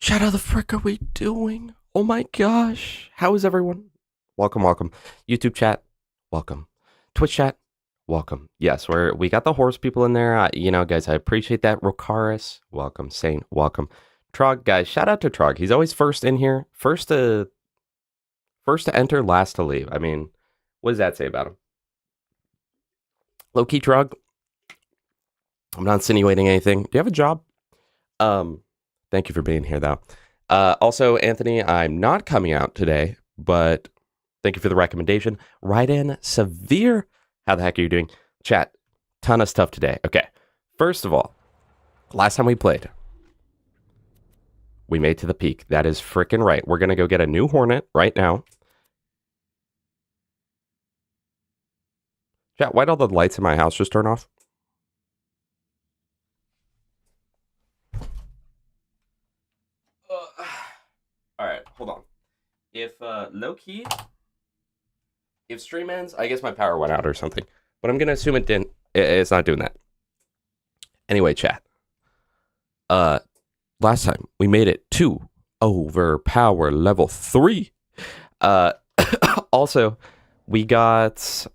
Chat, how the frick are we doing? Oh my gosh. How is everyone? Welcome, welcome. YouTube chat, welcome. Twitch chat, welcome. Yes, we got the horse people in there. Guys, I appreciate that. Rocaris, welcome. Saint, welcome. Trog, guys, shout out to Trog. He's always first in here. First to enter, last to leave. I mean, what does that say about him? Low-key Trog, I'm not insinuating anything. Do you have a job? Thank you for being here, though. Also, Anthony, I'm not coming out today, but thank you for the recommendation. Right in Severe. How the heck are you doing? Chat, ton of stuff today. Okay, first of all, last time we played, we made to the peak. That is freaking right. We're going to go get a new Hornet right now. Chat, why'd all the lights in my house just turn off? All right, hold on. If low-key, if stream ends, I guess my power went out or something. But I'm going to assume it didn't. It's not doing that. Anyway, chat. Last time, we made it to overpower level 3. Also, we got...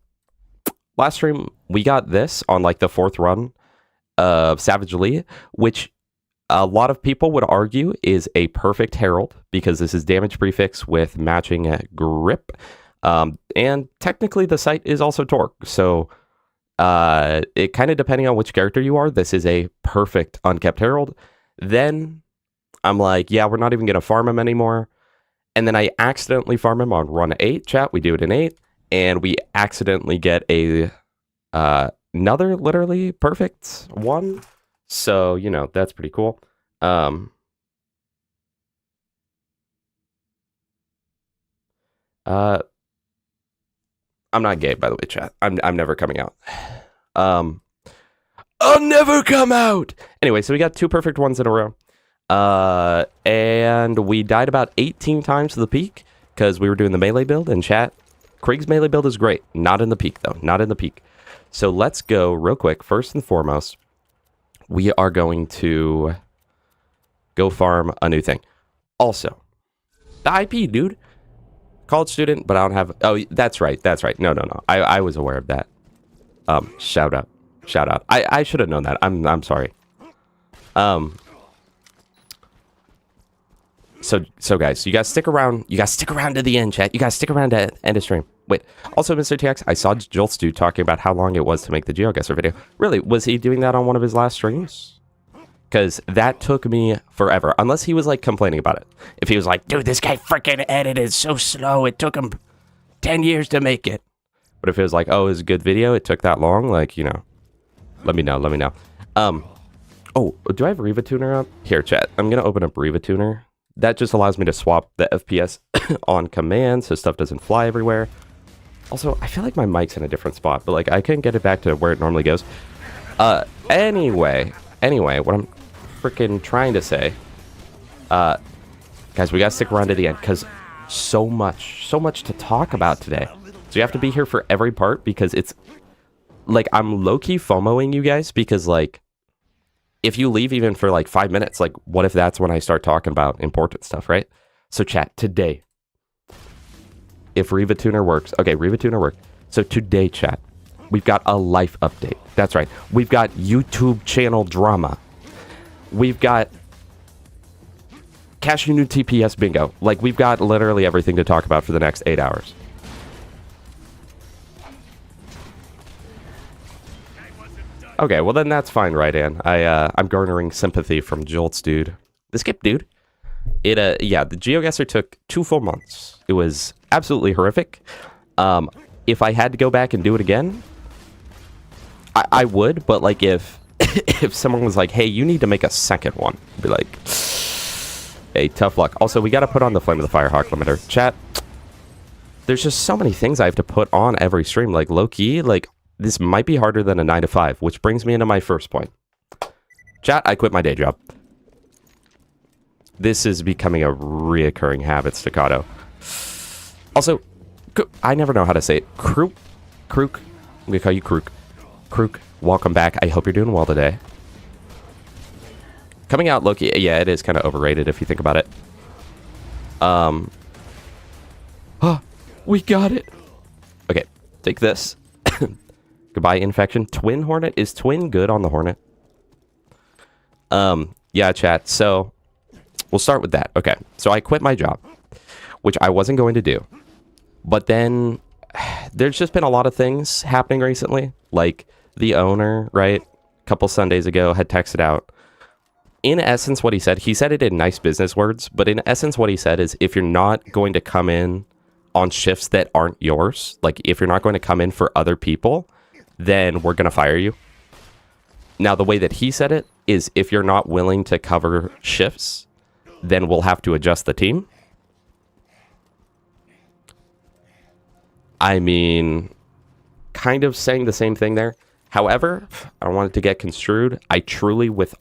Last stream, we got this on like the 4th run of Savage Lee, which... a lot of people would argue is a perfect herald because this is damage prefix with matching grip. And technically the sight is also torque. So it kind of depending on which character you are, this is a perfect unkept herald. Then I'm like, yeah, we're not even going to farm him anymore. And then I accidentally farm him on run 8, chat. We do it in 8. And we accidentally get a another literally perfect one. So, that's pretty cool. I'm not gay, by the way, chat. I'm never coming out. I'll never come out! Anyway, so we got 2 perfect ones in a row. And we died about 18 times to the peak because we were doing the melee build, and chat, Krieg's melee build is great. Not in the peak, though. Not in the peak. So let's go real quick. First and foremost, we are going to go farm a new thing. Also, the IP, dude. College student, but I don't have... Oh, that's right. That's right. No. I was aware of that. Shout out. Shout out. I should have known that. I'm sorry. So guys, you guys stick around. You guys stick around to the end, chat. You guys stick around to end of stream. Wait. Also, Mr. TX, I saw Jolt's dude talking about how long it was to make the GeoGuessr video. Really? Was he doing that on one of his last streams? Because that took me forever. Unless he was, like, complaining about it. If he was like, dude, this guy freaking edited so slow. It took him 10 years to make it. But if it was like, oh, it was a good video. It took that long. Like, let me know. Let me know. Oh, do I have Riva Tuner up? Here, chat. I'm going to open up Riva Tuner. That just allows me to swap the FPS on command so stuff doesn't fly everywhere. Also, I feel like my mic's in a different spot, but like I couldn't get it back to where it normally goes. Anyway, what I'm freaking trying to say, guys, we gotta stick around to the end because so much to talk about today. So you have to be here for every part because it's like I'm low-key FOMOing you guys because like if you leave even for like 5 minutes, like what if that's when I start talking about important stuff, right? So chat, today, if Riva Tuner works, okay, Riva Tuner worked. So today, chat, we've got a life update. That's right. We've got YouTube channel drama. We've got Cashew New TPS bingo. Like, we've got literally everything to talk about for the next 8 hours. Okay, well then that's fine, right, Ann? I'm garnering sympathy from Jolt's dude. The skip dude. Yeah, the GeoGuessr took 2 full months. It was absolutely horrific. If I had to go back and do it again, I would, but like if someone was like, hey, you need to make a second one, I'd be like, hey, tough luck. Also, we got to put on the Flame of the Firehawk limiter. Chat, there's just so many things I have to put on every stream, like low-key, like this might be harder than a 9 to 5, which brings me into my first point. Chat, I quit my day job. This is becoming a reoccurring habit, Staccato. Also, I never know how to say it. Krook. I'm going to call you Krook. Krook, welcome back. I hope you're doing well today. Coming out, Loki, yeah, it is kind of overrated if you think about it. Oh, we got it. Okay, take this. Goodbye, infection. Twin Hornet? Is Twin good on the Hornet? Yeah, chat. So, we'll start with that. Okay, so I quit my job, which I wasn't going to do. But then, there's just been a lot of things happening recently. Like, the owner, right, a couple Sundays ago, had texted out. In essence, what he said it in nice business words, but in essence, what he said is if you're not going to come in on shifts that aren't yours, like if you're not going to come in for other people, then we're going to fire you. Now, the way that he said it is if you're not willing to cover shifts, then we'll have to adjust the team. I mean, kind of saying the same thing there. However, I don't want it to get construed. I truly, with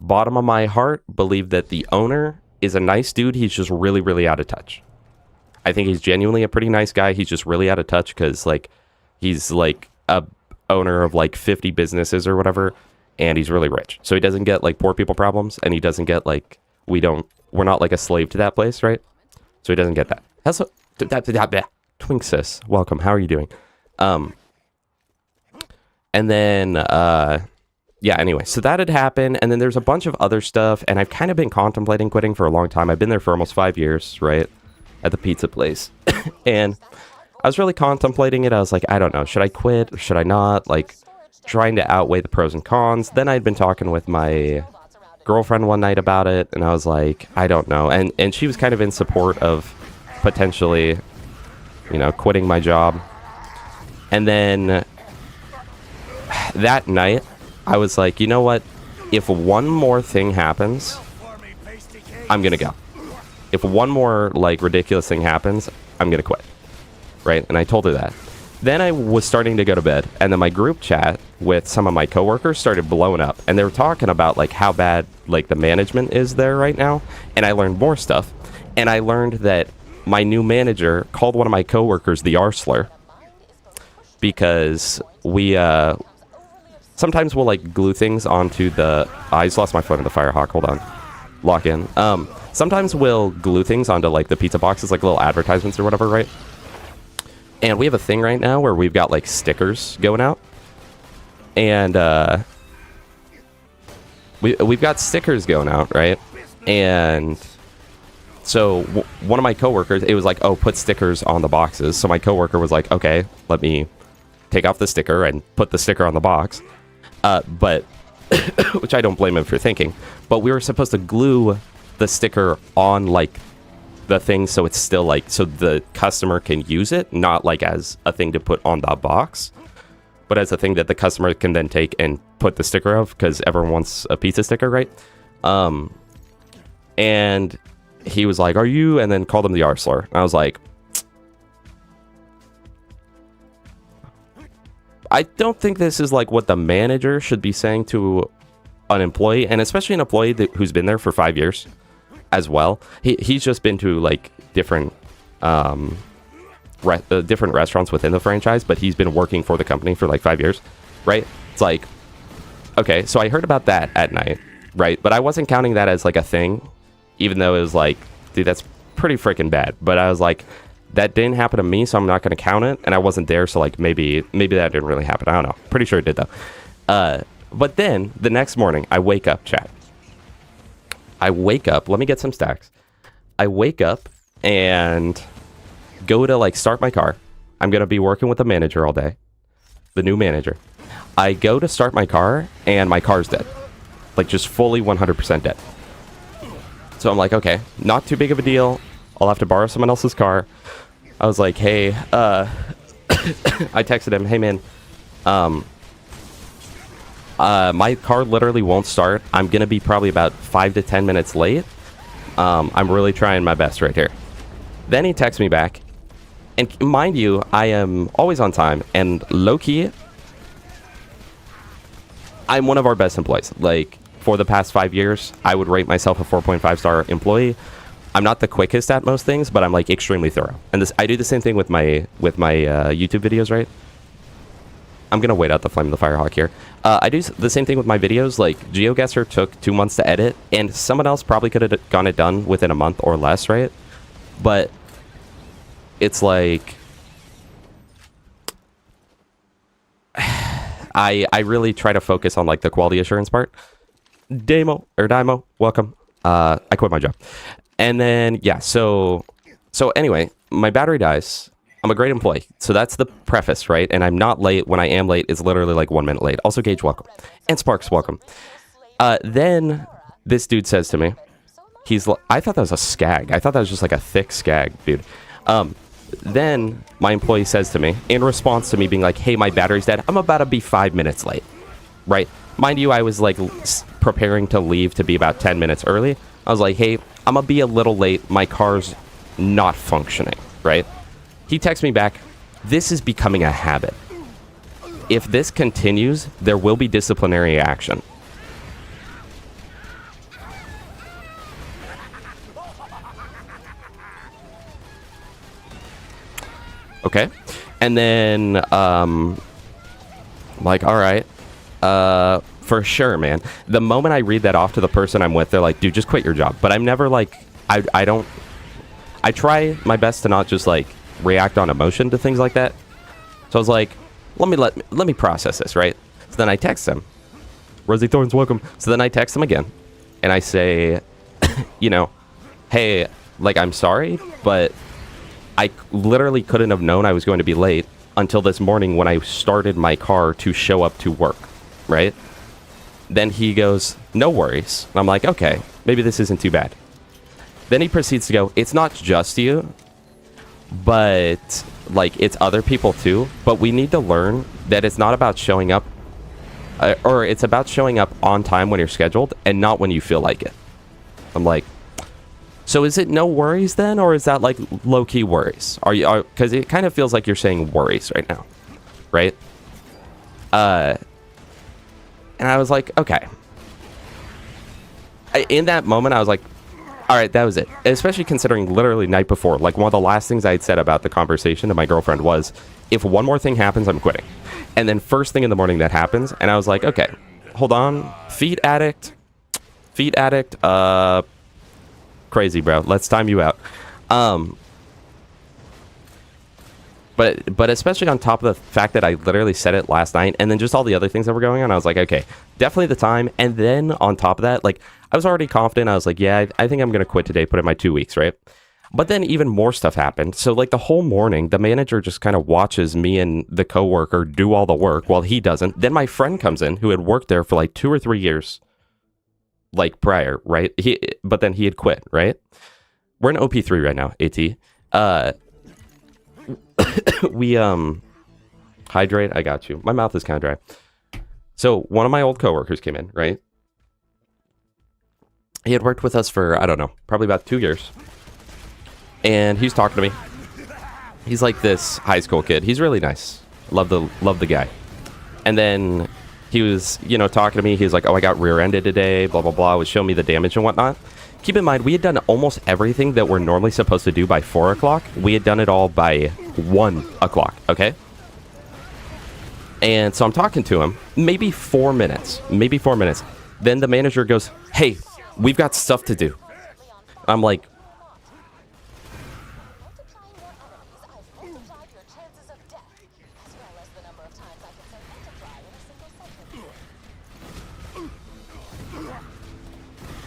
bottom of my heart, believe that the owner is a nice dude. He's just really, really out of touch. I think he's genuinely a pretty nice guy. He's just really out of touch because, like, he's like a owner of like 50 businesses or whatever, and he's really rich. So he doesn't get like poor people problems, and he doesn't get like we're not like a slave to that place, right? So he doesn't get that. That's Twink sis, welcome. How are you doing? And then yeah, anyway, so that had happened, and then there's a bunch of other stuff, and I've kind of been contemplating quitting for a long time. I've been there for almost 5 years, right, at the pizza place, and I was really contemplating it. I was like, I don't know, should I quit or should I not? Like, trying to outweigh the pros and cons. Then I'd been talking with my girlfriend one night about it, and I was like, I don't know, and she was kind of in support of potentially, you know, quitting my job. And then that night, I was like, you know what? If one more thing happens, I'm going to go. If one more, like, ridiculous thing happens, I'm going to quit. Right? And I told her that. Then I was starting to go to bed, and then my group chat with some of my coworkers started blowing up. And they were talking about, like, how bad, like, the management is there right now. And I learned more stuff. And I learned that my new manager called one of my coworkers the R-slur. Because we, sometimes we'll like glue things onto the... I just lost my phone in the Firehawk. Hold on. Lock in. Sometimes we'll glue things onto like the pizza boxes, like little advertisements or whatever, right? And we have a thing right now where we've got like stickers going out. And we've got stickers going out, right? And so one of my coworkers, it was like, oh, put stickers on the boxes. So my coworker was like, okay, let me take off the sticker and put the sticker on the box. But, which I don't blame him for thinking, but we were supposed to glue the sticker on like the thing so it's still like, so the customer can use it, not like as a thing to put on the box, but as a thing that the customer can then take and put the sticker of, because everyone wants a pizza sticker, right? And he was like, are you? And then called him the R-slur. I was like, I don't think this is like what the manager should be saying to an employee, and especially an employee who's been there for 5 years as well. He's just been to like different different restaurants within the franchise, but he's been working for the company for like 5 years, right? It's like, okay, so I heard about that at night, right? But I wasn't counting that as like a thing, even though it was like, dude, that's pretty freaking bad. But I was like, that didn't happen to me, so I'm not going to count it. And I wasn't there, so like maybe that didn't really happen. I don't know. Pretty sure it did though. But then the next morning, I wake up, chat. I wake up. Let me get some stacks. I wake up and go to like start my car. I'm going to be working with the manager all day, the new manager. I go to start my car and my car's dead, like just fully 100% dead. So I'm like, okay, not too big of a deal. I'll have to borrow someone else's car. I was like, hey, I texted him, hey man, my car literally won't start. I'm going to be probably about 5 to 10 minutes late. I'm really trying my best right here. Then he texts me back. And mind you, I am always on time. And low-key, I'm one of our best employees. Like, for the past 5 years, I would rate myself a 4.5 star employee. I'm not the quickest at most things, but I'm like extremely thorough. And this, I do the same thing with my YouTube videos, right? I'm gonna wait out the flame of the firehawk here. I do the same thing with my videos. Like, GeoGuessr took 2 months to edit, and someone else probably could have gotten it done within a month or less, right? But it's like I really try to focus on like the quality assurance part. Dymo, welcome. I quit my job. And then yeah, so anyway, my battery dies. I'm a great employee. So that's the preface, right? And I'm not late. When I am late, it's literally like 1 minute late. Also, Gage, welcome. And Sparks, welcome. Then this dude says to me, I thought that was a skag. I thought that was just like a thick skag, dude. Then my employee says to me, in response to me being like, hey, my battery's dead, I'm about to be 5 minutes late, right? Mind you, I was like preparing to leave to be about 10 minutes early. I was like, hey, I'm gonna be a little late. My car's not functioning, right? He texts me back, this is becoming a habit. If this continues, there will be disciplinary action. Okay. And then, like, all right, for sure, man. The moment I read that off to the person I'm with, they're like, dude, just quit your job. But I'm never like, I try my best to not just like react on emotion to things like that. So I was like, let me process this, right? So then I text him. Rosie Thorns, welcome. So then I text him again, and I say, you know, hey, like, I'm sorry, but I literally couldn't have known I was going to be late until this morning when I started my car to show up to work, right? Then he goes, no worries. And I'm like, okay, maybe this isn't too bad. Then he proceeds to go, it's not just you, but like it's other people too. But we need to learn that it's not about showing up, or it's about showing up on time when you're scheduled and not when you feel like it. I'm like, so is it no worries then, or is that like low-key worries? Because it kind of feels like you're saying worries right now, right? And I was like, okay. In that moment, I was like, all right, that was it. Especially considering literally night before, like one of the last things I had said about the conversation to my girlfriend was, if one more thing happens, I'm quitting. And then first thing in the morning that happens, and I was like, okay, hold on. Feed addict, crazy, bro. Let's time you out. But especially on top of the fact that I literally said it last night, and then just all the other things that were going on, I was like, okay, definitely the time. And then on top of that, like, I was already confident. I was like, yeah, I think I'm going to quit today, put in my 2 weeks, right? But then even more stuff happened. So like the whole morning, the manager just kind of watches me and the coworker do all the work while he doesn't. Then my friend comes in who had worked there for like 2 or 3 years, like prior, right? But then he had quit, right? We're in OP3 right now, AT. We hydrate. I got you. My mouth is kind of dry. So one of my old coworkers came in, right? He had worked with us for, I don't know, probably about 2 years. And he's talking to me. He's like this high school kid. He's really nice. Love the guy. And then he was, you know, talking to me. He was like, oh, I got rear-ended today, blah, blah, blah. Was showing me the damage and whatnot. Keep in mind, we had done almost everything that we're normally supposed to do by 4 o'clock. We had done it all by 1 o'clock, okay? And so I'm talking to him, maybe 4 minutes. Then the manager goes, hey, we've got stuff to do. I'm like,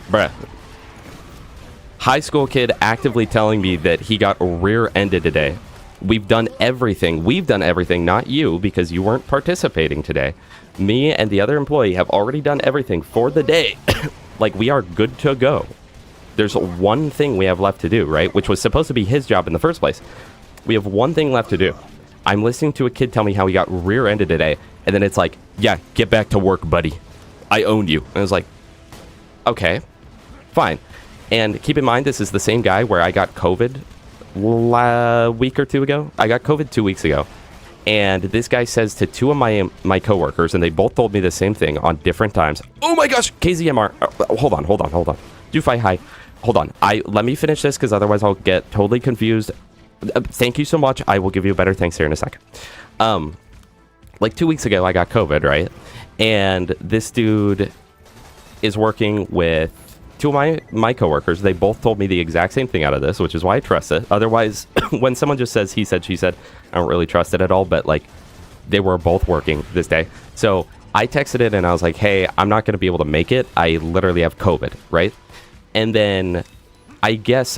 bruh. High school kid actively telling me that he got rear-ended today. We've done everything, not you, because you weren't participating today. Me and the other employee have already done everything for the day. Like, we are good to go. There's one thing we have left to do, right? Which was supposed to be his job in the first place. We have one thing left to do. I'm listening to a kid tell me how he got rear-ended today, and then it's like, yeah, get back to work, buddy. I own you. And I was like, okay, fine. And keep in mind, this is the same guy where I got COVID a week or two ago. I got COVID 2 weeks ago. And this guy says to 2 of my coworkers, and they both told me the same thing on different times. Oh my gosh, KZMR. Hold on. Dufai, hi. Hold on. Let me finish this, because otherwise I'll get totally confused. Thank you so much. I will give you a better thanks here in a second. like 2 weeks ago, I got COVID, right? And this dude is working with two of my coworkers. They both told me the exact same thing out of this, which is why I trust it. Otherwise, when someone just says he said, she said, I don't really trust it at all. But like, they were both working this day. So I texted it and I was like, hey, I'm not going to be able to make it. I literally have COVID, right? And then I guess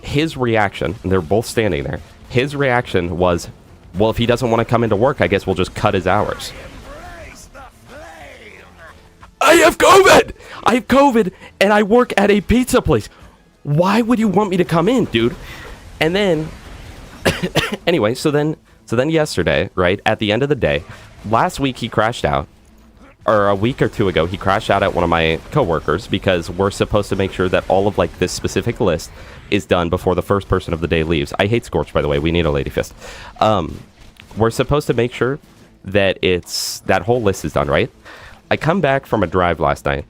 his reaction, and they're both standing there, his reaction was, well, if he doesn't want to come into work, I guess we'll just cut his hours. I have COVID! I have COVID, and I work at a pizza place. Why would you want me to come in, dude? And then, anyway, so then yesterday, right, at the end of the day, last week he crashed out, or a week or two ago, he crashed out at one of my coworkers because we're supposed to make sure that all of, like, this specific list is done before the first person of the day leaves. I hate Scorch, by the way. We need a lady fist. We're supposed to make sure that that whole list is done, right? I come back from a drive last night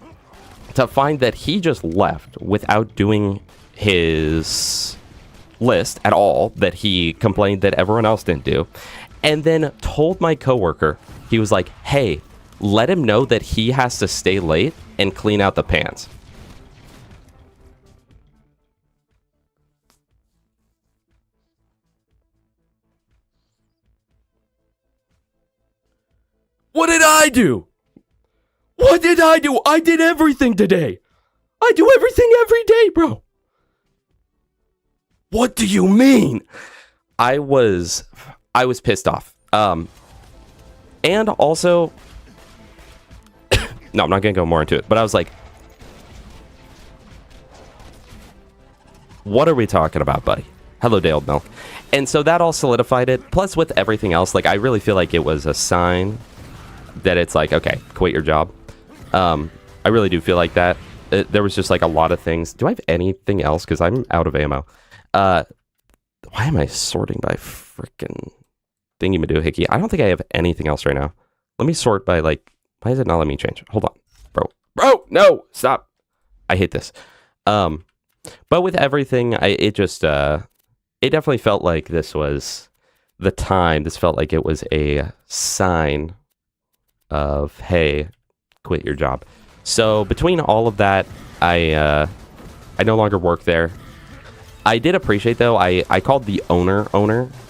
to find that he just left without doing his list at all that he complained that everyone else didn't do, and then told my coworker, he was like, hey, let him know that he has to stay late and clean out the pans. What did I do? What did I do? I did everything today. I do everything every day, bro. What do you mean? I was pissed off. And also, no, I'm not going to go more into it, but I was like, what are we talking about, buddy? Hello, Dale Milk. And so that all solidified it. Plus, with everything else, like, I really feel like it was a sign that it's like, okay, quit your job. I really do feel like that. There was just like a lot of things. Do I have anything else? Because I'm out of ammo. Why am I sorting by freaking thingy-madoohickey? I don't think I have anything else right now. Let me sort by, like, why does it not let me change? Hold on. Bro, no, stop. I hate this. But with everything, it definitely felt like this was the time. This felt like it was a sign of, hey, quit your job. So between all of that, I no longer work there. I did appreciate, though, I called the owner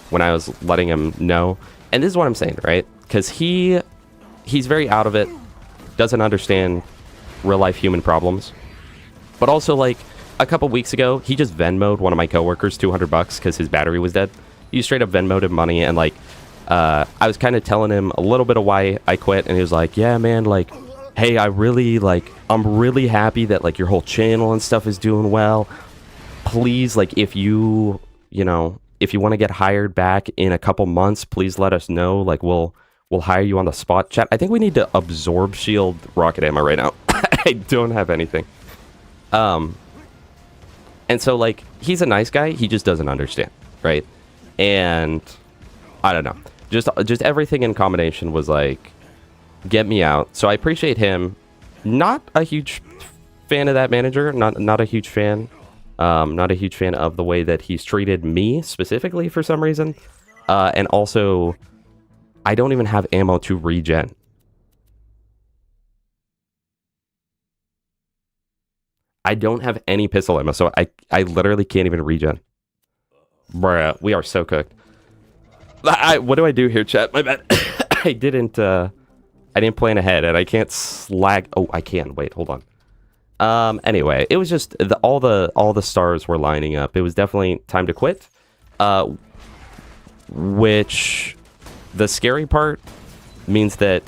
when I was letting him know. And this is what I'm saying, right? Because he's very out of it, doesn't understand real life human problems. But also, like, a couple weeks ago, he just Venmo'd one of my coworkers $200 because his battery was dead. He straight up Venmo'd him money, and like, I was kind of telling him a little bit of why I quit, and he was like, yeah, man, like, hey, I'm really happy that, like, your whole channel and stuff is doing well. Please, like, if you want to get hired back in a couple months, please let us know. Like, we'll hire you on the spot. Chat, I think we need to absorb shield rocket ammo right now. I don't have anything. And so, like, he's a nice guy. He just doesn't understand, right? And I don't know. Just everything in combination was like, get me out. So I appreciate him. Not a huge fan of that manager. Not a huge fan. Not a huge fan of the way that he's treated me specifically for some reason. And also, I don't even have ammo to regen. I don't have any pistol ammo, so I literally can't even regen. Bruh, we are so cooked. What do I do here, chat? My bad. I didn't plan ahead, and I can't slag. Oh, I can. Wait, hold on. Anyway, it was just all the stars were lining up. It was definitely time to quit. Which the scary part means that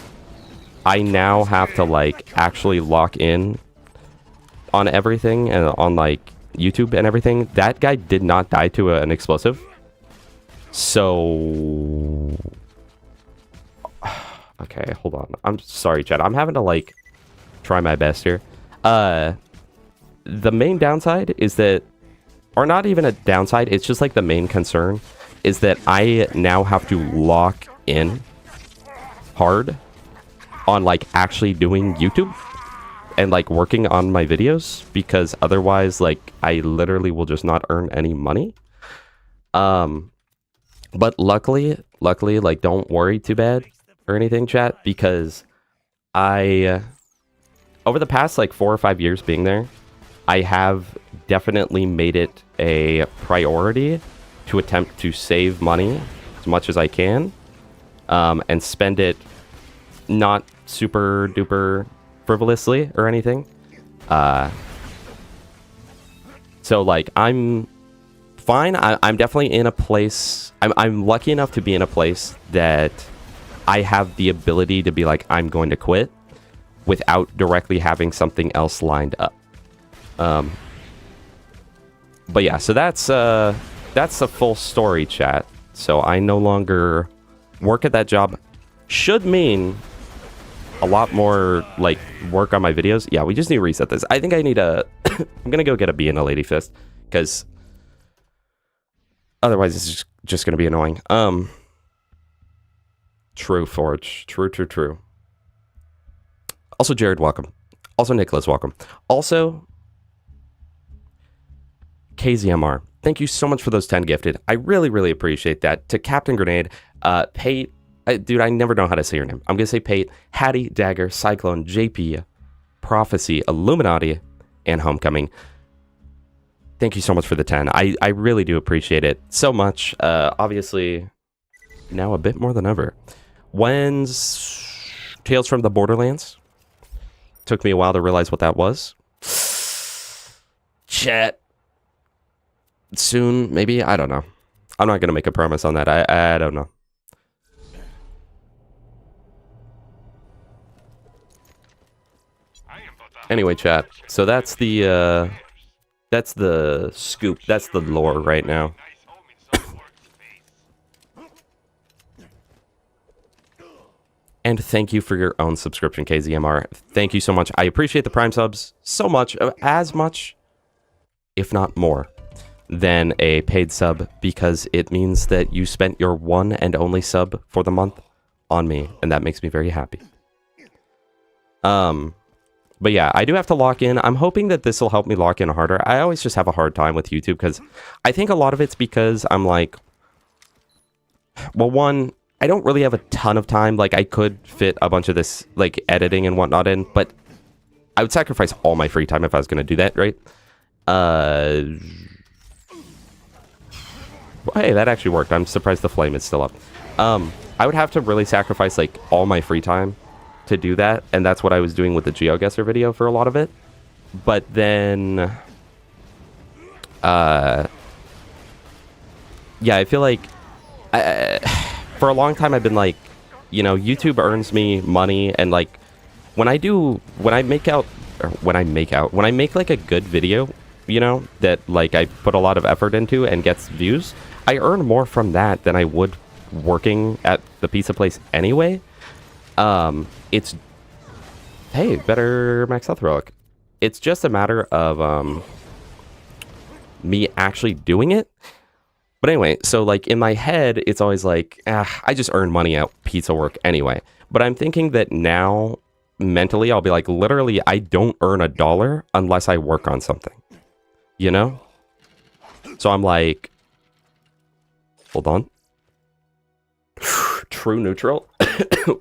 I now have to, like, actually lock in on everything and on, like, YouTube and everything. That guy did not die to an explosive. So okay, hold on. I'm sorry, chat. I'm having to, like, try my best here. The main downside is that, or not even a downside, it's just like the main concern is that I now have to lock in hard on, like, actually doing YouTube and, like, working on my videos, because otherwise, like, I literally will just not earn any money. But luckily, like, don't worry too bad, or anything, chat, because I, over the past like 4 or 5 years being there, I have definitely made it a priority to attempt to save money as much as I can, and spend it not super duper frivolously or anything. So like I'm fine. I'm definitely in a place. I'm lucky enough to be in a place that I have the ability to be like, I'm going to quit without directly having something else lined up. But yeah, so that's a full story, chat. So I no longer work at that job. Should mean a lot more like work on my videos. Yeah, we just need to reset this. I think I need a I'm gonna go get a bee and a lady fist, because otherwise it's just gonna be annoying. True, Forge. True. Also, Jared, welcome. Also, Nicholas, welcome. Also, KZMR, thank you so much for those 10 gifted. I really appreciate that. To Captain Grenade, Pate, dude, I never know how to say your name. I'm gonna say Pate, Hattie, Dagger, Cyclone, JP, Prophecy, Illuminati, and Homecoming. Thank you so much for the 10. I really do appreciate it so much. Obviously, now a bit more than ever. When's Tales from the Borderlands? Took me a while to realize what that was. Chat. Soon, maybe? I don't know. I'm not going to make a promise on that. I don't know. Anyway, chat. So that's the scoop. That's the lore right now. And thank you for your own subscription, KZMR. Thank you so much. I appreciate the Prime subs so much, as much, if not more, than a paid sub, because it means that you spent your one and only sub for the month on me, and that makes me very happy. But yeah, I do have to lock in. I'm hoping that this will help me lock in harder. I always just have a hard time with YouTube, because I think a lot of it's because I'm like, well, one, I don't really have a ton of time. Like, I could fit a bunch of this, like, editing and whatnot in, but I would sacrifice all my free time if I was going to do that, right? Hey, that actually worked. I'm surprised the flame is still up. I would have to really sacrifice, like, all my free time to do that, and that's what I was doing with the GeoGuessr video for a lot of it. But then... yeah, I feel like... for a long time I've been like, you know, YouTube earns me money, and like when I make like a good video, you know, that like I put a lot of effort into and gets views, I earn more from that than I would working at the pizza place anyway. It's, hey, better max health relic. It's just a matter of me actually doing it. But anyway, so like in my head, it's always like, I just earn money at pizza work anyway. But I'm thinking that now, mentally, I'll be like, literally, I don't earn $1 unless I work on something. You know? So I'm like, hold on. True neutral.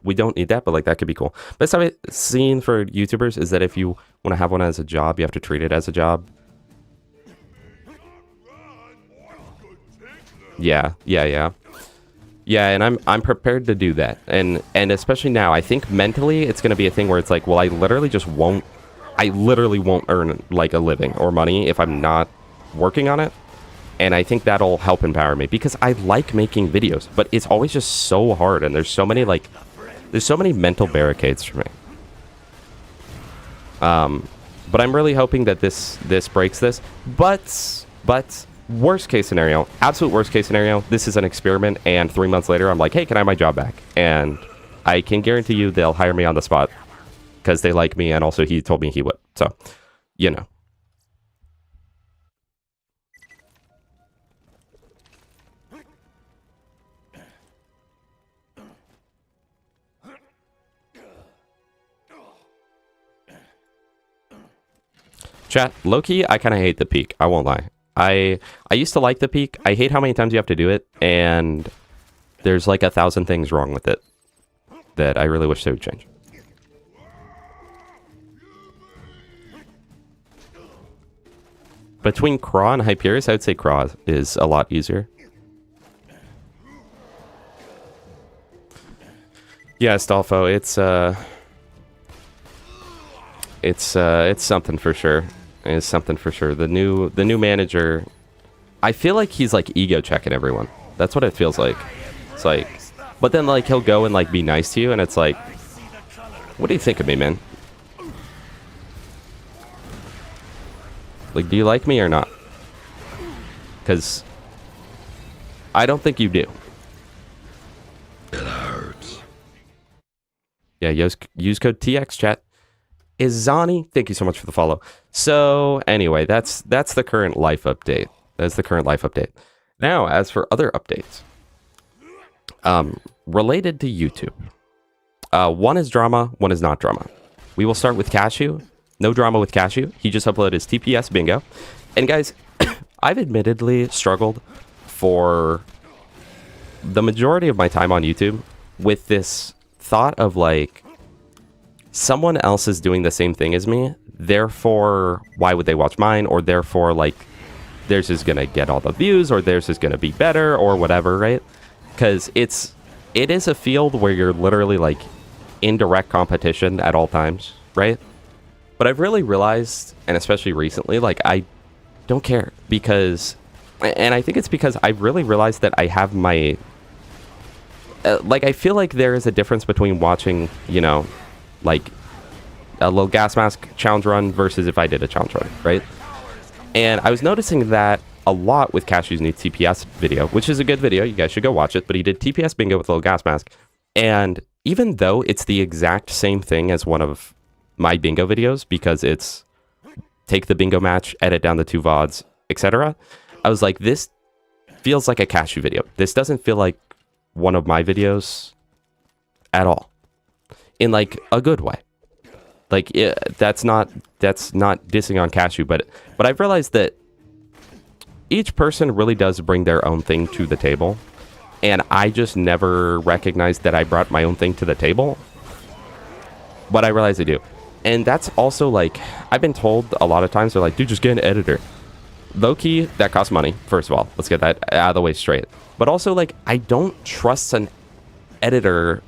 We don't need that, but like that could be cool. Best I've seen for YouTubers is that if you want to have one as a job, you have to treat it as a job. Yeah, and I'm prepared to do that, and especially now, I think mentally it's gonna be a thing where it's like, well, I literally won't earn like a living or money if I'm not working on it, and I think that'll help empower me, because I like making videos, but it's always just so hard, and there's so many mental barricades for me. But I'm really hoping that this breaks this, but. Worst case scenario, absolute worst case scenario, this is an experiment, and 3 months later I'm like, hey, can I have my job back? And I can guarantee you they'll hire me on the spot because they like me, and also he told me he would. So, you know. Chat, low-key, I kind of hate the peak. I won't lie. I used to like the peak. I hate how many times you have to do it, and there's like 1,000 things wrong with it. that I really wish they would change. Between Craw and Hyperius, I would say Craw is a lot easier. Yeah, Stolfo, it's something for sure. It's something for sure. The new manager, I feel like he's like ego checking everyone. That's what it feels like. It's like, but then like he'll go and like be nice to you, and it's like, what do you think of me, man? Like, do you like me or not? Because I don't think you do. It hurts. Yeah, use code TX chat. Izani, thank you so much for the follow. So anyway, that's the current life update. That's the current life update. Now, as for other updates, related to YouTube, one is drama, one is not drama. We will start with Cashew. No drama with Cashew. He just uploaded his TPS bingo. And guys, I've admittedly struggled for the majority of my time on YouTube with this thought of like, someone else is doing the same thing as me, therefore, why would they watch mine? Or therefore, like, theirs is gonna get all the views, or theirs is gonna be better, or whatever, right? Because it is a field where you're literally like in direct competition at all times, right? But I've really realized, and especially recently, like, I don't care, because, and I think it's because I've really realized that I have my, like, I feel like there is a difference between watching, you know, like a little gas mask challenge run versus if I did a challenge run, right? And I was noticing that a lot with Cashew's new TPS video, which is a good video, you guys should go watch it, but he did TPS bingo with a little gas mask. And even though it's the exact same thing as one of my bingo videos, because it's take the bingo match, edit down the 2 VODs, etc., I was like, this feels like a Cashew video. This doesn't feel like one of my videos at all, in like a good way. Like, that's not dissing on Cashew, but I've realized that each person really does bring their own thing to the table, and I just never recognized that I brought my own thing to the table, but I realize I do. And that's also like, I've been told a lot of times, they're like, dude, just get an editor. Low-key, that costs money, first of all. Let's get that out of the way straight. But also, like, I don't trust an editor.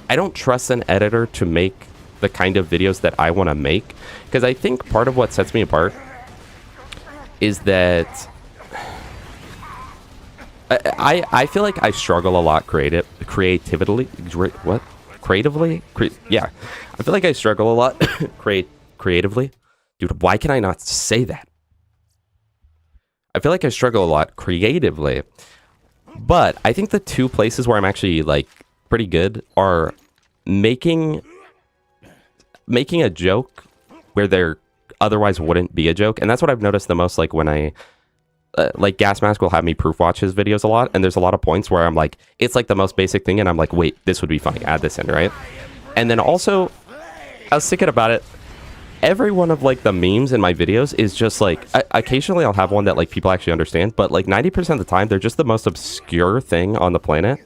I don't trust an editor to make the kind of videos that I want to make. Because I think part of what sets me apart is that I feel like I struggle a lot creatively. What? Creatively? Yeah. I feel like I struggle a lot creatively. Dude, why can I not say that? I feel like I struggle a lot creatively. But I think the 2 places where I'm actually like pretty good are making a joke where there otherwise wouldn't be a joke. And that's what I've noticed the most, like when I like Gas Mask will have me proof watch his videos a lot, and there's a lot of points where I'm like, it's like the most basic thing, and I'm like, wait, this would be funny, add this in, right? And then also, I was thinking about it, every one of like the memes in my videos is just like, occasionally I'll have one that like people actually understand, but like 90% of the time they're just the most obscure thing on the planet.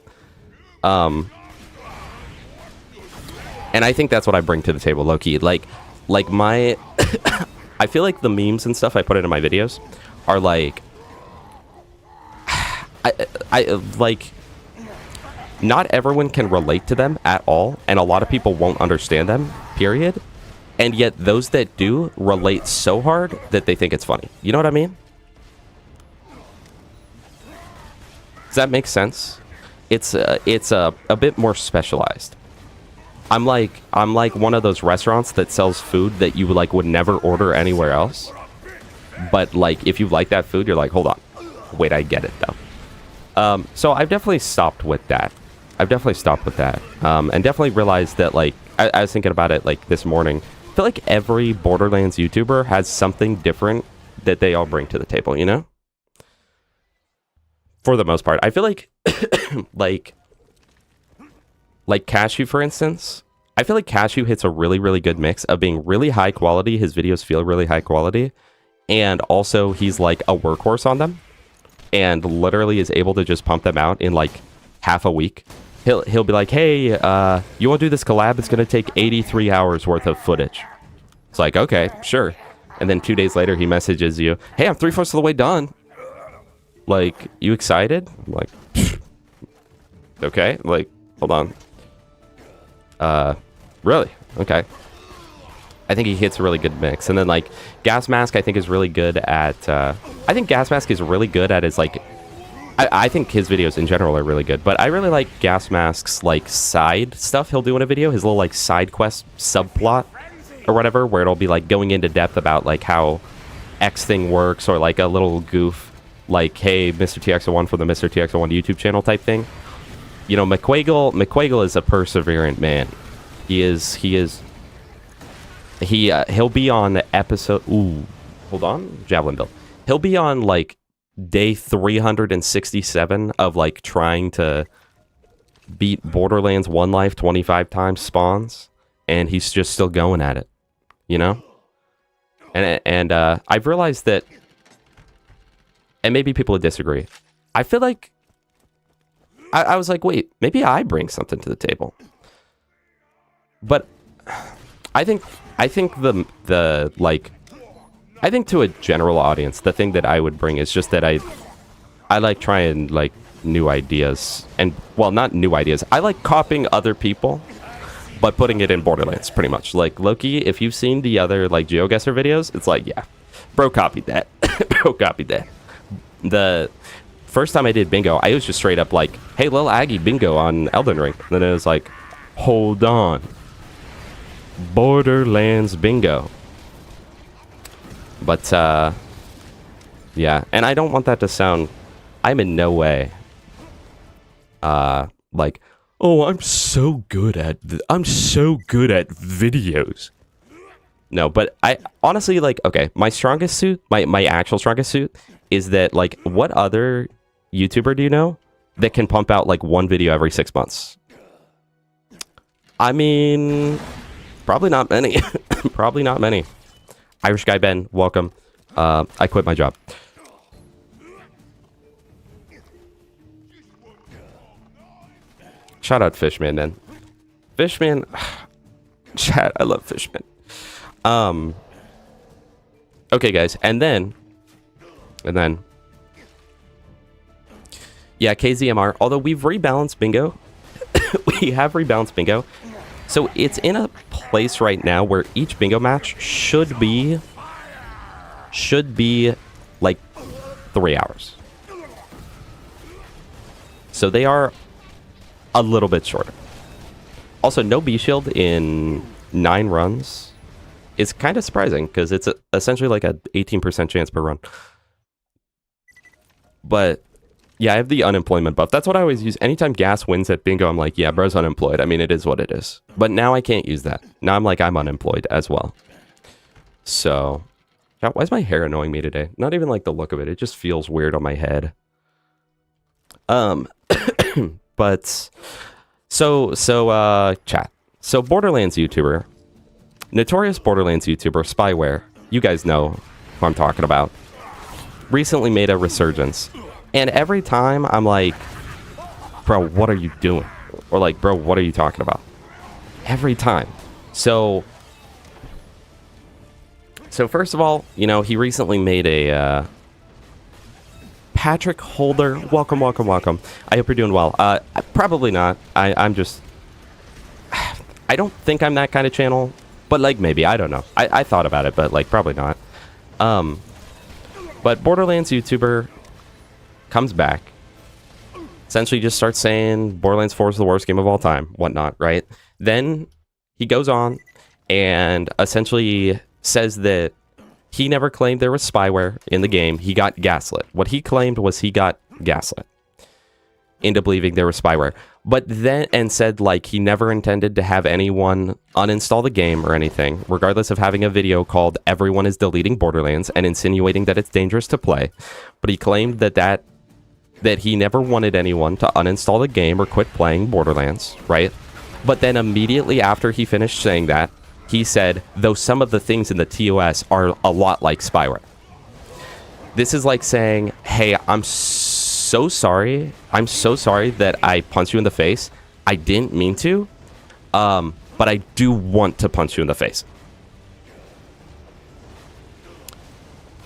And I think that's what I bring to the table, low-key. Like my I feel like the memes and stuff I put into my videos are like, I like, not everyone can relate to them at all, and a lot of people won't understand them, period. And yet those that do relate so hard that they think it's funny. You know what I mean? Does that make sense? It's a bit more specialized. I'm like one of those restaurants that sells food that you like would never order anywhere else. But like, if you like that food, you're like, hold on, wait, I get it though. So I've definitely stopped with that. And definitely realized that, like, I was thinking about it like this morning. I feel like every Borderlands YouTuber has something different that they all bring to the table, you know? For the most part. I feel like, like Cashew, for instance. I feel like Cashew hits a really, really good mix of being really high quality. His videos feel really high quality. And also, he's like a workhorse on them. And literally is able to just pump them out in like half a week. he'll be like, hey, you want to do this collab? It's gonna take 83 hours worth of footage. It's like, okay, sure. And then 2 days later, he messages you, hey, I'm 3/4 of the way done. Like, you excited? I'm like, okay, like, hold on. Really? Okay. I think he hits a really good mix. And then, like, Gas Mask, I think, is really good at... I think Gas Mask is really good at his, like... I think his videos in general are really good. But I really like Gas Mask's, like, side stuff he'll do in a video. His little, like, side quest subplot or whatever, where it'll be, like, going into depth about, like, how X thing works, or, like, a little goof, like, hey, Mr. TX01 from the Mr. TX01 YouTube channel type thing. You know, McQuagle is a perseverant man. He'll be on episode... Ooh, hold on. Javelin build. He'll be on, like, day 367 of, like, trying to beat Borderlands 1 life 25 times spawns. And he's just still going at it. You know? And I've realized that... And maybe people would disagree. I feel like... I was like, wait, maybe I bring something to the table. But... I think the like, I think to a general audience, the thing that I would bring is just that I like trying, like, new ideas. And, well, not new ideas. I like copying other people, but putting it in Borderlands, pretty much. Like, Loki, if you've seen the other, like, GeoGuessr videos, it's like, yeah, bro copied that. Bro copied that. The first time I did bingo, I was just straight up like, hey, Lil Aggie, bingo on Elden Ring. And then it was like, hold on. Borderlands bingo. But yeah, and I don't want that to sound, I'm in no way like, oh, I'm so good at videos. No, but I honestly, like, okay, my strongest suit, my actual strongest suit is that, like, what other YouTuber do you know that can pump out, like, one video every 6 months? I mean, probably not many. Probably not many. Irish Guy Ben, welcome. I quit my job. Shout out Fishman, then. Fishman. Chat, I love Fishman. Okay, guys, and then, yeah, KZMR. Although we've rebalanced bingo, we have rebalanced bingo, so it's in a place right now where each bingo match should be like 3 hours. So they are a little bit shorter. Also, no B shield in 9 runs. It's kind of surprising because it's essentially like a 18% chance per run. But yeah, I have the unemployment buff. That's what I always use. Anytime Gas wins at bingo, I'm like, yeah, bro's unemployed. I mean, it is what it is. But now I can't use that. Now I'm like, I'm unemployed as well. So, why is my hair annoying me today? Not even like the look of it. It just feels weird on my head. But chat. So Borderlands YouTuber, notorious Borderlands YouTuber Spyware, you guys know who I'm talking about, recently made a resurgence. And every time I'm like, bro, what are you doing? Or like, bro, what are you talking about? Every time. So first of all, you know, he recently made a Patrick Holder. Welcome. I hope you're doing well. Probably not. I'm just, I don't think I'm that kind of channel, but like maybe, I don't know. I thought about it, but like probably not. But Borderlands YouTuber comes back, essentially just starts saying Borderlands 4 is the worst game of all time, whatnot, right? Then he goes on and essentially says that he never claimed there was spyware in the game. He got gaslit. What he claimed was he got gaslit into believing there was spyware. But then, and said like he never intended to have anyone uninstall the game or anything, regardless of having a video called "Everyone is Deleting Borderlands" and insinuating that it's dangerous to play. But he claimed that he never wanted anyone to uninstall the game or quit playing Borderlands, right? But then immediately after he finished saying that, he said, though some of the things in the TOS are a lot like spyware. This is like saying, hey, I'm so sorry that I punched you in the face. I didn't mean to, but I do want to punch you in the face.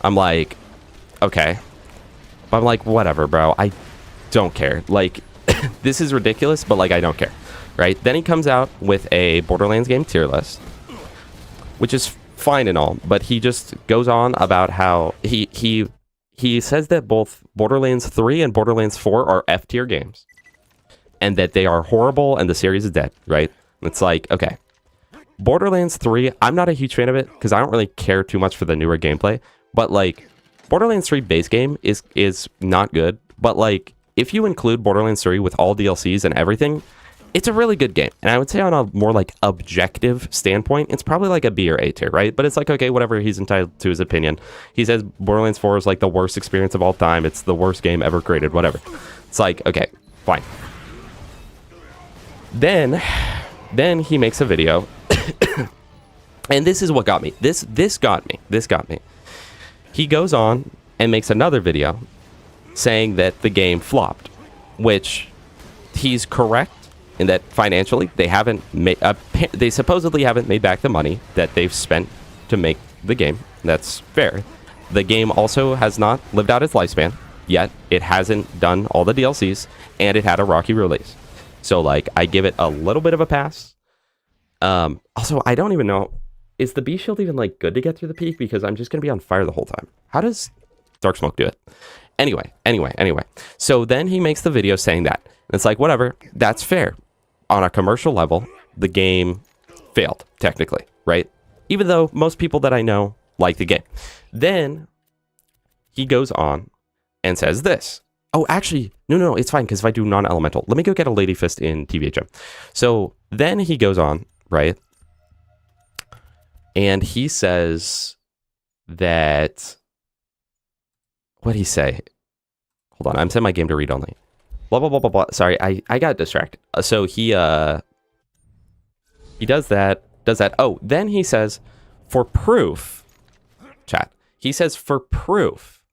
I'm like, okay. But I'm like, whatever, bro. I don't care. Like, this is ridiculous, but like, I don't care. Right? Then he comes out with a Borderlands game tier list, which is fine and all, but he just goes on about how he says that both Borderlands 3 and Borderlands 4 are F tier games, and that they are horrible and the series is dead, right? It's like, okay. Borderlands 3, I'm not a huge fan of it because I don't really care too much for the newer gameplay, but like Borderlands 3 base game is not good, but like if you include Borderlands 3 with all DLCs and everything, it's a really good game. And I would say on a more like objective standpoint, it's probably like a B or A tier, right? But it's like, okay, whatever, he's entitled to his opinion. He says Borderlands 4 is like the worst experience of all time. It's the worst game ever created, whatever. It's like, okay, fine. Then he makes a video. And this is what got me. This got me. He goes on and makes another video saying that the game flopped, which he's correct in that financially they haven't made, they supposedly haven't made back the money that they've spent to make the game. That's fair. The game also has not lived out its lifespan yet. It hasn't done all the DLCs, and it had a rocky release. So like, I give it a little bit of a pass. Also, I don't even know, is the B shield even like good to get through the peak? Because I'm just gonna be on fire the whole time. How does Dark Smoke do it? Anyway. So then he makes the video saying that. And it's like, whatever, that's fair. On a commercial level, the game failed, technically, right? Even though most people that I know like the game. Then he goes on and says this. Oh, actually, no, it's fine, because if I do non-elemental, let me go get a Lady Fist in TVHM. So then he goes on, right? And he says that, what'd he say? Hold on, I'm setting my game to read only. Blah, blah, blah, blah, blah. Sorry, I got distracted. So he does that. Oh, then he says, for proof, chat, he says, for proof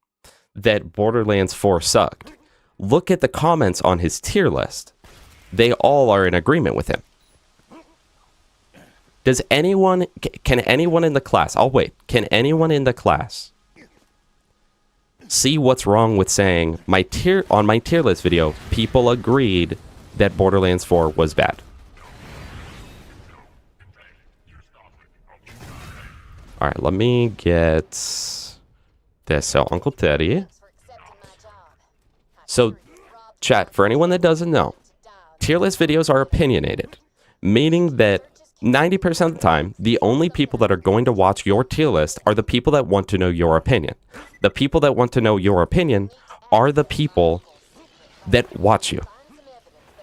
that Borderlands 4 sucked, look at the comments on his tier list. They all are in agreement with him. Does anyone, can anyone in the class, I'll wait, can anyone in the class see what's wrong with saying on my tier list video, people agreed that Borderlands 4 was bad? All right, let me get this. So Uncle Teddy. So chat, for anyone that doesn't know, tier list videos are opinionated, meaning that 90% of the time, the only people that are going to watch your tier list are the people that want to know your opinion. The people that want to know your opinion are the people that watch you.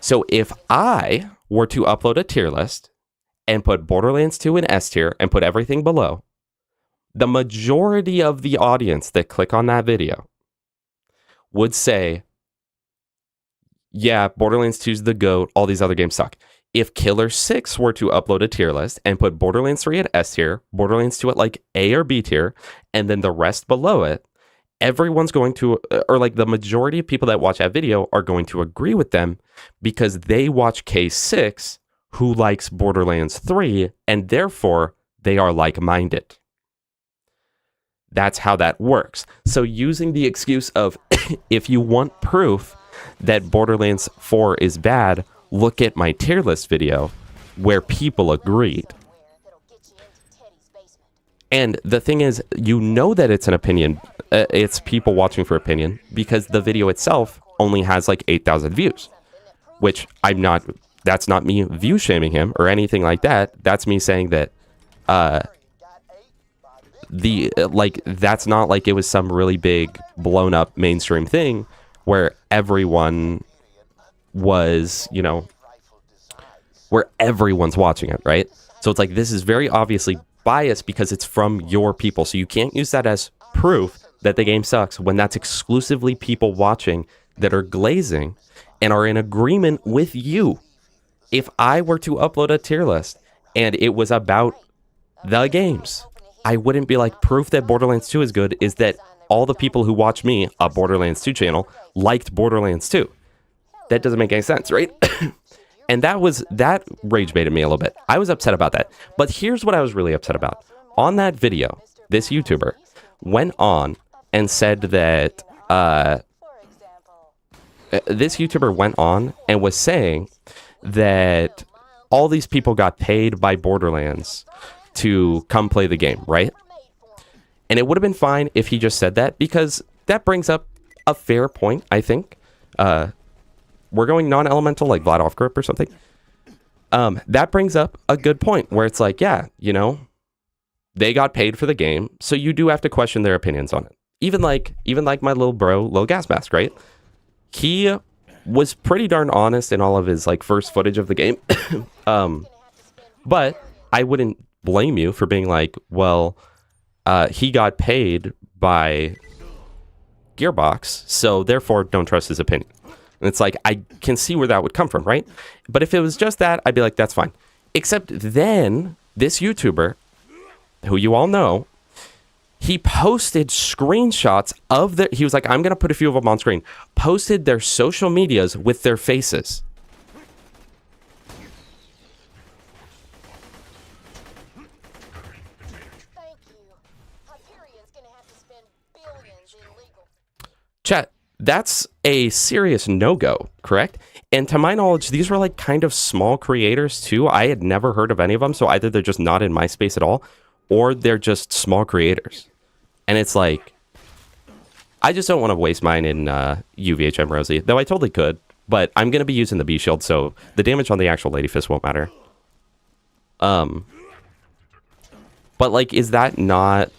So if I were to upload a tier list and put Borderlands 2 in S tier and put everything below, the majority of the audience that click on that video would say, yeah, Borderlands 2 is the GOAT, all these other games suck. If Killer 6 were to upload a tier list and put Borderlands 3 at S tier, Borderlands 2 at like A or B tier, and then the rest below it, everyone's going to, or like the majority of people that watch that video are going to agree with them because they watch K6 who likes Borderlands 3, and therefore they are like-minded. That's how that works. So using the excuse of if you want proof that Borderlands 4 is bad, look at my tier list video where people agreed. And the thing is, you know that it's an opinion. It's people watching for opinion because the video itself only has like 8,000 views, which that's not me view shaming him or anything like that. That's me saying that that's not like it was some really big blown up mainstream thing where everyone was, where everyone's watching it, right? So it's like, this is very obviously biased because it's from your people. So you can't use that as proof that the game sucks when that's exclusively people watching that are glazing and are in agreement with you. If I were to upload a tier list and it was about the games, I wouldn't be like, proof that Borderlands 2 is good is that all the people who watch me, a Borderlands 2 channel, liked Borderlands 2. That doesn't make any sense, right? And that rage baited me a little bit. I was upset about that. But here's what I was really upset about. On that video, this YouTuber went on and said that this YouTuber went on and was saying that all these people got paid by Borderlands to come play the game, right? And it would have been fine if he just said that, because that brings up a fair point, I think. We're going non-elemental, like Vlad off grip or something. That brings up a good point where it's like, yeah, you know, they got paid for the game, so you do have to question their opinions on it. Even like my little bro, Lil Gas Mask, right? He was pretty darn honest in all of his like first footage of the game. But I wouldn't blame you for being like, well, he got paid by Gearbox, so therefore don't trust his opinion. And it's like, I can see where that would come from, right? But if it was just that, I'd be like, that's fine. Except then, this YouTuber, who you all know, he posted screenshots of he was like, I'm going to put a few of them on screen, posted their social medias with their faces. Chat, that's a serious no-go, correct? And to my knowledge, these were like kind of small creators too. I had never heard of any of them, so either they're just not in my space at all, or they're just small creators. And it's like, I just don't want to waste mine in UVHM Rosie, though I totally could, but I'm going to be using the B shield, so the damage on the actual Lady Fist won't matter. But like, is that not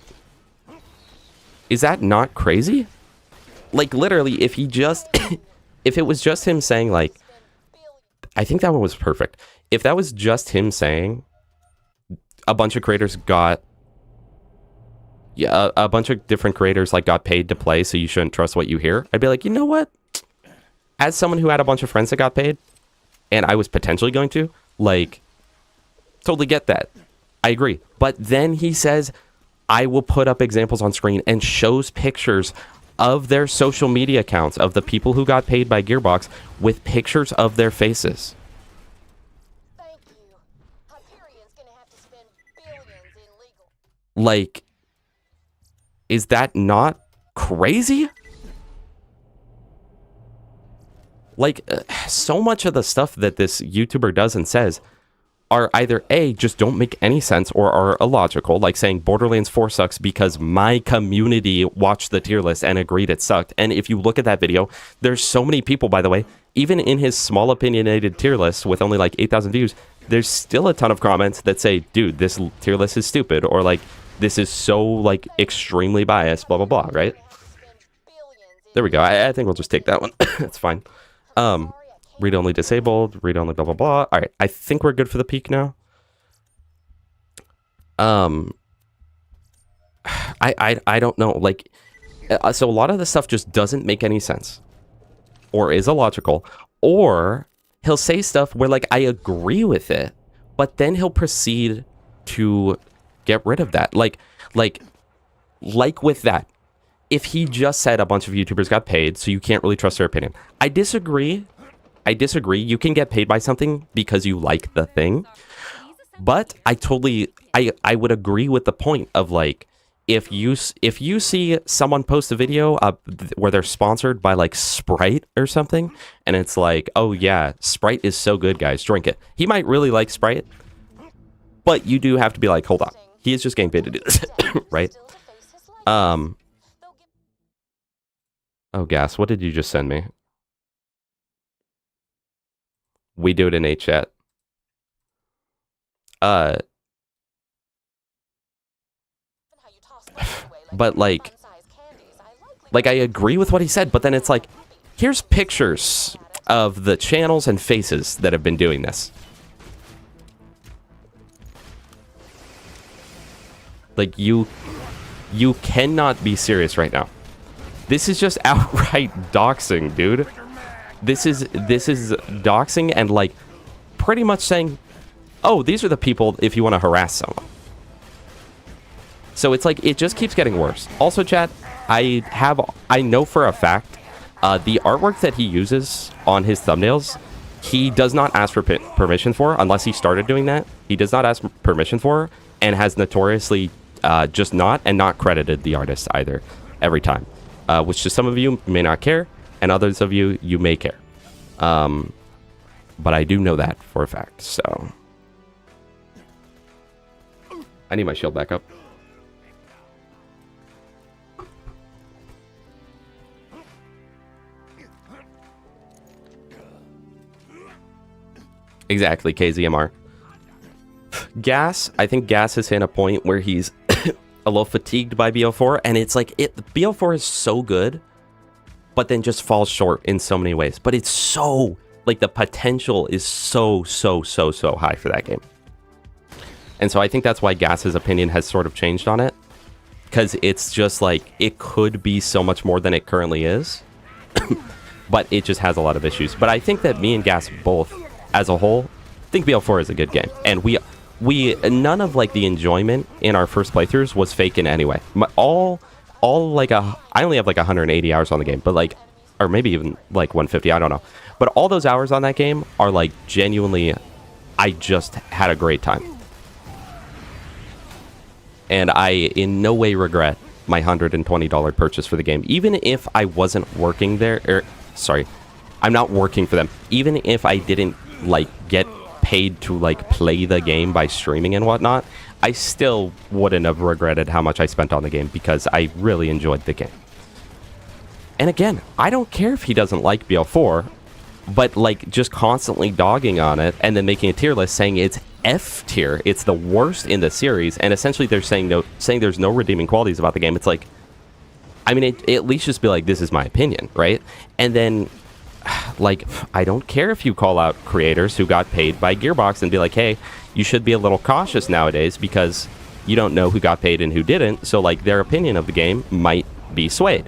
crazy? Like, literally, if he just, if it was just him saying, like, I think that one was perfect. If that was just him saying, a bunch of creators got, a bunch of different creators, like, got paid to play, so you shouldn't trust what you hear, I'd be like, you know what? As someone who had a bunch of friends that got paid, and I was potentially going to, like, totally get that. I agree. But then he says, I will put up examples on screen, and shows pictures of their social media accounts of the people who got paid by Gearbox with pictures of their faces. Thank you. Hyperion's gonna have to spend billions in legal. Like, is that not crazy? Like, so much of the stuff that this YouTuber does and says are either A, just don't make any sense, or are illogical, like saying Borderlands 4 sucks because my community watched the tier list and agreed it sucked. And if you look at that video, there's so many people, by the way, even in his small opinionated tier list with only like 8,000 views, there's still a ton of comments that say, dude, this tier list is stupid, or like, this is so like extremely biased, blah, blah, blah, right? There we go. I think we'll just take that one. That's fine. Read only disabled, read only blah, blah, blah. All right, I think we're good for the peak now. I don't know. Like, so a lot of this stuff just doesn't make any sense, or is illogical, or he'll say stuff where, like, I agree with it, but then he'll proceed to get rid of that. Like with that. If he just said a bunch of YouTubers got paid, so you can't really trust their opinion. I disagree. You can get paid by something because you like the thing. But I would agree with the point of, like, if you see someone post a video where they're sponsored by, like, Sprite or something, and it's like, oh yeah, Sprite is so good, guys, drink it. He might really like Sprite, but you do have to be like, hold on, he is just getting paid to do this, right? Oh, Gas, what did you just send me? We do it in chat. But like I agree with what he said, but then it's like, here's pictures of the channels and faces that have been doing this. Like, you cannot be serious right now. This is just outright doxing, dude. This is doxing and, like, pretty much saying, oh, these are the people if you want to harass someone. So it's like, it just keeps getting worse. Also, chat, I know for a fact, the artwork that he uses on his thumbnails he does not ask for permission for, unless he started doing that. He does not ask permission for, and has notoriously just not credited the artist either every time, which to some of you may not care, and others of you may care. But I do know that for a fact, so I need my shield back up. Exactly, KZMR. Gas, I think Gas has hit a point where he's a little fatigued by BO4, and it's like, BO4 is so good, but then just falls short in so many ways. But it's so, like, the potential is so high for that game. And so I think that's why Gas's opinion has sort of changed on it, because it's just like, it could be so much more than it currently is, but it just has a lot of issues. But I think that me and Gas both, as a whole, think BO4 is a good game, and we none of like the enjoyment in our first playthroughs was fake in any way. All like I only have like 180 hours on the game, but like, or maybe even like 150, I don't know. But all those hours on that game are like genuinely, I just had a great time, and I in no way regret my $120 purchase for the game, even if I wasn't working there. Sorry, I'm not working for them. Even if I didn't like get paid to like play the game by streaming and whatnot, I still wouldn't have regretted how much I spent on the game, because I really enjoyed the game. And again, I don't care if he doesn't like BO4, but like just constantly dogging on it and then making a tier list saying it's F tier, it's the worst in the series, and essentially they're saying there's no redeeming qualities about the game. It's like, I mean, at least just be like, this is my opinion, right? And then, like, I don't care if you call out creators who got paid by Gearbox and be like, hey, you should be a little cautious nowadays because you don't know who got paid and who didn't, so like their opinion of the game might be swayed.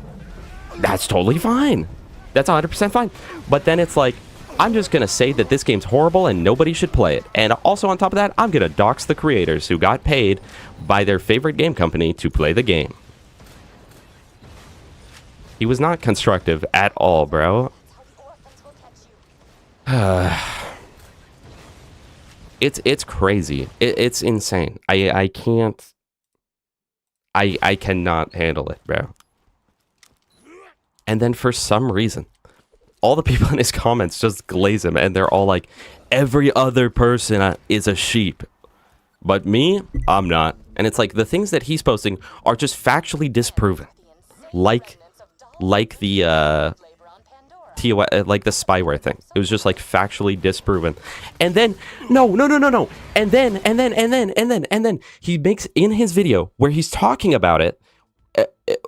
That's totally fine. That's 100% fine. But then it's like, I'm just gonna say that this game's horrible and nobody should play it. And also on top of that, I'm gonna dox the creators who got paid by their favorite game company to play the game. He was not constructive at all, bro. It's crazy. It's insane. I can't. I cannot handle it, bro. And then for some reason, all the people in his comments just glaze him, and they're all like, every other person is a sheep, but me, I'm not. And it's like, the things that he's posting are just factually disproven, like the like the spyware thing. It was just like factually disproven. And then no. And then he makes in his video where he's talking about it,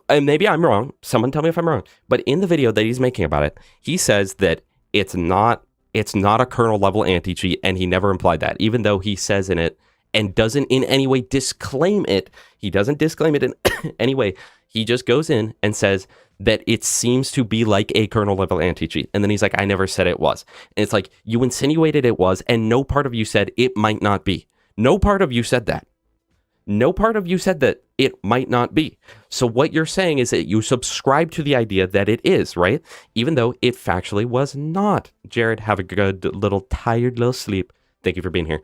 and maybe I'm wrong, someone tell me if I'm wrong, but in the video that he's making about it, he says that it's not a kernel level anti-cheat, and he never implied that, even though he says in it and doesn't in any way disclaim it. He doesn't disclaim it in any way. He just goes in and says that it seems to be like a kernel level anti-cheat. And then he's like, I never said it was. And it's like, you insinuated it was, and no part of you said it might not be. No part of you said that. No part of you said that it might not be. So what you're saying is that you subscribe to the idea that it is, right? Even though it factually was not. Jared, have a good tired little sleep. Thank you for being here.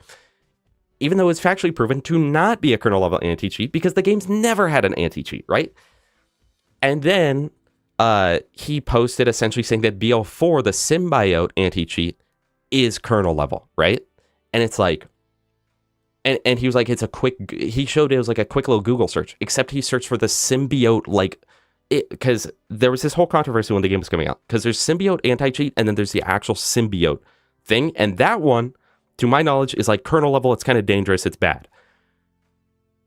Even though it's factually proven to not be a kernel level anti-cheat, because the game's never had an anti-cheat, right? And then he posted essentially saying that BO4, the symbiote anti-cheat, is kernel level, right? And it's like, and he was like, he showed it was like a quick little Google search, except he searched for the symbiote, like, because there was this whole controversy when the game was coming out, because there's symbiote anti-cheat, and then there's the actual symbiote thing, and that one, to my knowledge, is like kernel level. It's kind of dangerous, it's bad.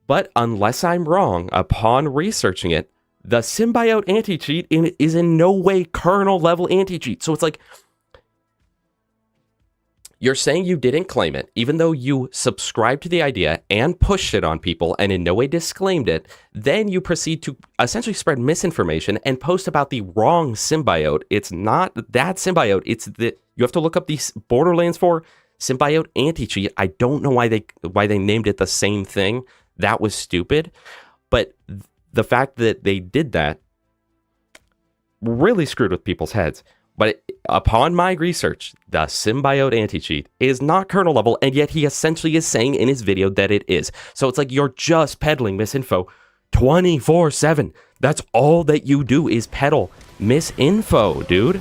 But unless I'm wrong, upon researching it, the symbiote anti-cheat is in no way kernel level anti-cheat. So it's like, you're saying you didn't claim it, even though you subscribed to the idea and pushed it on people and in no way disclaimed it. Then you proceed to essentially spread misinformation and post about the wrong symbiote. It's not that symbiote. It's you have to look up the Borderlands 4 symbiote anti-cheat. I don't know why they named it the same thing. That was stupid. But the fact that they did that really screwed with people's heads. But upon my research, the symbiote anti-cheat is not kernel level, and yet he essentially is saying in his video that it is. So it's like you're just peddling misinfo 24/7. That's all that you do is peddle misinfo, dude.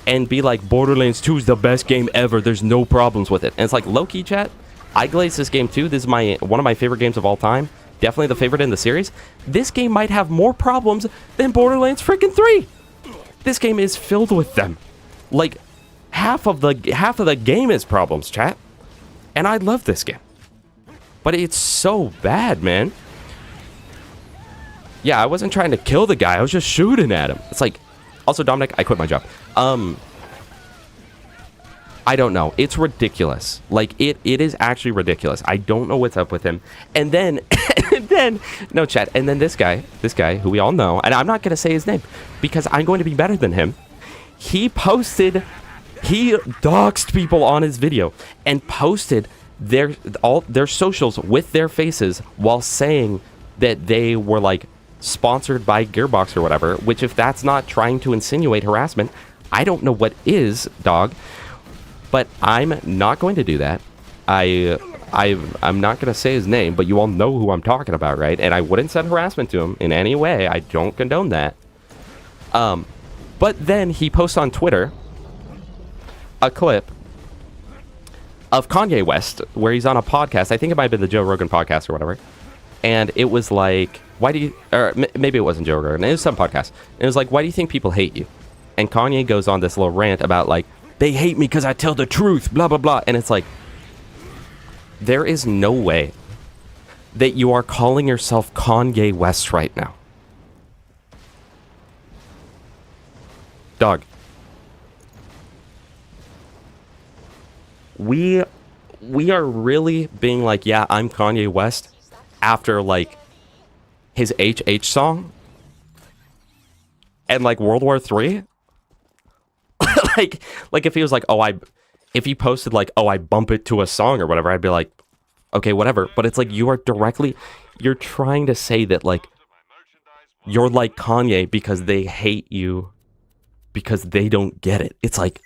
And be like, Borderlands 2 is the best game ever. There's no problems with it. And it's like, low-key, chat, I glaze this game too. This is one of my favorite games of all time. Definitely the favorite in the series. This game might have more problems than Borderlands freaking 3. This game is filled with them. Like, half of the game is problems, chat. And I love this game. But it's so bad, man. Yeah, I wasn't trying to kill the guy. I was just shooting at him. It's like, also, Dominic, I quit my job. I don't know. It's ridiculous. Like, it is actually ridiculous. I don't know what's up with him. And then, no, chat. And then this guy who we all know, and I'm not going to say his name because I'm going to be better than him. He doxed people on his video and posted all their socials with their faces while saying that they were like sponsored by Gearbox or whatever, which if that's not trying to insinuate harassment, I don't know what is, dog. But I'm not going to do that. I'm not going to say his name, but you all know who I'm talking about, right? And I wouldn't send harassment to him in any way. I don't condone that. But then he posts on Twitter a clip of Kanye West where he's on a podcast. I think it might have been the Joe Rogan podcast or whatever. And it was like, maybe it wasn't Joe Rogan. It was some podcast. And it was like, why do you think people hate you? And Kanye goes on this little rant about like, they hate me because I tell the truth, blah, blah, blah. And it's like, there is no way that you are calling yourself Kanye West right now. Dog. We are really being like, yeah, I'm Kanye West after like his HH song and like World War III. like if he was like, if he posted like, I bump it to a song or whatever, I'd be like, okay, whatever. But it's like you're trying to say that like you're like Kanye because they hate you because they don't get it. It's like,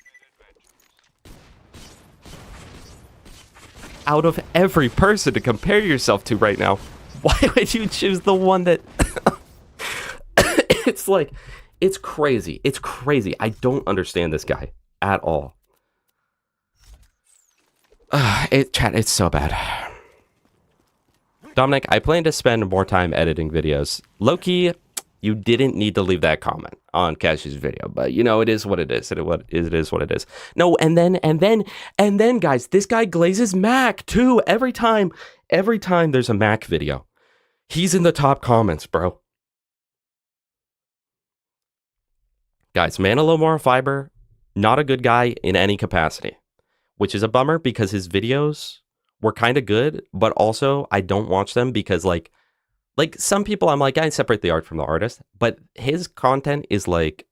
out of every person to compare yourself to right now, why would you choose the one that it's like, it's crazy. It's crazy. I don't understand this guy at all. Chat, it's so bad. Dominic, I plan to spend more time editing videos. Loki, you didn't need to leave that comment on Cash's video, but you know, it is what it is. It is what it is. No, and then, guys, this guy glazes Mac too. Every time there's a Mac video, he's in the top comments, bro. Guys, Manalomora Fiber, not a good guy in any capacity, which is a bummer because his videos were kind of good, but also I don't watch them because like some people I'm like, I separate the art from the artist, but his content is like,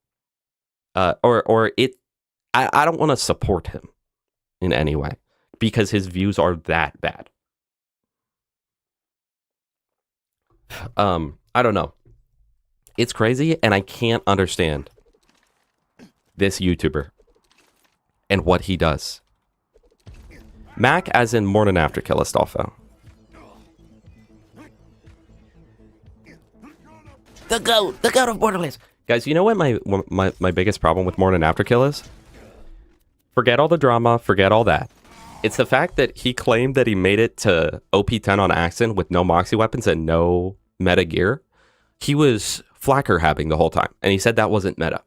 I don't want to support him in any way because his views are that bad. I don't know. It's crazy and I can't understand this YouTuber and what he does. Mac as in Morning After Kill Astolfo. The goat of Borderlands. Guys, you know what my biggest problem with Morning After Kill is? Forget all the drama, forget all that. It's the fact that he claimed that he made it to OP10 on accident with no Moxie weapons and no meta gear. He was flacker habbing the whole time, and he said that wasn't meta.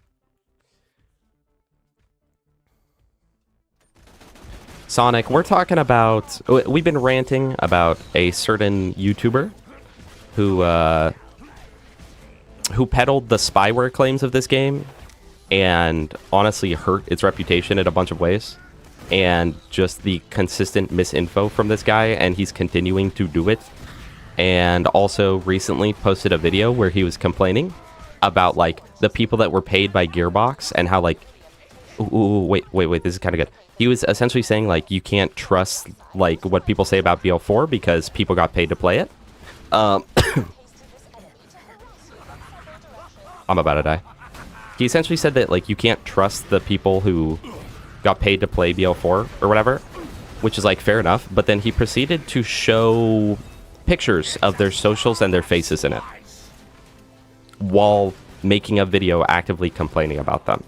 Sonic, we're talking about... We've been ranting about a certain YouTuber who peddled the spyware claims of this game and honestly hurt its reputation in a bunch of ways. And just the consistent misinfo from this guy, and he's continuing to do it. And also recently posted a video where he was complaining about like the people that were paid by Gearbox and how like... Ooh, wait, this is kind of good. He was essentially saying like you can't trust like what people say about BO4 because people got paid to play it. I'm about to die. He essentially said that like you can't trust the people who got paid to play BL4 or whatever, which is like fair enough. But then he proceeded to show pictures of their socials and their faces in it while making a video actively complaining about them,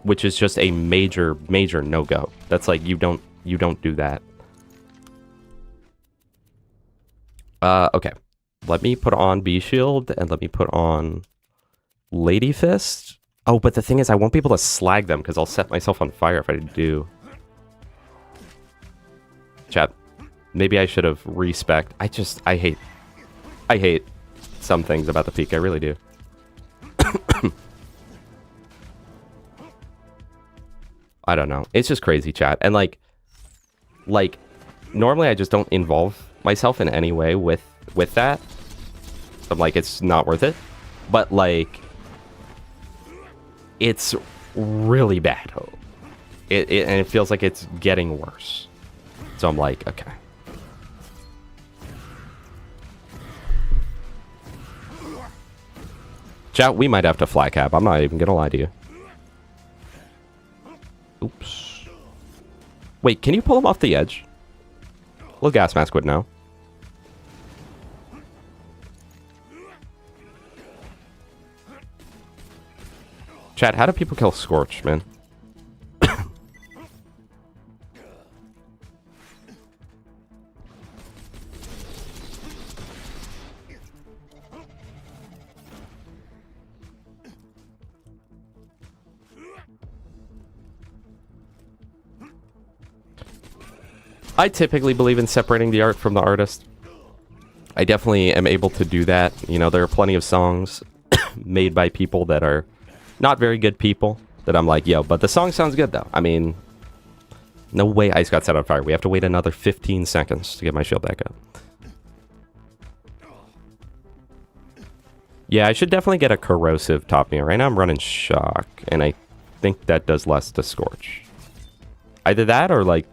which is just a major no-go. That's like you don't do that. Okay, let me put on B Shield and let me put on Lady Fist. Oh, but the thing is, I won't be able to slag them because I'll set myself on fire if I do. Chat, maybe I should have respect. I hate some things about the peak. I really do. I don't know. It's just crazy, chat. And like normally I just don't involve myself in any way with that. So I'm like, it's not worth it. But like, it's really bad. And it feels like it's getting worse. So I'm like, okay. Chat, we might have to fly cap. I'm not even gonna lie to you. Oops. Wait, can you pull him off the edge? Little gas mask would know. Chat, how do people kill Scorch, man? I typically believe in separating the art from the artist. I definitely am able to do that. You know, there are plenty of songs made by people that are not very good people that I'm like, yo, but the song sounds good though. I mean, no way Ice got set on fire. We have to wait another 15 seconds to get my shield back up. Yeah, I should definitely get a corrosive top meter. Right now I'm running shock, and I think that does less to Scorch. Either that or like,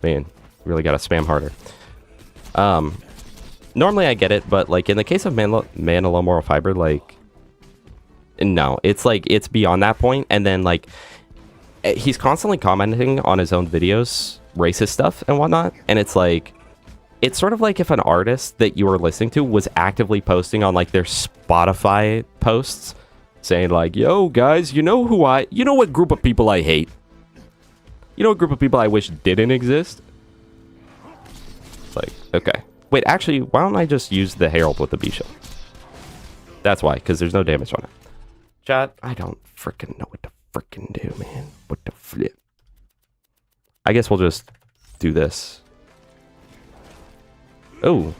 man, really gotta spam harder. Normally I get it, but like in the case of Manalo Moral Fiber, like, no, it's like, it's beyond that point. And then like, he's constantly commenting on his own videos, racist stuff and whatnot. And it's like, it's sort of like if an artist that you were listening to was actively posting on like their Spotify posts saying like, yo guys, you know what group of people I hate? You know what group of people I wish didn't exist? It's like, okay. Wait, actually, why don't I just use the Herald with the B shield? That's why, because there's no damage on it. Chat, I don't freaking know what to freaking do, man. What the flip? I guess we'll just do this. Oh.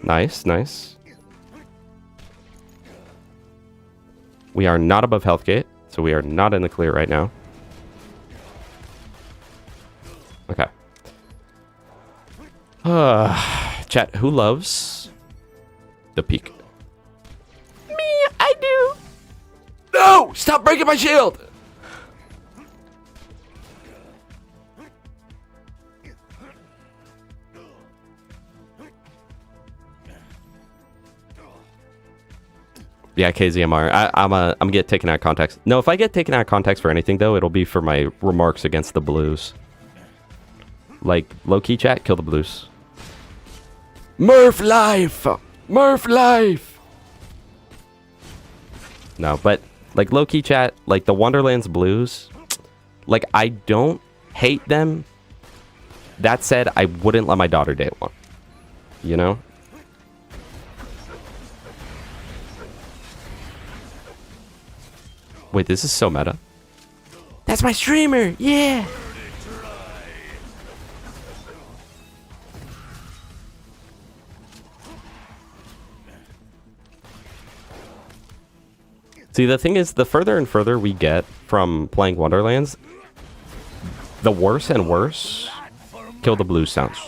Nice, nice. We are not above health gate, so we are not in the clear right now. Okay. Chat, who loves the peak? Me, I do. No! Stop breaking my shield! Yeah, KZMR. I'm gonna get taken out of context. No, if I get taken out of context for anything, though, it'll be for my remarks against the Blues. Like, low-key chat, kill the Blues. Murph life! Murph life! No, but, like, low-key chat, like, the Wonderlands Blues, like, I don't hate them. That said, I wouldn't let my daughter date one. You know? Wait, this is so meta. That's my streamer! Yeah! See, the thing is, the further and further we get from playing Wonderlands, the worse and worse Kill the Blues sounds.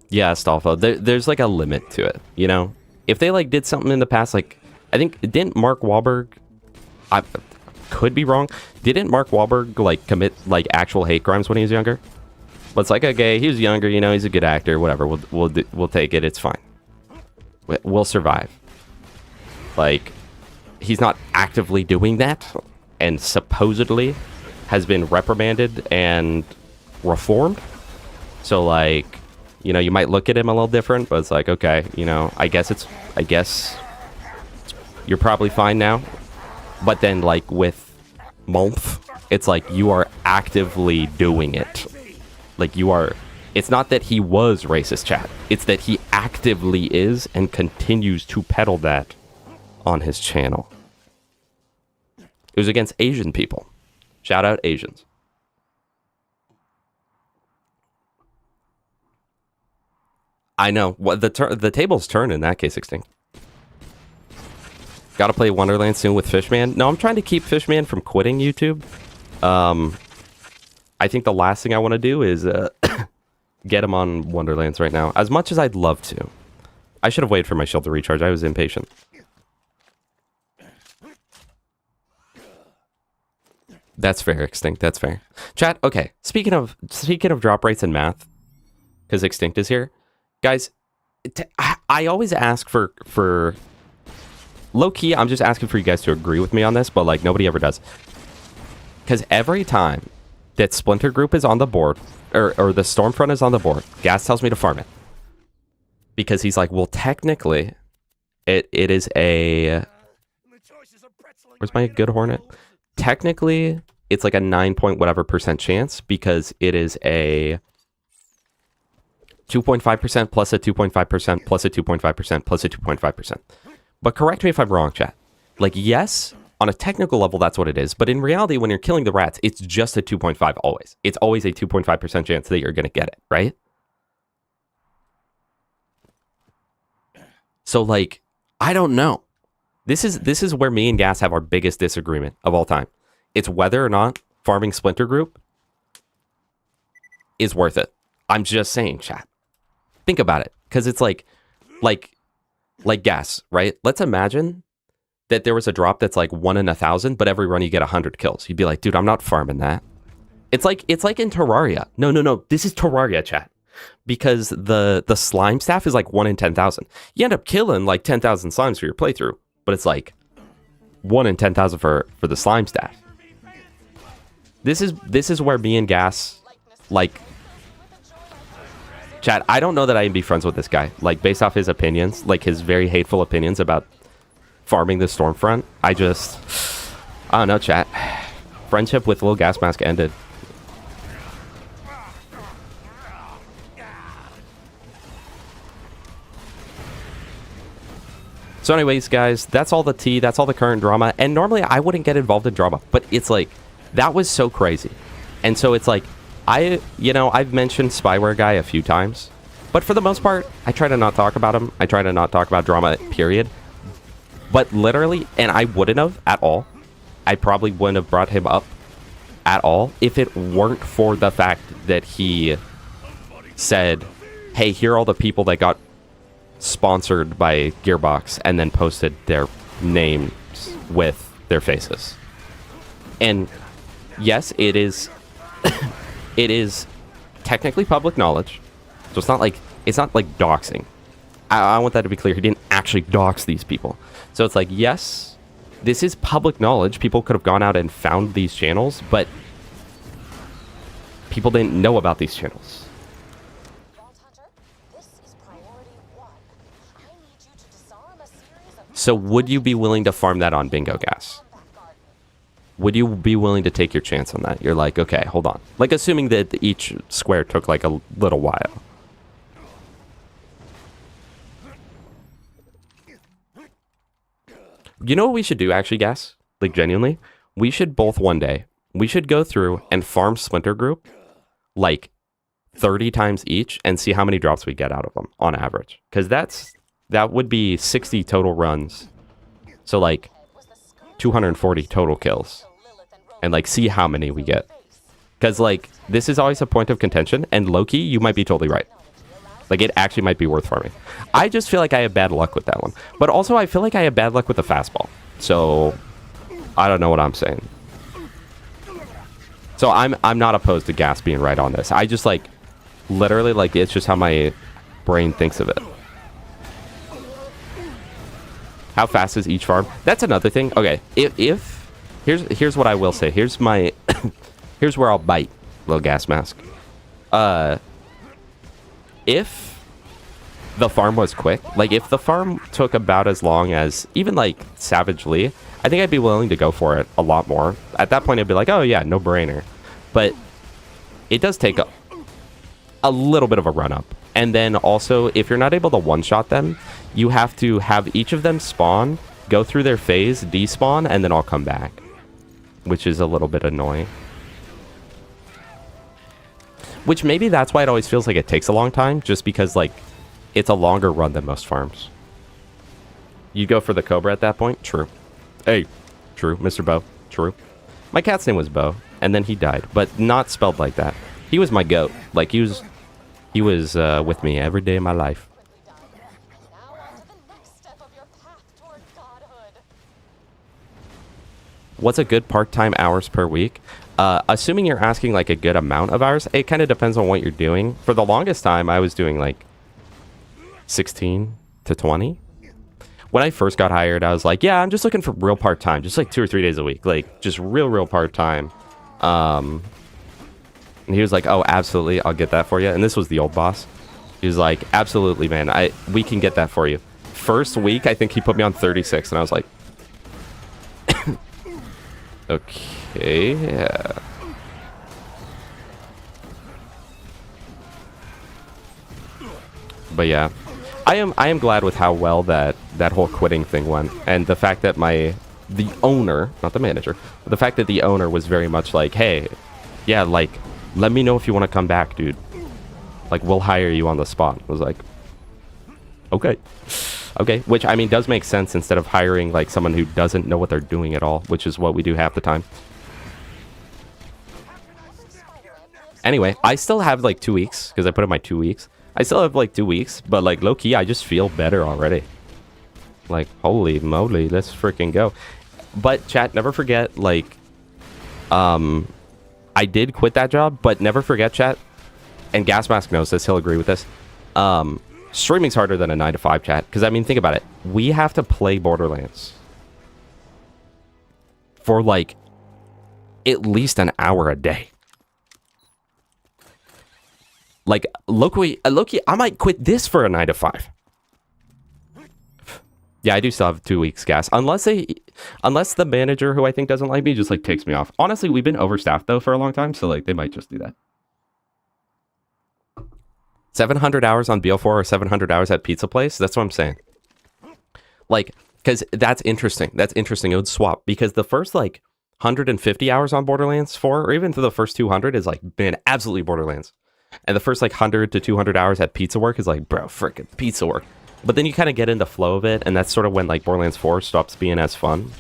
Yeah, Astolfo, there's like a limit to it, you know? If they like did something in the past, like, I think, didn't Mark Wahlberg, could be wrong. Didn't Mark Wahlberg like commit like actual hate crimes when he was younger? But it's like, okay, he was younger, you know, he's a good actor, whatever. We'll take it. It's fine. We'll survive. Like, he's not actively doing that, and supposedly has been reprimanded and reformed. So like, you know, you might look at him a little different, but it's like, okay, you know, I guess you're probably fine now. But then like with Month, it's like you are actively doing it. Like you are, it's not that he was racist, chat. It's that he actively is and continues to peddle that on his channel. It was against Asian people. Shout out Asians. I know. What the tables turn in that case, Extinct. Gotta play Wonderlands soon with Fishman. No, I'm trying to keep Fishman from quitting YouTube. I think the last thing I want to do is get him on Wonderlands right now. As much as I'd love to. I should have waited for my shield to recharge. I was impatient. That's fair, Extinct. That's fair. Chat, okay. Speaking of drop rates and math, because Extinct is here. Guys, I always ask for low-key, I'm just asking for you guys to agree with me on this, but like nobody ever does. Because every time that Splinter Group is on the board, or the Stormfront is on the board, Gas tells me to farm it. Because he's like, well, technically, it is a... Where's my good Hornet? Technically, it's like a 9 point whatever % chance, because it is a 2.5% plus a 2.5% plus a 2.5% plus a 2.5%. But correct me if I'm wrong, chat. Like, yes, on a technical level, that's what it is. But in reality, when you're killing the rats, it's just a 2.5 always. It's always a 2.5% chance that you're going to get it, right? So, like, I don't know. This is where me and Gas have our biggest disagreement of all time. It's whether or not farming Splinter Group is worth it. I'm just saying, chat. Think about it. Because it's like Gas, right? Let's imagine that there was a drop that's like 1 in 1,000, but every run you get 100 kills. You'd be like, dude, I'm not farming that. It's like in Terraria. No. This is Terraria, chat. Because the slime staff is like 1 in 10,000. You end up killing like 10,000 slimes for your playthrough, but it's like 1 in 10,000 for the slime staff. This is where me and Gas, like, chat, I don't know that I can be friends with this guy. Like, based off his opinions, like his very hateful opinions about farming the Stormfront. I don't know, chat. Friendship with Lil Gas Mask ended. So anyways, guys, that's all the tea. That's all the current drama. And normally I wouldn't get involved in drama, but it's like, that was so crazy. And so it's like, I've mentioned Spyware Guy a few times, but for the most part, I try to not talk about him. I try to not talk about drama, period. But literally, and I wouldn't have at all. I probably wouldn't have brought him up at all if it weren't for the fact that he said, hey, here are all the people that got sponsored by Gearbox and then posted their names with their faces. And yes, it is it is technically public knowledge. So it's not like doxing. I want that to be clear. He didn't actually dox these people. So it's like, yes, this is public knowledge. People could have gone out and found these channels, but people didn't know about these channels. So would you be willing to farm that on Bingo Gas? Would you be willing to take your chance on that? You're like, okay, hold on. Like, assuming that each square took like a little while. You know what we should do, actually, Gas? Like, genuinely? We should both one day, we should go through and farm Splinter Group, like, 30 times each and see how many drops we get out of them on average. Because that would be 60 total runs. So, like, 240 total kills. And, like, see how many we get. Because, like, this is always a point of contention. And, low-key, you might be totally right. Like, it actually might be worth farming. I just feel like I have bad luck with that one. But also, I feel like I have bad luck with the fastball. So, I don't know what I'm saying. So I'm not opposed to gas being right on this. I just like literally like it's just how my brain thinks of it. How fast is each farm? That's another thing. Okay, if here's what I will say. Here's my here's where I'll bite, little gas mask. If the farm was quick, like if the farm took about as long as even like Savagely, I think I'd be willing to go for it a lot more. At that point, I'd be like, oh yeah, no brainer. But it does take a little bit of a run up. And then also, if you're not able to one-shot them, you have to have each of them spawn, go through their phase, despawn, and then I'll come back. Which is a little bit annoying. Which maybe that's why it always feels like it takes a long time, just because, like, it's a longer run than most farms. You go for the Cobra at that point? True. Hey. True. Mr. Bo. True. My cat's name was Bo, and then he died, but not spelled like that. He was my goat. Like, he was with me every day of my life. Now on to the next step of your path toward godhood. What's a good part-time hours per week? Assuming you're asking like a good amount of hours, it kind of depends on what you're doing. For the longest time, I was doing like 16 to 20. When I first got hired, I was like, yeah, I'm just looking for real part-time, just like 2 or 3 days a week, like just real part-time. And he was like, oh, absolutely, I'll get that for you. And this was the old boss. He was like, absolutely, man, we can get that for you. First week, I think he put me on 36, and I was like, okay, yeah. But yeah, I am glad with how well that whole quitting thing went, and the fact that the owner, not the manager, but the fact that the owner was very much like, hey, yeah, like, let me know if you want to come back, dude. Like, we'll hire you on the spot. I was like, okay. Okay, which, I mean, does make sense instead of hiring, like, someone who doesn't know what they're doing at all, which is what we do half the time. Anyway, I still have, like, 2 weeks, because I put in my 2 weeks. I still have, like, 2 weeks, but, like, low-key, I just feel better already. Like, holy moly, let's freaking go. But, chat, never forget, like, I did quit that job, but never forget, chat, and Gasmask knows this, he'll agree with this, streaming's harder than a 9 to 5, chat. Because, I mean, think about it. We have to play Borderlands for, like, at least an hour a day. Like, Loki, I might quit this for a 9 to 5. Yeah, I do still have 2 weeks, gas. Unless the manager, who I think doesn't like me, just, like, takes me off. Honestly, we've been overstaffed, though, for a long time. So, like, they might just do that. 700 hours on BL4 or 700 hours at Pizza Place? That's what I'm saying. Like, because that's interesting. That's interesting. It would swap. Because the first, like, 150 hours on Borderlands 4, or even to the first 200, is, like, man, absolutely Borderlands. And the first, like, 100 to 200 hours at Pizza Work is, like, bro, frickin' Pizza Work. But then you kind of get into flow of it, and that's sort of when, like, Borderlands 4 stops being as fun.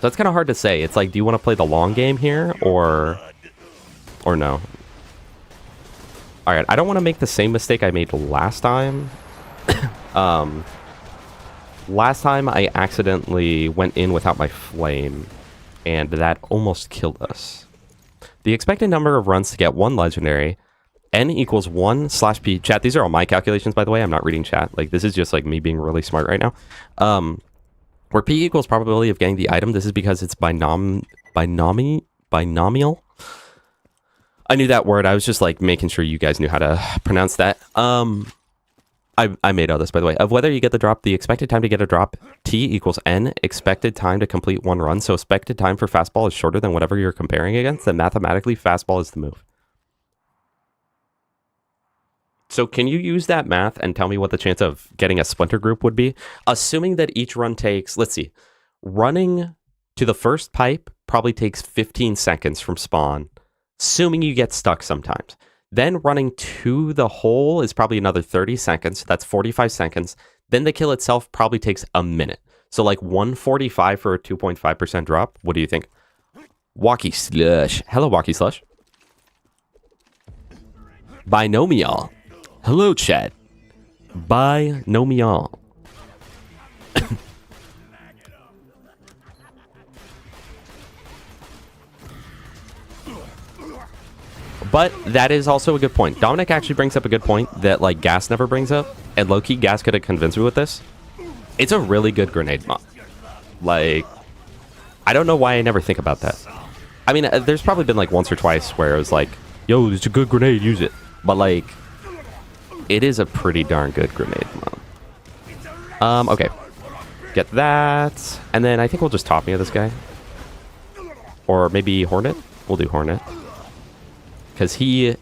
So it's kind of hard to say. It's like, do you want to play the long game here, or no? Alright, I don't want to make the same mistake I made last time. Last time I accidentally went in without my flame, and that almost killed us. The expected number of runs to get 1 legendary, N equals 1/P. Chat, these are all my calculations, by the way. I'm not reading chat. Like, this is just, like, me being really smart right now. Where P equals probability of getting the item, this is because it's binomial. I knew that word. I was just, like, making sure you guys knew how to pronounce that. I made all this, by the way. Of whether you get the drop, the expected time to get a drop, T equals N, expected time to complete 1 run. So expected time for fastball is shorter than whatever you're comparing against, then mathematically fastball is the move. So can you use that math and tell me what the chance of getting a splinter group would be? Assuming that each run takes, let's see, running to the first pipe probably takes 15 seconds from spawn, assuming you get stuck sometimes. Then running to the hole is probably another 30 seconds. That's 45 seconds. Then the kill itself probably takes a minute. So like 145 for a 2.5% drop. What do you think? Walkie Slush. Hello, Walkie Slush. Binomial. Hello, chat. Binomial. But that is also a good point. Dominic actually brings up a good point that like Gas never brings up, and low-key Gas could have convinced me with this. It's a really good grenade mod. Like, I don't know why I never think about that. I mean, there's probably been like once or twice where it was like, yo, it's a good grenade, use it. But like, it is a pretty darn good grenade mod. Okay. Get that. And then I think we'll just top me of this guy. Or maybe Hornet. We'll do Hornet. Because he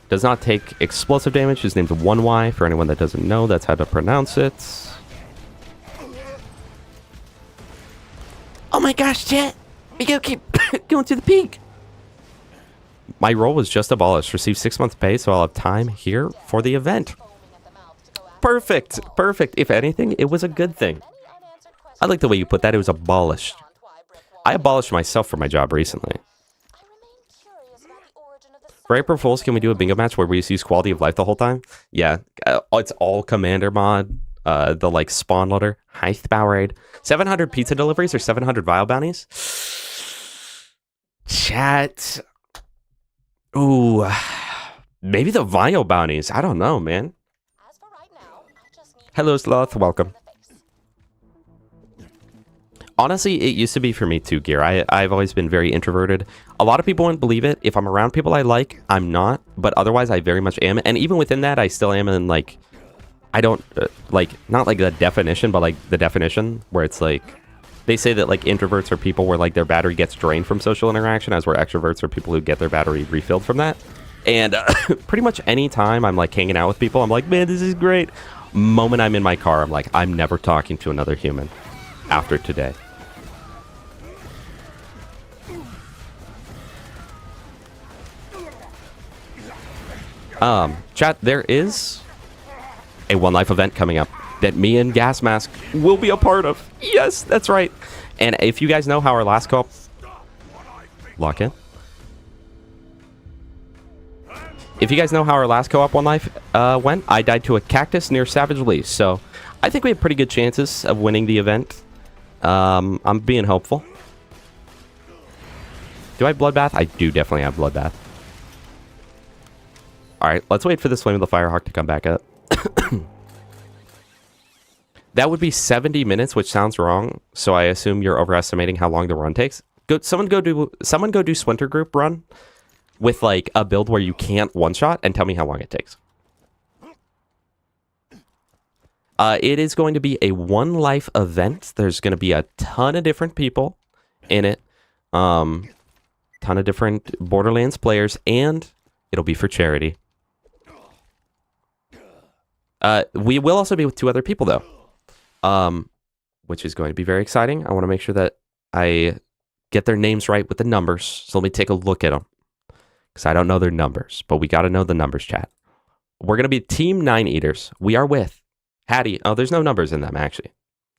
does not take explosive damage. His name's 1Y. For anyone that doesn't know, that's how to pronounce it. Oh my gosh, chat. We gotta keep going to the peak. My role was just abolished. Received 6 months pay, so I'll have time here for the event. Perfect. Perfect. If anything, it was a good thing. I like the way you put that. It was abolished. I abolished myself for my job recently. For April Fools, can we do a bingo match where we just use quality of life the whole time? Yeah. It's all commander mod. The like spawn loader. Heist Powerade. 700 pizza deliveries or 700 vial bounties? Chat. Ooh. Maybe the vial bounties. I don't know, man. Hello, Sloth. Welcome. Honestly, it used to be for me too, Gear. I've always been very introverted. A lot of people wouldn't believe it. If I'm around people I like, I'm not. But otherwise, I very much am. And even within that, I still am in like... I don't... like, not like the definition, but like the definition where it's like... They say that like introverts are people where like their battery gets drained from social interaction, as where extroverts are people who get their battery refilled from that. And pretty much any time I'm like hanging out with people, I'm like, man, this is great. Moment I'm in my car, I'm like, I'm never talking to another human after today. Chat, there is a One Life event coming up that me and Gas Mask will be a part of. Yes, that's right. And if you guys know how our last co-op... Lock in. If you guys know how our last co-op One Life went, I died to a cactus near Savage Lee. So I think we have pretty good chances of winning the event. I'm being hopeful. Do I have Bloodbath? I do definitely have Bloodbath. Alright, let's wait for this Flame of the Firehawk to come back up. That would be 70 minutes, which sounds wrong. So I assume you're overestimating how long the run takes. Someone go do Swinter Group run with like a build where you can't one-shot and tell me how long it takes. It is going to be a One Life event. There's going to be a ton of different people in it. Ton of different Borderlands players, and it'll be for charity. We will also be with 2 other people, though. Which is going to be very exciting. I want to make sure that I get their names right with the numbers. So let me take a look at them. Because I don't know their numbers. But we got to know the numbers, chat. We're going to be Team 9 Eaters. We are with Hattie. Oh, there's no numbers in them, actually.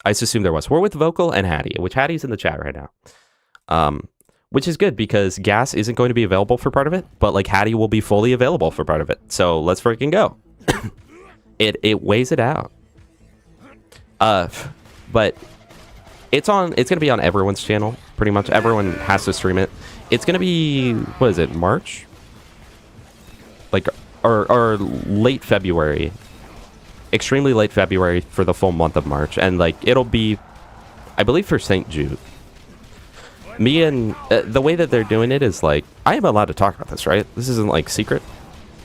I just assumed there was. We're with Vocal and Hattie, which Hattie's in the chat right now. Which is good because Gas isn't going to be available for part of it. But like Hattie will be fully available for part of it. So let's freaking go. It weighs it out. But it's going to be on everyone's channel. Pretty much everyone has to stream it. It's going to be, what is it, March? Like, or late February. Extremely late February for the full month of March. And like, it'll be, I believe, for St. Jude. Me and, the way that they're doing it is like, I am allowed to talk about this, right? This isn't like secret.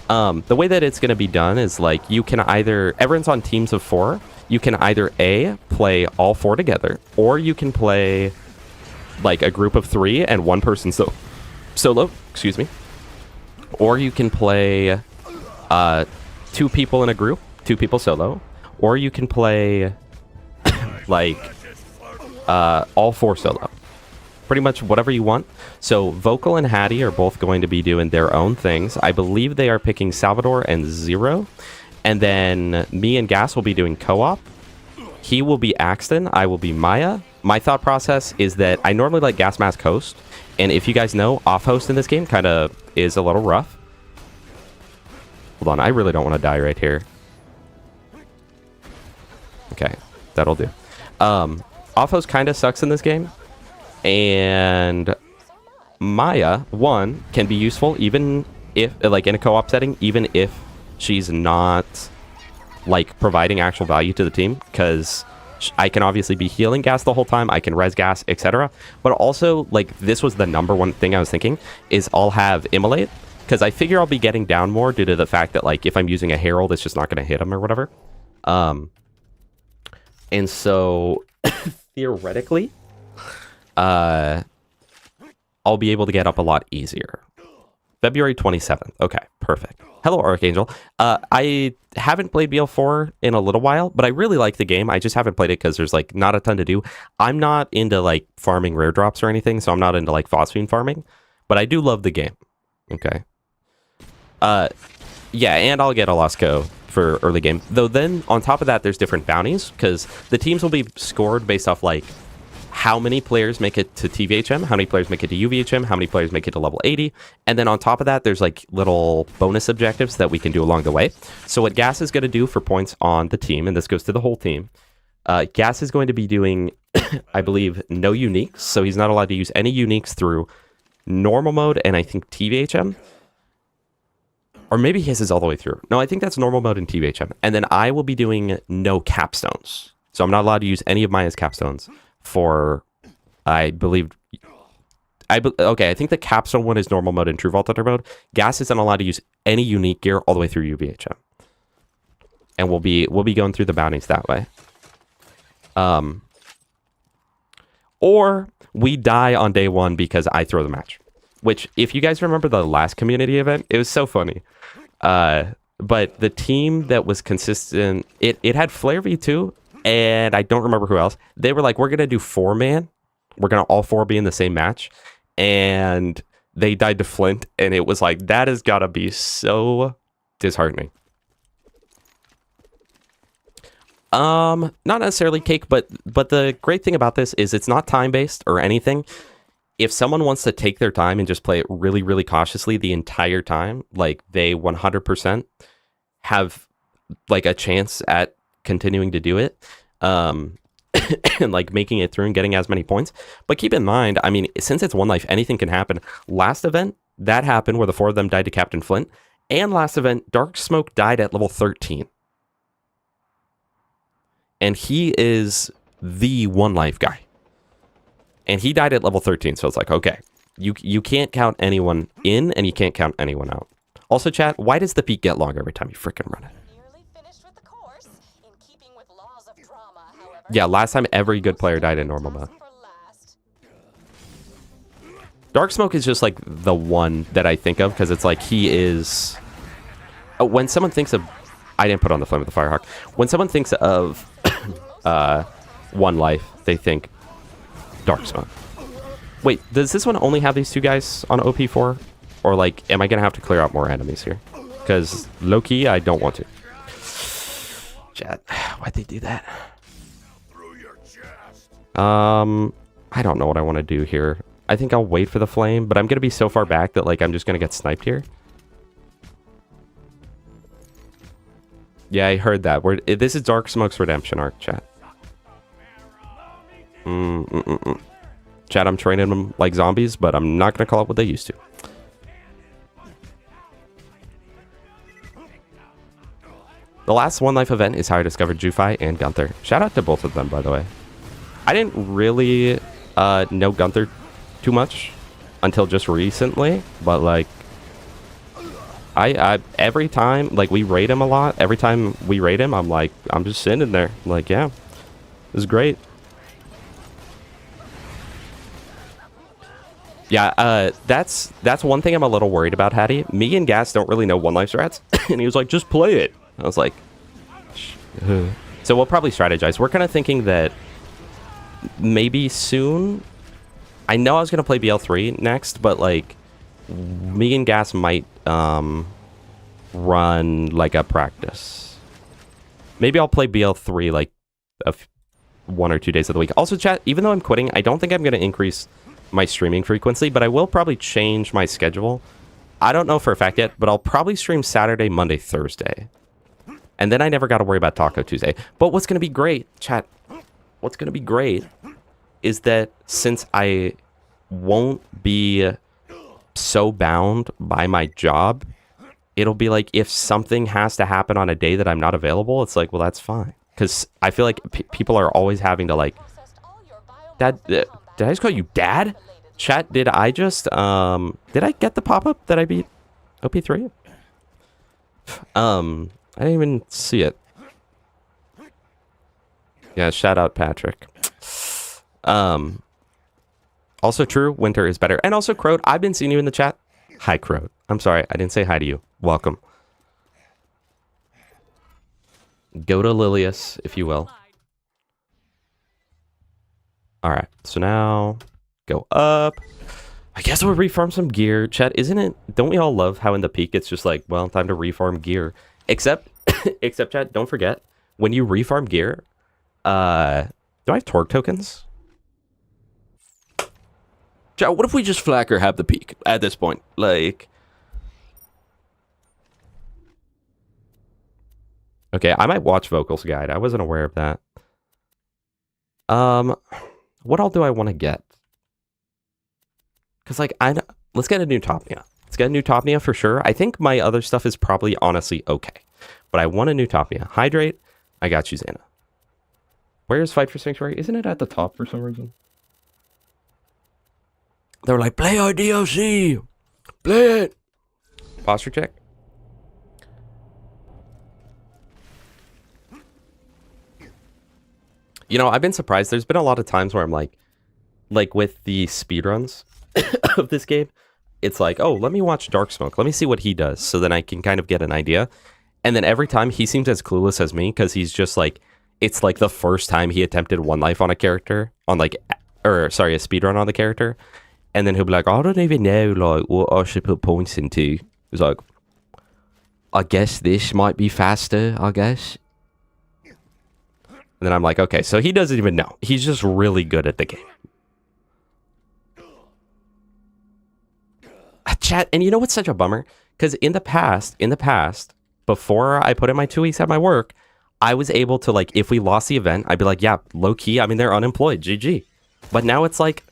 The way that it's going to be done is like, you can either, everyone's on teams of 4. You can either A, play all 4 together, or you can play like a group of 3 and one person solo, excuse me. Or you can play 2 people in a group, 2 people solo, or you can play like all 4 solo. Pretty much whatever you want. So Vocal and Hattie are both going to be doing their own things. I believe they are picking Salvador and Zero. And then me and Gas will be doing co-op. He will be Axton. I will be Maya. My thought process is that I normally let Gas Mask host. And if you guys know, off-host in this game kind of is a little rough. Hold on. I really don't want to die right here. Okay. That'll do. Off-host kind of sucks in this game. And Maya, 1, can be useful even if like in a co-op setting, even if she's not like providing actual value to the team, because I can obviously be healing gas the whole time, I can res gas, etc. But also, like, this was the number one thing I was thinking, is I'll have Immolate, because I figure I'll be getting down more due to the fact that, like, if I'm using a Herald, it's just not going to hit him or whatever. And so, theoretically, I'll be able to get up a lot easier. February 27th. Okay, perfect. Hello, Archangel. I haven't played BL4 in a little while, but I really like the game. I just haven't played it because there's, like, not a ton to do. I'm not into, like, farming rare drops or anything, so I'm not into, like, phosphine farming. But I do love the game. Okay. Yeah, and I'll get a Lost Co for early game. Though then, on top of that, there's different bounties, because the teams will be scored based off, like, how many players make it to TVHM, how many players make it to UVHM, how many players make it to level 80. And then on top of that, there's like little bonus objectives that we can do along the way. So what Gas is going to do for points on the team, and this goes to the whole team, Gas is going to be doing, I believe, no uniques. So he's not allowed to use any uniques through normal mode and I think TVHM. Or maybe his is all the way through. No, I think that's normal mode and TVHM. And then I will be doing no capstones. So I'm not allowed to use any of mine as capstones. For, I believe, okay, I think the capstone one is normal mode and true vault hunter mode. Gas isn't allowed to use any unique gear all the way through UVHM, and we'll be going through the bounties that way. Or we die on day one because I throw the match. Which, if you guys remember the last community event, it was so funny. But the team that was consistent, it had Flare V2. And I don't remember who else. They were like, we're going to do 4-man. We're going to all 4 be in the same match. And they died to Flint. And it was like, that has got to be so disheartening. Not necessarily Cake, but the great thing about this is it's not time-based or anything. If someone wants to take their time and just play it really, really cautiously the entire time, like they 100% have like a chance at continuing to do it, and like making it through and getting as many points. But keep in mind, I mean, since it's one life, anything can happen. Last event, that happened where the 4 of them died to Captain Flint. And last event, Dark Smoke died at level 13. And he is the one life guy. And he died at level 13, so it's like, okay, you can't count anyone in and you can't count anyone out. Also, chat, why does the peak get longer every time you freaking run it? Yeah, last time every good player died in normal mode. Dark Smoke is just like the one that I think of because it's like he is... when someone thinks of... I didn't put on the Flame of the Firehawk. When someone thinks of one life, they think Dark Smoke. Wait, does this one only have these 2 guys on OP4? Or like, am I going to have to clear out more enemies here? Because low-key, I don't want to. Chat, why'd they do that? I don't know what I want to do here. I think I'll wait for the flame, but I'm going to be so far back that, like, I'm just going to get sniped here. Yeah, I heard that. This is Dark Smoke's redemption arc, chat. Chat, I'm training them like zombies, but I'm not going to call it what they used to. The last One Life event is how I discovered Jufi and Gunther. Shout out to both of them, by the way. I didn't really know Gunther too much until just recently, but like I every time like we raid him a lot, every time we raid him, I'm just sitting there like, yeah, this is great. Yeah, that's one thing I'm a little worried about, Hattie. Me and Gas don't really know One Life strats, and he was like, just play it. I was like, so we'll probably strategize. We're kind of thinking that maybe soon. I know I was gonna play BL3 next, but like me and Gas might run like a practice. Maybe I'll play BL3 like 1 or 2 days of the week. Also, chat, even though I'm quitting, I don't think I'm gonna increase my streaming frequency, but I will probably change my schedule. I don't know for a fact yet, but I'll probably stream Saturday, Monday, Thursday. And then I never got to worry about Taco Tuesday. But what's going to be great, chat, what's going to be great is that since I won't be so bound by my job, it'll be like if something has to happen on a day that I'm not available, it's like, well, that's fine. Because I feel like people are always having to like, Dad, did I just call you Dad? Chat, did I just, did I get the pop-up that I beat OP3? I didn't even see it. Yeah, shout out Patrick. Also true, winter is better. And also, Crowd, I've been seeing you in the chat. Hi, Crowd. I'm sorry, I didn't say hi to you. Welcome. Go to Lilius, if you will. Alright, so now go up. I guess we'll refarm some gear. Chat, isn't it? Don't we all love how in the peak it's just like, well, time to refarm gear. Except, chat, don't forget, when you refarm gear, do I have torque tokens? Chat, what if we just flacker have the peak at this point? Like... Okay, I might watch Vocals Guide. I wasn't aware of that. What all do I want to get? Because, like, let's get a new Topnia. Let's get a new Topnia for sure. I think my other stuff is probably honestly okay. But I want a new Topnia. Hydrate, I got you, Xana. Where's Fight for Sanctuary? Isn't it at the top for some reason? They were like, play our DLC! Play it! Posture check. You know, I've been surprised. There's been a lot of times where I'm like with the speedruns of this game, it's like, oh, let me watch Dark Smoke. Let me see what he does. So then I can kind of get an idea. And then every time he seems as clueless as me because he's just like, it's like the first time he attempted one life on a character, a speedrun on the character. And then he'll be like, I don't even know like what I should put points into. He's like, I guess this might be faster, I guess. And then I'm like, okay, so he doesn't even know. He's just really good at the game. Chat, and you know what's such a bummer? Because in the past, before I put in my 2 weeks at my work, I was able to, like, if we lost the event, I'd be like, yeah, low key, I mean, they're unemployed, GG. But now it's like...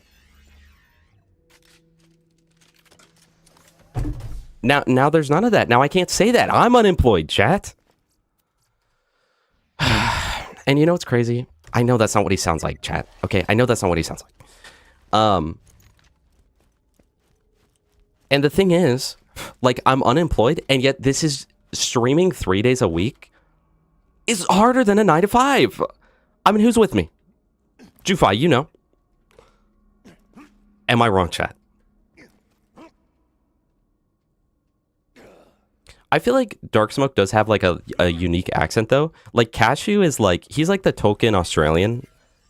Now there's none of that. Now I can't say that. I'm unemployed, chat. And you know what's crazy? I know that's not what he sounds like, chat. Okay, I know that's not what he sounds like. And the thing is, like, I'm unemployed, and yet this is streaming 3 days a week is harder than a 9 to 5. I mean, who's with me? Jufi, you know. Am I wrong, chat? I feel like Dark Smoke does have like a unique accent though. Like Cashew is like, he's like the token Australian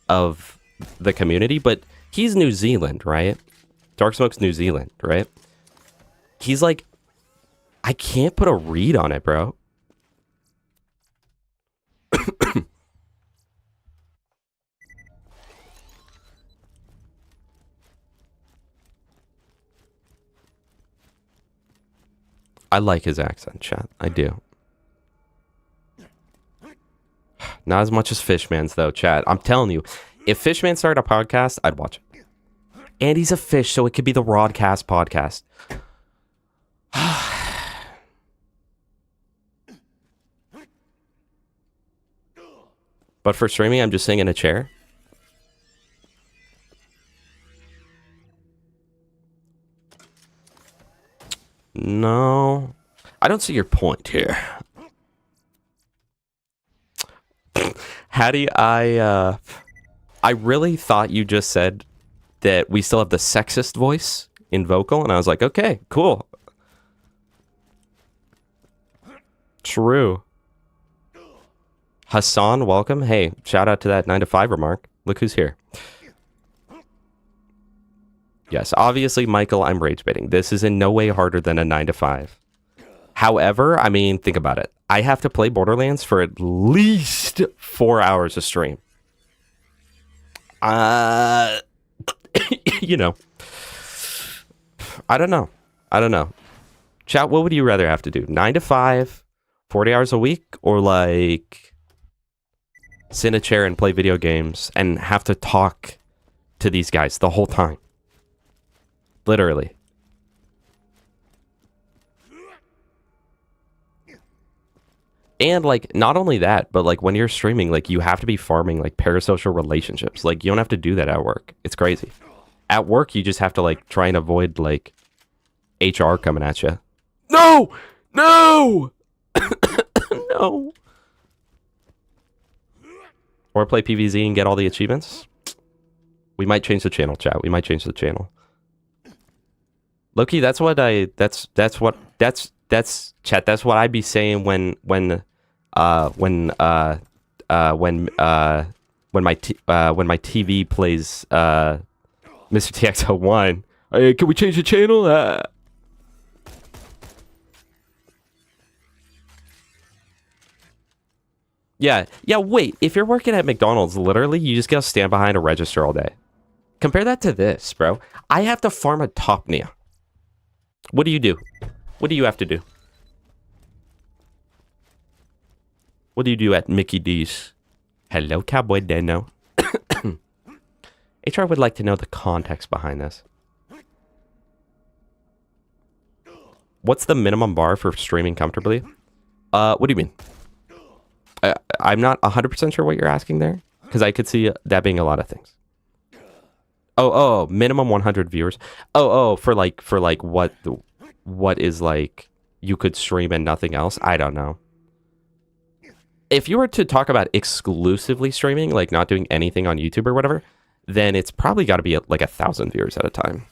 of the community, but he's New Zealand, right? Dark Smoke's New Zealand, right? He's like, I can't put a read on it, bro. I like his accent, chat. I do. Not as much as Fishman's, though, chat. I'm telling you, if Fishman started a podcast, I'd watch it. And he's a fish, so it could be the Rodcast podcast. But for streaming, I'm just sitting in a chair. No, I don't see your point here. Hattie, I really thought you just said that we still have the sexist voice in vocal, and I was like, okay, cool. True. Hassan, welcome. Hey, shout out to that 9 to 5 remark. Look who's here. Yes, obviously, Michael, I'm rage baiting. This is in no way harder than a 9 to 5. However, I mean, think about it. I have to play Borderlands for at least 4 hours of stream. You know. I don't know. Chat, what would you rather have to do? 9 to 5, 40 hours a week, or like sit in a chair and play video games and have to talk to these guys the whole time? Literally. And like not only that, but like when you're streaming, like you have to be farming like parasocial relationships. Like you don't have to do that at work. It's crazy. At work, you just have to like try and avoid like HR coming at you. No, no, no. Or play PvZ and get all the achievements. We might change the channel, chat. We might change the channel. Loki, that's what chat. That's what I'd be saying when my TV plays Mr. TX01. Hey, can we change the channel? Yeah, wait. If you're working at McDonald's, literally, you just gotta stand behind a register all day. Compare that to this, bro. I have to farm a Topnia. What do you do? What do you have to do? What do you do at Mickey D's? Hello, Cowboy Dano. HR would like to know the context behind this. What's the minimum bar for streaming comfortably? What do you mean? I'm not 100% sure what you're asking there, because I could see that being a lot of things. Oh, minimum 100 viewers. For what is like you could stream and nothing else? I don't know. If you were to talk about exclusively streaming, like not doing anything on YouTube or whatever, then it's probably got to be like 1,000 viewers at a time.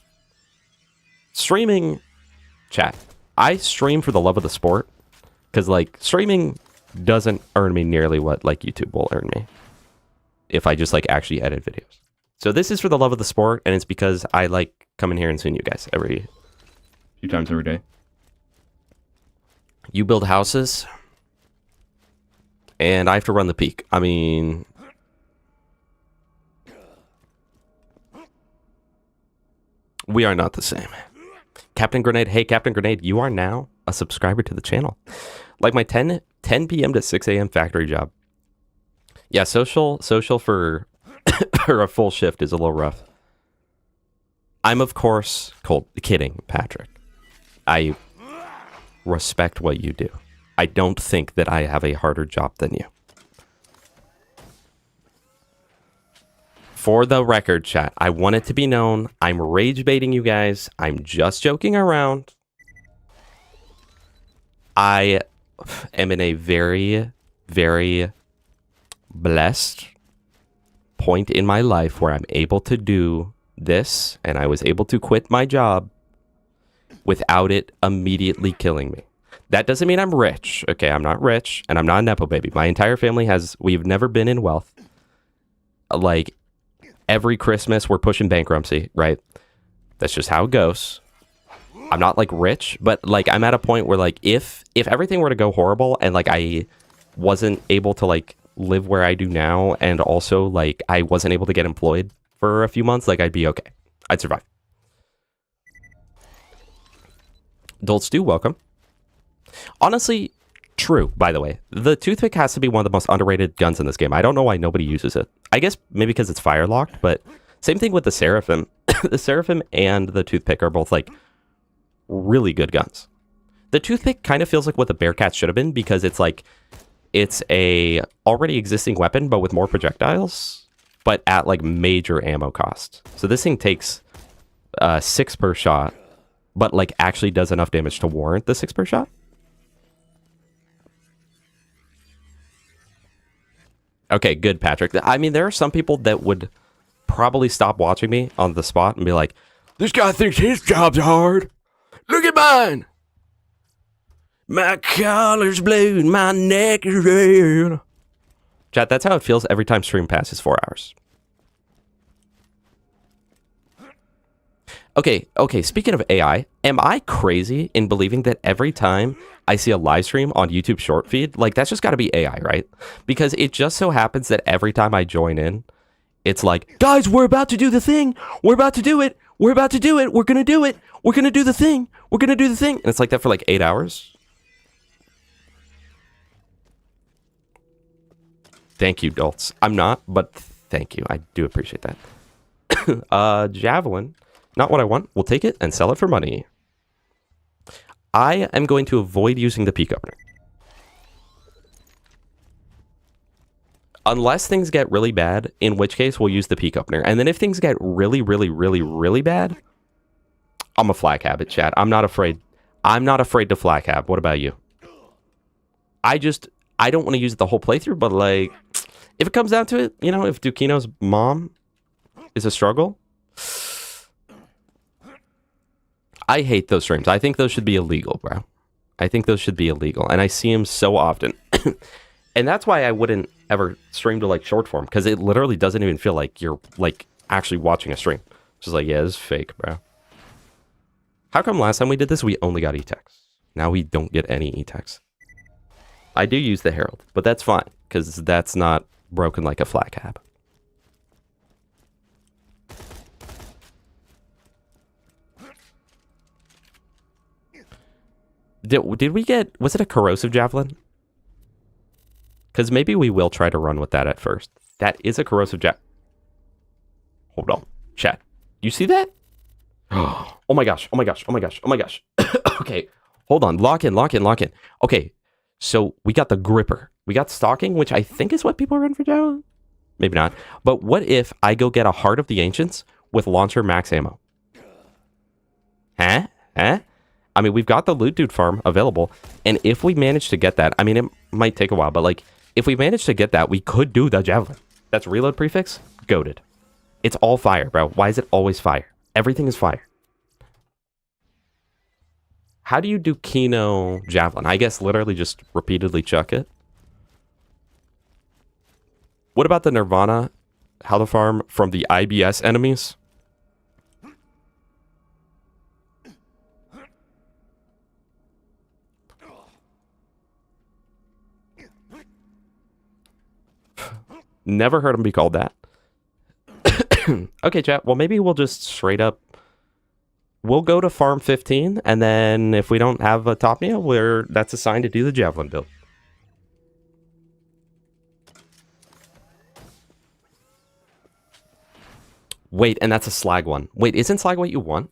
Streaming, chat. I stream for the love of the sport, because like streaming doesn't earn me nearly what like YouTube will earn me if I just like actually edit videos. So this is for the love of the sport, and it's because I like coming here and seeing you guys every few times every day. You build houses, and I have to run the peak. I mean, we are not the same. Captain Grenade, hey Captain Grenade, you are now a subscriber to the channel. Like my 10 p.m. to 6 a.m. factory job. Yeah, social for for a full shift is a little rough. I'm of course kidding, Patrick. I respect what you do. I don't think that I have a harder job than you. For the record, chat, I want it to be known, I'm rage baiting you guys. I'm just joking around. I am in a very, very blessed point in my life where I'm able to do this, and I was able to quit my job without it immediately killing me. That doesn't mean I'm rich. Okay, I'm not rich, and I'm not a Nepo baby. My entire family we've never been in wealth. Like, every Christmas, we're pushing bankruptcy, right? That's just how it goes. I'm not, like, rich, but, like, I'm at a point where, like, if everything were to go horrible and, like, I wasn't able to, like, live where I do now, and also, like, I wasn't able to get employed for a few months, like, I'd be okay. I'd survive. Dolt Stew, welcome. Honestly, true, by the way. The toothpick has to be one of the most underrated guns in this game. I don't know why nobody uses it. I guess maybe because it's fire locked, but same thing with the Seraphim. The Seraphim and the toothpick are both, like, really good guns. The toothpick kind of feels like what the Bearcat should have been, because it's like, it's a already existing weapon, but with more projectiles, but at, like, major ammo cost. So this thing takes 6 per shot, but, like, actually does enough damage to warrant the 6 per shot. Okay, good, Patrick. I mean, there are some people that would probably stop watching me on the spot and be like, this guy thinks his job's hard. Look at mine. My collar's blue and my neck is red. Chat, that's how it feels every time stream passes 4 hours. Okay, speaking of AI, am I crazy in believing that every time I see a live stream on YouTube short feed, like, that's just got to be AI, right? Because it just so happens that every time I join in, it's like, guys, we're about to do the thing. We're about to do it. We're about to do it. We're going to do it. We're going to do the thing. We're going to do the thing. And it's like that for like 8 hours. Thank you, Dolts. I'm not, but thank you. I do appreciate that. Javelin. Not what I want. We'll take it and sell it for money. I am going to avoid using the peak opener. Unless things get really bad, in which case we'll use the peak opener. And then if things get really, really, really, really bad, I'm a flag habit, chat. I'm not afraid. I'm not afraid to flag hab. What about you? I don't want to use it the whole playthrough, but like, if it comes down to it, you know, if Dukino's mom is a struggle, I hate those streams. I think those should be illegal, bro. I think those should be illegal. And I see him so often. And that's why I wouldn't ever stream to like short form, because it literally doesn't even feel like you're like actually watching a stream. It's just like, yeah, this is fake, bro. How come last time we did this, we only got E-Techs? Now we don't get any E-Techs. I do use the Herald, but that's fine, because that's not broken like a flag hab. Did we get, was it a corrosive javelin? Because maybe we will try to run with that at first. That is a corrosive javelin. Hold on, chat. You see that? Oh my gosh, oh my gosh, oh my gosh, oh my gosh. Okay, hold on, lock in, lock in, lock in. Okay, so we got the gripper. We got stalking, which I think is what people run for javelin. Maybe not. But what if I go get a Heart of the Ancients with launcher max ammo? Huh? Huh? I mean, we've got the loot dude farm available, and if we manage to get that, I mean, it might take a while, but like, if we manage to get that, we could do the javelin. That's reload prefix? Goated. It's all fire, bro. Why is it always fire? Everything is fire. How do you do Kino javelin? I guess literally just repeatedly chuck it. What about the Nirvana Halo farm from the IBS enemies? Never heard him be called that. Okay, chat. Well, maybe we'll just straight up... We'll go to farm 15, and then if we don't have a Topnia, that's assigned to do the javelin build. Wait, and that's a slag one. Wait, isn't slag what you want?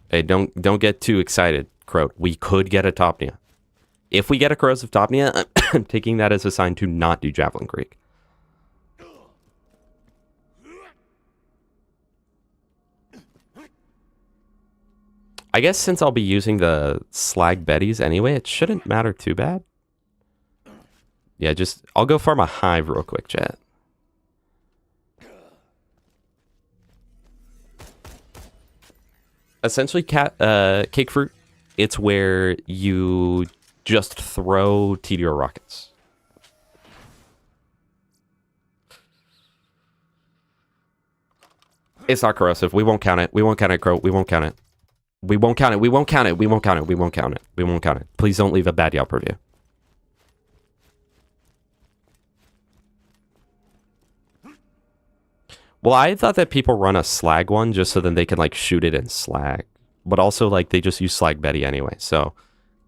Hey, don't get too excited, Croat. We could get a Topnia. If we get a corrosive Topnia, I'm taking that as a sign to not do Javelin Krieg. I guess since I'll be using the slag Betties anyway, it shouldn't matter too bad. Yeah, I'll go farm a hive real quick, chat. Essentially, cake fruit, it's where you just throw TDR rockets. It's not corrosive. We won't count it. We won't count it, Crow. We won't count it. We won't count it. We won't count it. We won't count it. We won't count it. We won't count it. Please don't leave a bad Yelp review. Well, I thought that people run a slag one just so then they can like shoot it in slag. But also like they just use slag Betty anyway. So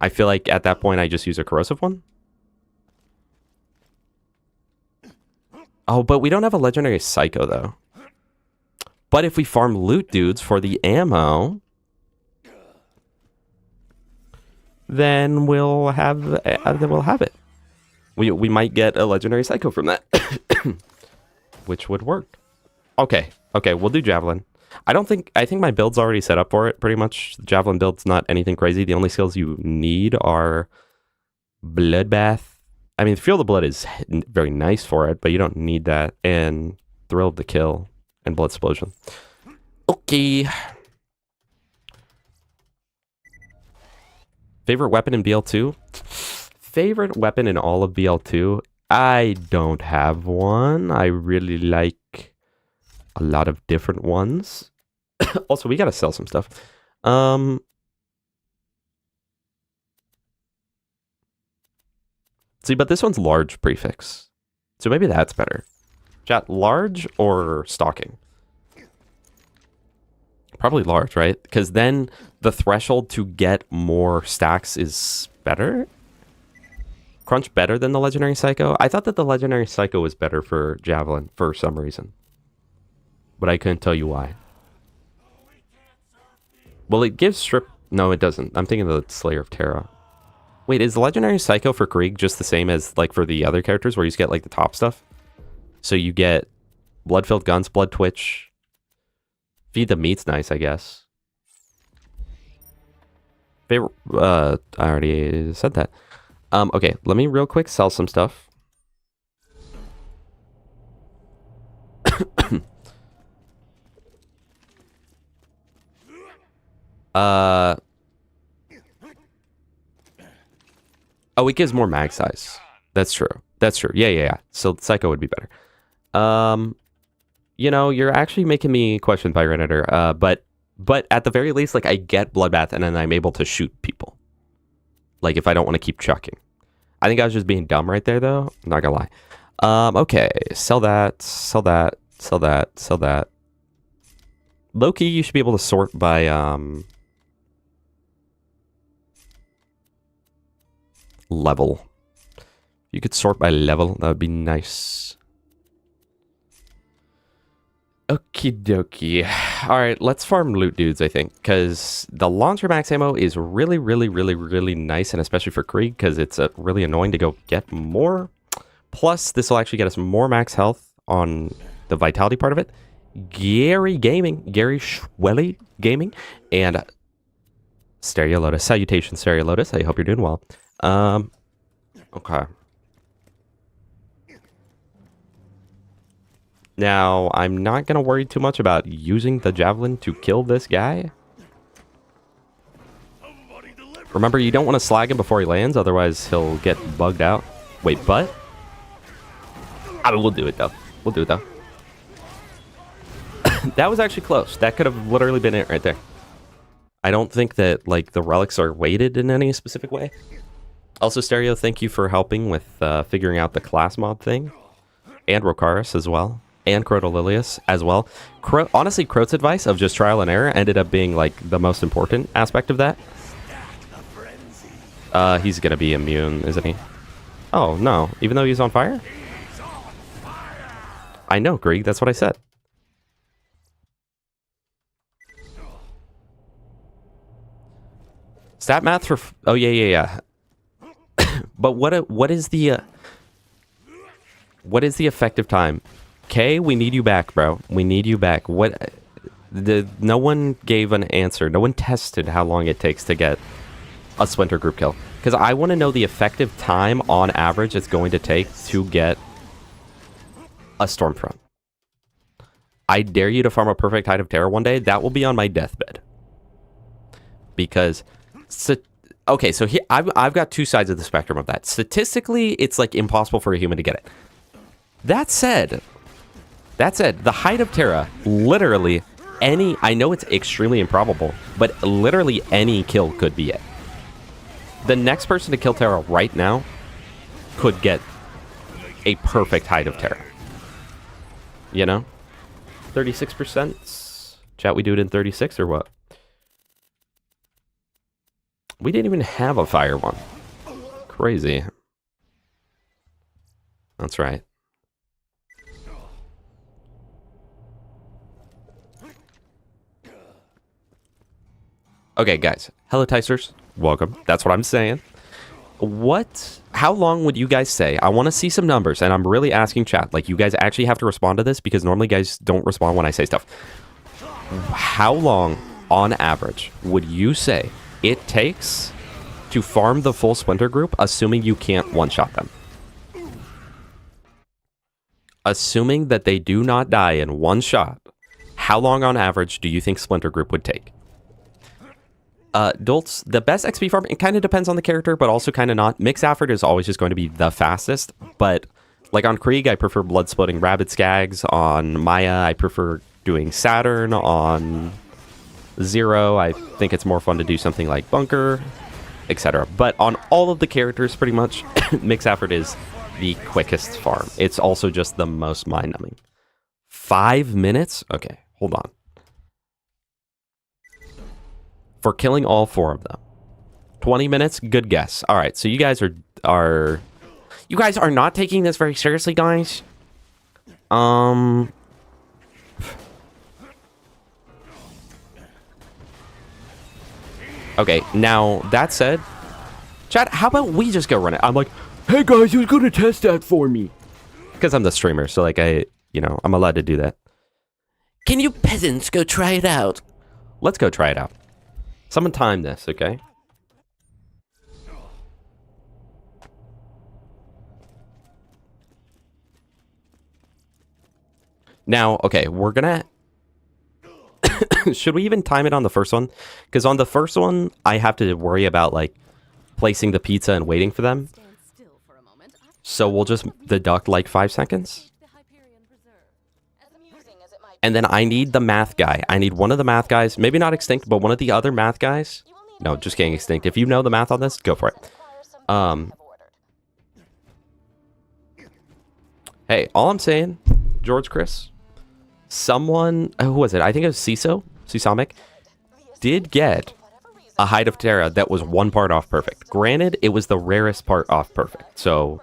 I feel like at that point I just use a corrosive one. Oh, but we don't have a legendary psycho though. But if we farm loot dudes for the ammo, then we'll have it. We might get a legendary psycho from that, which would work. Okay, we'll do javelin. I think my build's already set up for it pretty much. The javelin build's not anything crazy. The only skills you need are bloodbath. I mean, Feel the Blood is very nice for it, but you don't need that. And Thrill of the Kill and Blood Explosion. Okay. Favorite weapon in BL2? Favorite weapon in all of BL2? I don't have one. I really like a lot of different ones. Also, we gotta sell some stuff. See, but this one's large prefix. So maybe that's better. Chat, large or stalking? Probably large, right? Because then the threshold to get more stacks is better. Crunch better than the Legendary Psycho? I thought that the Legendary Psycho was better for Javelin for some reason. but I couldn't tell you why. Well, it gives strip... No, it doesn't. I'm thinking of the Slayer of Terra. Wait, is the Legendary Psycho for Krieg just the same as, like, for the other characters, where you just get, like, the top stuff? So you get Blood-Filled Guns, Blood Twitch. Feed the Meat's nice, I guess. Favorite... I already said that. Okay, let me real quick sell some stuff. Oh, it gives more mag size. That's true. That's true. Yeah. So Psycho would be better. You know, you're actually making me question Pyrenator. But at the very least, like, I get Bloodbath and then I'm able to shoot people. Like, if I don't want to keep chucking. I think I was just being dumb right there, though. I'm not gonna lie. Okay. Sell that. Sell that. Sell that. Sell that. Low-key, you should be able to sort by, level. You could sort by level. That would be nice. Okie dokie. Alright, let's farm loot dudes, I think. Because the launcher max ammo is really, really, really, really nice. And especially for Krieg, because it's really annoying to go get more. Plus, this will actually get us more max health on the vitality part of it. Gary Schwelly Gaming. And Stereo Lotus. Salutations, Stereo Lotus. I hope you're doing well. Okay. Now, I'm not going to worry too much about using the javelin to kill this guy. Remember, you don't want to slag him before he lands, otherwise he'll get bugged out. Wait, but? I mean, we'll do it, though. We'll do it, though. That was actually close. That could have literally been it right there. I don't think that, like, the relics are weighted in any specific way. Also, Stereo, thank you for helping with figuring out the class mod thing. And Rokaris as well. And Crotolilius as well. Honestly, Crot's advice of just trial and error ended up being, like, the most important aspect of that. He's gonna be immune, isn't he? Oh, no. Even though he's on fire? I know, Krieg. That's what I said. Stat math for... Oh, yeah. But what is the effective time? K, we need you back, bro. We need you back. No one gave an answer. No one tested how long it takes to get a Splinter group kill. Because I want to know the effective time on average it's going to take to get a Stormfront. I dare you to farm a perfect Tide of Terror one day. That will be on my deathbed. Because... Okay, so here, I've got two sides of the spectrum of that. Statistically, it's like impossible for a human to get it. That said, the Height of Terra, literally any, I know it's extremely improbable, but literally any kill could be it. The next person to kill Terra right now could get a perfect Height of Terra. You know? 36%? Chat, we do it in 36 or what? We didn't even have a fire one. Crazy. That's right. Okay, guys. Hello, Tysters. Welcome. That's what I'm saying. How long would you guys say? I want to see some numbers, and I'm really asking chat. Like, you guys actually have to respond to this, because normally guys don't respond when I say stuff. How long, on average, would you say it takes to farm the full Splinter group, assuming you can't one-shot them? Assuming that they do not die in one shot, how long on average do you think Splinter group would take? Dolts, the best XP farm, it kind of depends on the character, but also kind of not. Mix Afford is always just going to be the fastest, but like on Krieg, I prefer blood-splitting Rabid Skags. On Maya, I prefer doing Saturn. On Zero, I think it's more fun to do something like Bunker, etc. But on all of the characters, pretty much, Mix Afford is the quickest farm. It's also just the most mind-numbing. 5 minutes? Okay, hold on. For killing all 4 of them. 20 minutes? Good guess. All right, so you guys are you guys are not taking this very seriously, guys. Okay, now that said, chat, how about we just go run it? I'm like, Hey guys, who's gonna test that for me? because I'm the streamer, so like I'm allowed to do that. Can you peasants go try it out? Let's go try it out. Someone time this, okay? Now, okay, we're gonna... Should we even time it on the first one? Because on the first one, I have to worry about, like, placing the pizza and waiting for them. So we'll just deduct, like, 5 seconds. And then I need the math guy. I need one of the math guys. Maybe not extinct, but one of the other math guys. No, just kidding, extinct. If you know the math on this, go for it. Hey, all I'm saying, George Chris, someone, who was it? I think it was Sisamic, did get a Height of Terra that was 1 part off perfect. Granted, it was the rarest part off perfect, so,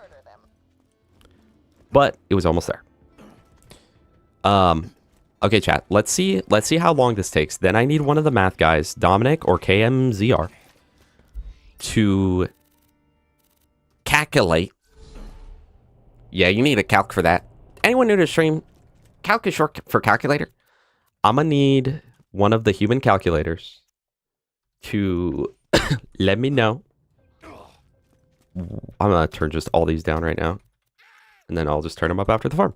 but it was almost there. Okay, chat, let's see how long this takes. Then I need one of the math guys, Dominic or KMZR, to calculate. Yeah, you need a calc for that. Anyone new to stream, calc is short for calculator. I'm gonna need one of the human calculators to let me know. I'm gonna turn just all these down right now, and then I'll just turn them up after the farm.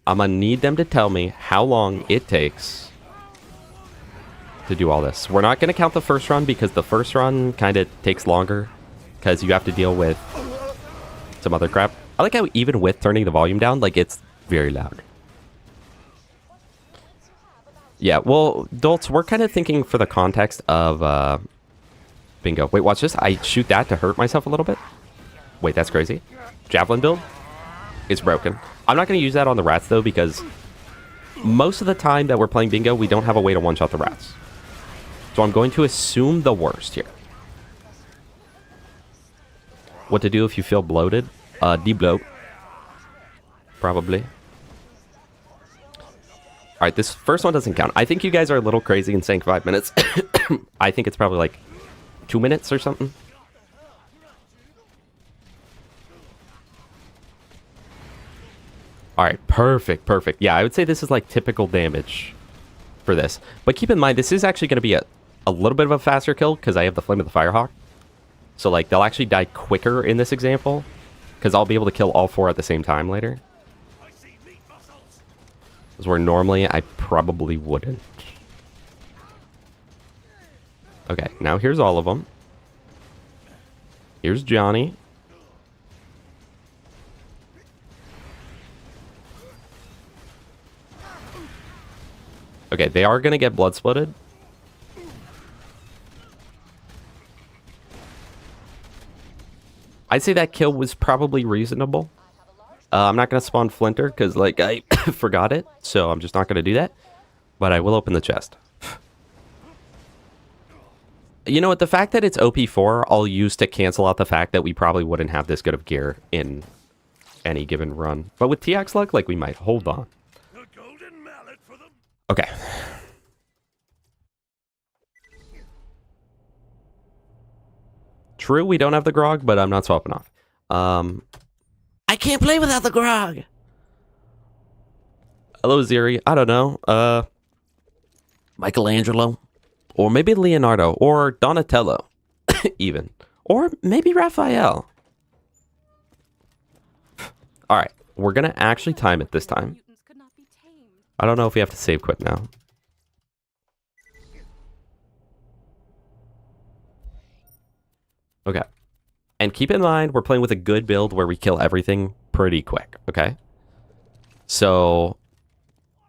I'm gonna need them to tell me how long it takes to do all this. We're not gonna count the first run because the first run kind of takes longer because you have to deal with some other crap. I like how even with turning the volume down, like, it's very loud. Yeah, well, Dolts, we're kind of thinking for the context of bingo. Wait, watch this. I shoot that to hurt myself a little bit. Wait, that's crazy. Javelin build. It's broken. I'm not going to use that on the rats, though, because most of the time that we're playing bingo, we don't have a way to one-shot the rats. So I'm going to assume the worst here. What to do if you feel bloated? Debloat. Probably. Alright, this first one doesn't count. I think you guys are a little crazy in saying 5 minutes. I think it's probably like 2 minutes or something. Alright, perfect, perfect. Yeah, I would say this is like typical damage for this. But keep in mind, this is actually going to be a little bit of a faster kill because I have the Flame of the Firehawk. So like, they'll actually die quicker in this example because I'll be able to kill all 4 at the same time later. Where normally I probably wouldn't. Okay, now here's all of them. Here's Johnny. Okay, they are going to get blood splitted. I'd say that kill was probably reasonable. I'm not going to spawn Flinter because, like, I forgot it. So I'm just not going to do that. But I will open the chest. You know what? The fact that it's OP4, I'll use to cancel out the fact that we probably wouldn't have this good of gear in any given run. But with TX luck, like, we might. Hold on. Okay. True, we don't have the grog, but I'm not swapping off. I can't play without the grog. Hello, Ziri. I don't know. Michelangelo. Or maybe Leonardo. Or Donatello. Even. Or maybe Raphael. Alright. We're going to actually time it this time. I don't know if we have to save quit now. Okay. And keep in mind, we're playing with a good build where we kill everything pretty quick, okay? So,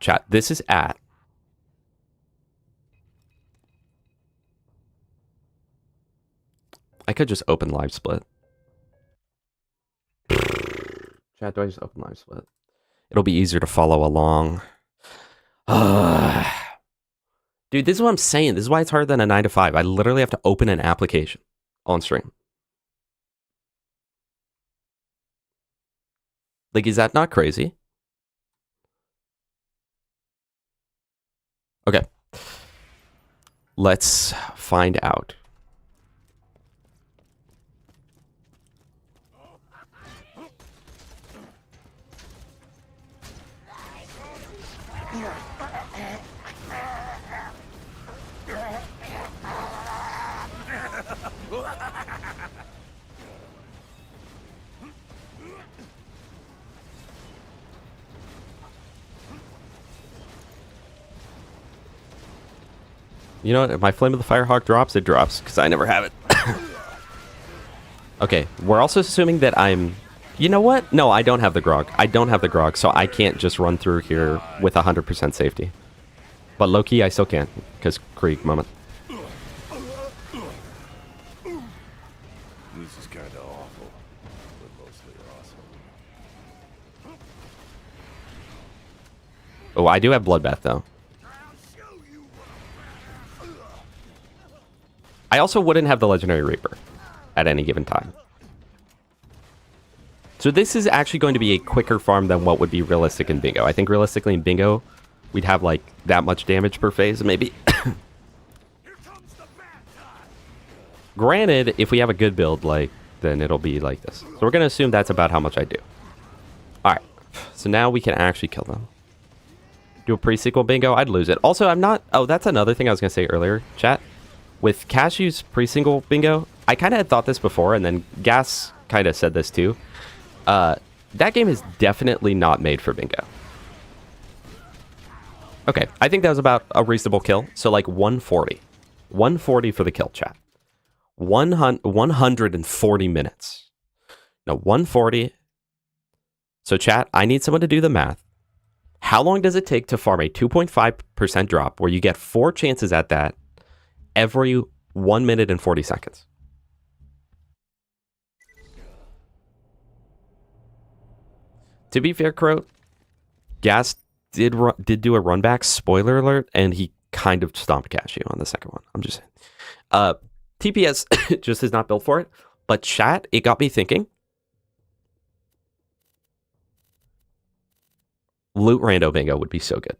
chat, this is at. I could just open live split. Chat, do I just open live split? It'll be easier to follow along. Dude, this is what I'm saying. This is why it's harder than a 9 to 5. I literally have to open an application on stream. Like, is that not crazy? Okay. Let's find out. You know what? If my Flame of the Firehawk drops, it drops, because I never have it. Okay, we're also assuming that I'm... You know what? No, I don't have the grog. I don't have the grog, so I can't just run through here with 100% safety. But low-key, I still can, because Krieg moment. This is kind of awful, but mostly awesome. Oh, I do have Bloodbath, though. I also wouldn't have the Legendary Reaper at any given time. So this is actually going to be a quicker farm than what would be realistic in Bingo. I think realistically in Bingo, we'd have like that much damage per phase, maybe. Granted, if we have a good build, like, then it'll be like this. So we're going to assume that's about how much I do. All right. So now we can actually kill them. Do a pre-sequel Bingo, I'd lose it. Also, I'm not... Oh, that's another thing I was going to say earlier, chat. With Cashew's pre-single Bingo, I kind of had thought this before, and then Gas kind of said this too. That game is definitely not made for Bingo. Okay, I think that was about a reasonable kill. So like 140. 140 for the kill, chat. 140 minutes. No, 140. So chat, I need someone to do the math. How long does it take to farm a 2.5% drop where you get 4 chances at that every 1 minute and 40 seconds? To be fair, Crow, Gas did do a run back, spoiler alert, and he kind of stomped Cashew on the second one. I'm just saying. TPS just is not built for it. But chat, it got me thinking. Loot Rando Bingo would be so good.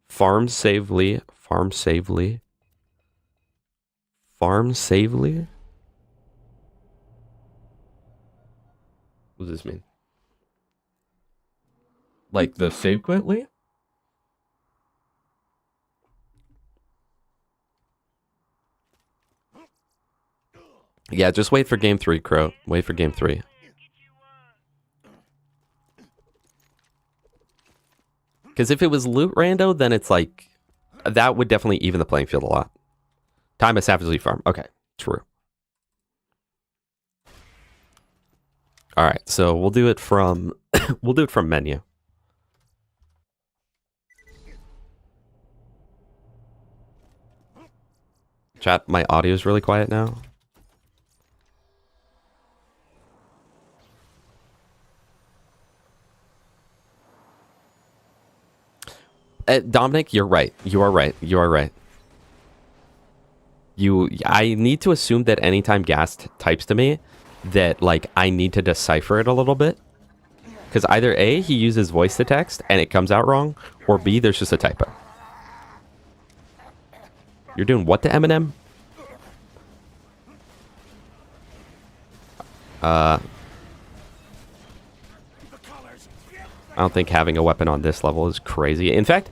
Farm savely. Farm savely. Farm savely? What does this mean? Like the frequently? Yeah, just wait for game 3, Crow. Wait for game 3. Because if it was loot rando, then it's like... That would definitely even the playing field a lot. Time a savagely farm. Okay, true. Alright, so we'll do it from... we'll do it from menu. Chat, my audio is really quiet now. Dominic, you're right. You are right. You are right. I need to assume that anytime Gas types to me, that like I need to decipher it a little bit. Because either A, he uses voice to text and it comes out wrong, or B, there's just a typo. You're doing what to Eminem? I don't think having a weapon on this level is crazy. In fact,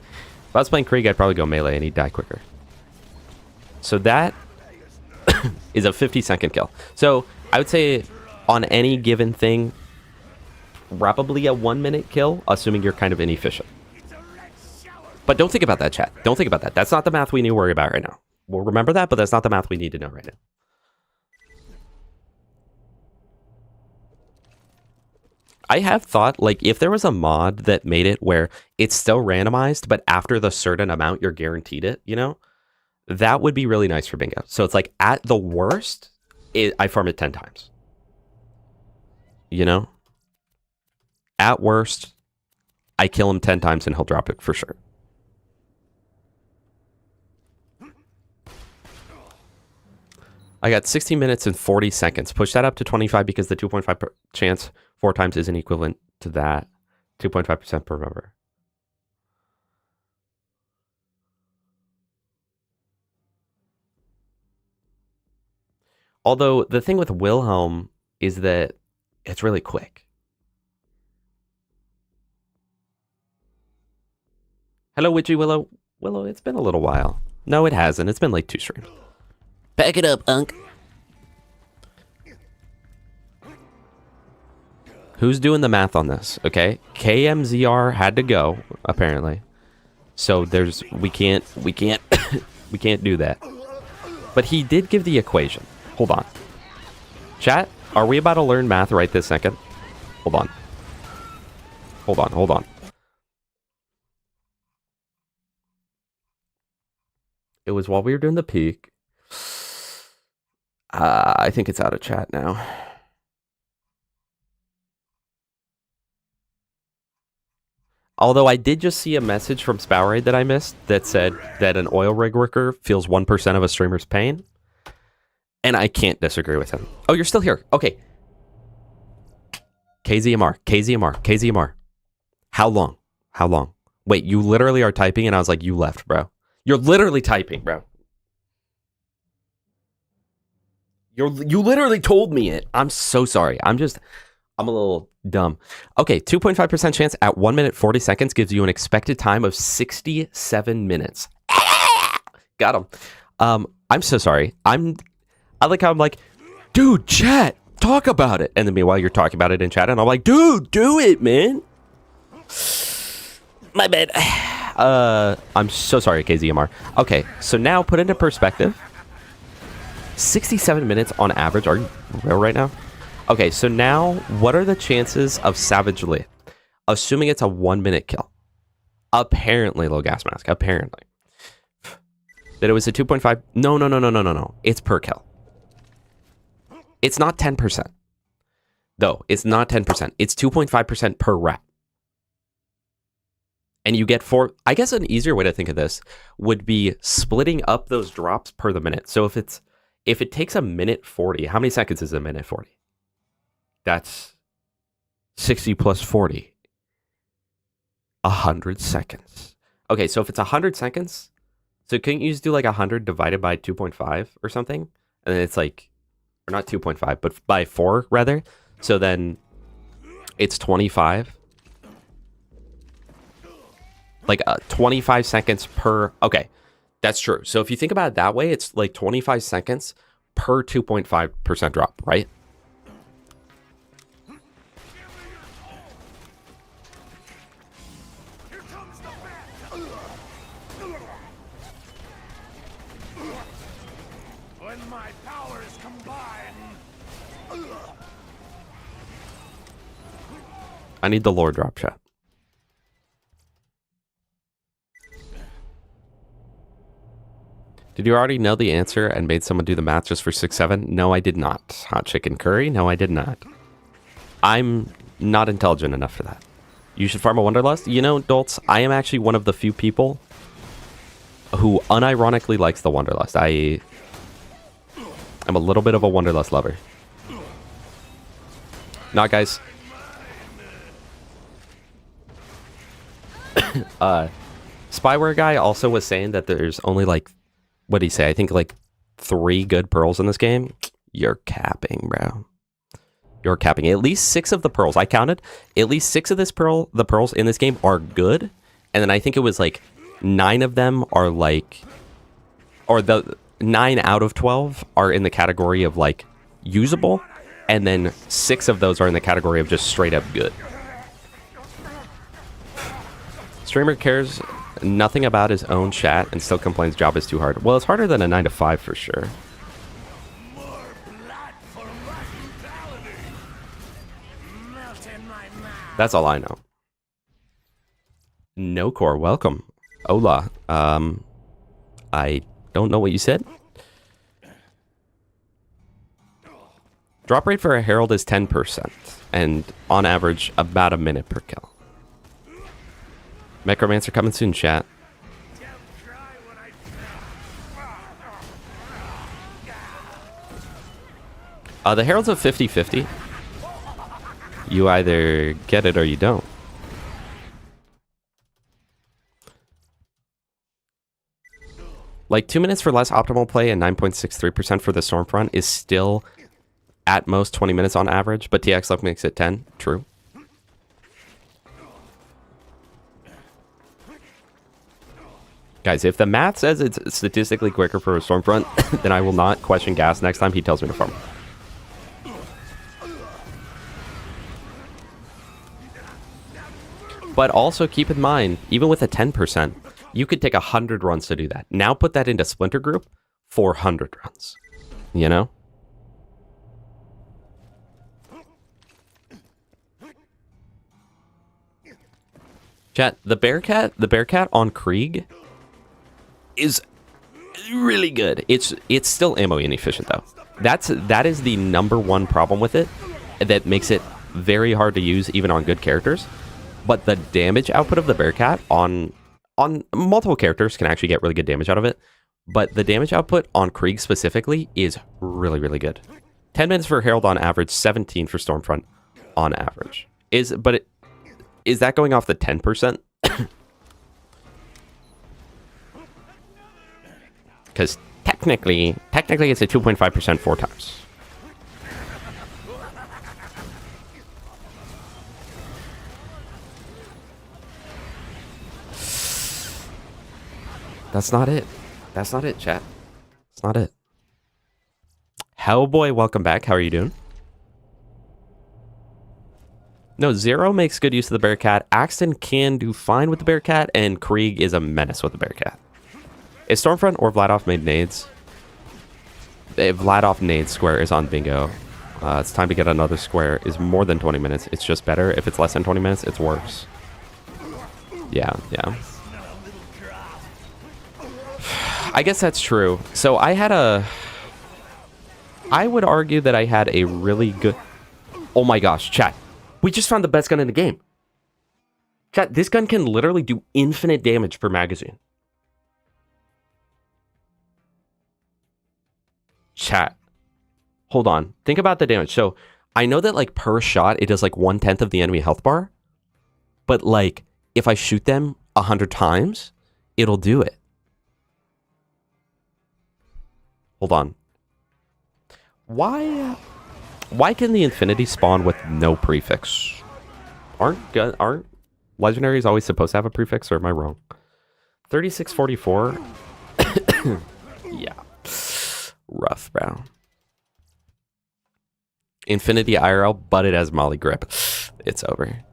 if I was playing Krieg, I'd probably go melee and he'd die quicker. So that is a 50-second kill. So I would say on any given thing, probably a 1-minute kill, assuming you're kind of inefficient. But don't think about that, chat. Don't think about that. That's not the math we need to worry about right now. We'll remember that, but that's not the math we need to know right now. I have thought, like, if there was a mod that made it where it's still randomized, but after the certain amount, you're guaranteed it, you know? That would be really nice for Bingo. So it's like, at the worst, I farm it 10 times. You know? At worst, I kill him 10 times and he'll drop it for sure. I got 16 minutes and 40 seconds. Push that up to 25 because the 2.5 chance 4 times isn't equivalent to that. 2.5% per member. Although the thing with Wilhelm is that it's really quick. Hello, Witchy Willow. Willow, it's been a little while. No, it hasn't. It's been like 2 streams. Back it up, Unk. Who's doing the math on this? Okay, KMZR had to go apparently, so we can't we can't do that. But he did give the equation. Hold on, chat. Are we about to learn math right this second? Hold on. Hold on. It was while we were doing the peak. I think it's out of chat now. Although I did just see a message from Spowerade that I missed that said that an oil rig worker feels 1% of a streamer's pain. And I can't disagree with him. Oh, you're still here. Okay. KZMR. How long? Wait, you literally are typing and I was like, you left, bro. You're literally typing, bro. You literally told me it. I'm so sorry. I'm a little dumb. Okay, 2.5% chance at 1 minute 40 seconds gives you an expected time of 67 minutes. Got him. I'm so sorry. I like how I'm like, dude, chat, talk about it. And then meanwhile, you're talking about it in chat, and I'm like, dude, do it, man. My bad. I'm so sorry, KZMR. Okay, so now put into perspective. 67 minutes on average. Are you real right now? Okay, so now what are the chances of Savagely? Assuming it's a 1 minute kill. Apparently, low gas mask. Apparently. That it was a 2.5. No. It's per kill. It's not 10%. Though, it's not 10%. It's 2.5% per rep. And you get 4. I guess an easier way to think of this would be splitting up those drops per the minute. So if it takes a minute 40, how many seconds is a minute 40? That's 60 plus 40. 100 seconds. Okay, so if it's 100 seconds, so couldn't you just do like 100 divided by 2.5 or something? And then it's like, or not 2.5, but by 4 rather. So then it's 25. Like 25 seconds per, okay, that's true. So if you think about it that way, it's like 25 seconds per 2.5% drop, right? When my powers combine. I need the lore drop, chat. Did you already know the answer and made someone do the math just for 6-7? No, I did not. Hot chicken curry? No, I did not. I'm not intelligent enough for that. You should farm a Wanderlust? You know, Dolts, I am actually one of the few people who unironically likes the Wanderlust. I'm a little bit of a Wanderlust lover. Not, guys. Spyware guy also was saying that there's only like, what did he say? I think like 3 good pearls in this game. You're capping, bro. You're capping. At least 6 of the pearls. I counted. At least 6 of the pearls in this game are good. And then I think it was like 9 of them are like, or the 9 out of 12 are in the category of like usable. And then 6 of those are in the category of just straight up good. Streamer cares nothing about his own chat and still complains job is too hard. Well, it's harder than a 9 to 5 for sure. That's all I know. No core, welcome. Hola. I don't know what you said. Drop rate for a Herald is 10%, and on average, about a minute per kill. Necromancer coming soon, chat. The Herald's a 50-50. You either get it or you don't. Like 2 minutes for less optimal play and 9.63% for the Stormfront is still at most 20 minutes on average, but TX Luck makes it 10. True. Guys, if the math says it's statistically quicker for a Stormfront, then I will not question gas next time he tells me to farm. But also keep in mind, even with a 10%, you could take 100 runs to do that. Now put that into Splinter Group, 400 runs. You know? Chat, the Bearcat on Krieg is really good. It's still ammo inefficient though. That is the #1 problem with it that makes it very hard to use even on good characters. But the damage output of the Bearcat on multiple characters can actually get really good damage out of it. But the damage output on Krieg specifically is really, really good. 10 minutes for Herald on average, 17 for Stormfront on average. Is that going off the 10%? Because technically it's a 2.5% 4 times. That's not it. That's not it, chat. That's not it. Hellboy, welcome back. How are you doing? No, Zero makes good use of the Bearcat. Axton can do fine with the Bearcat, and Krieg is a menace with the Bearcat. Is Stormfront or Vladoff made nades? If Vladoff nade square is on bingo. It's time to get another square. Is more than 20 minutes. It's just better. If it's less than 20 minutes, it's worse. Yeah. I guess that's true. So I would argue that I had a really good... Oh my gosh, chat. We just found the best gun in the game. Chat, this gun can literally do infinite damage per magazine. Chat. Hold on. Think about the damage. So I know that like per shot, it does like 1/10 of the enemy health bar. But like if I shoot them 100 times, it'll do it. Hold on. Why can the Infinity spawn with no prefix? Aren't legendaries always supposed to have a prefix, or am I wrong? 3644. Yeah. Rough, bro. Infinity IRL, but it has Molly grip. It's over.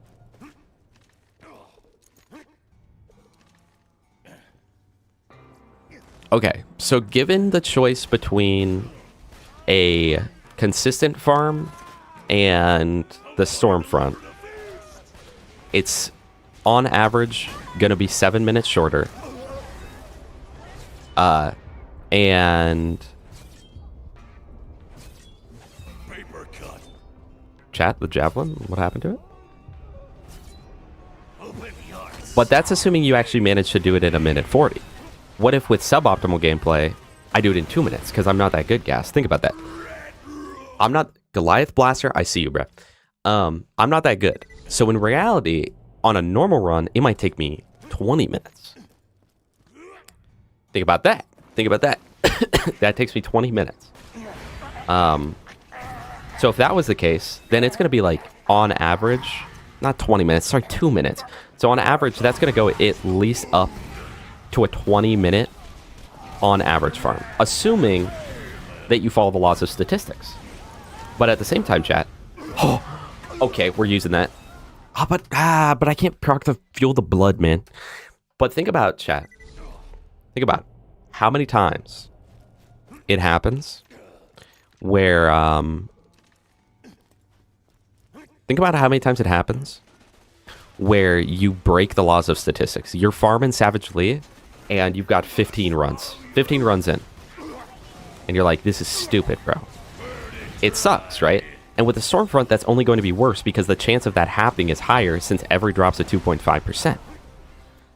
Okay, so given the choice between a consistent farm and the Stormfront, it's on average gonna be 7 minutes shorter. And chat, the javelin, what happened to it? But that's assuming you actually managed to do it in 1:40. What if with suboptimal gameplay, I do it in 2 minutes? Because I'm not that good, Gas. Think about that. I'm not... Goliath Blaster, I see you, bro. I'm not that good. So in reality, on a normal run, it might take me 20 minutes. Think about that. Think about that. That takes me 20 minutes. So if that was the case, then it's going to be like, on average, not 20 minutes, sorry, 2 minutes. So on average, that's going to go at least up to a 20-minute on average farm, assuming that you follow the laws of statistics. But at the same time, chat, oh, okay, we're using that. But I can't proc to fuel the blood, man. But think about, chat. Think about how many times it happens where, think about how many times it happens where you break the laws of statistics. You're farming savagely, and you've got 15 runs. 15 runs in. And you're like, this is stupid, bro. It sucks, right? And with the Stormfront, that's only going to be worse because the chance of that happening is higher since every drop's at 2.5%.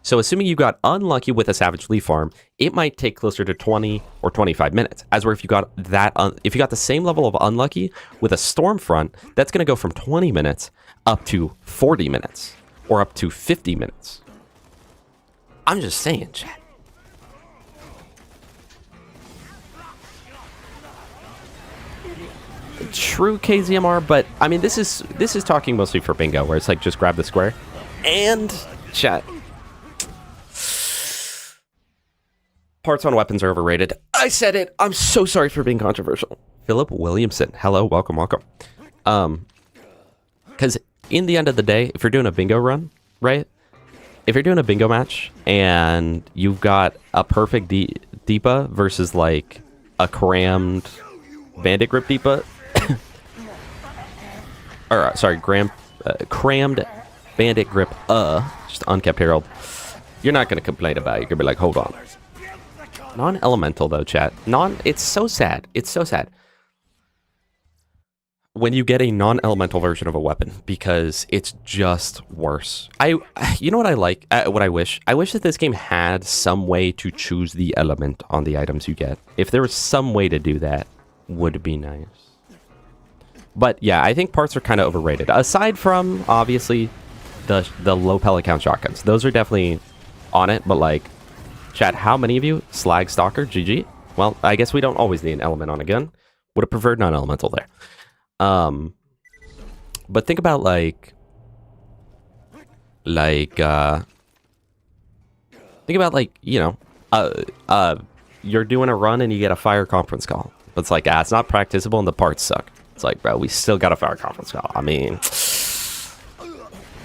So assuming you got unlucky with a Savage Leaf farm, it might take closer to 20 or 25 minutes. As where if you got that, if you got the same level of unlucky with a Stormfront, that's going to go from 20 minutes up to 40 minutes or up to 50 minutes. I'm just saying, chat. True KZMR, but I mean this is talking mostly for bingo, where it's like just grab the square and chat. Parts on weapons are overrated. I said it. I'm so sorry for being controversial. Philip Williamson. Hello, welcome. Because in the end of the day, if you're doing a bingo run, right? If you're doing a bingo match and you've got a perfect Deepa versus like a crammed Bandit Grip Deepa, or sorry, crammed Bandit Grip, just unkept Herald, you're not going to complain about it. You're going to be like, hold on. Non-elemental though, chat. It's so sad. It's so sad when you get a non-elemental version of a weapon because it's just worse. You know what I like? What I wish? I wish that this game had some way to choose the element on the items you get. If there was some way to do that, would be nice. But yeah, I think parts are kind of overrated. Aside from, obviously, the low pellet count shotguns. Those are definitely on it, but like, chat, how many of you? Slag Stalker, GG. Well, I guess we don't always need an element on a gun. Would have preferred non-elemental there. But think about think about you know, you're doing a run and you get a fire conference call. It's like, it's not practicable and the parts suck. It's like, bro, we still got a fire conference call. I mean,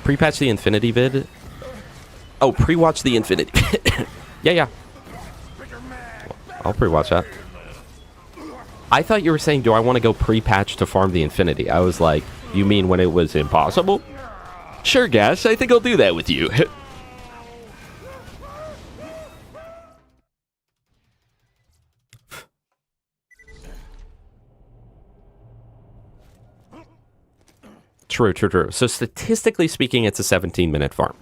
pre-patch the Infinity vid. Oh, pre-watch the Infinity vid. Yeah. I'll pre-watch that. I thought you were saying, do I want to go pre-patch to farm the Infinity? I was like, you mean when it was impossible? Sure, Gas. I think I'll do that with you. True. So statistically speaking, it's a 17-minute farm.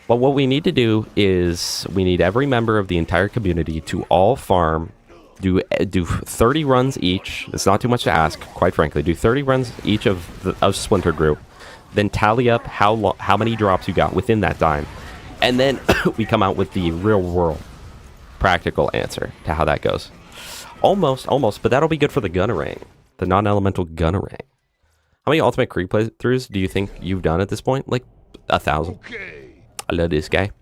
But what we need to do is we need every member of the entire community to all farm, do 30 runs each. It's not too much to ask, quite frankly. Do 30 runs each of Splinter Group, then tally up how many drops you got within that time, and then we come out with the real world practical answer to how that goes. Almost, but that'll be good for the Gunnerang, the non-elemental Gunnerang. How many Ultimate Krieg playthroughs do you think you've done at this point? Like 1,000. Okay. I love this guy.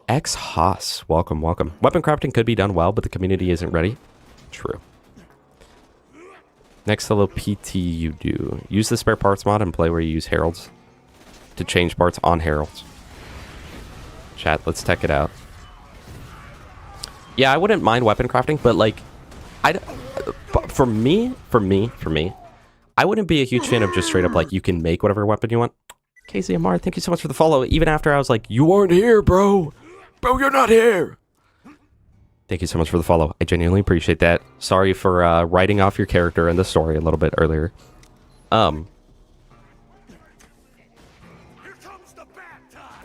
X Haas, welcome. Weapon crafting could be done well, but the community isn't ready. True. Next little PT you do. Use the spare parts mod and play where you use heralds to change parts on heralds. Chat, let's tech it out. Yeah, I wouldn't mind weapon crafting, but like, for me, I wouldn't be a huge fan of just straight up like you can make whatever weapon you want. KZMR, thank you so much for the follow. Even after I was like, you aren't here, bro. Bro, you're not here. Thank you so much for the follow. I genuinely appreciate that. Sorry for writing off your character in the story a little bit earlier. What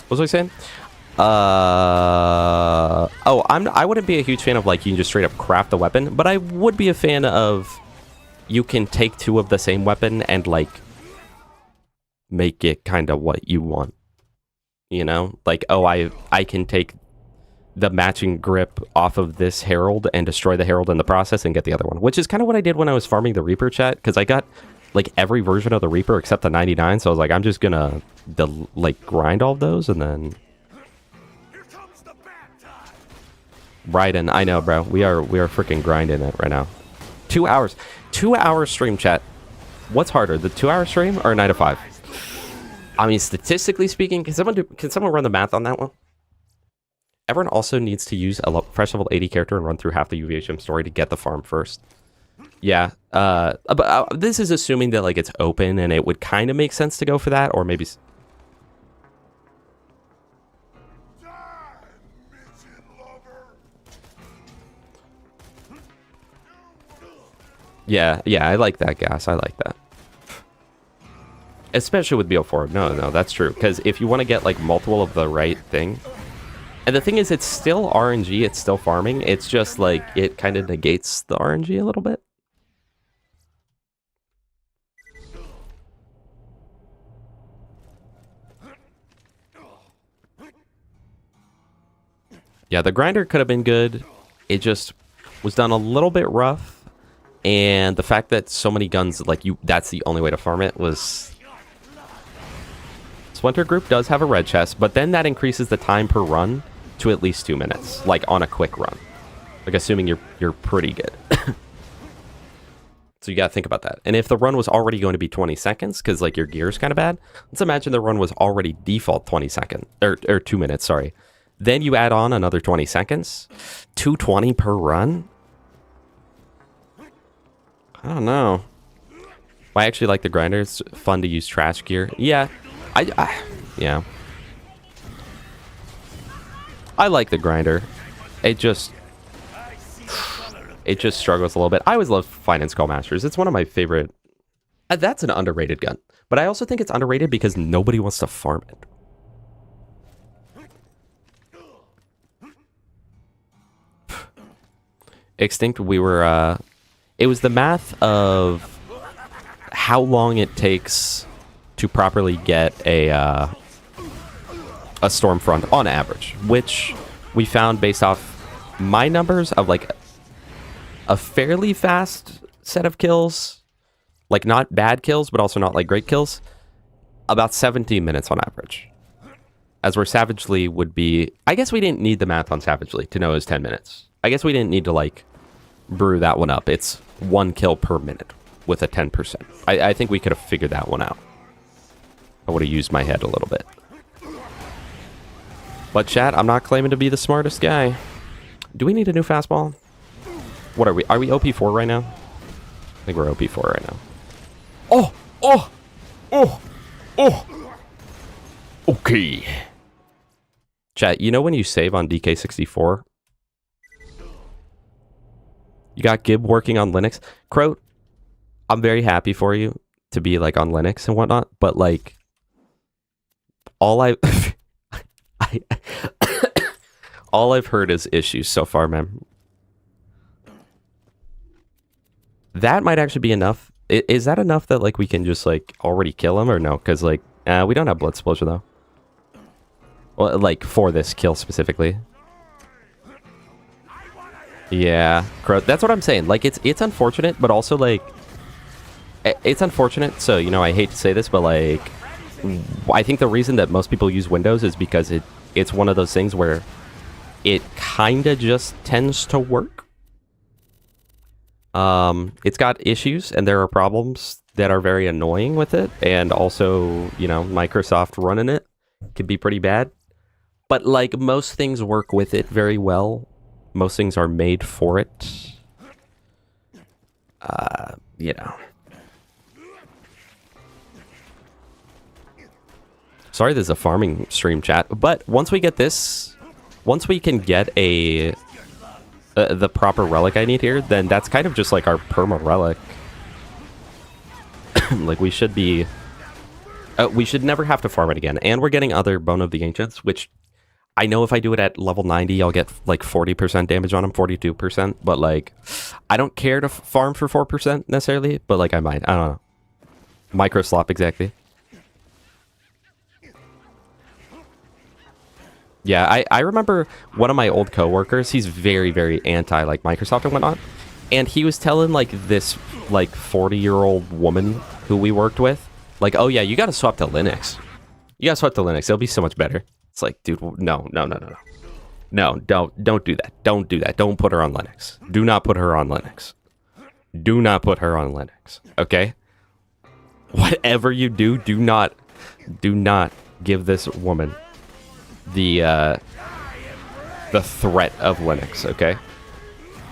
was I saying? I wouldn't be a huge fan of like you can just straight up craft the weapon, but I would be a fan of you can take two of the same weapon and like make it kind of what you want. You know, like, oh, I can take the matching grip off of this herald and destroy the herald in the process and get the other one, which is kind of what I did when I was farming the Reaper, chat, because I got like every version of the Reaper except the 99, so I was like, I'm just gonna like grind all of those and then Raiden. I know, bro, we are freaking grinding it right now. 2 hours stream, chat. What's harder, the 2 hour stream or a 9 to 5? I mean, statistically speaking, can someone run the math on that one? Everyone also needs to use a fresh level 80 character and run through half the UVHM story to get the farm first. Yeah, but this is assuming that like it's open and it would kind of make sense to go for that, or maybe. Yeah, I like that, Gas. I like that. Especially with BO4. No, that's true. Because if you want to get like multiple of the right thing. And the thing is, it's still RNG, it's still farming. It's just like it kind of negates the RNG a little bit. Yeah, the grinder could have been good. It just was done a little bit rough. And the fact that so many guns, like that's the only way to farm it was... Splinter Group does have a red chest, but then that increases the time per run to at least 2 minutes, like on a quick run. Like assuming you're pretty good. So you gotta think about that. And if the run was already going to be 20 seconds, because like your gear's kind of bad, let's imagine the run was already default 20 seconds, or 2 minutes, sorry. Then you add on another 20 seconds, 220 per run. I don't know. I actually like the grinder. It's fun to use trash gear. Yeah, yeah. I like the grinder. It just struggles a little bit. I always love Finance Call Masters. It's one of my favorite. That's an underrated gun. But I also think it's underrated because nobody wants to farm it. Extinct, we were, it was the math of how long it takes to properly get a Stormfront on average, which we found based off my numbers of like a fairly fast set of kills, like not bad kills, but also not like great kills, about 17 minutes on average. As where Savagely would be, I guess we didn't need the math on Savagely to know it was 10 minutes. I guess we didn't need to like brew that one up. It's 1 kill per minute with a 10%. I think we could have figured that one out. I would have used my head a little bit. But chat, I'm not claiming to be the smartest guy. Do we need a new fastball? What are we? Are we OP4 right now? I think we're OP4 right now. Oh! Oh! Oh! Oh! Okay. Chat, you know when you save on DK64? You got Gib working on Linux. Croat, I'm very happy for you to be like on Linux and whatnot, but like all all I've heard is issues so far, man. That might actually be enough. Is that enough that like we can just like already kill him or no? Because like we don't have blood explosion though. Well, like for this kill specifically. Yeah, that's what I'm saying. Like it's unfortunate, but also like it's unfortunate. So you know, I hate to say this, but like I think the reason that most people use Windows is because it's one of those things where it kind of just tends to work. It's got issues and there are problems that are very annoying with it, and also you know Microsoft running it can be pretty bad. But like most things work with it very well. Most things are made for it. You know. Sorry, there's a farming stream, chat. But once we get this, once we can get the proper relic I need here, then that's kind of just like our perma relic. Like we should be, we should never have to farm it again. And we're getting other Bone of the Ancients, which I know if I do it at level 90, I'll get like 40% damage on them, 42%. But like, I don't care to farm for 4% necessarily, but like I might. I don't know. Micro slop, exactly. Yeah, I remember one of my old coworkers, he's very, very anti like Microsoft and whatnot. And he was telling like this like 40-year-old woman who we worked with, like, oh yeah, you got to swap to Linux. You got to swap to Linux. It'll be so much better. It's like, dude, no. No, don't do that. Don't do that. Don't put her on Linux. Do not put her on Linux. Do not put her on Linux. Okay? Whatever you do, do not give this woman the threat of Linux, okay?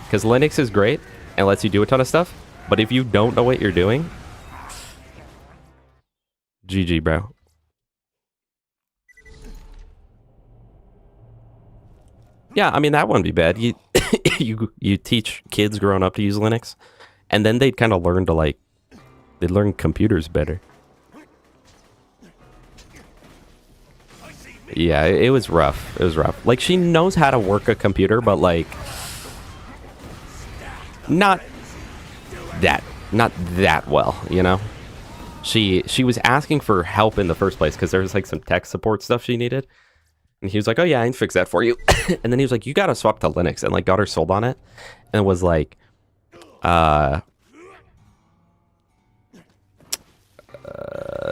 Because Linux is great and lets you do a ton of stuff, but if you don't know what you're doing, GG, bro. Yeah, I mean, that wouldn't be bad. You teach kids growing up to use Linux, and then they'd kind of learn to like, they'd learn computers better. Yeah, it was rough. It was rough. Like, she knows how to work a computer, but like, not that well, you know? She was asking for help in the first place because there was like some tech support stuff she needed. And he was like, oh yeah, I can fix that for you. And then he was like, you gotta swap to Linux, and like got her sold on it. And it was like,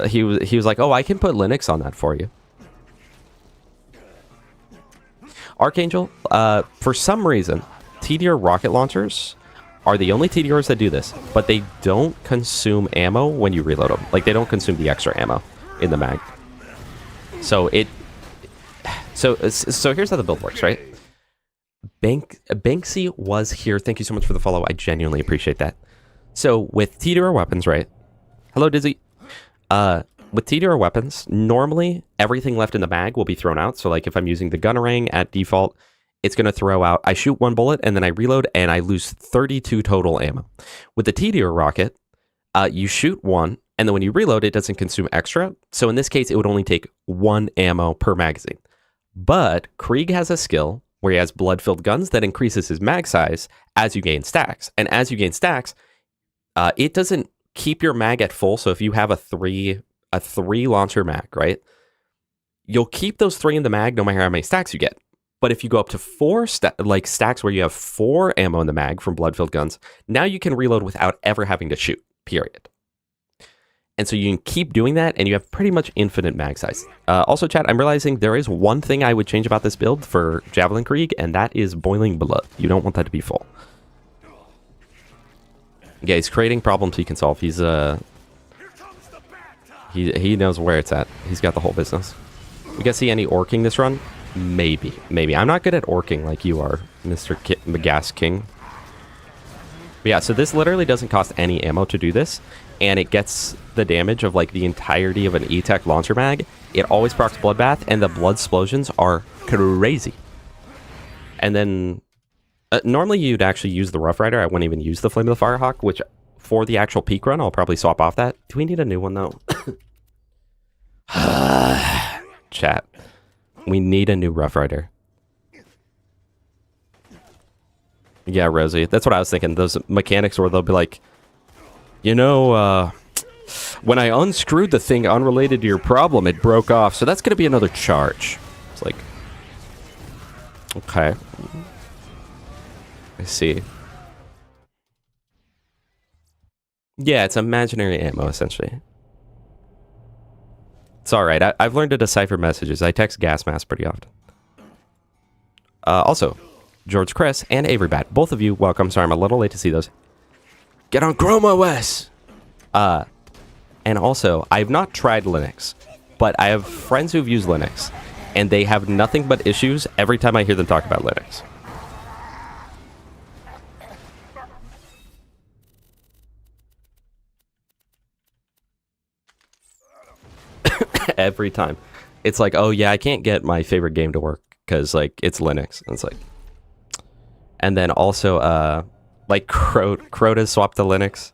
he was like, oh, I can put Linux on that for you. Archangel, for some reason, TDR rocket launchers are the only TDRs that do this, but they don't consume ammo when you reload them. Like, they don't consume the extra ammo in the mag. So so here's how the build works, right? Banksy was here. Thank you so much for the follow. I genuinely appreciate that. So with TDR weapons, right? Hello, Dizzy. With TDR weapons, normally everything left in the mag will be thrown out. So like if I'm using the gunnerang at default, it's going to throw out, I shoot one bullet and then I reload and I lose 32 total ammo. With the TDR rocket, you shoot one and then when you reload, it doesn't consume extra. So in this case, it would only take 1 ammo per magazine. But Krieg has a skill where he has blood-filled guns that increases his mag size as you gain stacks. And as you gain stacks, it doesn't keep your mag at full. So if you have a three launcher mag, right? You'll keep those 3 in the mag no matter how many stacks you get. But if you go up to 4 stacks where you have 4 ammo in the mag from blood-filled guns, now you can reload without ever having to shoot, period. And so you can keep doing that, and you have pretty much infinite mag size. Also, chat, I'm realizing there is one thing I would change about this build for Javelin Krieg, and that is boiling blood. You don't want that to be full. Yeah, he's creating problems he can solve. He's he knows where it's at. He's got the whole business. We gonna see any orking this run? Maybe. I'm not good at orking like you are, Mr. Gas King. But yeah, so this literally doesn't cost any ammo to do this, and it gets the damage of like the entirety of an E-Tech launcher mag. It always procs Bloodbath, and the blood explosions are crazy. And then normally you'd actually use the Rough Rider. I wouldn't even use the Flame of the Firehawk, which for the actual peak run, I'll probably swap off that. Do we need a new one though? Chat. We need a new Rough Rider. Yeah, Rosie. That's what I was thinking. Those mechanics where they'll be like, you know, when I unscrewed the thing unrelated to your problem, it broke off. So that's going to be another charge. It's like, okay. I see. Yeah, it's imaginary ammo, essentially. It's alright. I've learned to decipher messages. I text gas mask pretty often. Also, George Chris and Avery Bat, both of you, welcome. Sorry, I'm a little late to see those. Get on Chrome OS! And also, I've not tried Linux, but I have friends who've used Linux, and they have nothing but issues every time I hear them talk about Linux. Every time. It's like, oh yeah, I can't get my favorite game to work because like it's Linux. And it's like, and then also like Crota's swapped to Linux,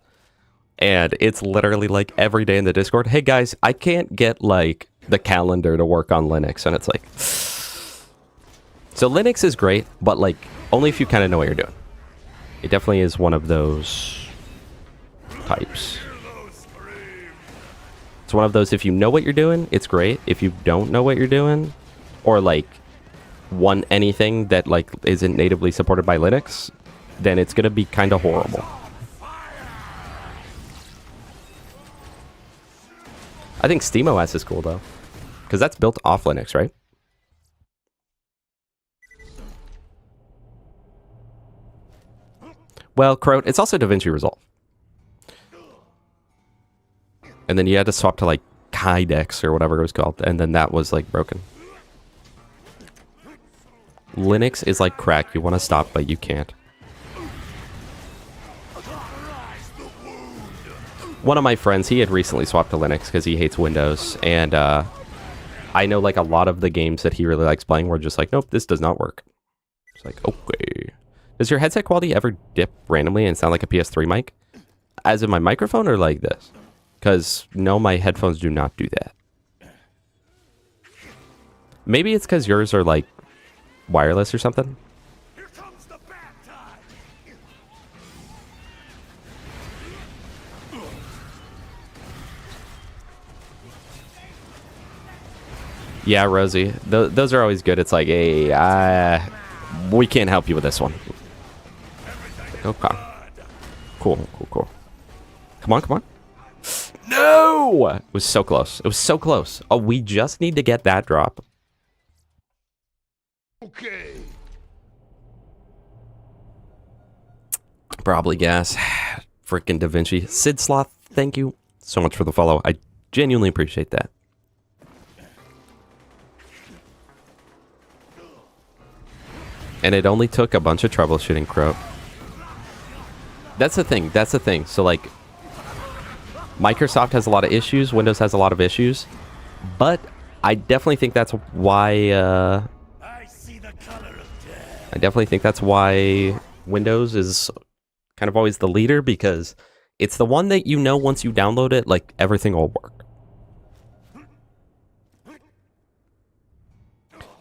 and it's literally like every day in the Discord, hey guys, I can't get like the calendar to work on Linux. And it's like, so Linux is great, but like only if you kind of know what you're doing. It definitely is one of those types. It's one of those, if you know what you're doing, it's great. If you don't know what you're doing, or like want anything that like isn't natively supported by Linux, then it's gonna be kind of horrible. I think SteamOS is cool though, because that's built off Linux, right? Well, Croat, it's also DaVinci Resolve. And then you had to swap to like Kydex or whatever it was called, and then that was like broken. Linux is like crack. You want to stop, but you can't. One of my friends, he had recently swapped to Linux because he hates Windows, and I know like a lot of the games that he really likes playing were just like, nope, this does not work. It's like, okay. Does your headset quality ever dip randomly and sound like a PS3 mic? As in my microphone or like this? Because, no, my headphones do not do that. Maybe it's because yours are, like, wireless or something? Here comes the bad time. Yeah, Rosie. Those are always good. It's like, hey, we can't help you with this one. Okay. Cool. Come on. No! It was so close. It was so close. Oh, we just need to get that drop. Okay. Probably gas. Freaking Da Vinci. Sid Sloth, thank you so much for the follow. I genuinely appreciate that. And it only took a bunch of troubleshooting, Crow. That's the thing. That's the thing. So, like, Microsoft has a lot of issues. Windows has a lot of issues. But I definitely think that's why... I see the color of death. I definitely think that's why Windows is kind of always the leader, because it's the one that you know once you download it, like, everything will work.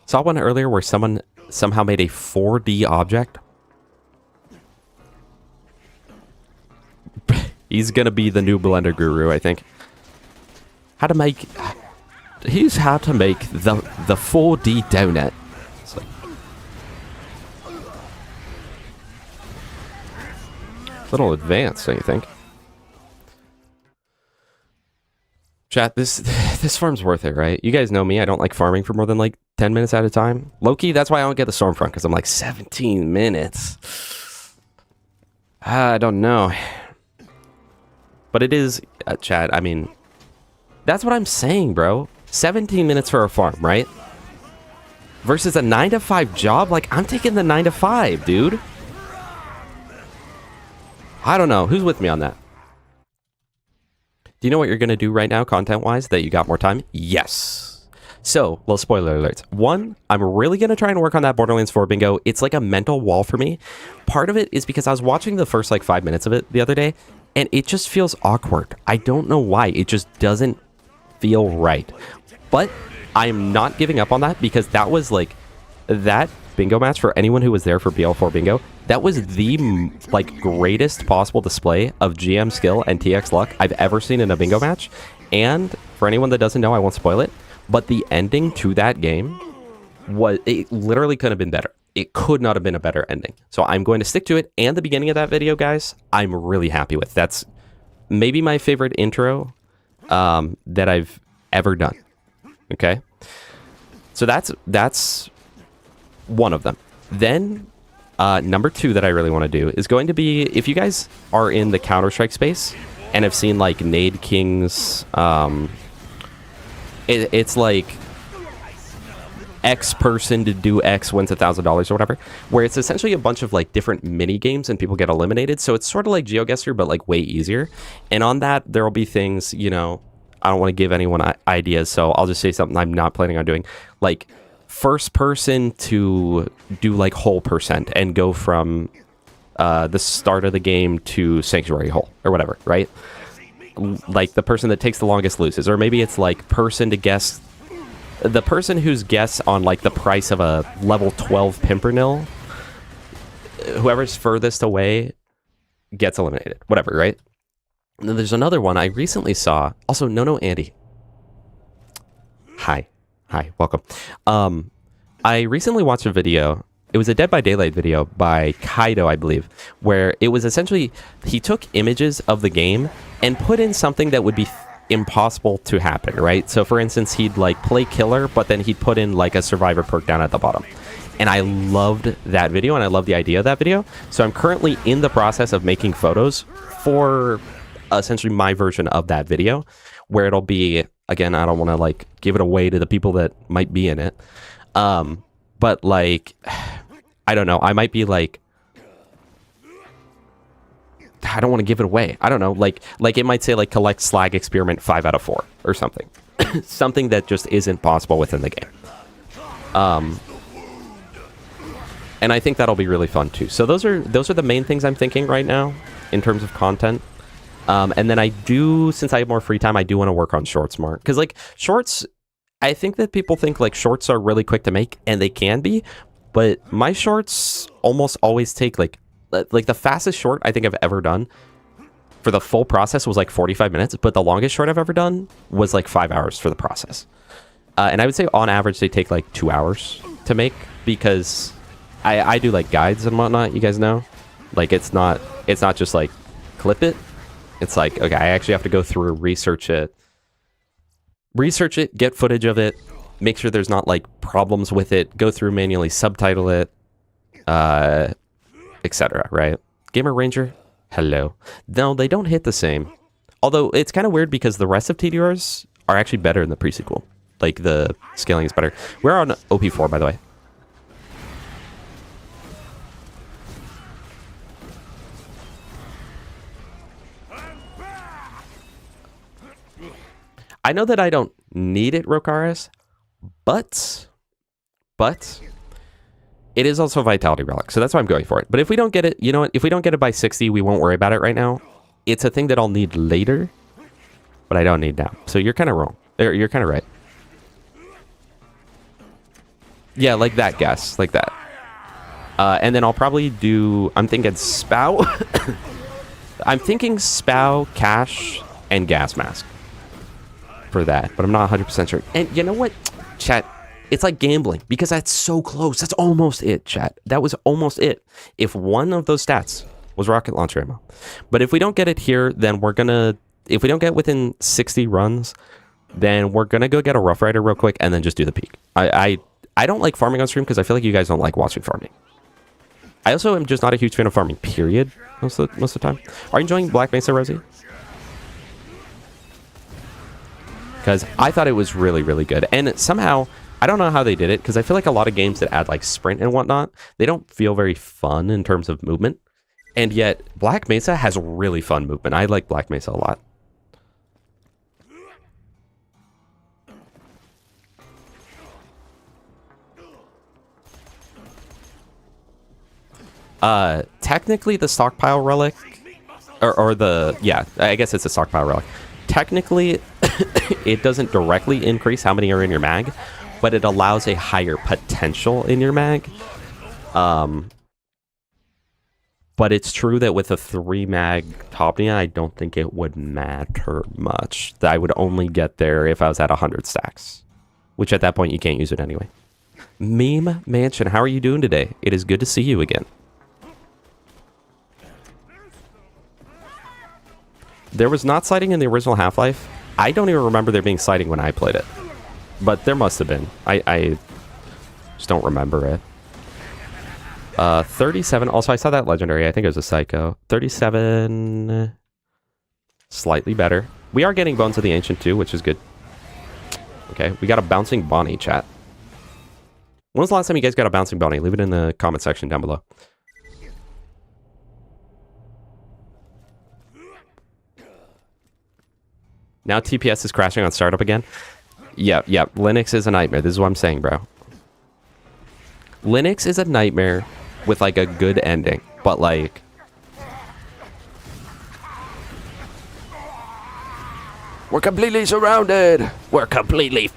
Saw one earlier where someone somehow made a 4D object. He's gonna be the new Blender guru, I think. Here's how to make the 4D donut. It's like, a little advanced, don't you think? Chat, this farm's worth it, right? You guys know me. I don't like farming for more than like 10 minutes at a time. Low-key, that's why I don't get the Stormfront, because I'm like 17 minutes. I don't know. But it is, chat, I mean, that's what I'm saying, bro. 17 minutes for a farm, right? Versus a 9-to-5 job? Like, I'm taking the 9-to-5, dude. I don't know. Who's with me on that? Do you know what you're going to do right now, content-wise, that you got more time? Yes. So, little spoiler alerts. One, I'm really going to try and work on that Borderlands 4 bingo. It's like a mental wall for me. Part of it is because I was watching the first, like, 5 minutes of it the other day, and it just feels awkward. I don't know why. It just doesn't feel right. But I'm not giving up on that, because that was, like, that bingo match, for anyone who was there for BL4 bingo, that was the like greatest possible display of GM skill and TX luck I've ever seen in a bingo match. And for anyone that doesn't know, I won't spoil it, but the ending to that game was, it literally couldn't have been better. It could not have been a better ending. So I'm going to stick to it. And the beginning of that video, guys, I'm really happy with. That's maybe my favorite intro that I've ever done. Okay, so that's one of them. Then number two that I really want to do is going to be, if you guys are in the Counter-Strike space and have seen like Nade King's, it's like X person to do X wins $1,000 or whatever, where it's essentially a bunch of like different mini games and people get eliminated. So it's sort of like GeoGuessr, but like way easier. And on that, there will be things, you know, I don't want to give anyone ideas, so I'll just say something I'm not planning on doing, like first person to do like whole percent and go from the start of the game to sanctuary hole or whatever, right? Like the person that takes the longest loses. Or maybe it's like person to guess, the person who's guess on like the price of a level 12 Pimpernel, whoever's furthest away gets eliminated, whatever, right? And then there's another one I recently saw. Also, No Andy. Hi, welcome. I recently watched a video. It was a Dead by Daylight video by Kaido, I believe, where it was essentially, he took images of the game and put in something that would be impossible to happen, right? So for instance, he'd like play killer, but then he'd put in like a survivor perk down at the bottom. And I loved that video, and I love the idea of that video. So I'm currently in the process of making photos for essentially my version of that video, where it'll be, again, I don't want to like give it away to the people that might be in it, but like, I don't know, I might be like, I don't want to give it away, I don't know, like it might say like collect slag experiment 5 out of 4 or something. Something that just isn't possible within the game. And I think that'll be really fun too. So those are the main things I'm thinking right now in terms of content. And then I do, since I have more free time, I do want to work on shorts more. Because, like, shorts, I think that people think, like, shorts are really quick to make, and they can be. But my shorts almost always take, like the fastest short I think I've ever done for the full process was, like, 45 minutes. But the longest short I've ever done was, like, 5 hours for the process. And I would say, on average, they take, like, 2 hours to make. Because I do, like, guides and whatnot, you guys know? Like, it's not just, like, clip it. It's like, okay, I actually have to go through, research it, get footage of it, make sure there's not like problems with it, go through, manually subtitle it, etc. Right? Gamer Ranger, hello. No, they don't hit the same. Although it's kind of weird because the rest of TDRs are actually better in the pre-sequel. Like the scaling is better. We're on OP4, by the way. I know that I don't need it, Rokaris, but it is also a Vitality Relic, so that's why I'm going for it. But if we don't get it, you know what? If we don't get it by 60, we won't worry about it right now. It's a thing that I'll need later, but I don't need now. So you're kind of wrong. You're kind of right. Yeah, like that, guess. Like that. And then I'll probably do... I'm thinking Spout. I'm thinking Spout, Cash, and Gas Mask for that, but I'm not 100% sure. And you know what, chat? It's like gambling because that's so close. That's almost it, chat. That was almost it. If one of those stats was rocket launcher ammo. But if we don't get it here, then we're gonna... If we don't get within 60 runs, then we're gonna go get a Rough Rider real quick and then just do the peak. I don't like farming on stream because I feel like you guys don't like watching farming. I also am just not a huge fan of farming, period, most of the time. Are you enjoying Black Mesa, Rosie? Because I thought it was really, really good. And somehow, I don't know how they did it, because I feel like a lot of games that add like sprint and whatnot, they don't feel very fun in terms of movement. And yet, Black Mesa has really fun movement. I like Black Mesa a lot. Technically the stockpile relic, or the, yeah, I guess it's a stockpile relic. Technically, it doesn't directly increase how many are in your mag, but it allows a higher potential in your mag. But it's true that with a 3 mag Topnia, I don't think it would matter much. I would only get there if I was at 100 stacks, which at that point you can't use it anyway. Meme Mansion, how are you doing today? It is good to see you again. There was not sighting in the original Half-Life. I don't even remember there being sighting when I played it. But there must have been. I just don't remember it. 37. Also, I saw that legendary. I think it was a Psycho. 37. Slightly better. We are getting Bones of the Ancient too, which is good. Okay, we got a Bouncing Bonnie, chat. When was the last time you guys got a Bouncing Bonnie? Leave it in the comment section down below. Now TPS is crashing on startup again. Yep. Linux is a nightmare. This is what I'm saying, bro. Linux is a nightmare with like a good ending, but like... We're completely surrounded. We're completely...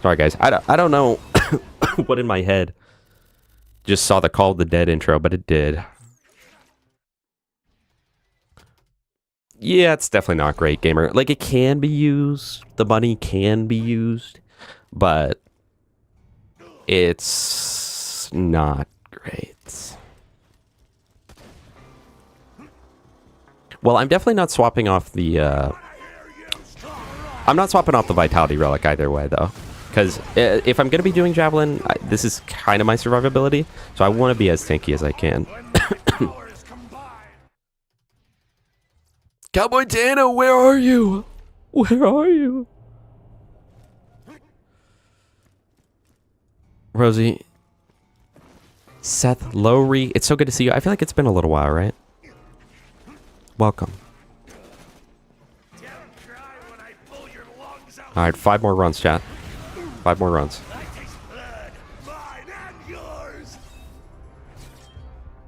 Sorry, guys. I don't know what in my head just saw the Call of the Dead intro, but it did. Yeah, it's definitely not great, gamer. Like, it can be used. The money can be used. But it's not great. Well, I'm definitely not swapping off the... I'm not swapping off the Vitality Relic either way, though. Because if I'm going to be doing Javelin, this is kind of my survivability. So I want to be as tanky as I can. Cowboy Dano, where are you? Where are you? Rosie. Seth Lowry. It's so good to see you. I feel like it's been a little while, right? Welcome. Alright, 5 more runs, chat. 5 more runs.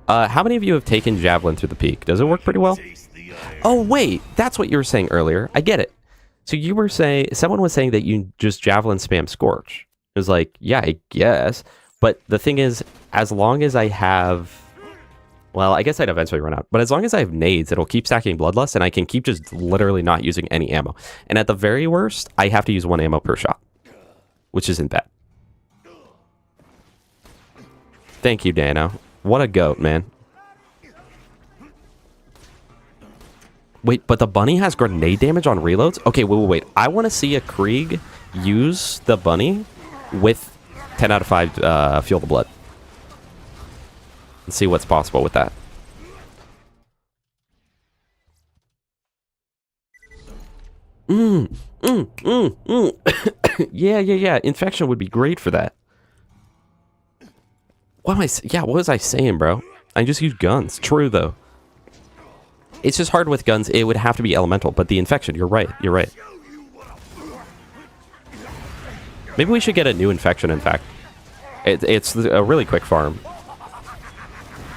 How many of you have taken Javelin through the peak? Does it work pretty well? Oh, wait. That's what you were saying earlier. I get it. So you were saying... Someone was saying that you just Javelin spam Scorch. It was like, yeah, I guess. But the thing is, as long as I have... Well, I guess I'd eventually run out. But as long as I have nades, it'll keep stacking Bloodlust, and I can keep just literally not using any ammo. And at the very worst, I have to use 1 ammo per shot. Which isn't bad. Thank you, Dano. What a goat, man. Wait, but the bunny has grenade damage on reloads? Okay, wait. I want to see a Krieg use the bunny with 10 out of 5 Fuel the Blood. And see what's possible with that. Yeah. Infection would be great for that. What am I? Yeah, what was I saying, bro? I just use guns. True though. It's just hard with guns. It would have to be elemental, but the infection. You're right. You're right. Maybe we should get a new infection. In fact, it's a really quick farm.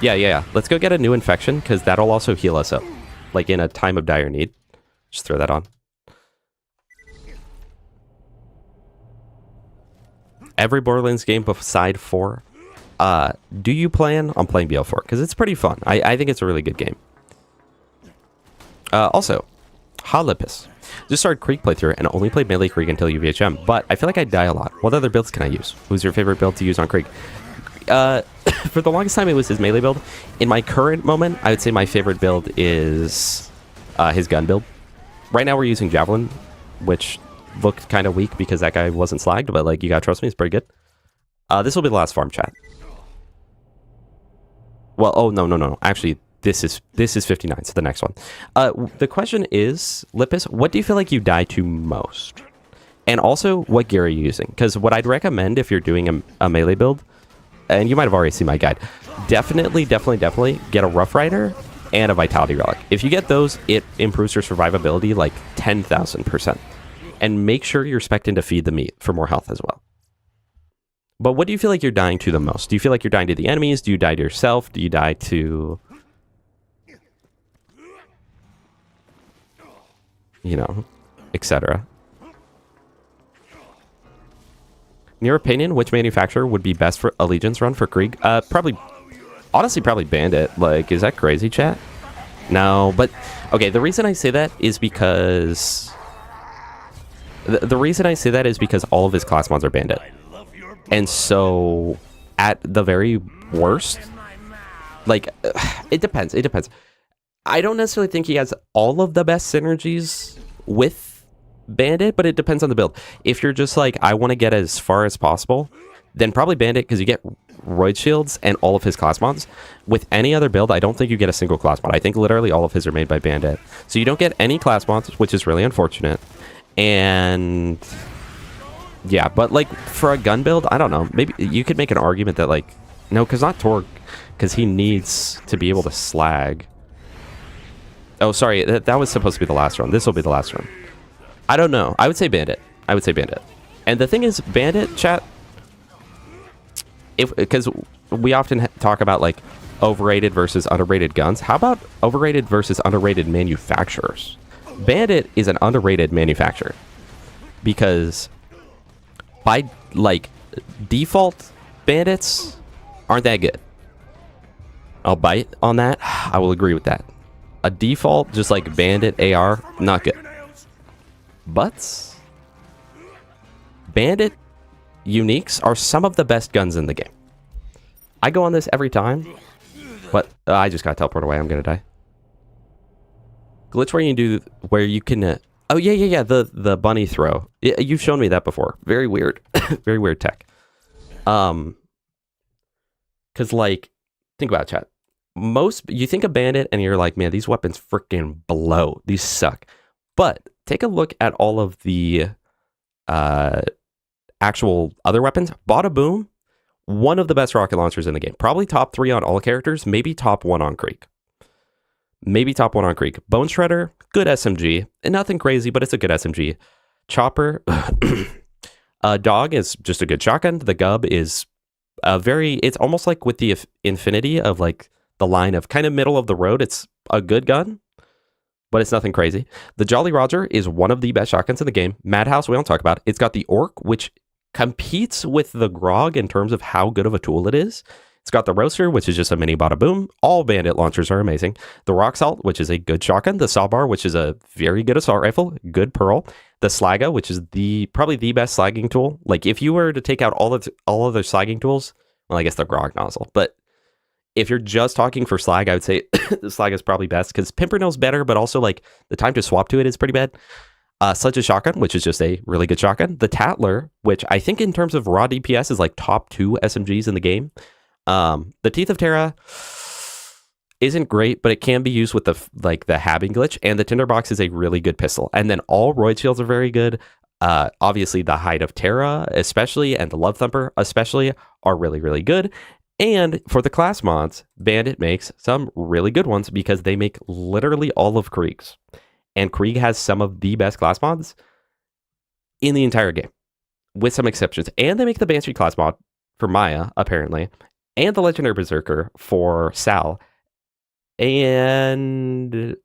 Yeah. Let's go get a new infection because that'll also heal us up, like in a time of dire need. Just throw that on. Every Borderlands game beside 4. Do you plan on playing BL4? Because it's pretty fun. I think it's a really good game. Also, Holipus. Just started Krieg playthrough and only played melee Krieg until UVHM, but I feel like I die a lot. What other builds can I use? Who's your favorite build to use on Krieg? For the longest time, it was his melee build. In my current moment, I would say my favorite build is his gun build. Right now, we're using Javelin, which looked kind of weak because that guy wasn't slagged, but like you gotta trust me, it's pretty good. This will be the last farm, chat. Well, oh no. Actually, this is 59, so the next one. The question is, Lipus, what do you feel like you die to most? And also, what gear are you using? Because what I'd recommend if you're doing a melee build, and you might have already seen my guide, definitely get a Rough Rider and a Vitality Relic. If you get those, it improves your survivability like 10,000%. And make sure you're spec'd to feed the meat for more health as well. But what do you feel like you're dying to the most? Do you feel like you're dying to the enemies? Do you die to yourself? Do you die to, you know, etc.? In your opinion, which manufacturer would be best for Allegiance run for Krieg? Honestly, probably Bandit. Like, is that crazy, chat? No, but okay. The reason I say that is because the reason I say that is because all of his class mods are Bandit, and so at the very worst, like, it depends. It depends. I don't necessarily think he has all of the best synergies with Bandit, but it depends on the build. If you're just like, I want to get as far as possible, then probably Bandit, because you get Roid Shields and all of his class mods. With any other build, I don't think you get a single class mod. I think literally all of his are made by Bandit. So you don't get any class mods, which is really unfortunate. And yeah, but like for a gun build, I don't know. Maybe you could make an argument that like, no, because not Torque, because he needs to be able to slag. Oh, sorry, that was supposed to be the last run. This will be the last run. I don't know. I would say Bandit. And the thing is, Bandit, chat, because we often talk about like overrated versus underrated guns. How about overrated versus underrated manufacturers? Bandit is an underrated manufacturer because by like default, bandits aren't that good. I'll bite on that. I will agree with that. A default, just like Bandit AR, not good. But Bandit uniques are some of the best guns in the game. I go on this every time, but I just got teleport away. I'm gonna die. Glitch where you can. Oh yeah. The bunny throw. You've shown me that before. Very weird. Very weird tech. Because like, think about it, chat. You think of Bandit and you're like, man, these weapons freaking blow. These suck. But take a look at all of the actual other weapons. Bada Boom, one of the best rocket launchers in the game. Probably top 3 on all characters. Maybe top 1 on Krieg. Bone Shredder, good SMG. And nothing crazy, but it's a good SMG. Chopper, Dog is just a good shotgun. The Gub is it's almost like with the Infinity of like the line of kind of middle of the road. It's a good gun, but it's nothing crazy. The Jolly Roger is one of the best shotguns in the game. Madhouse, we don't talk about. It's got the Orc, which competes with the Grog in terms of how good of a tool it is. It's got the Roaster, which is just a mini Bada Boom. All Bandit launchers are amazing. The Rock Salt, which is a good shotgun. The Sawbar, which is a very good assault rifle. Good Pearl. The Slagga, which is probably the best slagging tool. Like if you were to take out all of their slagging tools, well, I guess the Grog Nozzle, but if you're just talking for slag, I would say the slag is probably best because Pimpernel's better, but also like the time to swap to it is pretty bad. Sledge's Shotgun, which is just a really good shotgun. The Tatler, which I think in terms of raw DPS is like top 2 SMGs in the game. The Teeth of Terra, isn't great, but it can be used with the the Habbing glitch, and the Tinderbox is a really good pistol. And then all Roid shields are very good. Obviously, the Hide of Terra, especially, and the Love Thumper, especially, are really, really good. And for the class mods, Bandit makes some really good ones because they make literally all of Krieg's. And Krieg has some of the best class mods in the entire game, with some exceptions. And they make the Banshee class mod for Maya, apparently, and the Legendary Berserker for Sal, and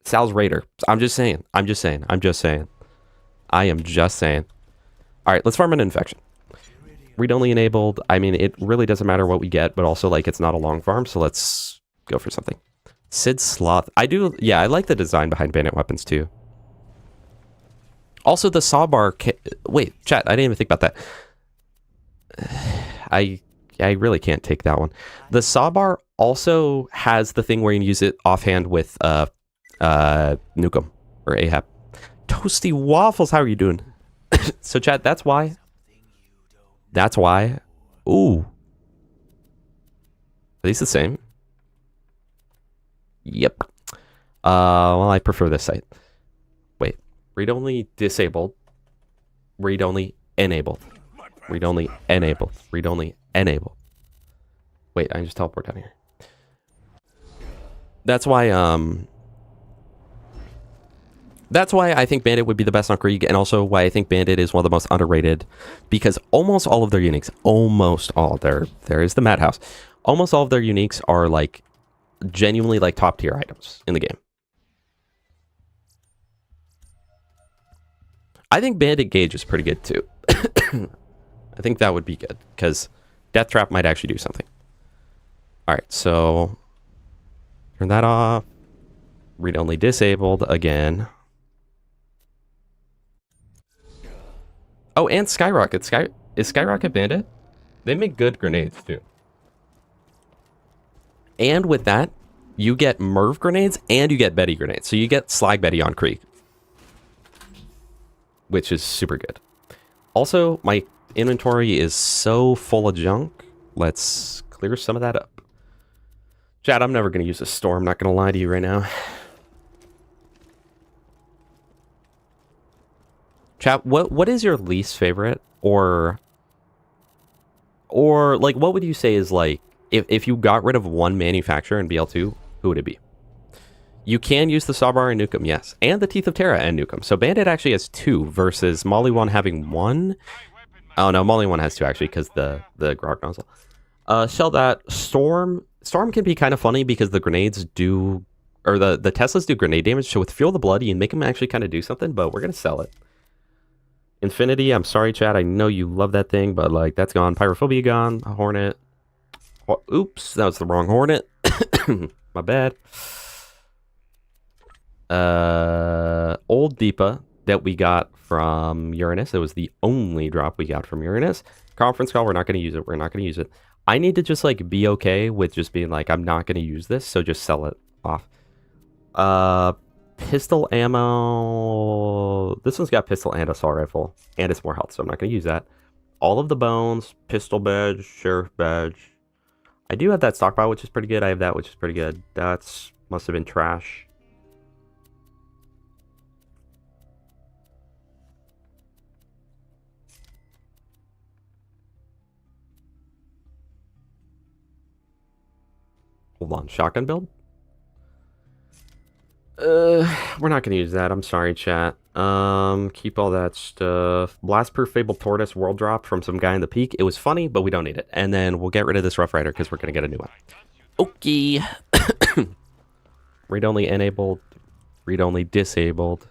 Sal's Raider. I'm just saying. I am just saying. All right, let's farm an infection. Read-only enabled. I mean, it really doesn't matter what we get, but also, like, it's not a long farm, so let's go for something. Sid Sloth. I like the design behind bandit weapons, too. Also, the sawbar... Wait, chat, I didn't even think about that. I really can't take that one. The sawbar also has the thing where you can use it offhand with Nukem, or Ahab. Toasty Waffles, how are you doing? So, chat, that's why... Ooh. Are these the same? Yep. Well, I prefer this site. Wait. Read-only disabled. Read-only enabled. Read-only enabled. Read-only enabled. Wait, I just teleport down here. That's why I think Bandit would be the best on Krieg, and also why I think Bandit is one of the most underrated, because almost all of their uniques, there is the Madhouse, almost all of their uniques are, like, genuinely, like, top tier items in the game. I think Bandit Gauge is pretty good, too. I think that would be good, because Death Trap might actually do something. Alright, so... turn that off. Read-only disabled again. Oh, and Skyrocket. Is Skyrocket Bandit? They make good grenades, too. And with that, you get Merv grenades and you get Betty grenades. So you get Slag Betty on Krieg, which is super good. Also, my inventory is so full of junk. Let's clear some of that up. Chad, I'm never going to use a storm. I'm not going to lie to you right now. Chat, what is your least favorite, or like, what would you say is, like, if you got rid of one manufacturer in BL2, who would it be? You can use the Sawbar and Nukem, yes, and the Teeth of Terra and Nukem. So Bandit actually has 2 versus Molly 1 having 1. Oh no, Molly 1 has 2 actually because the Grog nozzle. Sell that. Storm can be kind of funny because the grenades do, or the Teslas do grenade damage. So with Fuel the Blood, you can make them actually kind of do something, but we're gonna sell it. Infinity, I'm sorry, chat. I know you love that thing, but, like, that's gone. Pyrophobia gone. A Hornet. Oops, that was the wrong Hornet. My bad. Old Deepa that we got from Uranus. It was the only drop we got from Uranus. Conference call, we're not going to use it. We're not going to use it. I need to just, like, be okay with just being like, I'm not going to use this, so just sell it off. Pistol ammo. This one's got pistol and assault rifle, and it's more health, so I'm not going to use that. All of the bones, pistol badge, sheriff badge. I do have that stockpile, which is pretty good. I have that, which is pretty good. That's must have been trash. Hold on, shotgun build? We're not gonna use that. I'm sorry, chat. Keep all that stuff. Blastproof Fabled Tortoise world drop from some guy in the peak. It was funny, but we don't need it. And then we'll get rid of this Rough Rider because we're gonna get a new one. Okay. Read-only enabled. Read-only disabled.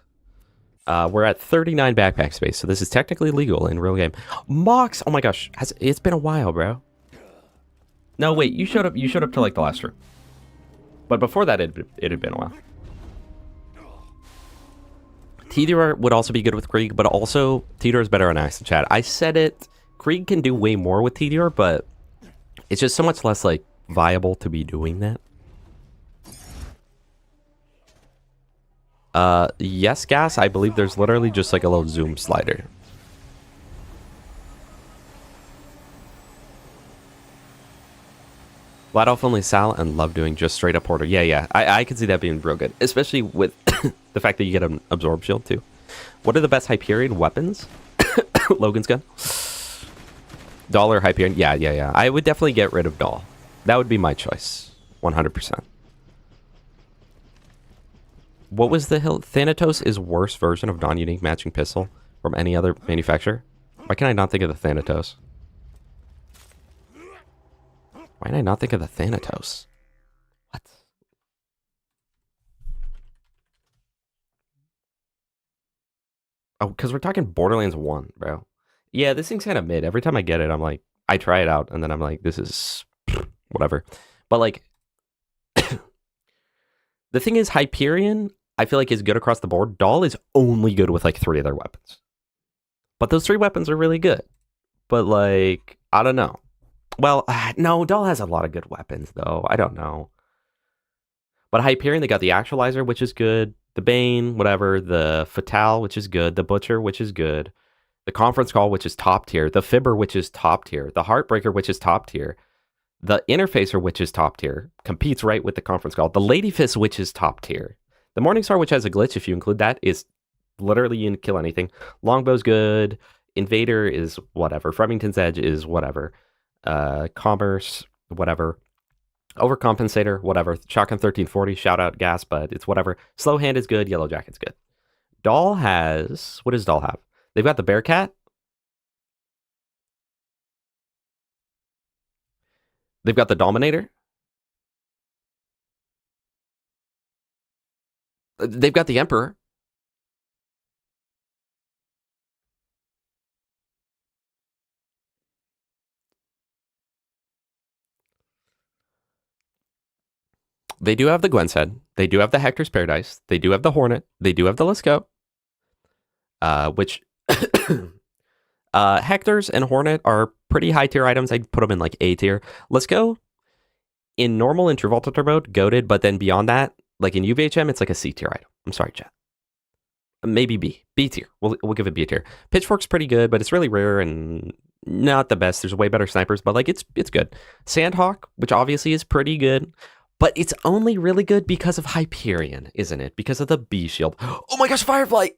We're at 39 backpack space, so this is technically legal in real game. Mox! Oh my gosh, it's been a while, bro. No, wait, you showed up to, like, the last room. But before that, it had been a while. TDR would also be good with Krieg, but also TDR is better on Axe and Chat. I said it. Krieg can do way more with TDR, but it's just so much less, like, viable to be doing that. Yes, Gas, I believe there's literally just, like, a little zoom slider. Light off only Sal and love doing just straight up Porter. Yeah. I can see that being real good, especially with the fact that you get an absorb shield too. What are the best Hyperion weapons? Logan's gun. Doll or Hyperion? Yeah. I would definitely get rid of Doll. That would be my choice. 100%. What was the hill? Thanatos is worst version of non-unique matching pistol from any other manufacturer. Why can I not think of the Thanatos? Why did I not think of the Thanatos? What? Oh, because we're talking Borderlands 1, bro. Yeah, this thing's kind of mid. Every time I get it, I'm like, I try it out, and then I'm like, this is whatever. But like, the thing is, Hyperion, I feel like is good across the board. Doll is only good with like 3 other weapons. But those 3 weapons are really good. But like, I don't know. Well, no, Doll has a lot of good weapons, though. I don't know. But Hyperion, they got the Actualizer, which is good. The Bane, whatever. The Fatale, which is good. The Butcher, which is good. The Conference Call, which is top tier. The Fibber, which is top tier. The Heartbreaker, which is top tier. The Interfacer, which is top tier. Competes right with the Conference Call. The Lady Fist, which is top tier. The Morningstar, which has a glitch, if you include that, is literally you can kill anything. Longbow's good. Invader is whatever. Remington's Edge is whatever. Commerce, whatever. Overcompensator, whatever. Shotgun 1340, shout out gas, but it's whatever. Slow Hand is good. Yellow Jacket's good. Doll has... What does Doll have? They've got the Bearcat. They've got the Dominator. They've got the Emperor. They do have the Gwen's Head. They do have the Hector's Paradise. They do have the Hornet. They do have the Let's Go. Which Hector's and Hornet are pretty high tier items. I'd put them in like A tier. Let's Go in normal and Travolta mode, goated, but then beyond that, like in UVHM, it's like a C tier item. I'm sorry, chat. Maybe B tier. We'll give it B tier. Pitchfork's pretty good, but it's really rare and not the best. There's way better snipers, but like it's good. Sandhawk, which obviously is pretty good. But it's only really good because of Hyperion, isn't it? Because of the B shield. Oh my gosh, Firefly!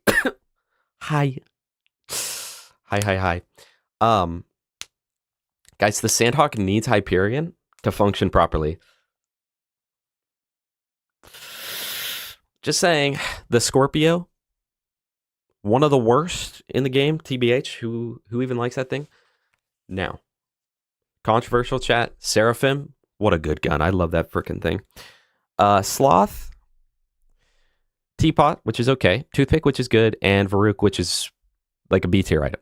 Hi. Guys, the Sandhawk needs Hyperion to function properly. Just saying, the Scorpio, one of the worst in the game, TBH. Who even likes that thing? Now, controversial chat, Seraphim. What a good gun. I love that freaking thing. Sloth. Teapot, which is okay. Toothpick, which is good. And Varuk, which is like a B tier item.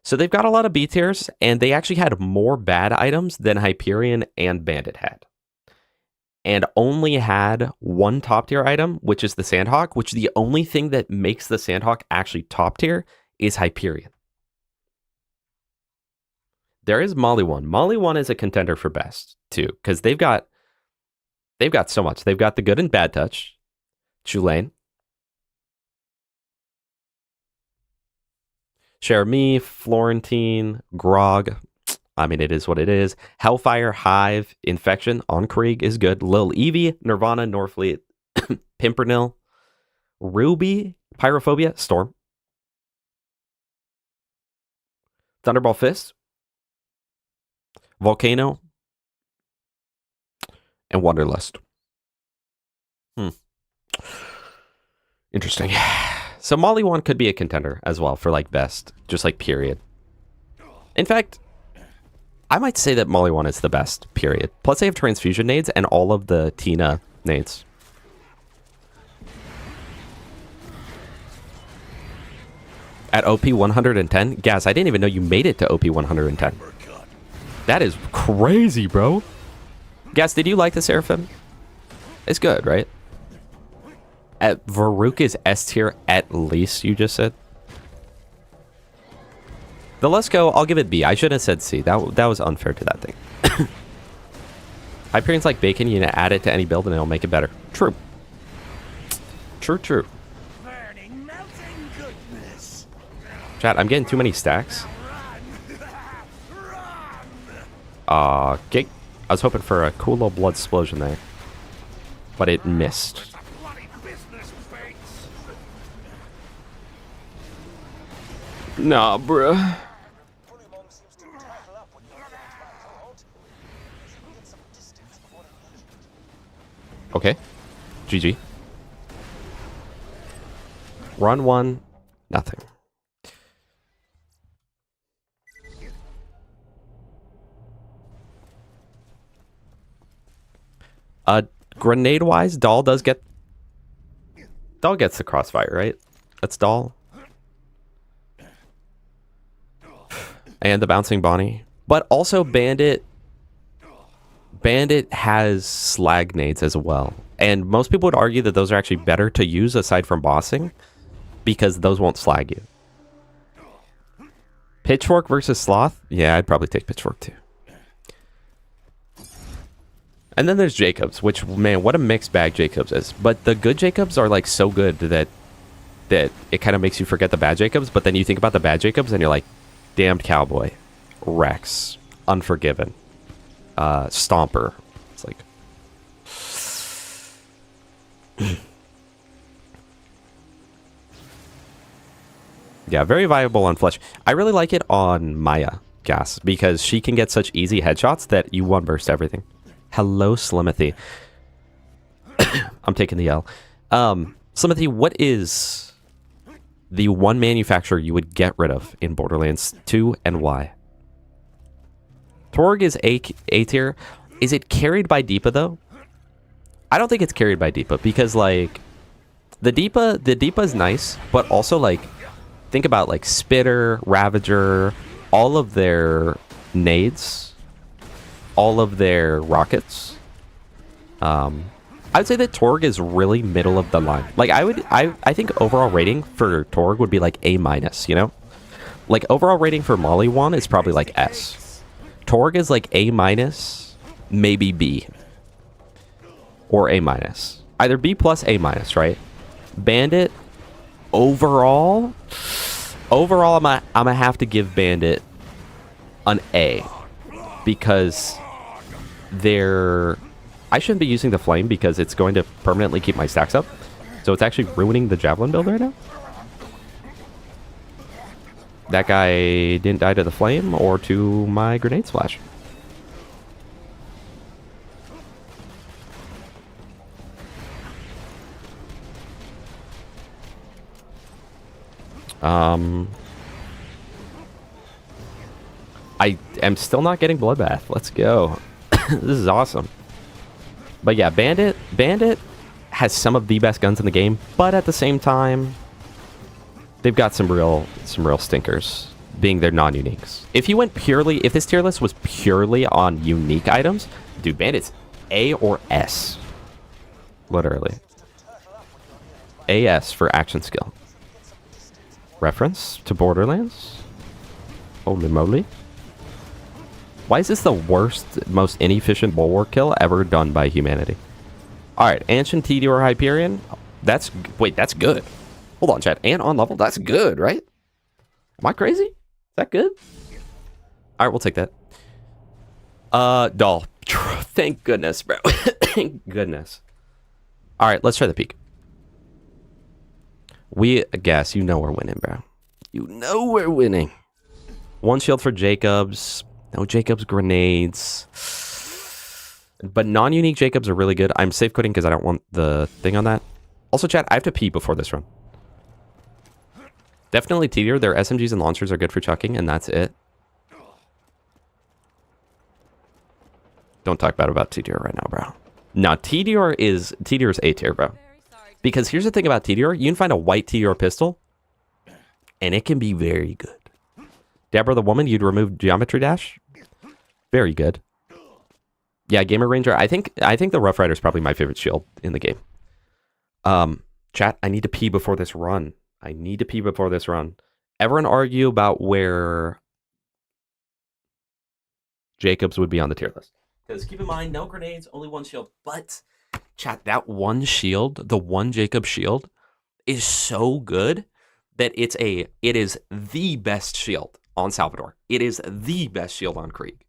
So they've got a lot of B tiers, and they actually had more bad items than Hyperion and Bandit had. And only had one top tier item, which is the Sandhawk, which the only thing that makes the Sandhawk actually top tier is Hyperion. There is Molly 1. Molly 1 is a contender for best, too, because they've got so much. They've got the good and bad touch, Chulane, Cherami, Florentine, Grog. I mean, it is what it is. Hellfire, Hive, Infection on Krieg is good. Lil Evie, Nirvana, Norfleet, Pimpernel, Ruby, Pyrophobia, Storm, Thunderball Fist, Volcano, and Wanderlust. Interesting. So Molly 1 could be a contender as well for like best, just like period. In fact, I might say that Molly 1 is the best, period. Plus they have transfusion nades and all of the Tina nades. At OP 110? Gaz, I didn't even know you made it to OP 110. That is crazy, bro. Gaz, did you like the Seraphim? It's good, right? Varuk is S tier at least, you just said? The Let's Go, I'll give it B. I should have said C. That was unfair to that thing. Hyperion's like bacon. You add it to any build and it'll make it better. True. True. Burning, melting goodness. Chat, I'm getting too many stacks. Okay. I was hoping for a cool little blood explosion there, but it missed. It's a bloody business, Bates. Nah, bruh. Bullymong seems to tackle up when you get into a crowd. Should get some distance before it Okay. GG. Run 1, nothing. Grenade-wise, Doll gets the crossfire, right? That's Doll. And the bouncing Bonnie. But also Bandit has slag nades as well. And most people would argue that those are actually better to use aside from bossing, because those won't slag you. Pitchfork versus Sloth? Yeah, I'd probably take Pitchfork too. And then there's Jacobs, which, man, what a mixed bag Jacobs is. But the good Jacobs are like so good that it kind of makes you forget the bad Jacobs. But then you think about the bad Jacobs and you're like, Damned Cowboy, Rex, Unforgiven, Stomper. It's like... yeah, very viable on Flesh. I really like it on Maya Gas because she can get such easy headshots that you one-burst everything. Hello, Slimothy. I'm taking the L. Slimothy, what is the one manufacturer you would get rid of in Borderlands 2 and why? Torg is A tier. Is it carried by Deepa though? I don't think it's carried by Deepa because like the Deepa is nice, but also like think about like Spitter, Ravager, all of their nades, all of their rockets. I'd say that Torg is really middle of the line. Like I think overall rating for Torg would be like A-, you know? Like overall rating for Molly 1 is probably like S. Torg is like A-, maybe B. Or A-. Either B plus A-, right? Bandit, overall I'm gonna have to give Bandit an A. Because I shouldn't be using the flame because it's going to permanently keep my stacks up. So it's actually ruining the javelin build right now. That guy didn't die to the flame or to my grenade splash. I am still not getting Bloodbath. Let's go. This is awesome. But yeah, Bandit has some of the best guns in the game, but at the same time, they've got some real stinkers, being their non-uniques. If this tier list was purely on unique items, dude, Bandit's A or S. Literally. AS for action skill. Reference to Borderlands? Holy moly. Why is this the worst, most inefficient bulwark kill ever done by humanity? Alright, Anshin, TDR, Hyperion. That's good. Hold on, chat. And on level? That's good, right? Am I crazy? Is that good? Alright, we'll take that. Doll. Thank goodness, bro. Thank goodness. Alright, let's try the peak. You know we're winning, bro. You know we're winning. One shield for Jacobs. No Jacobs grenades. But non-unique Jacobs are really good. I'm safe quitting because I don't want the thing on that. Also, chat, I have to pee before this run. Definitely TDR. Their SMGs and launchers are good for chucking, and that's it. Don't talk bad about TDR right now, bro. No, TDR is A tier, bro. Because here's the thing about TDR. You can find a white TDR pistol, and it can be very good. Deborah the Woman, you'd remove Geometry Dash. Very good. Yeah, Gamer Ranger. I think the Rough Rider is probably my favorite shield in the game. Chat, I need to pee before this run. Everyone argue about where Jacobs would be on the tier list. Because keep in mind, no grenades, only one shield. But, chat, that one shield, the one Jacob shield, is so good that it is the best shield on Salvador. It is the best shield on Krieg.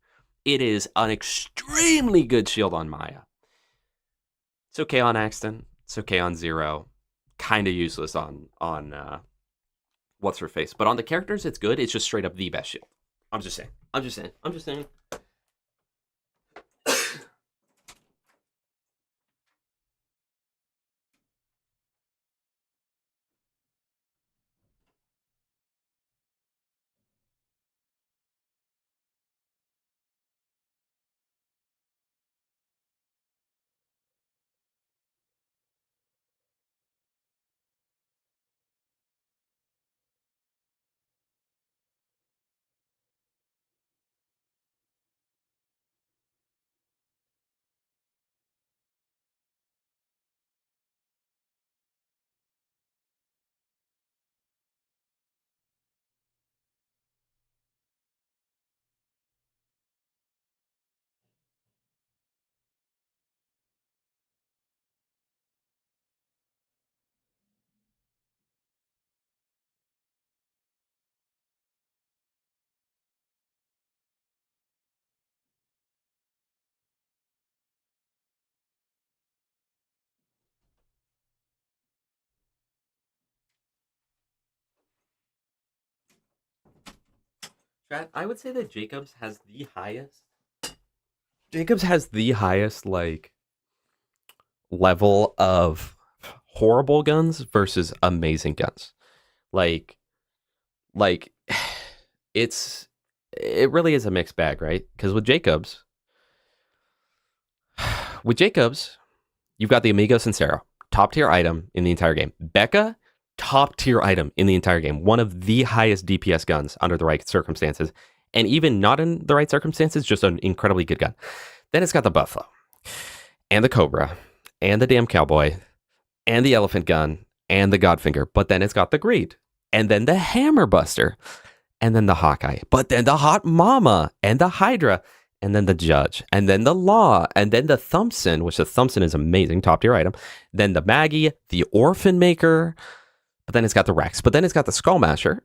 It is an extremely good shield on Maya. It's okay on Axton. It's okay on Zero. Kind of useless on what's her face. But on the characters, it's good. It's just straight up the best shield. I'm just saying. Chat, I would say that Jacobs has the highest. Jacobs has the highest, like, level of horrible guns versus amazing guns. Like it really is a mixed bag, right? Because with Jacobs, you've got the Amigo Sincero, top tier item in the entire game. Becca, top tier item in the entire game. One of the highest DPS guns under the right circumstances. And even not in the right circumstances, just an incredibly good gun. Then it's got the Buffalo, and the Cobra, and the damn Cowboy, and the Elephant Gun, and the Godfinger. But then it's got the Greed, and then the Hammer Buster, and then the Hawkeye. But then the Hot Mama, and the Hydra, and then the Judge, and then the Law, and then the Thompson, which the Thompson is amazing, top tier item. Then the Maggie, the Orphan Maker, but then it's got the Rex. But then it's got the Skullmasher,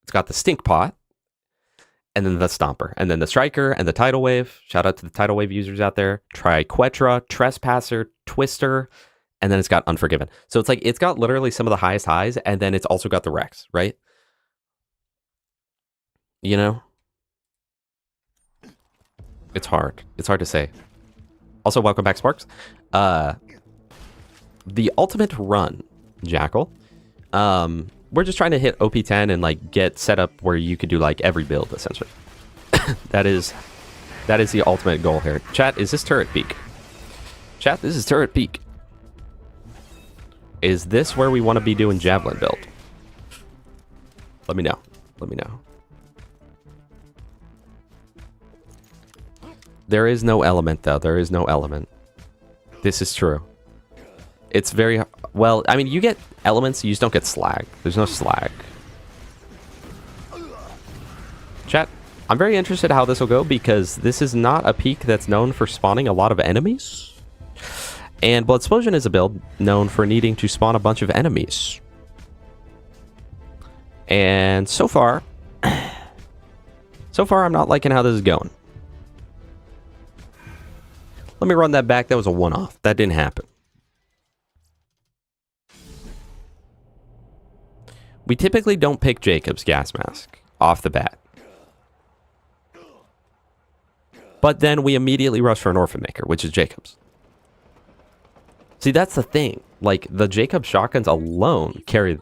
it's got the Stink Pot, and then the Stomper, and then the Striker, and the Tidal Wave. Shout out to the Tidal Wave users out there. Triquetra, Trespasser, Twister, and then it's got Unforgiven. So it's like, it's got literally some of the highest highs, and then it's also got the Rex, right? You know? It's hard. It's hard to say. Also, welcome back, Sparks. The ultimate run, Jackal. We're just trying to hit OP10 and like get set up where you could do like every build essentially. that is the ultimate goal here. Chat, is this turret peak? Chat, this is turret peak. Is this where we want to be doing javelin build? Let me know. Let me know. There is no element though. There is no element. This is true. It's very well. I mean, you get elements, you just don't get slag. There's no slag. Chat, I'm very interested how this will go because this is not a peak that's known for spawning a lot of enemies. And Blood Explosion is a build known for needing to spawn a bunch of enemies. And so far I'm not liking how this is going. Let me run that back. That was a one-off. That didn't happen. We typically don't pick Jacob's gas mask off the bat. But then we immediately rush for an Orphan Maker, which is Jacob's. See, that's the thing. Like, the Jacob shotguns alone carry.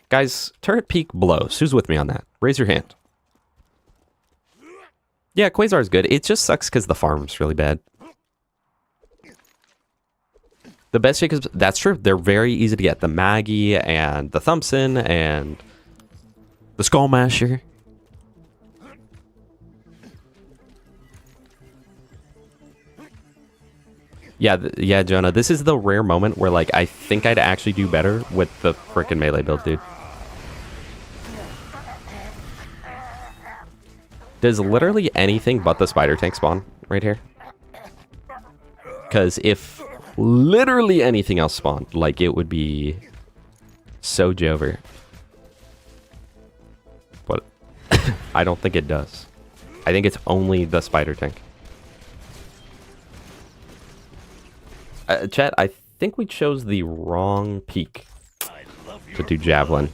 Guys, turret peak blows. Who's with me on that? Raise your hand. Yeah, Quasar is good. It just sucks because the farm's really bad. The best Jacobs, that's true. They're very easy to get. The Maggie and the Thompson and the Skullmasher. Yeah, Jonah. This is the rare moment where, like, I think I'd actually do better with the frickin' melee build, dude. Does literally anything but the spider tank spawn right here? Because if literally anything else spawned, like, it would be so Jover. But I don't think it does. I think it's only the spider tank. Chat, I think we chose the wrong peak to do javelin.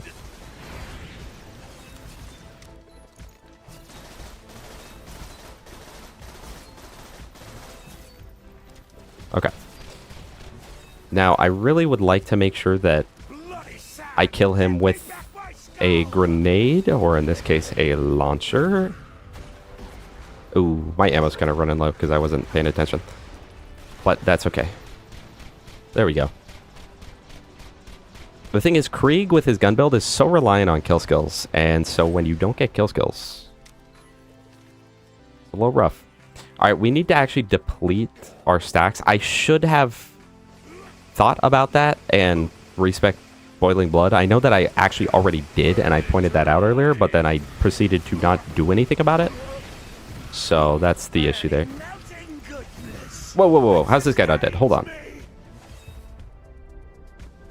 Okay. Now, I really would like to make sure that I kill him with a grenade, or in this case, a launcher. Ooh, my ammo's kind of running low because I wasn't paying attention. But that's okay. There we go. The thing is, Krieg with his gun build is so reliant on kill skills, and so when you don't get kill skills, it's a little rough. Alright, we need to actually deplete our stacks. I should have thought about that and respec Boiling Blood. I know that I actually already did, and I pointed that out earlier, but then I proceeded to not do anything about it. So that's the issue there. Whoa, whoa, whoa, whoa. How's this guy not dead? Hold on.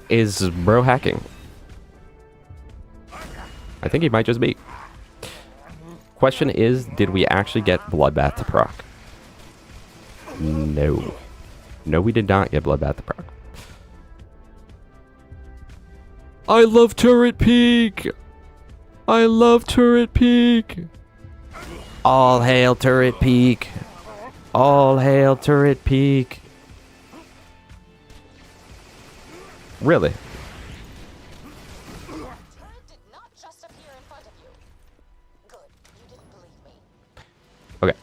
Is bro hacking? I think he might just be. Question is, did we actually get Bloodbath to proc? No. No, we did not get Bloodbath to proc. I love Turret Peak! I love Turret Peak! All hail Turret Peak! All hail Turret Peak! Really? Turret did not just appear in front of you. Good. You didn't believe me. Okay.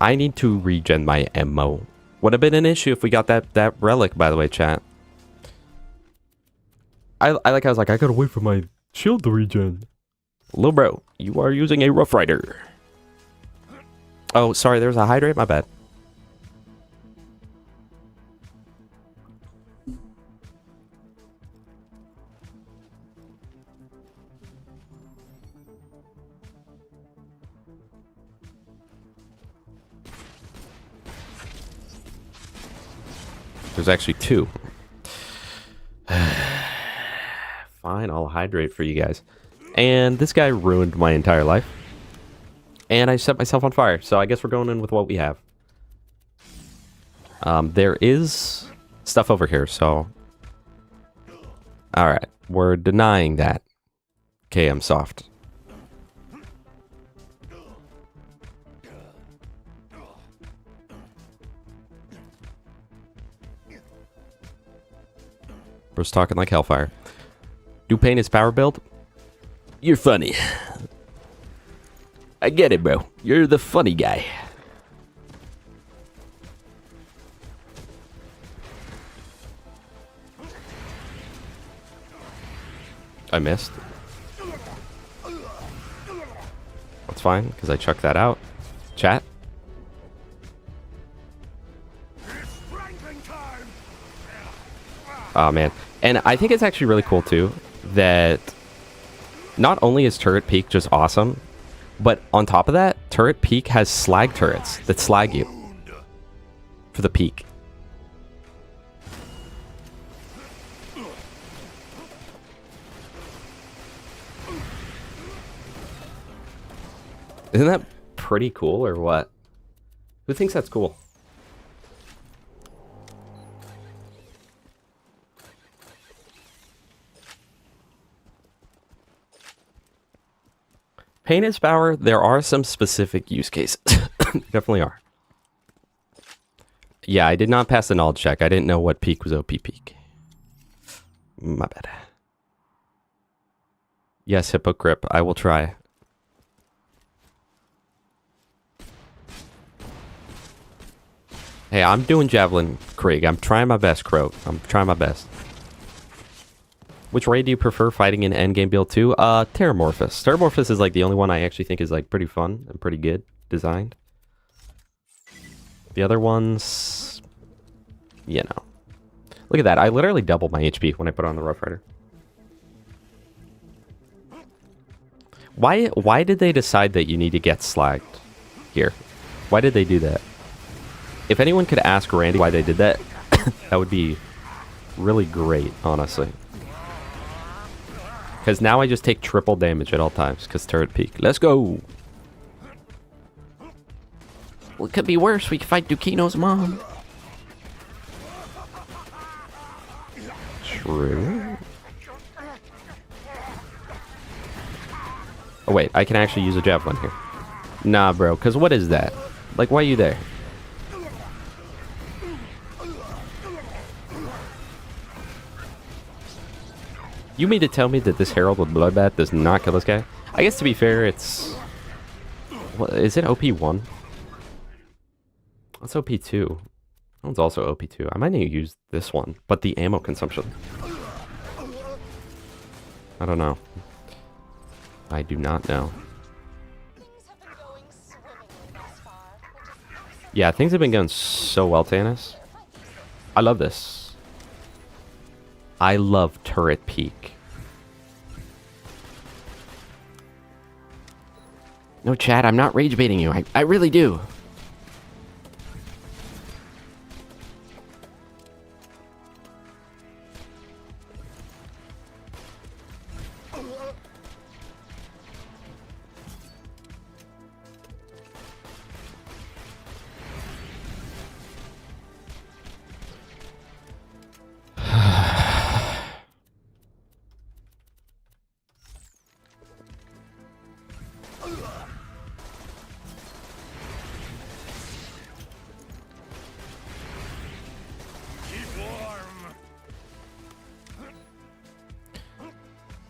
I need to regen my ammo. Would have been an issue if we got that relic, by the way, chat. I was like, I gotta wait for my shield to regen. Lil bro, you are using a Rough Rider. Oh, sorry, there's a hydrate, my bad. There's actually two. Fine, I'll hydrate for you guys. And this guy ruined my entire life. And I set myself on fire, so I guess we're going in with what we have. There is stuff over here, so... Alright, we're denying that. KM soft. Bro's talking like hellfire. Do paint his power build? You're funny. I get it, bro. You're the funny guy. I missed. That's fine, because I chucked that out. Chat. Oh, man. And I think it's actually really cool, too, that not only is Turret Peak just awesome, but on top of that, Turret Peak has slag turrets that slag you for the peak. Isn't that pretty cool, or what? Who thinks that's cool? Paint his power, there are some specific use cases. Definitely are. Yeah, I did not pass the knowledge check. I didn't know what peak was OP peak. My bad. Yes, Hippogrip, I will try. Hey, I'm doing Javelin, Krieg. I'm trying my best, Crow. I'm trying my best. Which raid do you prefer fighting in endgame build 2? Terramorphous. Terramorphous is like the only one I actually think is like pretty fun and pretty good designed. The other ones, you know. Look at that. I literally doubled my HP when I put on the Rough Rider. Why did they decide that you need to get slagged here? Why did they do that? If anyone could ask Randy why they did that, that would be really great, honestly. Because now I just take triple damage at all times, because Turret Peak. Let's go! Well, it could be worse. We could fight Dukino's mom. True. Oh wait, I can actually use a javelin here. Nah, bro, because what is that? Like, why are you there? You mean to tell me that this Herald with Bloodbath does not kill this guy? I guess to be fair, it's... What, is it OP1? That's OP2. That one's also OP2. I might need to use this one, but the ammo consumption. I don't know. I do not know. Things have been going swimmingly thus far, which is awesome. Yeah, things have been going so well, Tannis. I love this. I love Turret Peak. No, Chad, I'm not rage baiting you. I really do.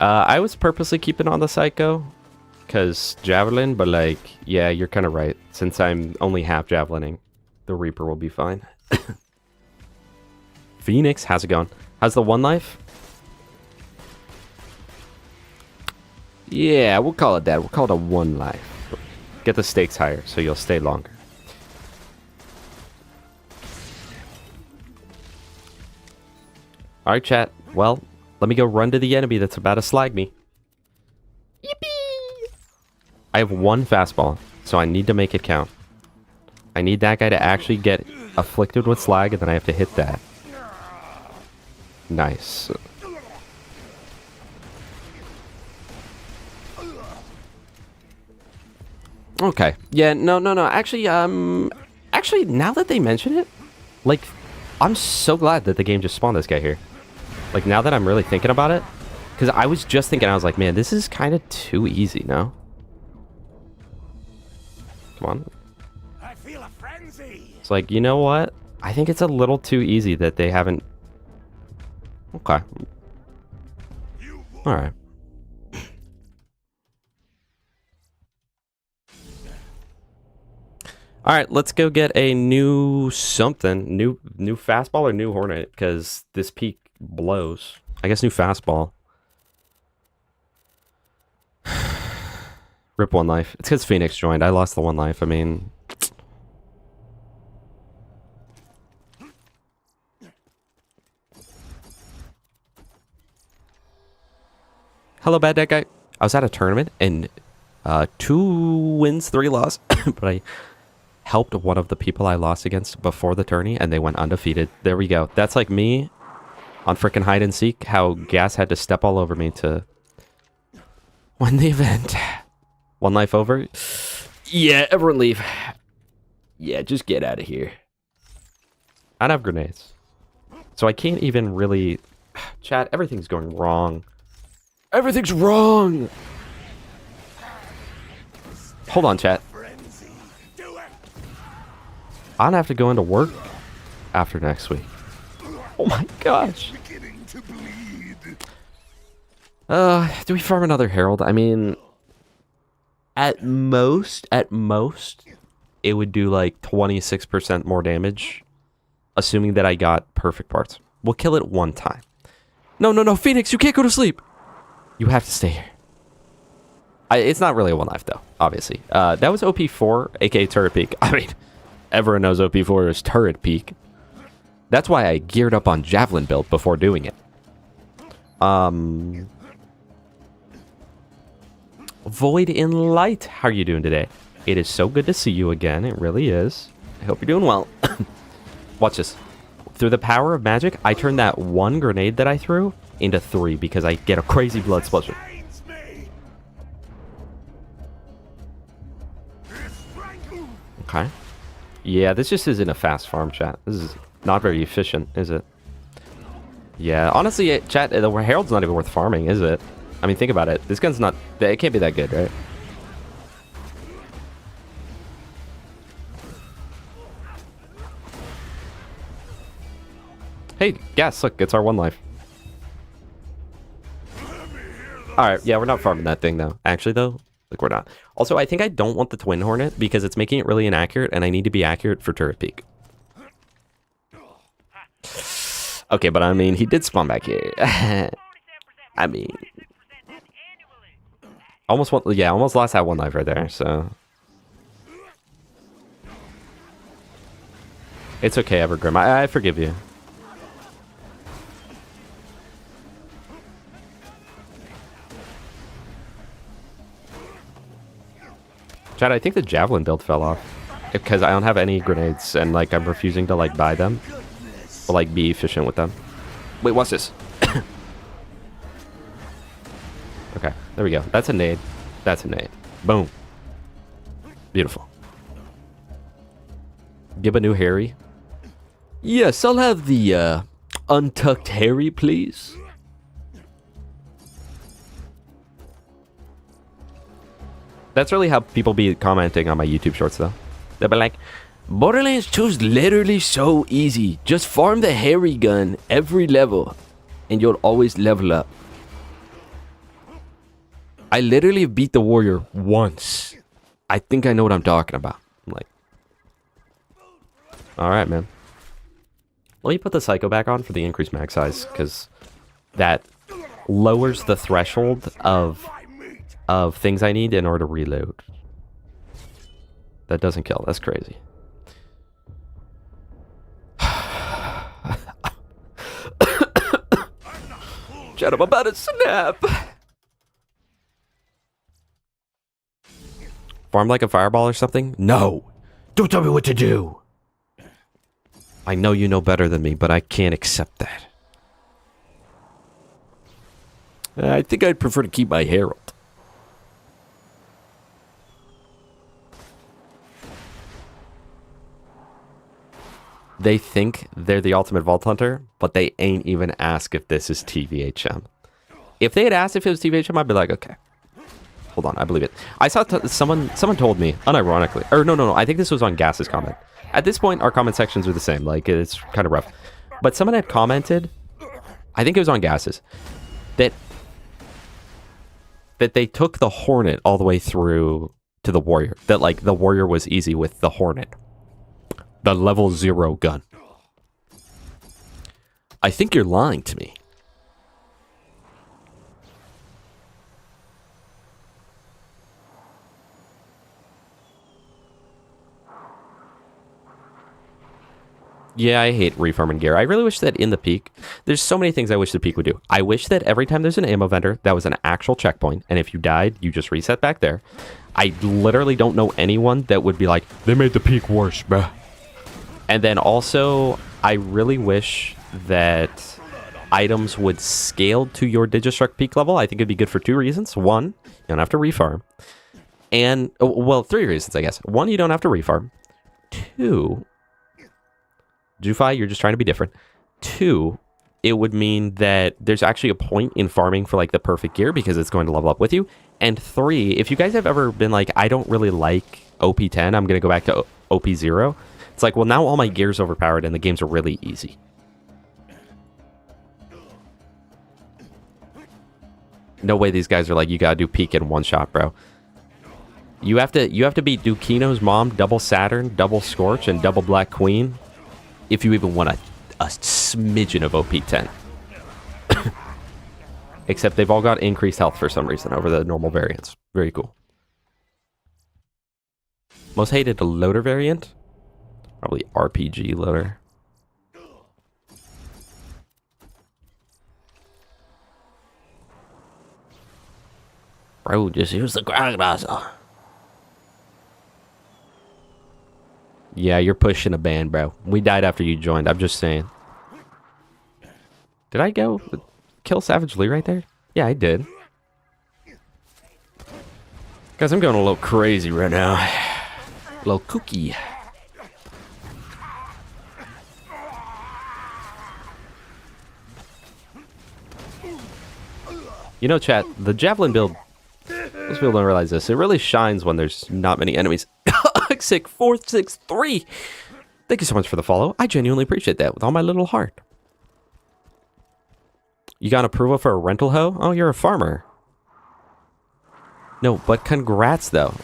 I was purposely keeping on the Psycho, because Javelin, but like, yeah, you're kind of right. Since I'm only half Javelining, the Reaper will be fine. Phoenix, how's it going? How's the one life? Yeah, we'll call it that. We'll call it a one life. Get the stakes higher, so you'll stay longer. Alright, chat. Well, let me go run to the enemy that's about to slag me. Yippee! I have one fastball, so I need to make it count. I need that guy to actually get afflicted with slag, and then I have to hit that. Nice. Okay. Yeah, no. Actually, now that they mention it, like, I'm so glad that the game just spawned this guy here. Like, now that I'm really thinking about it, because I was just thinking, I was like, man, this is kind of too easy, no? Come on. I feel a frenzy. It's like, you know what? I think it's a little too easy that they haven't... Okay. Alright. Alright, let's go get a new something. New fastball or new Hornet, because this peak blows. I guess new fastball. Rip one life. It's because Phoenix joined. I lost the one life. I mean... Hello, bad deck guy. I was at a tournament, and 2 wins, 3 losses, but I helped one of the people I lost against before the tourney, and they went undefeated. There we go. That's like me on frickin' hide and seek, how Gas had to step all over me to win the event. One life over. Yeah, everyone leave. Yeah, just get out of here. I don't have grenades, so I can't even really... Chat, everything's going wrong. Everything's wrong! Hold on, chat. I'm gonna have to go into work after next week. Oh my gosh. Do we farm another Herald? I mean, at most, it would do like 26% more damage, assuming that I got perfect parts. We'll kill it one time. No, Phoenix, you can't go to sleep. You have to stay here. It's not really a one life though, obviously. That was OP4, aka Turret Peak. I mean, everyone knows OP4 is Turret Peak. That's why I geared up on Javelin build before doing it. Void in Light, how are you doing today? It is so good to see you again. It really is. I hope you're doing well. Watch this. Through the power of magic, I turned that one grenade that I threw into 3 because I get a crazy blood splasher. Okay. Yeah, this just isn't a fast farm, chat. This is not very efficient, is it? Yeah, honestly, chat, the Herald's not even worth farming, is it? I mean, think about it. This gun's not... It can't be that good, right? Hey, Gas, look, it's our 1 life. Alright, yeah, we're not farming that thing, though. Actually, though, like, we're not. Also, I think I don't want the Twin Hornet because it's making it really inaccurate, and I need to be accurate for Turret Peak. Okay, but I mean, he did spawn back here. I mean... Almost lost that 1 life right there, so... It's okay, Evergrim. I forgive you. Chad, I think the Javelin build fell off. Because I don't have any grenades, and, like, I'm refusing to, like, buy them. Or, like, be efficient with them. Wait, what's this? Okay, there we go. That's a nade. That's a nade. Boom. Beautiful. Give a new Harry. Yes, I'll have the, untucked Harry, please. That's really how people be commenting on my YouTube shorts, though. They'll be like, Borderlands 2 is literally so easy. Just farm the Harry gun every level, and you'll always level up. I literally beat the warrior once. I think I know what I'm talking about. I'm like, alright, man. Let me put the Psycho back on for the increased mag size, because that lowers the threshold of things I need in order to reload. That doesn't kill. That's crazy. Chat, I'm about to snap. Farm like a fireball or something? No. Don't tell me what to do. I know you know better than me, but I can't accept that. I think I'd prefer to keep my Herald. They think they're the ultimate Vault Hunter, but they ain't even ask if this is TVHM. If they had asked if it was TVHM, I'd be like, okay. Hold on, I believe it. I saw someone told me, unironically, or no, I think this was on Gas's comment. At this point, our comment sections are the same, like, it's kind of rough. But someone had commented, I think it was on Gas's, that they took the Hornet all the way through to the Warrior. That, like, the Warrior was easy with the Hornet. The level 0 gun. I think you're lying to me. Yeah, I hate refarming gear. I really wish that in the Peak, there's so many things I wish the Peak would do. I wish that every time there's an ammo vendor, that was an actual checkpoint, and if you died, you just reset back there. I literally don't know anyone that would be like, they made the Peak worse, bruh. And then also, I really wish that items would scale to your Digistruct Peak level. I think it'd be good for 2 reasons. 1, you don't have to refarm. And, well, 3 reasons, I guess. 1, you don't have to refarm. 2... Jufi, you're just trying to be different. 2, it would mean that there's actually a point in farming for like the perfect gear because it's going to level up with you. And 3, if you guys have ever been like, I don't really like OP10, I'm going to go back to OP0. It's like, well, now all my gear's overpowered and the games are really easy. No way these guys are like, you gotta do Peak in 1 shot, bro. You have to beat Dukino's mom, double Saturn, double Scorch, and double Black Queen. If you even want a smidgen of OP10. Except they've all got increased health for some reason over the normal variants. Very cool. Most hated loader variant? Probably RPG loader. Bro, just use the crocodile. Yeah, you're pushing a ban, bro. We died after you joined. I'm just saying. Did I go kill Savage Lee right there? Yeah, I did. Guys, I'm going a little crazy right now. A little kooky. You know, chat, the Javelin build, most people don't realize this, it really shines when there's not many enemies. Sick463! Thank you so much for the follow. I genuinely appreciate that with all my little heart. You got approval for a rental hoe? Oh, you're a farmer. No, but congrats, though.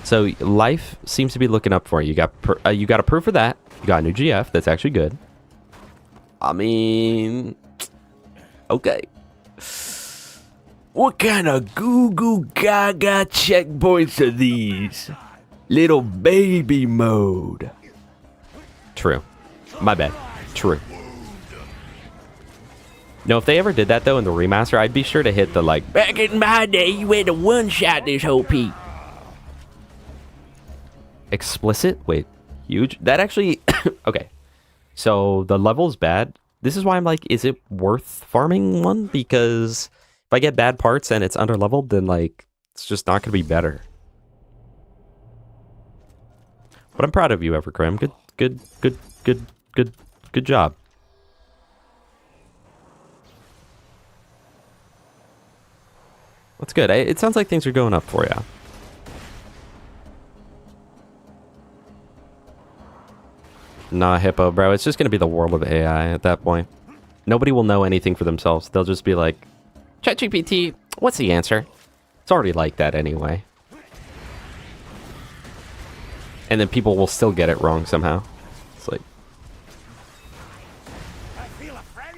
So, life seems to be looking up for you. You got approved for that. You got a new GF. That's actually good. I mean... Okay. What kind of goo goo gaga checkpoints are these? Little baby mode. True. My bad. True. No, if they ever did that, though, in the remaster, I'd be sure to hit the, like... Back in my day, you had to one-shot this whole peak. Explicit? Wait. Huge? That actually... Okay. So, the level's bad. This is why I'm like, is it worth farming one? Because if I get bad parts and it's under-leveled, then, like, it's just not going to be better. But I'm proud of you, Evercrim. Good job. That's good. It sounds like things are going up for you. Nah, Hippo, bro. It's just going to be the world of AI at that point. Nobody will know anything for themselves. They'll just be like, ChatGPT, what's the answer? It's already like that anyway. And then people will still get it wrong somehow. It's like...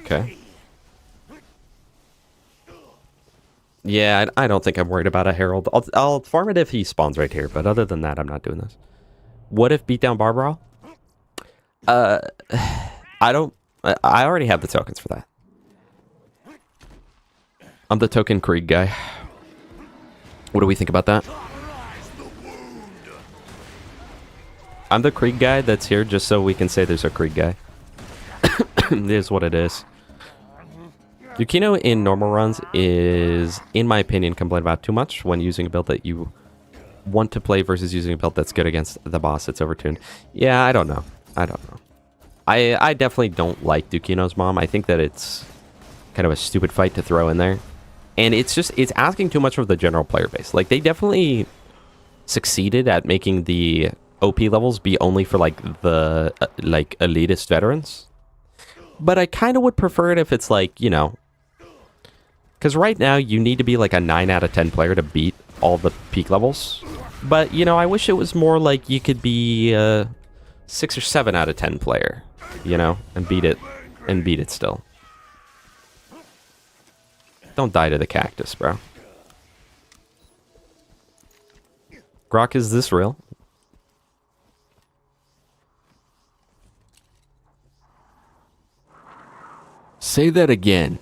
Okay. Yeah, I don't think I'm worried about a Herald. I'll farm it if he spawns right here, but other than that, I'm not doing this. What if beat down Barbara? I don't... I already have the tokens for that. I'm the token Krieg guy. What do we think about that? I'm the Krieg guy that's here just so we can say there's a Krieg guy. It is what it is. Yukino in normal runs is, in my opinion, complain about too much when using a build that you want to play versus using a build that's good against the boss that's overtuned. Yeah, I don't know. I definitely don't like Dukino's mom. I think that it's kind of a stupid fight to throw in there. And it's asking too much of the general player base. Like, they definitely succeeded at making the OP levels be only for, like, the, elitist veterans. But I kind of would prefer it if it's, like, you know... Because right now, you need to be, like, a 9 out of 10 player to beat all the peak levels. But, you know, I wish it was more like you could be a 6 or 7 out of 10 player, you know, and beat it still. Don't die to the cactus, bro. Grok, is this real? Say that again.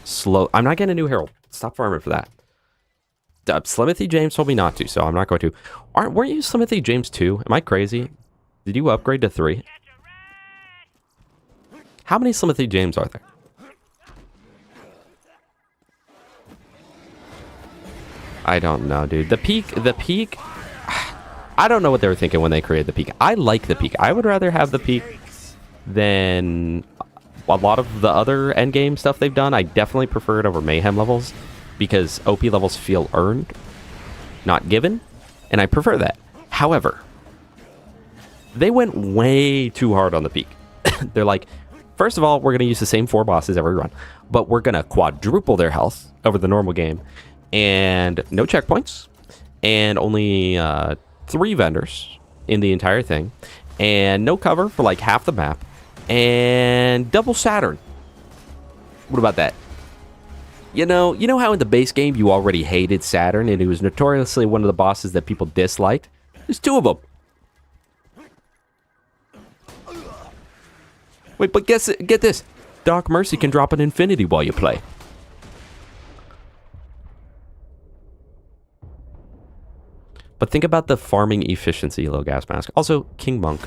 Slow. I'm not getting a new Herald. Stop farming for that. Slimothy James told me not to, so I'm not going to. Weren't you Slimothy James 2? Am I crazy? Did you upgrade to 3? How many Slimothy James are there? I don't know, dude. The peak... I don't know what they were thinking when they created the peak. I like the peak. I would rather have the peak than a lot of the other endgame stuff they've done. I definitely prefer it over Mayhem levels because OP levels feel earned, not given, and I prefer that. However, they went way too hard on the peak. They're like, first of all, we're going to use the same 4 bosses every run, but we're going to quadruple their health over the normal game, and no checkpoints, and only 3 vendors in the entire thing, and no cover for like half the map, and double Saturn. What about that? You know how in the base game you already hated Saturn, and it was notoriously one of the bosses that people disliked? There's 2 of them. Wait, but get this. Dark Mercy can drop an infinity while you play. But think about the farming efficiency, Low Gas Mask. Also, King Monk,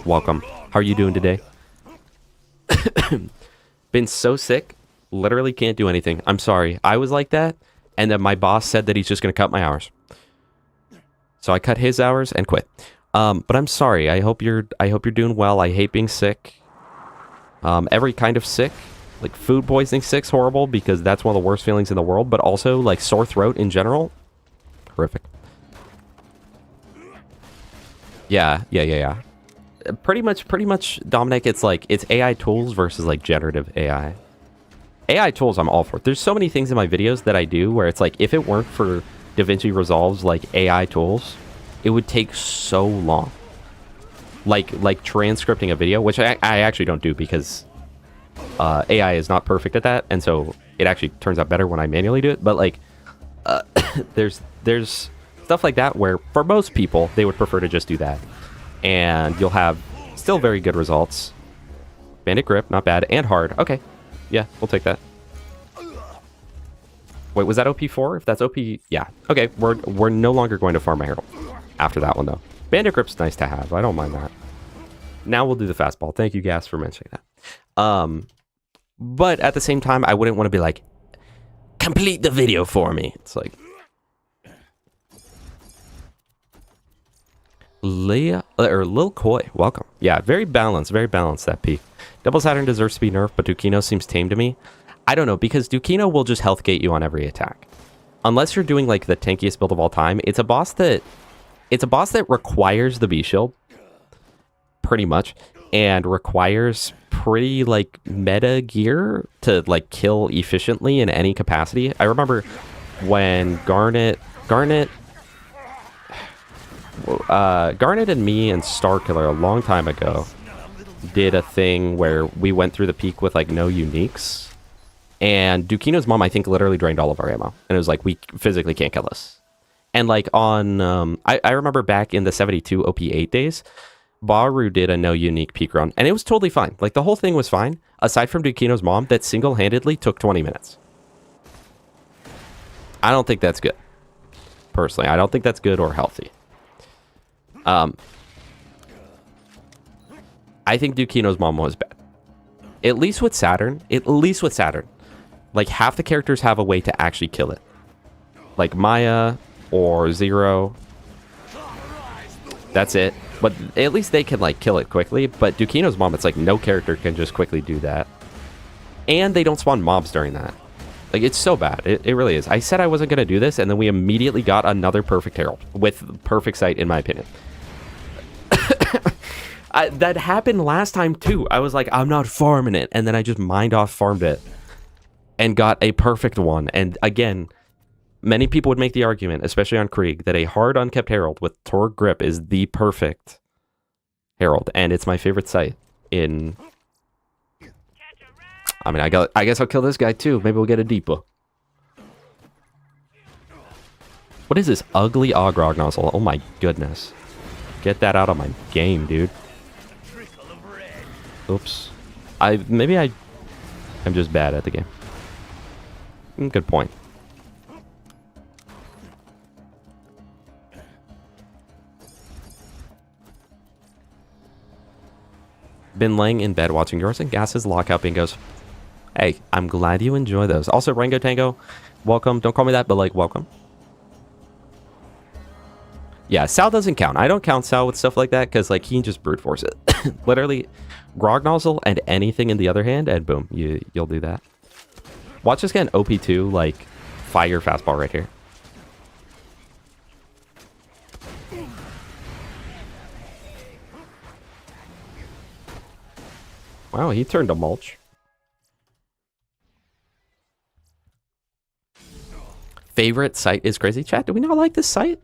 welcome. How are you doing today? Been so sick, literally can't do anything. I'm sorry. I was like that, and then my boss said that he's just going to cut my hours. So I cut his hours and quit. But I'm sorry. I hope you're doing well. I hate being sick. Every kind of sick. Like, food poisoning sick's horrible because that's one of the worst feelings in the world, but also, like, sore throat in general, horrific. Yeah. Pretty much, Dominic, it's like, it's AI tools versus, like, generative AI. AI tools, I'm all for. There's so many things in my videos that I do where it's like, if it weren't for DaVinci Resolve's, like, AI tools, it would take so long. Like transcripting a video, which I actually don't do because AI is not perfect at that, and so it actually turns out better when I manually do it. But, like, there's stuff like that where, for most people, they would prefer to just do that. And you'll have still very good results. Bandit grip, not bad. And hard. Okay. Yeah, we'll take that. Wait, was that OP4? If that's OP... Yeah. Okay, we're no longer going to farm a Herald after that one, though. Bandit grip's nice to have. I don't mind that. Now we'll do the fastball. Thank you, Gas, for mentioning that. But at the same time, I wouldn't want to be like, complete the video for me. It's like... Lil Koi, welcome. Yeah, very balanced, that peak. Double Saturn deserves to be nerfed, but Dukino seems tame to me. I don't know, because Dukino will just health gate you on every attack. Unless you're doing, like, the tankiest build of all time, it's a boss that requires the B shield, pretty much, and requires pretty, like, meta gear to, like, kill efficiently in any capacity. I remember when Garnet and me and Starkiller a long time ago did a thing where we went through the peak with, like, no uniques, and Dukino's mom, I think, literally drained all of our ammo, and it was like, we physically can't kill us. And, like, on I remember back in the 72 OP8 days, Baru did a no unique peak run, and it was totally fine. Like, the whole thing was fine, aside from Dukino's mom, that single-handedly took 20 minutes. I don't think that's good. Personally, I don't think that's good or healthy. I think Dukino's mom was bad. At least with Saturn. Like, half the characters have a way to actually kill it. Like Maya or Zero. That's it. But at least they can, like, kill it quickly. But Dukino's mom, it's like no character can just quickly do that. And they don't spawn mobs during that. Like, it's so bad. It really is. I said I wasn't going to do this, and then we immediately got another perfect Herald. With perfect sight, in my opinion. That happened last time too. I was like, I'm not farming it, and then I just farmed it and got a perfect one. And again, many people would make the argument, especially on Krieg, that a hard unkept Herald with Torg grip is the perfect Herald, and it's my favorite sight in... I mean, I guess I'll kill this guy too. Maybe we'll get a deeper. What is this ugly Ogrog nozzle? Oh my goodness. Get that out of my game, dude. Oops. Maybe I'm just bad at the game. Good point. Been laying in bed watching yours and Gas's lockout bingos. Hey, I'm glad you enjoy those. Also, Rango Tango, welcome. Don't call me that, but, like, welcome. Yeah, Sal doesn't count. I don't count Sal with stuff like that because, like, he can just brute force it. Literally, Grog Nozzle and anything in the other hand, and boom, you'll do that. Watch us get an OP2, like, fire fastball right here. Wow, he turned to mulch. Favorite site is crazy. Chat, do we not like this site?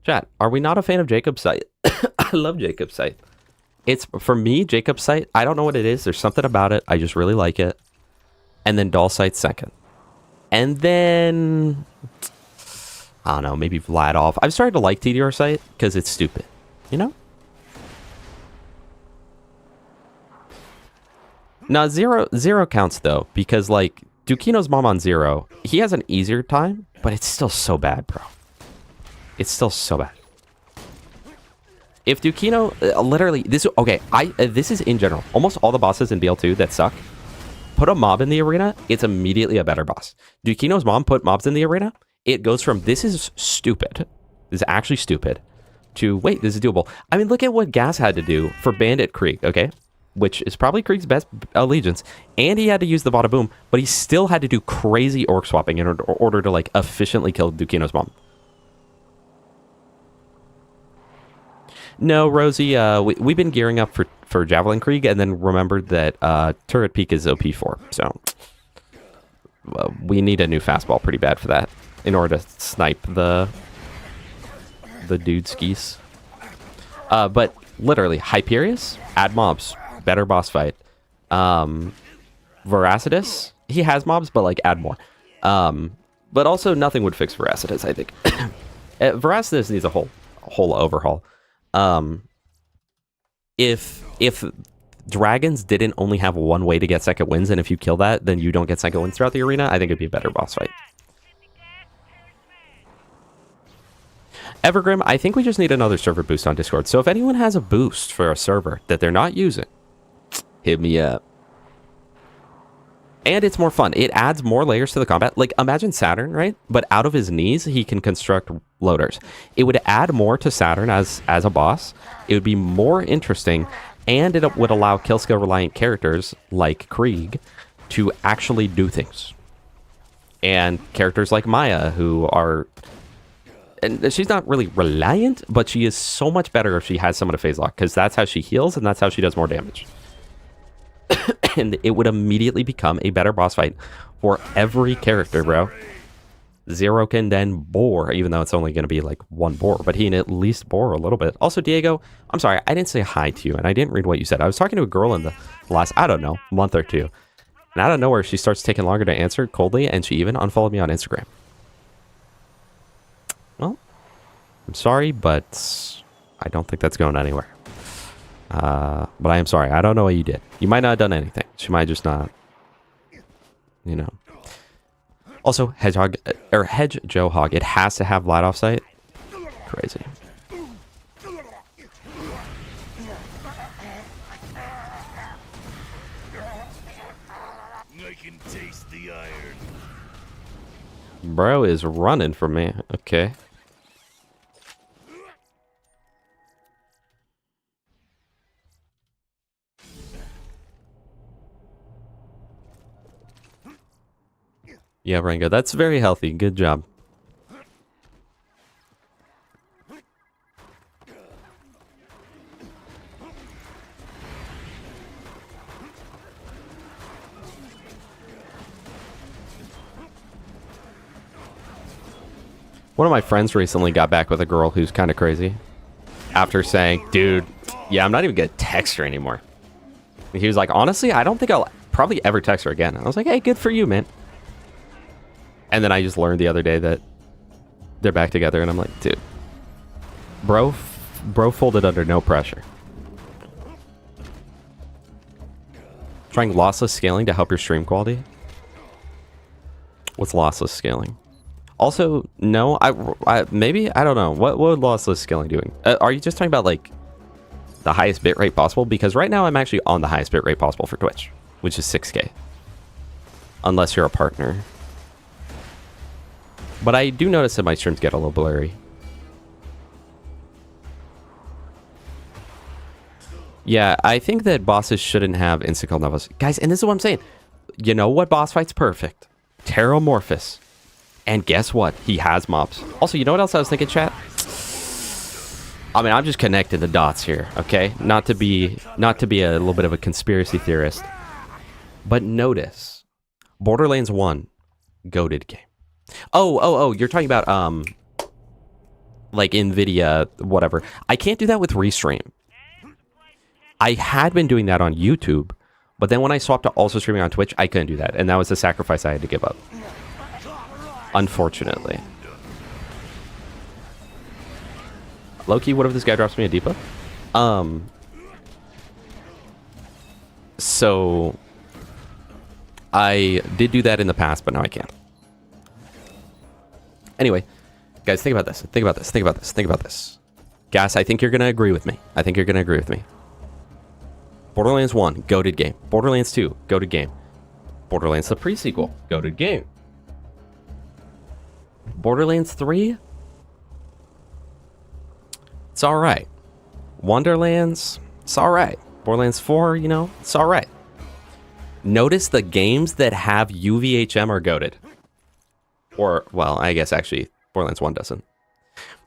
Chat, are we not a fan of Jacob's site? I love Jacob's site. It's, for me, Jacob's site, I don't know what it is. There's something about it. I just really like it. And then Doll site second. And then, I don't know, maybe Vladov. I've started to like TDR site because it's stupid, you know? No, zero counts though, because, like, Dukino's mom on Zero, he has an easier time, but it's still so bad, bro. It's still so bad. If Dukino, literally, this is in general. Almost all the bosses in BL2 that suck, put a mob in the arena, it's immediately a better boss. Dukino's mom put mobs in the arena, it goes from, this is stupid, this is actually stupid, to, wait, this is doable. I mean, look at what Gas had to do for Bandit Krieg, okay? which is probably Krieg's best allegiance, and he had to use the Bada Boom, but he still had to do crazy orc swapping in order to like efficiently kill Dukino's mom. No, Rosie, we've been gearing up for Javelin Krieg, and then remembered that Turret Peak is OP4, so we need a new fastball pretty bad for that in order to snipe the dude skis. But literally, Hyperius, add mobs, better boss fight. Veracitus, he has mobs, but like add more. But also nothing would fix Veracitus, I think. Veracitus needs a whole overhaul. If dragons didn't only have one way to get second wins, and if you kill that, then you don't get second wins throughout the arena, I think it'd be a better boss fight. Evergrim, I think we just need another server boost on Discord. So if anyone has a boost for a server that they're not using, hit me up. And it's more fun. It adds more layers to the combat. Like, imagine Saturn, right? But out of his knees, he can construct loaders. It would add more to Saturn as a boss. It would be more interesting, and it would allow kill skill reliant characters like Krieg to actually do things. And characters like Maya, who are... And she's not really reliant, but she is so much better if she has someone to phase lock, because that's how she heals, and that's how she does more damage. And it would immediately become a better boss fight for every character, bro. Zero can then bore, even though it's only going to be like one bore, but he can at least bore a little bit. Also, Diego, I'm sorry, I didn't say hi to you, and I didn't read what you said. I was talking to a girl in the last, I don't know, month or two. And out of nowhere, she starts taking longer to answer coldly, and she even unfollowed me on Instagram. Well, I'm sorry, but I don't think that's going anywhere. But I am sorry. I don't know what you did. You might not have done anything. She might just not, you know. Also, Hedgehog, or Hedge Joe Hog, it has to have light offsite. Crazy. I can taste the iron. Bro is running from me. Okay. Yeah, Rango, that's very healthy. Good job. One of my friends recently got back with a girl who's kind of crazy. After saying, dude, yeah, I'm not even going to text her anymore. And he was like, honestly, I don't think I'll probably ever text her again. I was like, hey, good for you, man. And then I just learned the other day that they're back together, and I'm like, dude, bro folded under no pressure. Trying lossless scaling to help your stream quality? What's lossless scaling? Also, no, maybe, I don't know. What would lossless scaling doing? Are you just talking about like the highest bitrate possible? Because right now I'm actually on the highest bitrate possible for Twitch, which is 6K. Unless you're a partner. But I do notice that my streams get a little blurry. Yeah, I think that bosses shouldn't have insta-kill novels. Guys, and this is what I'm saying. You know what boss fight's perfect? Terramorphous. And guess what? He has mobs. Also, you know what else I was thinking, chat? I mean, I'm just connecting the dots here, okay? Not to be a little bit of a conspiracy theorist. But notice, Borderlands 1, goated game. Oh, you're talking about, like NVIDIA, whatever. I can't do that with Restream. I had been doing that on YouTube, but then when I swapped to also streaming on Twitch, I couldn't do that. And that was the sacrifice I had to give up. Unfortunately. Low-key, what if this guy drops me a Deepa? So, I did do that in the past, but now I can't. Anyway, guys, think about this. Think about this. Think about this. Think about this. Gas, I think you're going to agree with me. I think you're going to agree with me. Borderlands 1, goated game. Borderlands 2, goated game. Borderlands the pre-sequel, goated game. Borderlands 3, it's alright. Wonderlands, it's alright. Borderlands 4, you know, it's all right. Notice the games that have UVHM are goated. Or, well, I guess actually Borderlands 1 doesn't.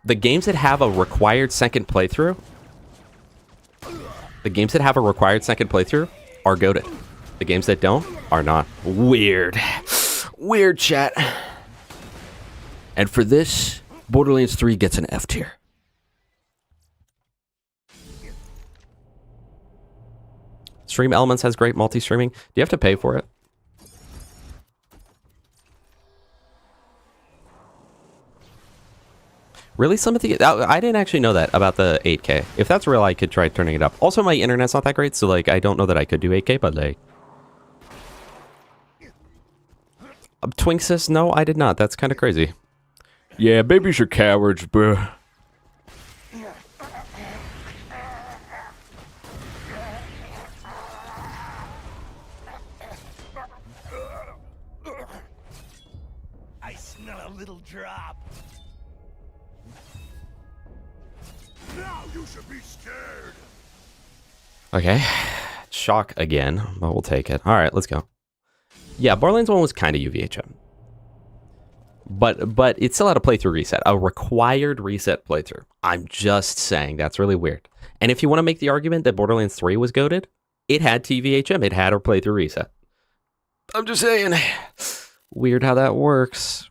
The games that have a required second playthrough, are goated. The games that don't are not. Weird. Weird, chat. And for this, Borderlands 3 gets an F tier. Stream Elements has great multi-streaming. Do you have to pay for it? Really, some of the... I didn't actually know that about the 8K. If that's real, I could try turning it up. Also, my internet's not that great, so, like, I don't know that I could do 8K, but, like... Twink says, no, I did not. That's kind of crazy. Yeah, babies are cowards, bruh. I smell a little drop. Now you should be scared. Okay. Shock again, but we'll take it. All right, let's go. Yeah, Borderlands 1 was kind of UVHM. But it still had a playthrough reset. A required reset playthrough. I'm just saying, that's really weird. And if you want to make the argument that Borderlands 3 was goated, it had TVHM. It had a playthrough reset. I'm just saying. Weird how that works.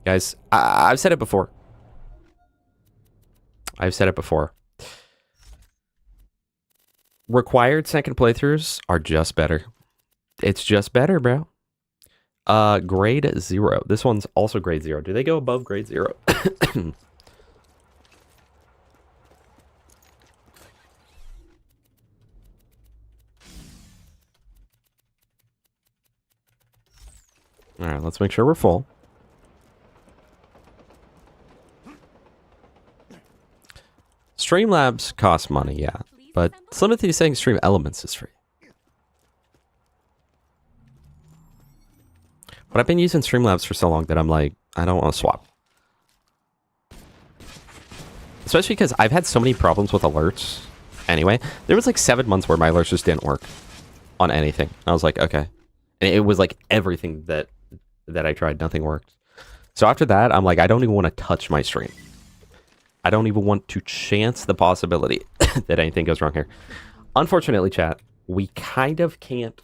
Guys, I've said it before. Required second playthroughs are just better. It's just better, bro. Grade 0. This one's also grade 0. Do they go above grade 0? All right, let's make sure we're full. Streamlabs cost money, yeah. But Slimothy is saying Stream Elements is free. But I've been using Streamlabs for so long that I'm like, I don't want to swap. Especially because I've had so many problems with alerts. Anyway, there was like 7 months where my alerts just didn't work on anything. I was like, okay. And it was like everything that I tried, nothing worked. So after that, I'm like, I don't even want to touch my stream. I don't even want to chance the possibility that anything goes wrong here. Unfortunately, chat, we kind of can't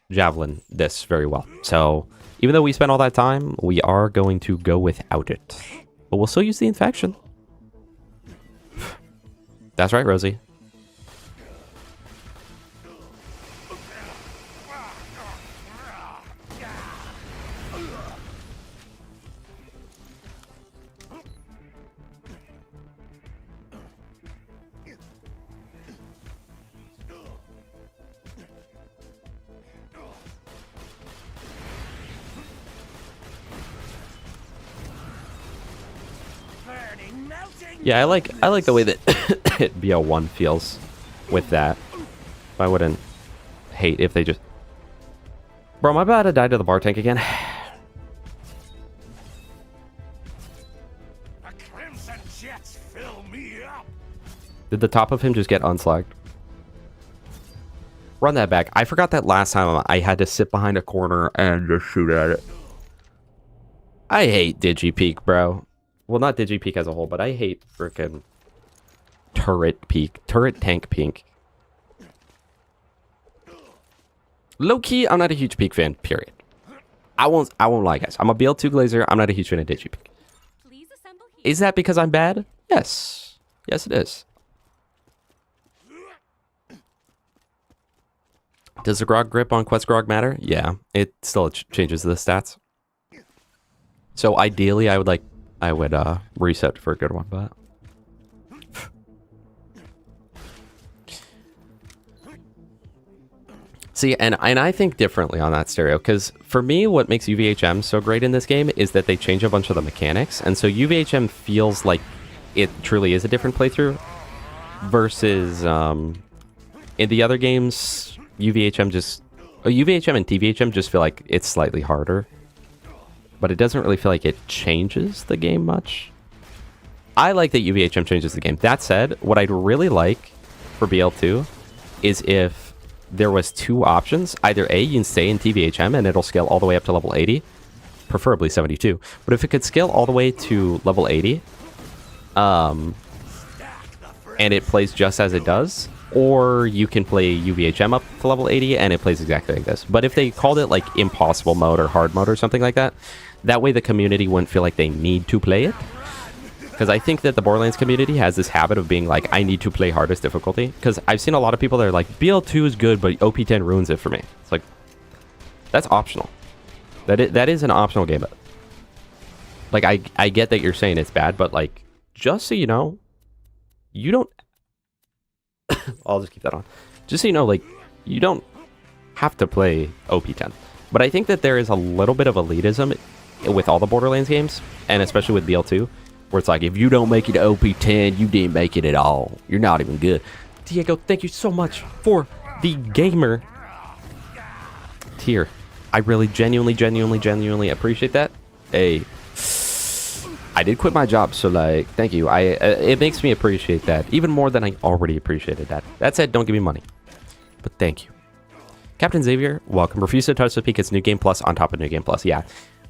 javelin this very well. So even though we spent all that time, we are going to go without it. But we'll still use the infection. That's right, Rosie. Yeah, I like the way that BL1 feels with that. I wouldn't hate if they just... Bro, am I about to die to the bar tank again? The crimson jets fill me up. Did the top of him just get unslagged? Run that back. I forgot that last time I had to sit behind a corner and just shoot at it. I hate Digipeak, bro. Well, not Digipeak as a whole, but I hate frickin' turret tank pink. Low key, I'm not a huge Peak fan, period. I won't lie, guys. I'm a BL2 Glazer. I'm not a huge fan of Digipeak. Is that because I'm bad? Yes. Yes, it is. Does the grog grip on Quest grog matter? Yeah, it still changes the stats. So ideally, I would reset for a good one, but see, and I think differently on that stereo, because for me, what makes UVHM so great in this game is that they change a bunch of the mechanics, and so UVHM feels like it truly is a different playthrough versus in the other games, UVHM and TVHM just feel like it's slightly harder. But it doesn't really feel like it changes the game much. I like that UVHM changes the game. That said, what I'd really like for BL2 is if there was two options. Either A, you can stay in TVHM and it'll scale all the way up to level 80, preferably 72. But if it could scale all the way to level 80, and it plays just as it does, or you can play UVHM up to level 80 and it plays exactly like this. But if they called it like impossible mode or hard mode or something like that, that way the community wouldn't feel like they need to play it. Because I think that the Borderlands community has this habit of being like, I need to play hardest difficulty. Because I've seen a lot of people that are like, BL2 is good, but OP10 ruins it for me. It's like, that's optional. That is an optional game. Like, I get that you're saying it's bad, but like, just so you know, you don't... I'll just keep that on. Just so you know, like, you don't have to play OP10. But I think that there is a little bit of elitism with all the Borderlands games, and especially with BL2, where it's like, if you don't make it to OP10, you didn't make it at all. You're not even good. Diego, thank you so much for the gamer tier. I really genuinely appreciate that. Hey, I did quit my job, so like, thank you. It makes me appreciate that even more than I already appreciated that. That said, don't give me money, but thank you. Captain Xavier, welcome. Refuse to touch the peak. It's New Game Plus on top of New Game Plus. Yeah,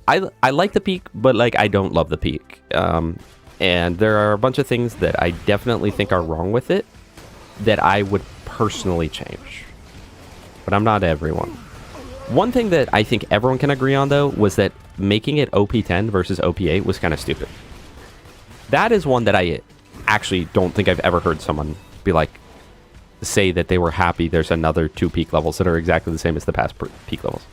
I like the peak, but like I don't love the peak. And there are a bunch of things that I definitely think are wrong with it that I would personally change. But I'm not everyone. One thing that I think everyone can agree on, though, was that making it OP10 versus OP8 was kind of stupid. That is one that I actually don't think I've ever heard someone be like, say that they were happy there's another 2 peak levels that are exactly the same as the past peak levels.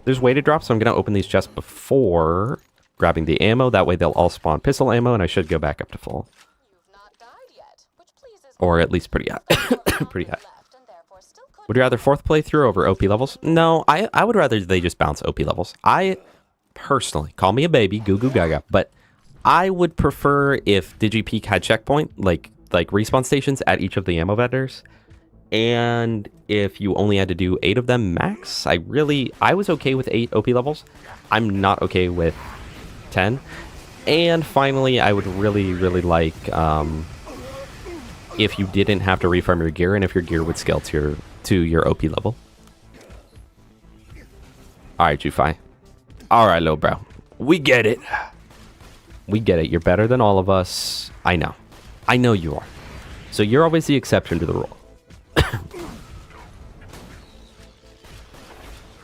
There's weighted drops, so I'm going to open these chests before grabbing the ammo. That way they'll all spawn pistol ammo, and I should go back up to full. You've not died yet, which pleases Or at least pretty high. Pretty high. Would you rather 4th playthrough over OP levels? No, I would rather they just bounce OP levels. I personally, call me a baby, goo goo gaga, but I would prefer if DigiPeak had checkpoint, like respawn stations at each of the ammo vendors. And if you only had to do 8 of them max, I was okay with 8 OP levels. I'm not okay with 10. And finally, I would really like if you didn't have to refarm your gear and if your gear would scale to your OP level. Alright, Jufi. Alright, little bro. We get it. We get it. You're better than all of us. I know. I know you are. So you're always the exception to the rule.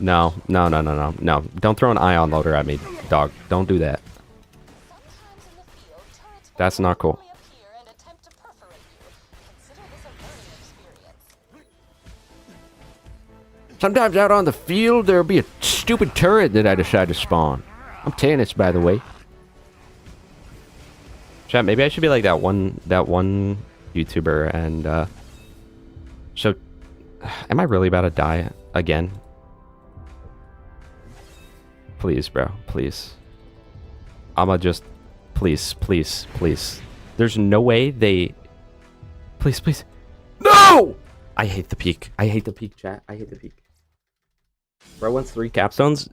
No. Don't throw an ion loader at me, dog. Don't do that. That's not cool. Sometimes out on the field, there'll be a stupid turret that I decide to spawn. I'm Tannis, by the way. Chat, maybe I should be like that one YouTuber and so am I really about to die again? Please, bro, please. I'ma just please. There's no way they please. No! I hate the peak. Chat. I hate the peak. Bro wants 3 capstones.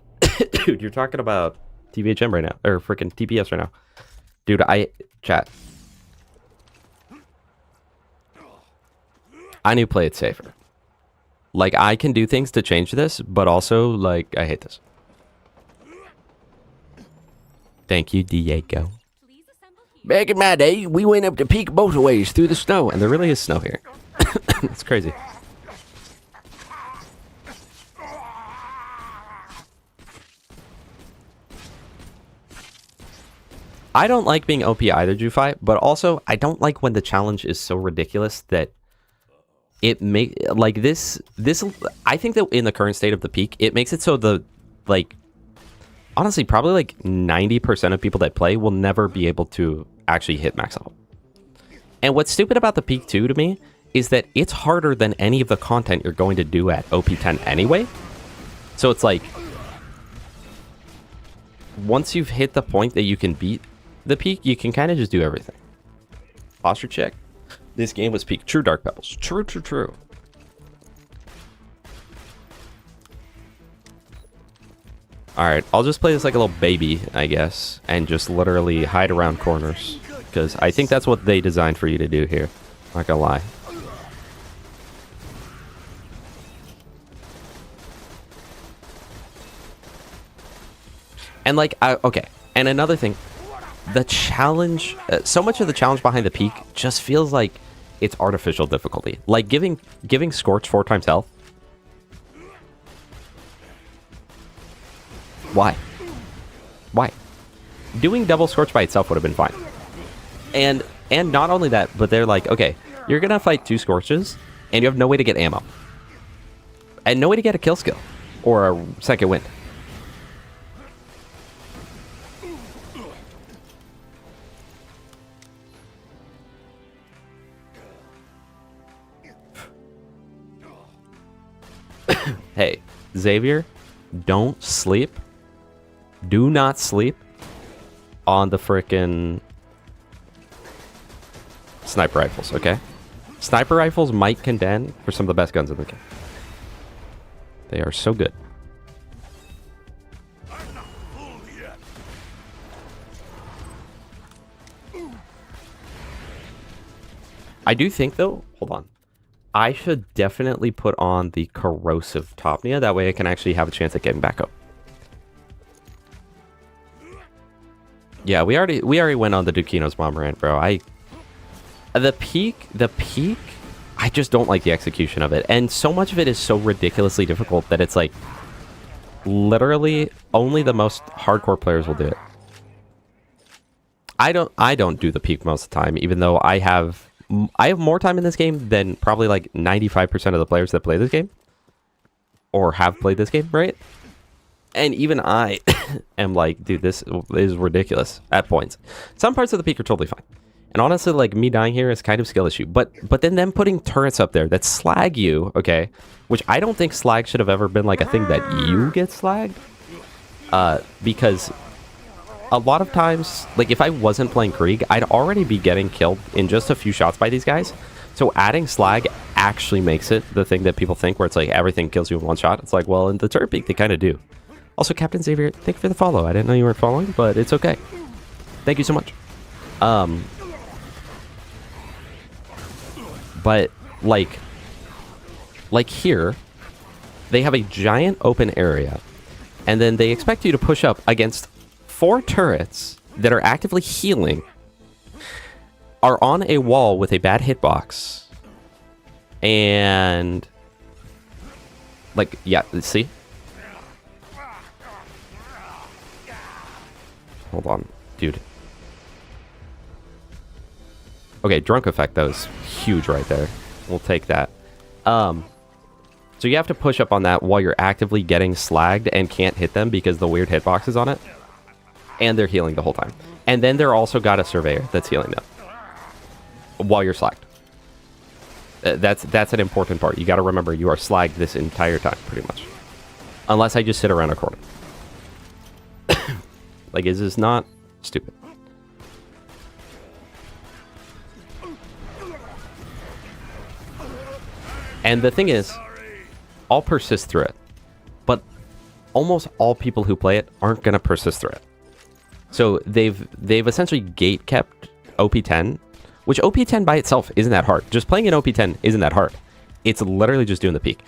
Dude, you're talking about TVHM right now. Or freaking TPS right now. Dude, chat. I need to play it safer. Like, I can do things to change this, but also, like, I hate this. Thank you, Diego. Back in my day, we went up the peak both ways through the snow. And there really is snow here. It's crazy. I don't like being OP either, Jufi, but also I don't like when the challenge is so ridiculous that it make like this I think that in the current state of the peak, it makes it so honestly, probably like 90% of people that play will never be able to actually hit max level. And what's stupid about the peak 2 to me is that it's harder than any of the content you're going to do at OP10 anyway. So it's like, once you've hit the point that you can beat the peak, you can kind of just do everything. Posture check. This game was peak. True, Dark Pebbles. True. Alright, I'll just play this like a little baby, I guess, and just literally hide around corners. Because I think that's what they designed for you to do here. Not gonna lie. And like, okay. And another thing, the challenge, so much of the challenge behind the peak just feels like it's artificial difficulty. Like giving Scorch 4 times health. Why? Why? Doing double Scorch by itself would have been fine. And not only that, but they're like, okay, you're gonna fight 2 Scorches, and you have no way to get ammo. And no way to get a kill skill. Or a second wind. Hey, Xavier, don't sleep. Do not sleep on the frickin' sniper rifles, okay? Sniper rifles might contend for some of the best guns in the game. They are so good. I'm not full yet. I do think, though, hold on. I should definitely put on the corrosive Topnia. That way I can actually have a chance at getting back up. Yeah, we already went on the Dukino's bomb rant, bro. The peak, I just don't like the execution of it. And so much of it is so ridiculously difficult that it's like literally only the most hardcore players will do it. I don't do the peak most of the time, even though I have more time in this game than probably like 95% of the players that play this game or have played this game, right? And even I am like, dude, this is ridiculous at points. Some parts of the peak are totally fine. And honestly, like, me dying here is kind of a skill issue. But then them putting turrets up there that slag you, okay? Which I don't think slag should have ever been, like, a thing that you get slagged. Because a lot of times, like, if I wasn't playing Krieg, I'd already be getting killed in just a few shots by these guys. So adding slag actually makes it the thing that people think where it's like everything kills you in one shot. It's like, well, in the turret peak, they kind of do. Also, Captain Xavier, thank you for the follow. I didn't know you weren't following, but it's okay. Thank you so much. But like here, they have a giant open area, and then they expect you to push up against 4 turrets that are actively healing, are on a wall with a bad hitbox, and like, yeah, see? Hold on, dude. Okay, drunk effect, though, is huge right there. We'll take that. So you have to push up on that while you're actively getting slagged and can't hit them because the weird hitbox is on it. And they're healing the whole time. And then they're also got a surveyor that's healing them while you're slagged. That's an important part. You got to remember you are slagged this entire time, pretty much. Unless I just sit around a corner. Like, is this not stupid? And the thing is, I'll persist through it. But almost all people who play it aren't going to persist through it. So they've essentially gate kept OP10, which OP10 by itself isn't that hard. Just playing an OP10 isn't that hard. It's literally just doing the peak.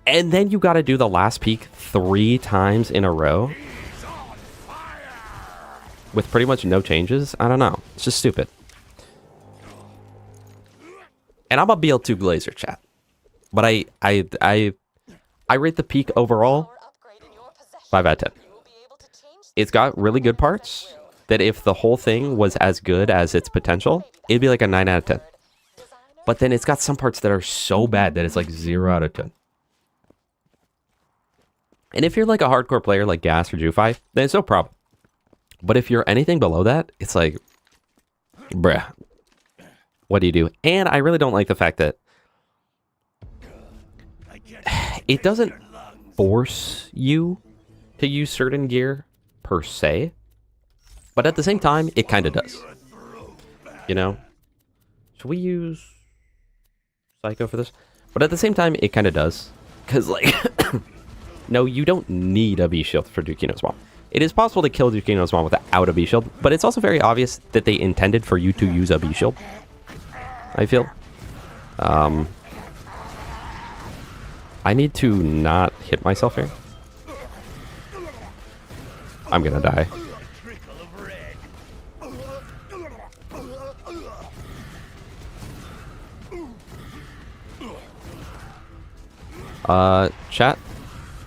And then you got to do the last peak 3 times in a row with pretty much no changes. I don't know. It's just stupid. And I'm a BL2 Glazer, chat. But I rate the peak overall 5 out of 10. It's got really good parts that if the whole thing was as good as its potential, it'd be like a 9 out of 10. But then it's got some parts that are so bad that it's like 0 out of 10. And if you're like a hardcore player like Gas or Jufi, then it's no problem. But if you're anything below that, it's like, bruh, what do you do? And I really don't like the fact that it doesn't force you to use certain gear per se, but at the same time, it kind of does. You know? Should we use Psycho for this? But at the same time, it kind of does. Because, like, no, you don't need a B-Shield for Dukino's Bomb. It is possible to kill Dukino's Bomb without a B-Shield, but it's also very obvious that they intended for you to use a B-Shield, I feel. I need to not hit myself here. I'm gonna die. Chat,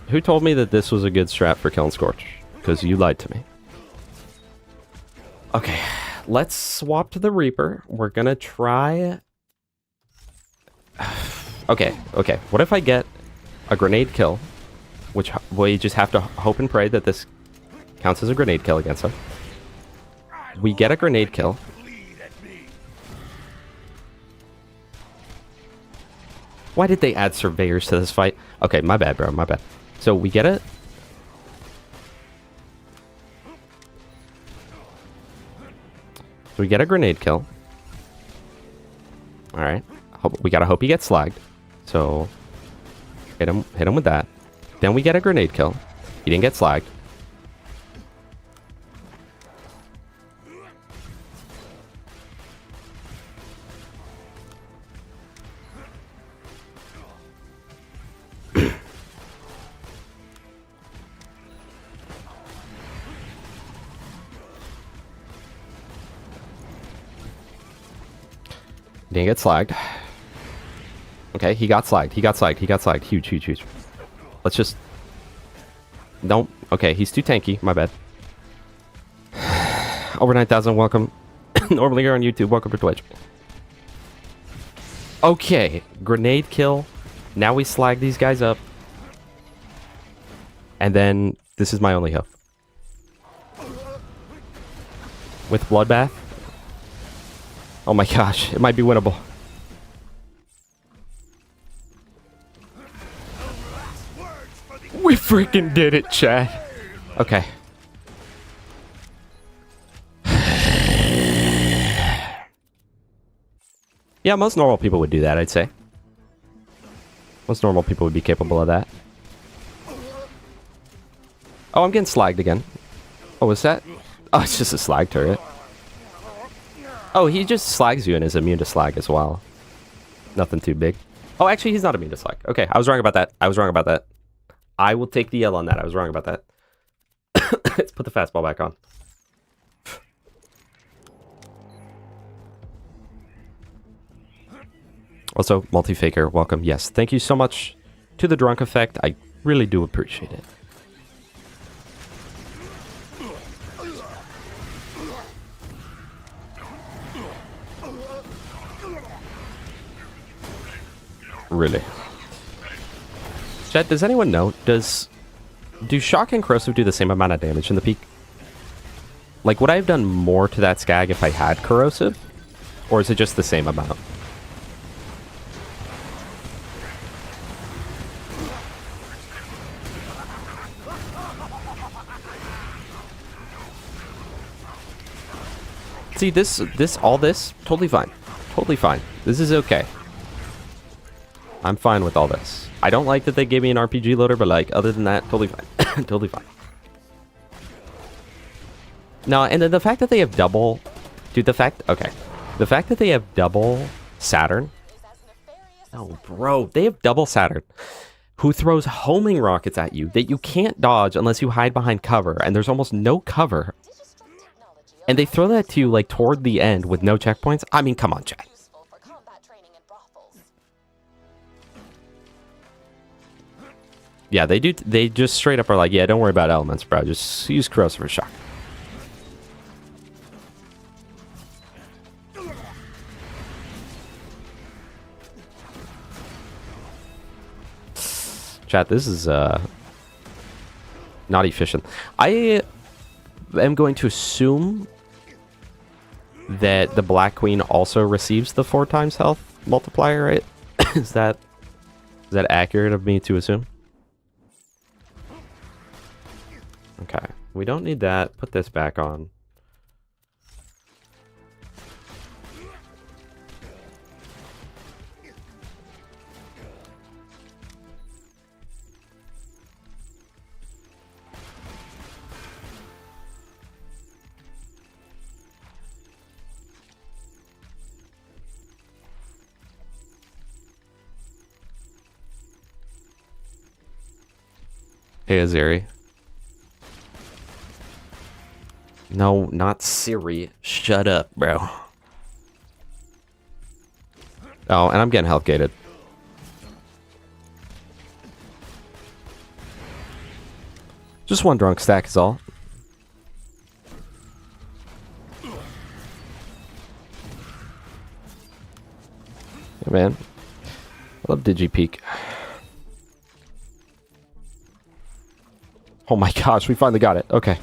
who told me that this was a good strat for killing Scorch? Because you lied to me. Okay, let's swap to the Reaper. We're gonna try... Okay. What if I get a grenade kill? Which we just have to hope and pray that this counts as a grenade kill against him. We get a grenade kill. Why did they add surveyors to this fight? Okay, my bad, bro, my bad. So we get it. So we get a grenade kill. Alright. We gotta hope he gets slagged. So hit him with that. Then we get a grenade kill. He didn't get slagged. Didn't get slagged. Okay, he got slagged. Huge. Let's just... Don't... Okay, he's too tanky. My bad. Over 9,000, welcome. Normally you're on YouTube. Welcome to Twitch. Okay, grenade kill. Now we slag these guys up. And then this is my only hope. With Bloodbath. Oh my gosh, it might be winnable. We freaking did it, chat. Okay. Yeah, most normal people would do that, I'd say. Most normal people would be capable of that. Oh, I'm getting slagged again. Oh, what's that? Oh, it's just a slag turret. Oh, he just slags you and is immune to slag as well. Nothing too big. Oh, actually, he's not immune to slag. Okay, I was wrong about that. I will take the L on that. I was wrong about that. Let's put the fastball back on. Also, Multi-Faker, welcome. Yes, thank you so much to the Drunk Effect. I really do appreciate it. Really. Chat, does anyone know? Do Shock and Corrosive do the same amount of damage in the peak? Like, would I have done more to that Skag if I had Corrosive? Or is it just the same amount? See, all this, totally fine. Totally fine. This is okay. I'm fine with all this. I don't like that they gave me an RPG loader, but like, other than that, totally fine. Totally fine. No, and then the fact that they have double... Dude, the fact that they have double Saturn... Oh, bro, they have double Saturn. Who throws homing rockets at you that you can't dodge unless you hide behind cover, and there's almost no cover. And they throw that to you, like, toward the end with no checkpoints? I mean, come on, chat. Yeah, they do. They just straight up are like, yeah, don't worry about elements, bro. Just use Corrosive for shock. Chat, this is not efficient. I am going to assume that the Black Queen also receives the 4 times health multiplier, right? Is that accurate of me to assume? Okay, we don't need that. Put this back on. Hey, Azeri. No, not Siri. Shut up, bro. Oh, and I'm getting health gated. Just one drunk stack is all. Yeah, man. I love Digipeak. Oh my gosh, we finally got it. Okay.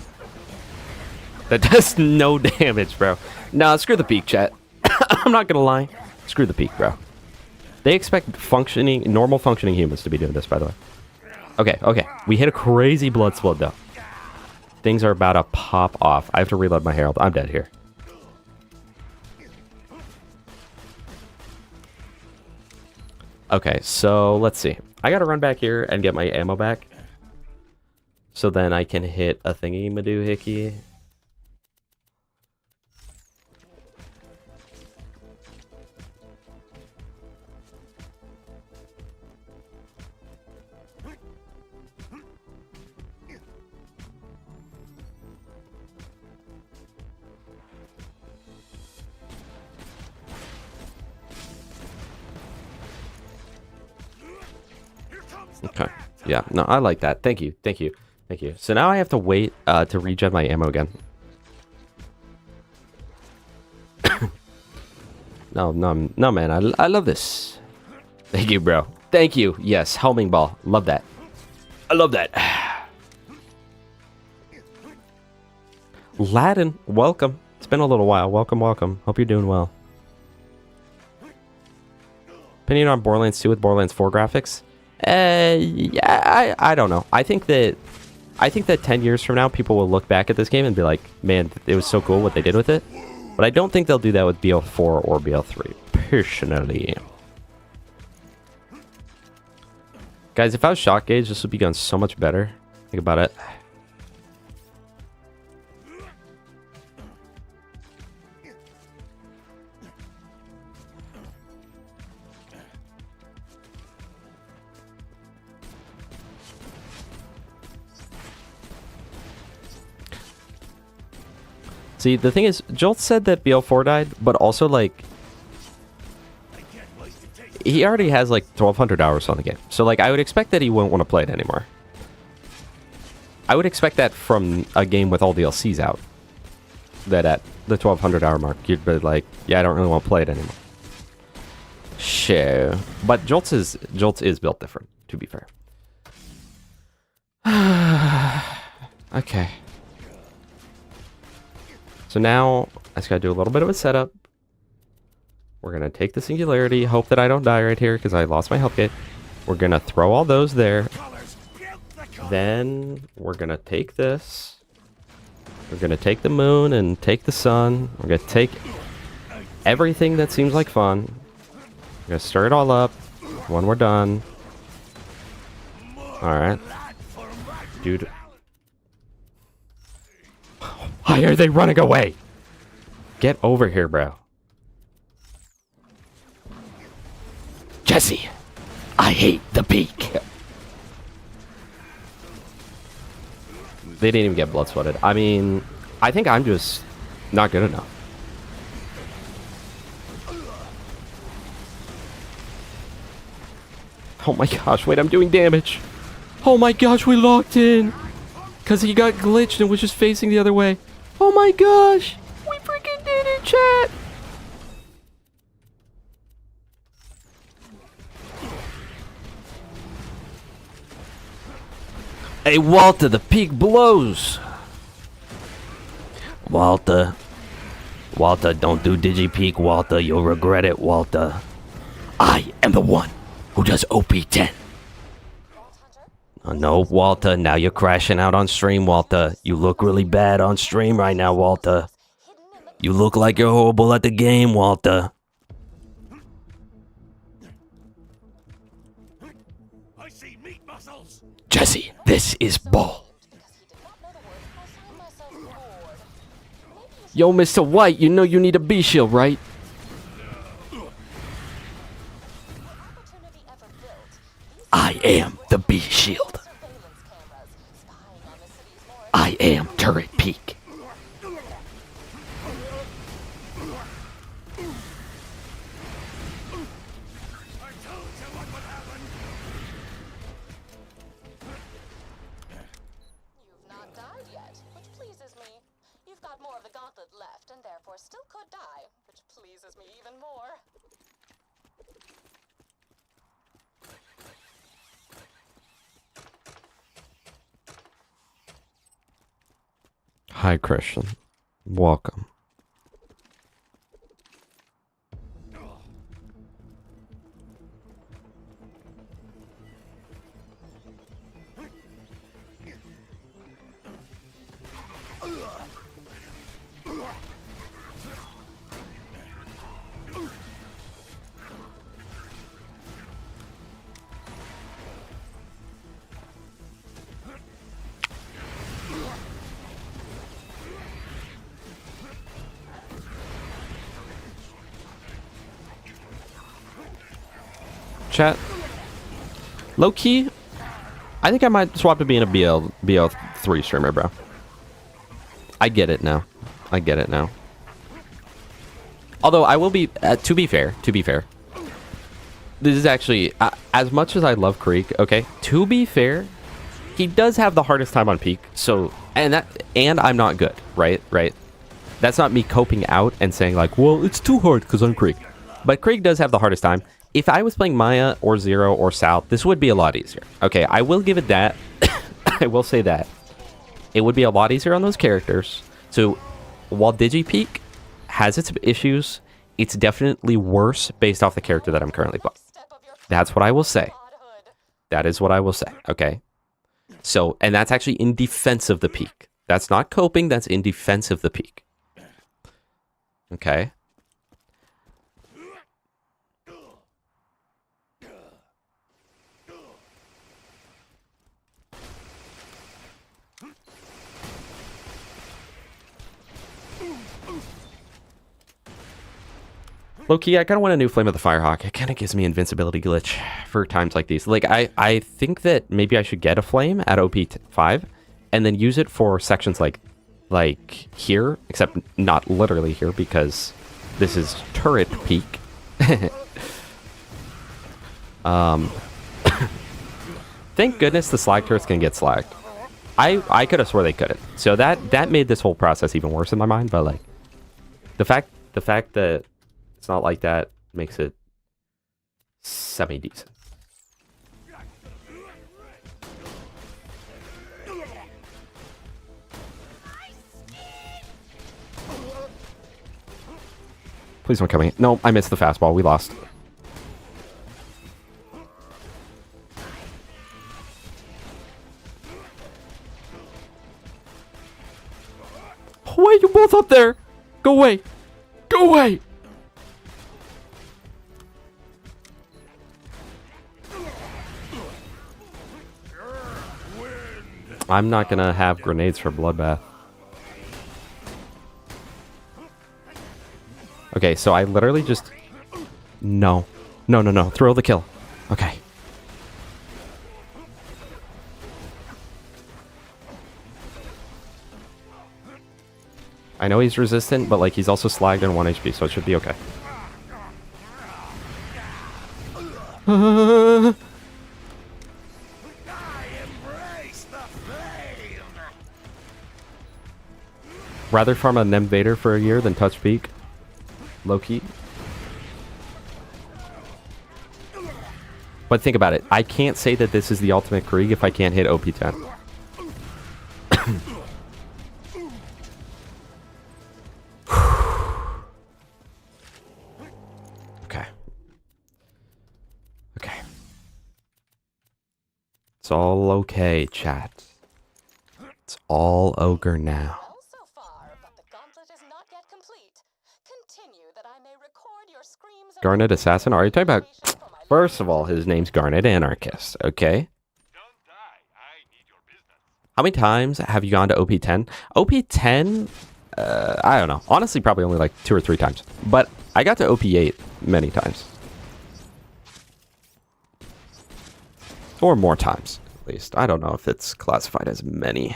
That does no damage, bro. Nah, screw the peak, chat. I'm not gonna lie. Screw the peak, bro. They expect normal functioning humans to be doing this, by the way. Okay, okay. We hit a crazy blood split, though. Things are about to pop off. I have to reload my Herald. I'm dead here. Okay, so let's see. I gotta run back here and get my ammo back. So then I can hit a thingy Madoo Hickey. Okay. Yeah, no, I like that. Thank you. Thank you. Thank you. So now I have to wait to regen my ammo again. No, man. I love this. Thank you, bro. Thank you. Yes, homing ball. Love that. I love that. Latin, welcome. It's been a little while. Welcome, welcome. Hope you're doing well. Opinion on Borderlands 2 with Borderlands 4 graphics? Yeah, I don't know. I think that 10 years from now, people will look back at this game and be like, man, it was so cool what they did with it. But I don't think they'll do that with BL4 or BL3, personally. Guys, if I was shot gauge, this would be going so much better. Think about it. See, the thing is, Jolt said that BL4 died, but also, like, he already has, like, 1,200 hours on the game. So, like, I would expect that he won't want to play it anymore. I would expect that from a game with all DLCs out. That at the 1,200 hour mark, you'd be like, yeah, I don't really want to play it anymore. Sure. But Jolt is built different, to be fair. Okay. So now, I just gotta do a little bit of a setup. We're gonna take the Singularity, hope that I don't die right here because I lost my health kit. We're gonna throw all those there. Then, we're gonna take this. We're gonna take the moon and take the sun. We're gonna take everything that seems like fun. We're gonna stir it all up when we're done. Alright. Dude. Why are they running away? Get over here, bro. Jesse, I hate the peak. They didn't even get blood sweated. I mean, I think I'm just not good enough. Oh my gosh, wait, I'm doing damage. Oh my gosh, we locked in. Because he got glitched and was just facing the other way. Oh my gosh! We freaking did it, chat! Hey, Walter, the peak blows! Walter, don't do Digipeak, Walter. You'll regret it, Walter. I am the one who does OP10. Oh, no, Walter, now you're crashing out on stream, Walter. You look really bad on stream right now, Walter. You look like you're horrible at the game, Walter. I see meat muscles. Jesse, this is bull. Yo, Mr. White, you know you need a B-shield, right? I am the B-shield. I am Turret Peak. Hi, Christian. Welcome. Chat. Low key, I think I might swap to being a BL3 streamer, bro. I get it now. I get it now. Although I will be, to be fair, this is actually, as much as I love Krieg, okay, to be fair, he does have the hardest time on Peak. So, and I'm not good, right? That's not me coping out and saying like, well, it's too hard because I'm Krieg. But Krieg does have the hardest time. If I was playing Maya or Zero or South, this would be a lot easier. Okay, I will give it that. I will say that. It would be a lot easier on those characters. So, while Digipeak has its issues, it's definitely worse based off the character that I'm currently playing. That's what I will say. That is what I will say, okay? So, and that's actually in defense of the Peak. That's not coping, that's in defense of the Peak. Okay? Low-key, I kind of want a new Flame of the Firehawk. It kind of gives me invincibility glitch for times like these. Like, I think that maybe I should get a Flame at OP5 and then use it for sections like here, except not literally here because this is turret peak. Thank goodness the slag turrets can get slagged. I could have swore they couldn't. So that made this whole process even worse in my mind, but like the fact that it's not like that makes it semi-decent. Please don't kill me. No, I missed the fastball. We lost. Why are you both up there? Go away. Go away. I'm not gonna have grenades for Bloodbath. Okay, so I literally just... No. No. Throw the kill. Okay. I know he's resistant, but like he's also slagged in 1 HP, so it should be okay. Rather farm a Nem Vader for a year than touch Peak. Low-key. But think about it. I can't say that this is the ultimate Krieg if I can't hit OP10. Okay. It's all okay, chat. It's all ogre now. Garnet Assassin? Are you talking about... First of all, his name's Garnet Anarchist, okay? How many times have you gone to OP10? OP10? I don't know. Honestly, probably only like 2 or 3 times. But I got to OP8 many times. Or more times, at least. I don't know if it's classified as many.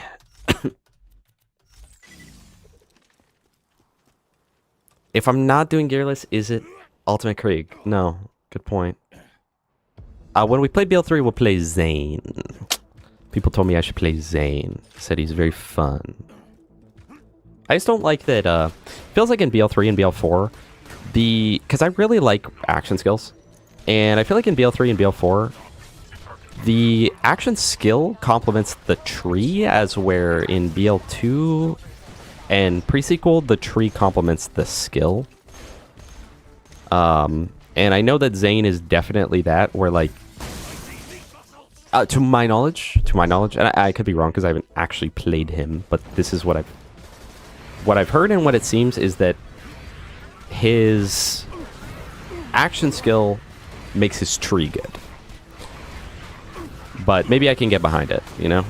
If I'm not doing Gearless, is it Ultimate Krieg? No. Good point. When we play BL3, we'll play Zane. People told me I should play Zane. Said he's very fun. I just don't like that, feels like in BL3 and BL4, because I really like action skills. And I feel like in BL3 and BL4, the action skill complements the tree, as where in BL2, And pre-sequel, the tree complements the skill. And I know that Zane is definitely that, where like, to my knowledge, and I could be wrong because I haven't actually played him, but this is what I've heard, and what it seems is that his action skill makes his tree good. But maybe I can get behind it, you know?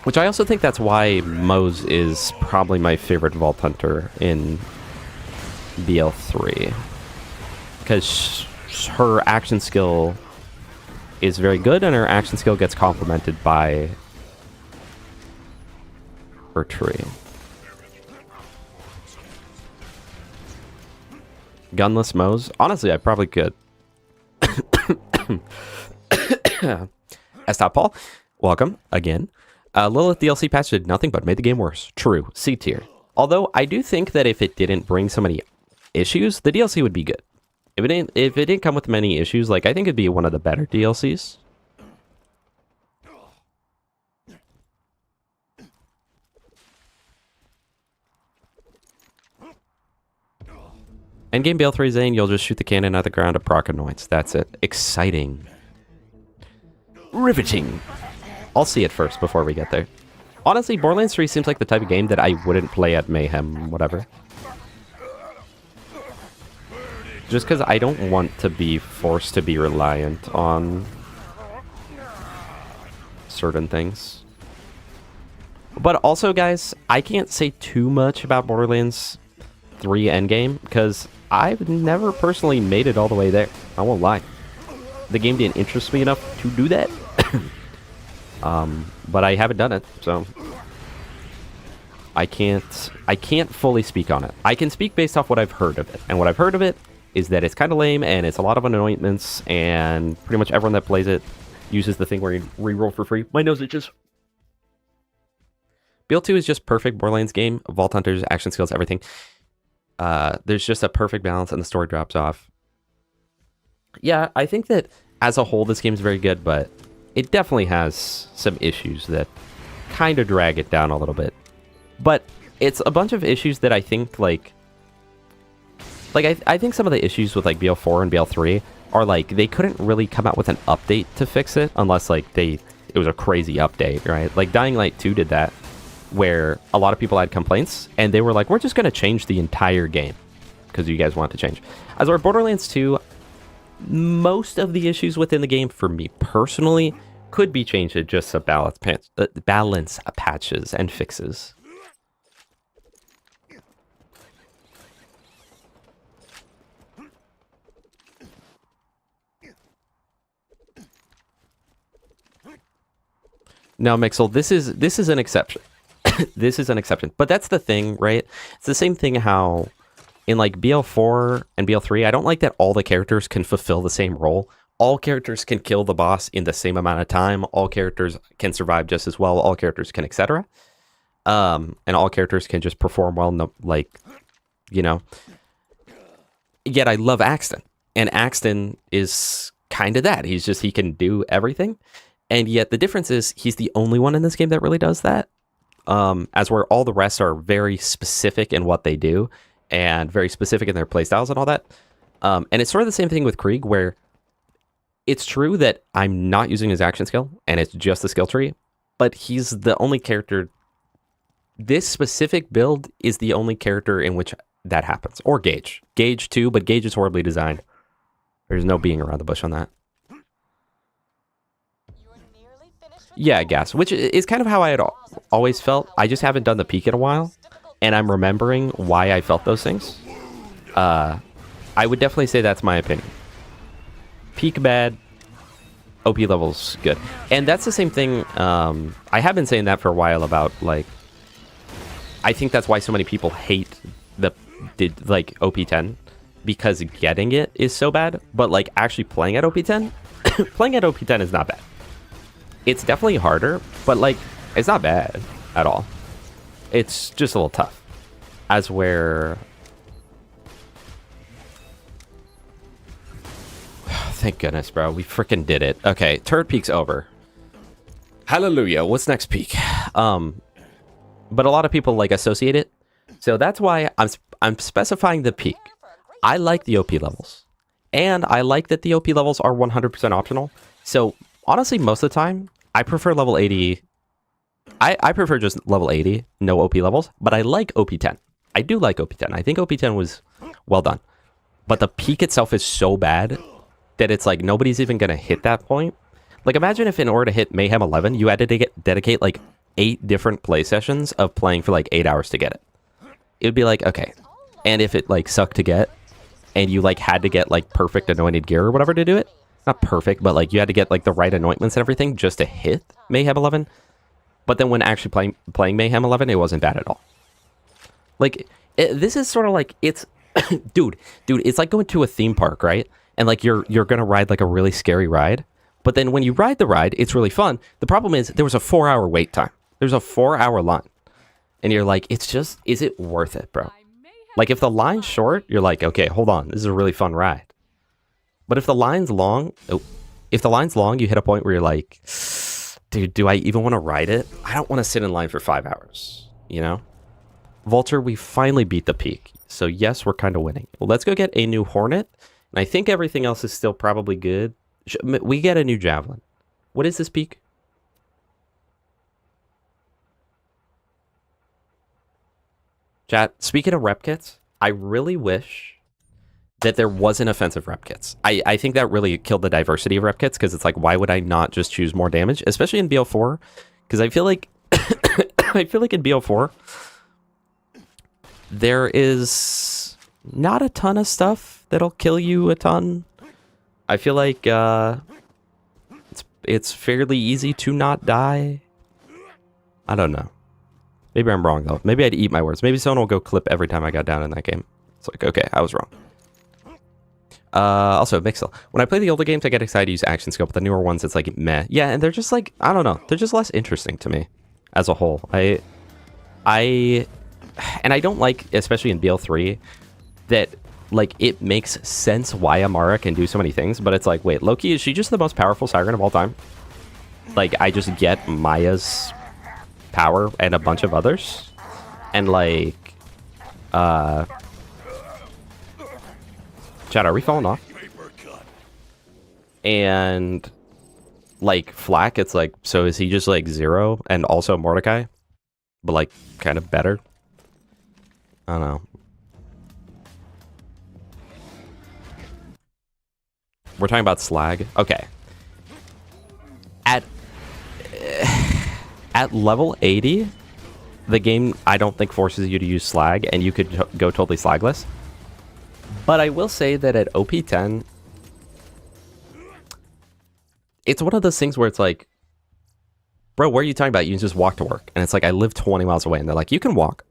Which I also think that's why Mose is probably my favorite Vault Hunter in BL3. Because her action skill is very good, and her action skill gets complemented by her tree. Gunless Mose? Honestly, I probably could. S. Paul, welcome again. Lilith DLC patch did nothing but made the game worse. True. C tier. Although I do think that if it didn't bring so many issues, the DLC would be good. If it didn't come with many issues, like, I think it'd be one of the better DLCs. Endgame BL3 Zane, you'll just shoot the cannon out of the ground to proc annoyance. That's it. Exciting. Riveting. I'll see it first before we get there. Honestly, Borderlands 3 seems like the type of game that I wouldn't play at Mayhem, whatever. Just because I don't want to be forced to be reliant on certain things. But also, guys, I can't say too much about Borderlands 3 Endgame because I've never personally made it all the way there. I won't lie. The game didn't interest me enough to do that. But I haven't done it, so I can't fully speak on it. I can speak based off what I've heard of it. And what I've heard of it is that it's kind of lame and it's a lot of anointments, and pretty much everyone that plays it uses the thing where you reroll for free. My nose itches. BL2 is just perfect Borderlands game. Vault Hunters, action skills, everything. There's just a perfect balance and the story drops off. Yeah, I think that as a whole this game's very good, but it definitely has some issues that kind of drag it down a little bit. But it's a bunch of issues that I think I think some of the issues with like BL4 and BL3 are like they couldn't really come out with an update to fix it unless like it was a crazy update, right? Like Dying Light 2 did that, where a lot of people had complaints and they were like, we're just going to change the entire game because you guys want to change. As for Borderlands 2, most of the issues within the game for me personally could be changed to just some balance patches and fixes. Now, Mixel, this is an exception. This is an exception. But that's the thing, right? It's the same thing how in like BL4 and BL3, I don't like that all the characters can fulfill the same role. All characters can kill the boss in the same amount of time. All characters can survive just as well. All characters can, etc. And all characters can just perform well, like, you know. Yet I love Axton. And Axton is kind of that. He can do everything. And yet the difference is he's the only one in this game that really does that. As where all the rest are very specific in what they do and very specific in their playstyles and all that. And it's sort of the same thing with Krieg, where it's true that I'm not using his action skill and it's just the skill tree, but he's the only character. This specific build is the only character in which that happens. Or Gage. Gage too, but Gage is horribly designed. There's no being around the bush on that. Yeah, Gas, which is kind of how I had always felt. I just haven't done the peak in a while, and I'm remembering why I felt those things. I would definitely say that's my opinion. Peak bad, OP levels good. And that's the same thing, I have been saying that for a while about, like, I think that's why so many people hate like OP10, because getting it is so bad, but, like, actually playing at OP10, playing at OP10 is not bad. It's definitely harder, but, like, it's not bad at all. It's just a little tough. As where... Thank goodness, bro. We freaking did it. Okay, Turret Peak's over. Hallelujah. What's next peak? But a lot of people, like, associate it So that's why I'm specifying the peak. I like the OP levels. And I like that the OP levels are 100% optional. So honestly, most of the time, I prefer level 80. I prefer just level 80, no OP levels, but I like OP10. I do like OP10. I think OP10 was well done. But the peak itself is so bad that it's like nobody's even going to hit that point. Like imagine if in order to hit Mayhem 11, you had to dedicate like 8 different play sessions of playing for like 8 hours to get it. It would be like, okay. And if it like sucked to get and you like had to get like perfect anointed gear or whatever to do it, not perfect, but like you had to get like the right anointments and everything just to hit Mayhem 11. But then when actually playing Mayhem 11, it wasn't bad at all. Like, this is sort of like, it's, dude, it's like going to a theme park, right? And like, you're going to ride like a really scary ride. But then when you ride the ride, it's really fun. The problem is there was a 4-hour wait time. There's a 4-hour line. And you're like, it's just, is it worth it, bro? Like, if the line's short, you're like, okay, hold on. This is a really fun ride. But if the line's long, you hit a point where you're like, dude, do I even want to ride it? I don't want to sit in line for 5 hours, you know? Vulture, we finally beat the peak. So yes, we're kind of winning. Well, let's go get a new Hornet. And I think everything else is still probably good. We get a new Javelin. What is this peak? Chat, speaking of rep kits, I really wish that there wasn't offensive rep kits. I think that really killed the diversity of rep kits, because it's like, why would I not just choose more damage, especially in BO4? Because I feel like I feel like in BO4 there is not a ton of stuff that'll kill you a ton. I feel like it's fairly easy to not die. I don't know. Maybe I'm wrong though. Maybe I'd eat my words. Maybe someone will go clip every time I got down in that game. It's like, okay, I was wrong. Also, Mixel. When I play the older games, I get excited to use action skill, but the newer ones, it's like, meh. Yeah, and they're just like, I don't know. They're just less interesting to me as a whole. And I don't like, especially in BL3, that, like, it makes sense why Amara can do so many things, but it's like, wait, Loki, is she just the most powerful Siren of all time? Like, I just get Maya's power and a bunch of others, and, like, Chad, are we falling off? And like Flack, it's like, so is he just like Zero and also Mordecai, but like kind of better? I don't know. We're talking about Slag. Okay. At level 80, the game I don't think forces you to use Slag, and you could go totally Slagless. But I will say that at OP10, it's one of those things where it's like, bro, what are you talking about? You can just walk to work. And it's like, I live 20 miles away. And they're like, you can walk.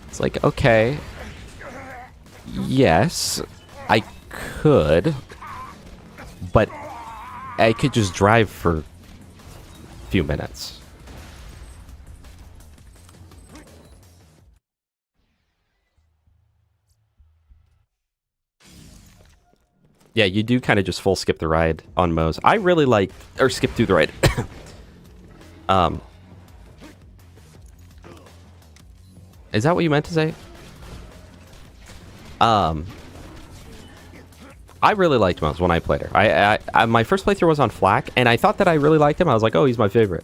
It's like, okay. Yes, I could. But I could just drive for a few minutes. Yeah, you do kind of just full skip the ride on Moe's. I really like, or skip through the ride. Is that what you meant to say? I really liked Moe's when I played her. I my first playthrough was on Flack, and I thought that I really liked him. I was like, oh, he's my favorite.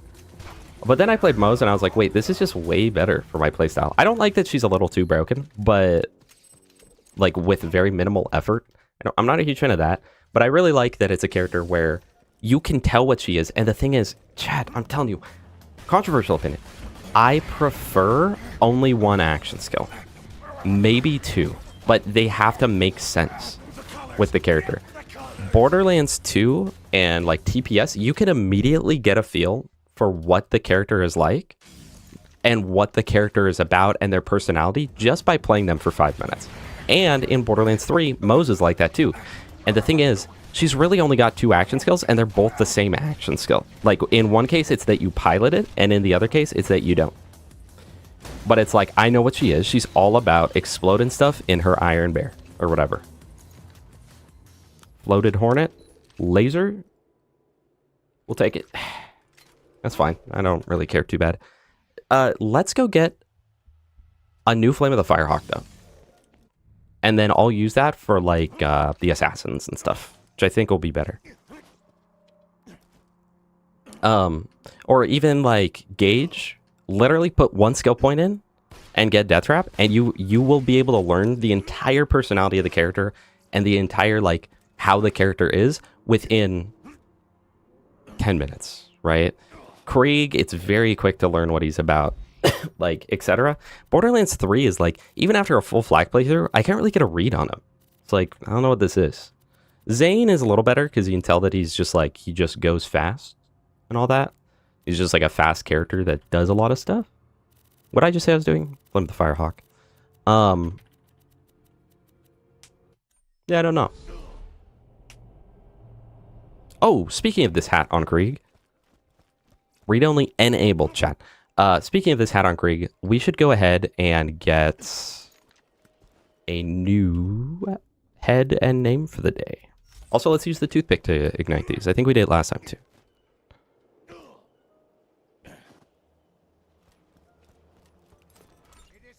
But then I played Moe's, and I was like, wait, this is just way better for my playstyle. I don't like that she's a little too broken, but like with very minimal effort. I'm not a huge fan of that, but I really like that it's a character where you can tell what she is. And the thing is, chat, I'm telling you, controversial opinion, I prefer only one action skill, maybe 2, but they have to make sense with the character. Borderlands 2 and like TPS, you can immediately get a feel for what the character is like and what the character is about and their personality just by playing them for 5 minutes. And in Borderlands 3, Moe's is like that too. And the thing is, she's really only got 2 action skills, and they're both the same action skill. Like, in one case, it's that you pilot it, and in the other case, it's that you don't. But it's like, I know what she is. She's all about exploding stuff in her Iron Bear, or whatever. Floated Hornet. Laser. We'll take it. That's fine. I don't really care too bad. Let's go get a new Flame of the Firehawk, though. And then I'll use that for, like, the assassins and stuff, which I think will be better. Or even, like, Gauge. Literally put one skill point in and get Death Trap, and you will be able to learn the entire personality of the character and the entire, like, how the character is within 10 minutes, right? Krieg, it's very quick to learn what he's about, like, etc. Borderlands 3 is like, even after a full flag playthrough, I can't really get a read on him. It's like, I don't know what this is. Zane is a little better because you can tell that he's just like, he just goes fast and all that. He's just like a fast character that does a lot of stuff. What did I just say I was doing? Flame the Firehawk. Yeah, I don't know. Oh, speaking of this hat on Krieg. Read only enabled, chat. Speaking of this hat on Krieg, we should go ahead and get a new head and name for the day. Also, let's use the toothpick to ignite these. I think we did it last time too.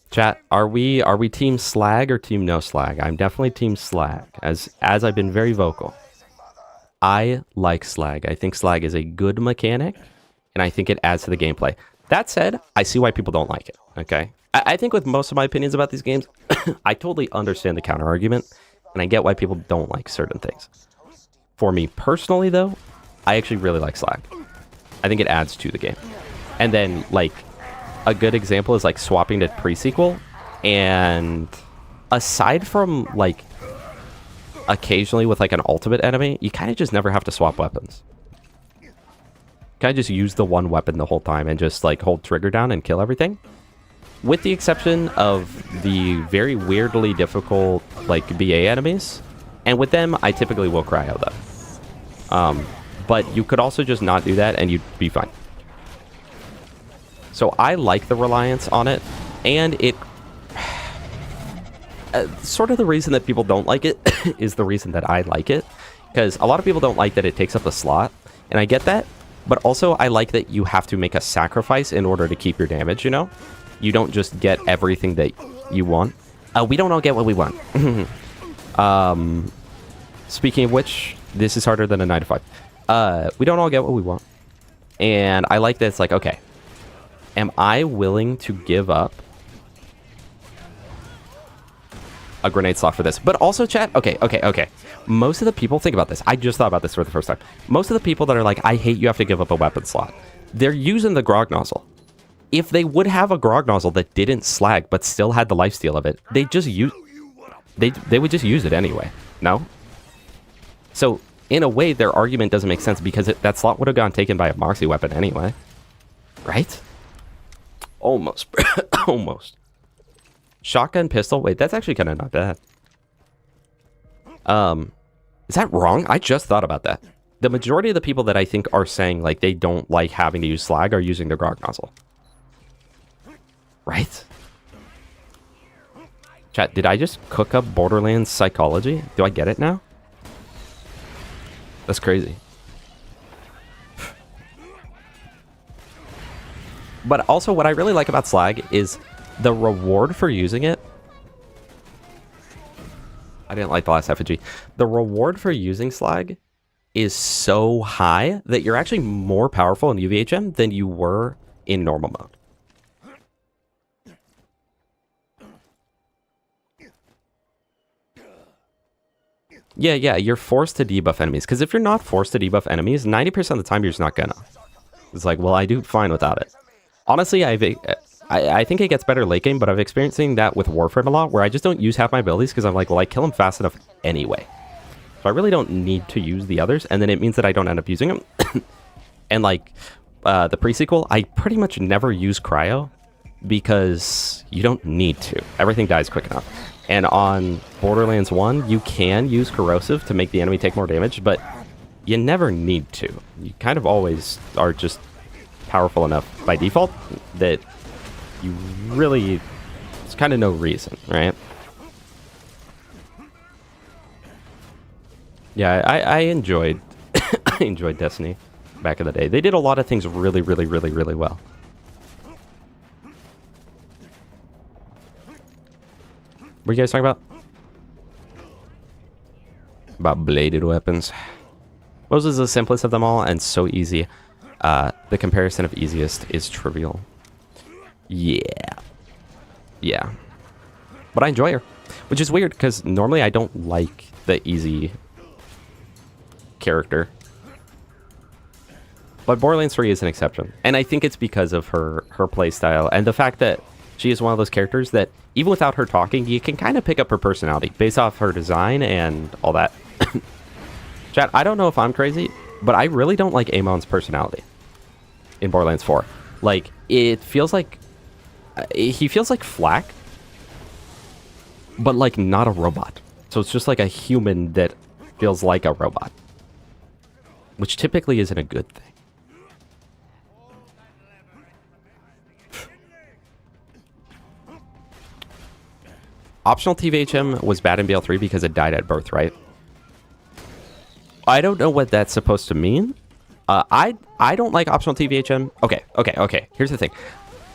Chat, are we team slag or team no slag? I'm definitely team slag, as I've been very vocal. I like slag. I think slag is a good mechanic, and I think it adds to the gameplay. That said, I see why people don't like it, okay? I think with most of my opinions about these games, I totally understand the counter argument, and I get why people don't like certain things. For me personally, though, I actually really like slag. I think it adds to the game. And then, like, a good example is, like, swapping to pre-sequel, and aside from, like, occasionally with, like, an ultimate enemy, you kind of just never have to swap weapons. Kind of just use the one weapon the whole time and just, like, hold trigger down and kill everything. With the exception of the very weirdly difficult, like, BA enemies. And with them, I typically will cryo them. But you could also just not do that and you'd be fine. So I like the reliance on it, and it... sort of the reason that people don't like it is the reason that I like it. Because a lot of people don't like that it takes up a slot, and I get that. But also, I like that you have to make a sacrifice in order to keep your damage, you know? You don't just get everything that you want. We don't all get what we want. Speaking of which, this is harder than a 9 to 5. We don't all get what we want. And I like that it's like, okay, am I willing to give up a grenade slot for this? But also, chat, okay. Most of the people, think about this. I just thought about this for the first time. Most of the people that are like, I hate you have to give up a weapon slot, they're using the grog nozzle. If they would have a grog nozzle that didn't slag but still had the lifesteal of it, they just use they would just use it anyway. No? So in a way, their argument doesn't make sense because that slot would have gone taken by a Moxie weapon anyway. Right? Almost. Almost. Shotgun pistol? Wait, that's actually kind of not bad. Is that wrong? I just thought about that. The majority of the people that I think are saying, like, they don't like having to use slag are using the grog nozzle. Right? Chat, did I just cook up Borderlands psychology? Do I get it now? That's crazy. But also, what I really like about slag is the reward for using it. I didn't like the last effigy. The reward for using slag is so high that you're actually more powerful in UVHM than you were in normal mode. Yeah, you're forced to debuff enemies. Because if you're not forced to debuff enemies, 90% of the time you're just not gonna. It's like, well, I do fine without it. Honestly, I think it gets better late game, but I've experienced that with Warframe a lot, where I just don't use half my abilities because I'm like, well, I kill them fast enough anyway. So I really don't need to use the others, and then it means that I don't end up using them. And like the pre-sequel, I pretty much never use cryo because you don't need to. Everything dies quick enough. And on Borderlands 1, you can use corrosive to make the enemy take more damage, but you never need to. You kind of always are just powerful enough by default that you really, there's kind of no reason, right? Yeah, I enjoyed I enjoyed Destiny back in the day. They did a lot of things really well. What are you guys talking about? About bladed weapons. Rose is the simplest of them all and so easy. The comparison of easiest is trivial. Yeah. Yeah. But I enjoy her. Which is weird because normally I don't like the easy character. But Borderlands 3 is an exception. And I think it's because of her playstyle and the fact that she is one of those characters that even without her talking, you can kind of pick up her personality based off her design and all that. Chat, I don't know if I'm crazy, but I really don't like Amon's personality in Borderlands 4. Like, it feels like... he feels like Flack, but like not a robot. So it's just like a human that feels like a robot. Which typically isn't a good thing. Optional TVHM was bad in BL3 because it died at birth, right? I don't know what that's supposed to mean. I don't like optional TVHM. Okay. Here's the thing.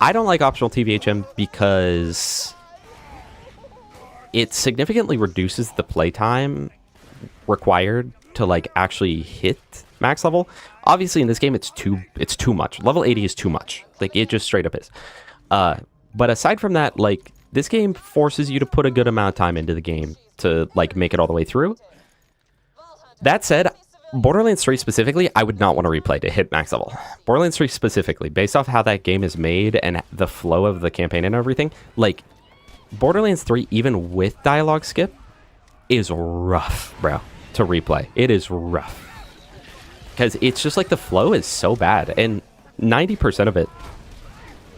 I don't like optional TVHM because it significantly reduces the playtime required to like actually hit max level. Obviously in this game it's too much. Level 80 is too much. Like it just straight up is. But aside from that, like this game forces you to put a good amount of time into the game to like make it all the way through. That said, Borderlands 3 specifically, I would not want to replay to hit max level. Borderlands 3 specifically, based off how that game is made and the flow of the campaign and everything, like Borderlands 3, even with dialogue skip, is rough, bro, to replay. It is rough. Because it's just like the flow is so bad. And 90% of it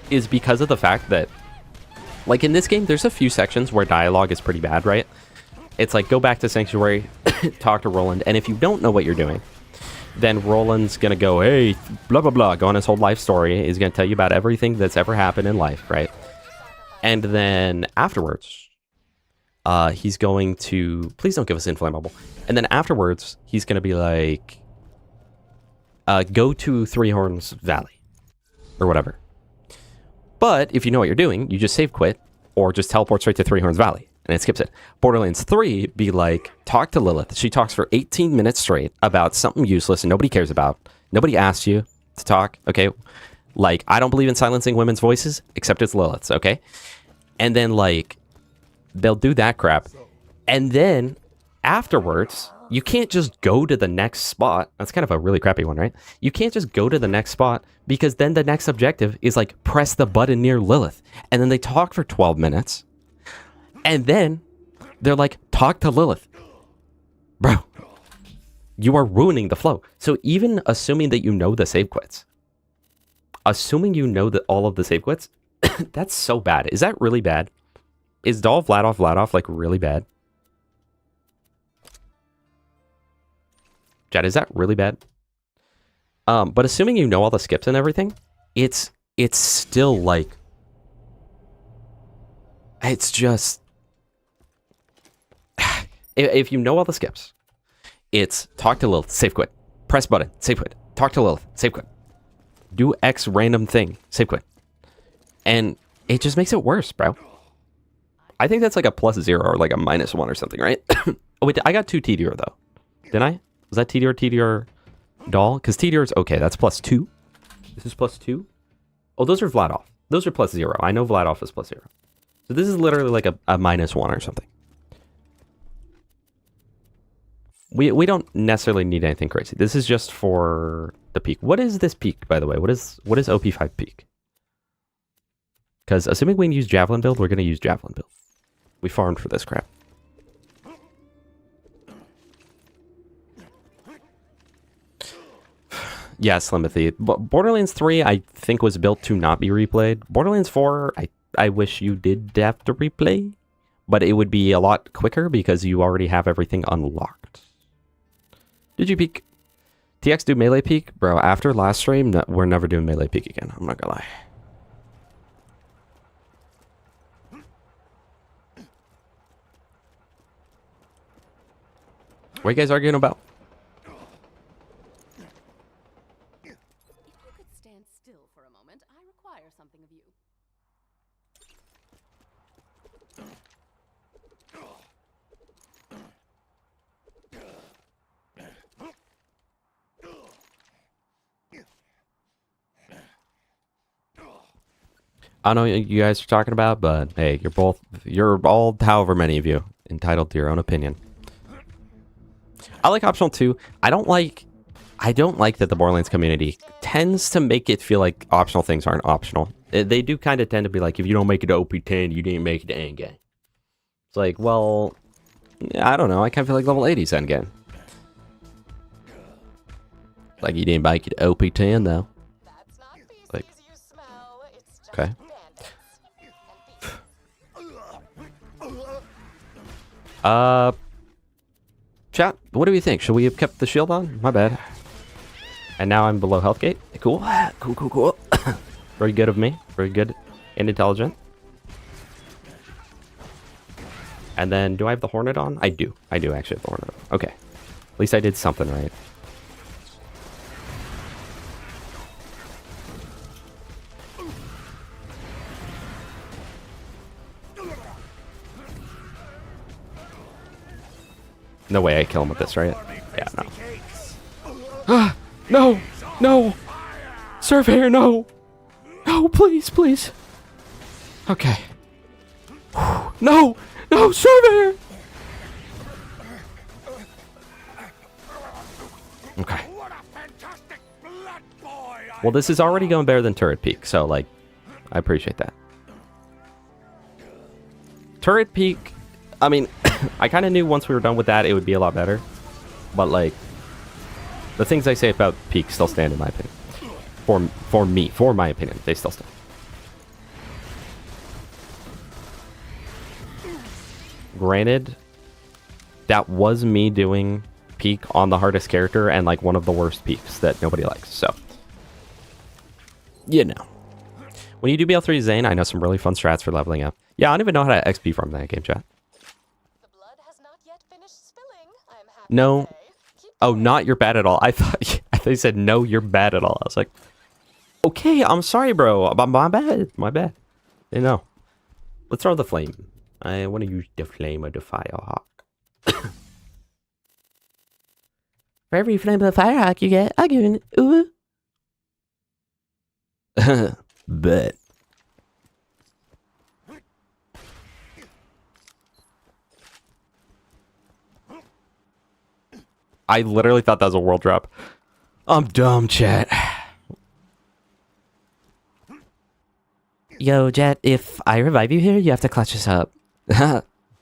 is because of the fact that, like in this game, there's a few sections where dialogue is pretty bad, right? It's like, go back to Sanctuary, talk to Roland, and if you don't know what you're doing, then Roland's gonna go, hey, blah, blah, blah, go on his whole life story. He's gonna tell you about everything that's ever happened in life, right? And then afterwards, he's going to... Please don't give us inflammable. And then afterwards, he's gonna be like, go to Three Horns Valley, or whatever. But if you know what you're doing, you just save quit, or just teleport straight to Three Horns Valley. And it skips it. Borderlands 3 be like, talk to Lilith. She talks for 18 minutes straight about something useless and nobody cares about. Nobody asked you to talk, okay? Like, I don't believe in silencing women's voices, except it's Lilith's, okay? And then, like, they'll do that crap. And then, afterwards, you can't just go to the next spot. That's kind of a really crappy one, right? You can't just go to the next spot because then the next objective is, like, press the button near Lilith. And then they talk for 12 minutes. And then they're like, talk to Lilith. Bro, you are ruining the flow. So even assuming that you know the save quits, assuming you know that all of the save quits, that's so bad. Is that really bad? Is Doll Vladoff like really bad? Jad, is that really bad? But assuming you know all the skips and everything, it's still like, it's just, if you know all the skips, it's talk to Lilith, save quit, press button, save quit, talk to Lilith, save quit, do X random thing, save quit. And it just makes it worse, bro. I think that's like a +0 or like a -1 or something, right? Oh, wait, I got 2 TDR though. Didn't I? Was that TDR Doll? Because TDR is okay, that's +2. This is +2. Oh, those are Vladoff. Those are +0. I know Vladoff is +0. So this is literally like a -1 or something. We don't necessarily need anything crazy. This is just for the peak. What is this peak, by the way? What is OP5 peak? Because assuming we use Javelin build, we're going to use Javelin build. We farmed for this crap. Yeah, Slimothy. Borderlands 3, I think, was built to not be replayed. Borderlands 4, I wish you did have to replay. But it would be a lot quicker because you already have everything unlocked. Did you peek? TX do melee peek? Bro, after last stream, we're never doing melee peek again. I'm not gonna lie. What are you guys arguing about? If you could stand still for a moment, I require something of you. I don't know what you guys are talking about, but hey, you're all, however many of you, entitled to your own opinion. I like optional too. I don't like that the Borderlands community tends to make it feel like optional things aren't optional. They do kind of tend to be like, if you don't make it to OP10, you didn't make it to endgame. It's like, well, I don't know. I kind of feel like level 80's endgame. Like, you didn't make it to OP10 though. That's not feces Like, you smell. It's just okay. bandits. Chat, what do we think? Should we have kept the shield on? My bad. And now I'm below health gate. Cool. Cool. Very good of me. Very good and intelligent. And then, do I have the Hornet on? I do. I do actually have the Hornet on. Okay. At least I did something right. No way I kill him with this, right? Yeah, no. Ah, no! No! Surveyor, no! No, please, please. Okay. No! No, Surveyor! Okay. Well, this is already going better than Turret Peak, so, like, I appreciate that. Turret Peak, I mean, I kind of knew once we were done with that, it would be a lot better. But, like, the things I say about Peak still stand, in my opinion. For my opinion, they still stand. Granted, that was me doing Peak on the hardest character and, like, one of the worst Peaks that nobody likes, so. You know. When you do BL3 Zane, I know some really fun strats for leveling up. Yeah, I don't even know how to XP from that game, chat. The blood has not yet finished spilling. I'm happy No. to say. Keep Oh, not you're bad at all. I thought you said no, you're bad at all. I was like, okay, I'm sorry, bro. My bad. My bad. You know. Let's throw the flame. I want to use the flame of the firehawk. For every flame of the firehawk you get, I'll give you an ooh. Bet. I literally thought that was a world drop. I'm dumb, chat. Yo, Jet, if I revive you here, you have to clutch us up.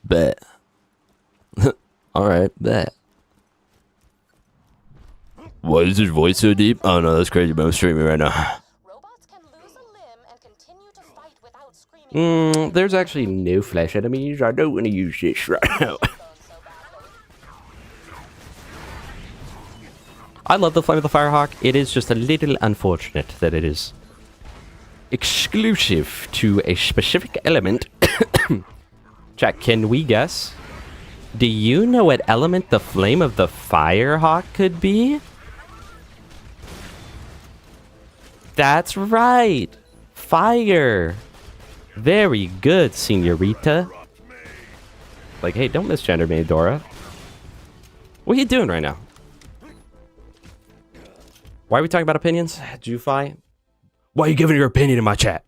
Bet. Alright, bet. Why is his voice so deep? Oh no, that's crazy, but I'm streaming right now. robots can lose a limb and continue to fight without screaming. There's actually no flesh enemies. I don't want to use this right now. Bone so badly. I love the Flame of the Firehawk. It is just a little unfortunate that it is exclusive to a specific element. Jack, can we guess? Do you know what element the Flame of the Firehawk could be? That's right. Fire. Very good, senorita. Like, hey, don't misgender me, Dora. What are you doing right now? Why are we talking about opinions? Jufi? Why are you giving your opinion in my chat?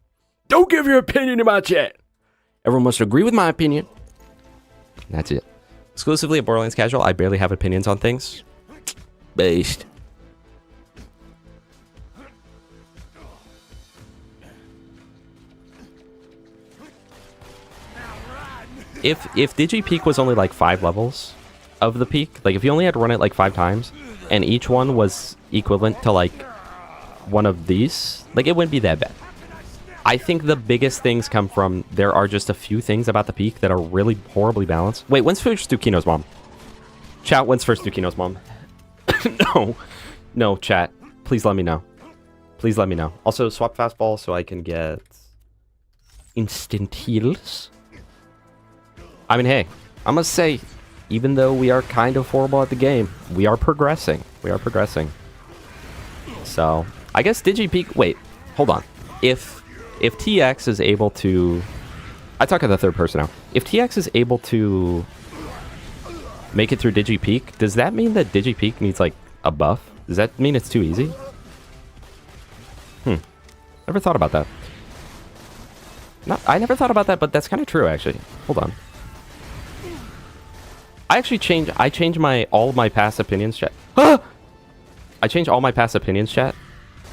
Don't give your opinion in my chat. Everyone must agree with my opinion. That's it. Exclusively at Borderlands Casual, I barely have opinions on things. Based. If Digi Peak was only like 5 levels of the peak, like if you only had to run it like 5 times, and each one was equivalent to like one of these, like it wouldn't be that bad. I think the biggest things come from there are just a few things about the peak that are really horribly balanced. Wait, when's first Dukino's mom? Chat, when's first Dukino's mom? No, chat. Please let me know. Please let me know. Also, swap fastball so I can get instant heals. I mean, hey, I must say, even though we are kind of horrible at the game, we are progressing. We are progressing. So, I guess DigiPeak... Wait, hold on. If TX is able to... I talk in the third person now. If TX is able to make it through DigiPeak, does that mean that DigiPeak needs, like, a buff? Does that mean it's too easy? Never thought about that. I never thought about that, but that's kind of true, actually. Hold on. I changed all of my past opinions, chat. I changed all my past opinions, chat.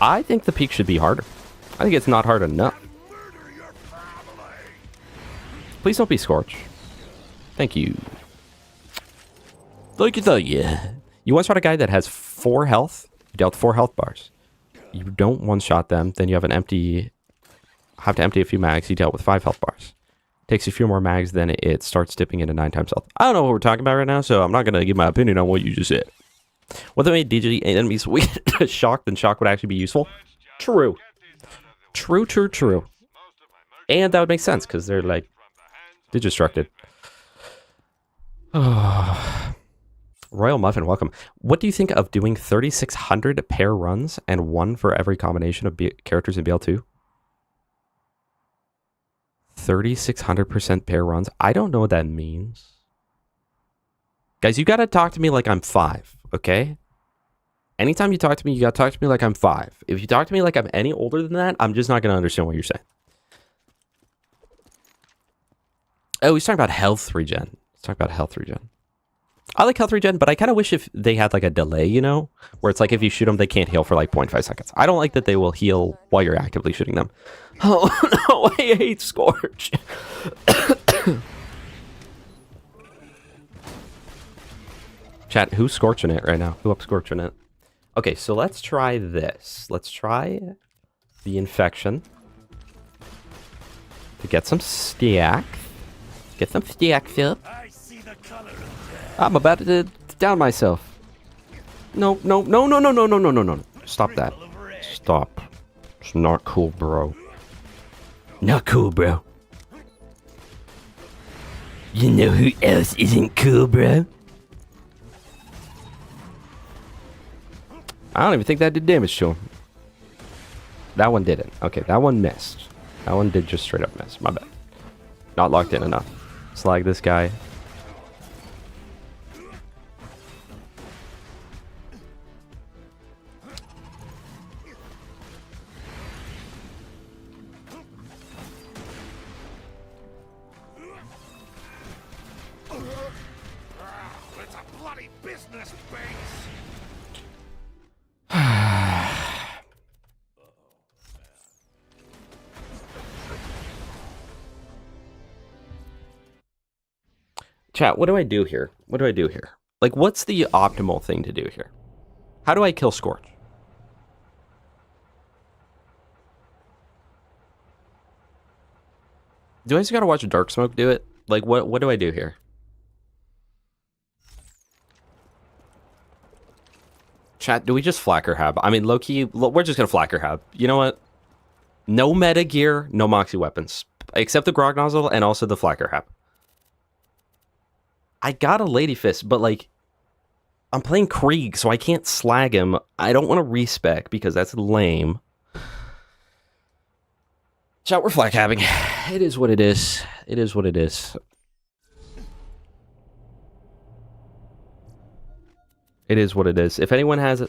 I think the peak should be harder. I think it's not hard enough. Please don't be Scorch. Thank you. Thank you. You once shot a guy that has 4 health, dealt 4 health bars. You don't one-shot them, then you have to empty a few mags. He dealt with 5 health bars. Takes a few more mags, then it starts dipping into 9 times health. I don't know what we're talking about right now, so I'm not going to give my opinion on what you just said. Whether made DG enemies weak to shock, then shock would actually be useful. True. True. And that would make sense, because they're like Digistructed. Royal Muffin, welcome. What do you think of doing 3,600 pair runs and 1 for every combination of characters in BL2? 3,600% pair runs. I don't know what that means. Guys, you gotta talk to me like I'm 5, okay? Anytime you talk to me, you gotta talk to me like I'm 5. If you talk to me like I'm any older than that, I'm just not gonna understand what you're saying. Oh, he's talking about health regen. I like health regen, but I kind of wish if they had like a delay, you know? Where it's like if you shoot them, they can't heal for like 0.5 seconds. I don't like that they will heal while you're actively shooting them. Oh, no, I hate Scorch. Chat, who's scorching it right now? Who up scorching it? Okay, so let's try this. Let's try the infection. To get some stack. Get some stacks up. I'm about to down myself. No. Stop that. Stop. It's not cool, bro. Not cool, bro. You know who else isn't cool, bro? I don't even think that did damage to him. That one didn't. Okay, that one missed. That one did just straight up miss. My bad. Not locked in enough. Slag this guy. It's a bloody business base. Chat, what do I do here? Like, what's the optimal thing to do here? How do I kill Scorch? Do I just gotta watch Dark Smoke do it? Like, what do I do here? Chat, do we just flacker hab? I mean, low-key, we're just gonna flacker hab. You know what? No meta gear, no Moxie weapons. Except the Grog Nozzle and also the flacker hab. I got a Lady Fist, but like, I'm playing Krieg, so I can't slag him. I don't want to respec because that's lame. Chat, we're flag habbing. It is what it is. It is what it is. It is what it is. If anyone has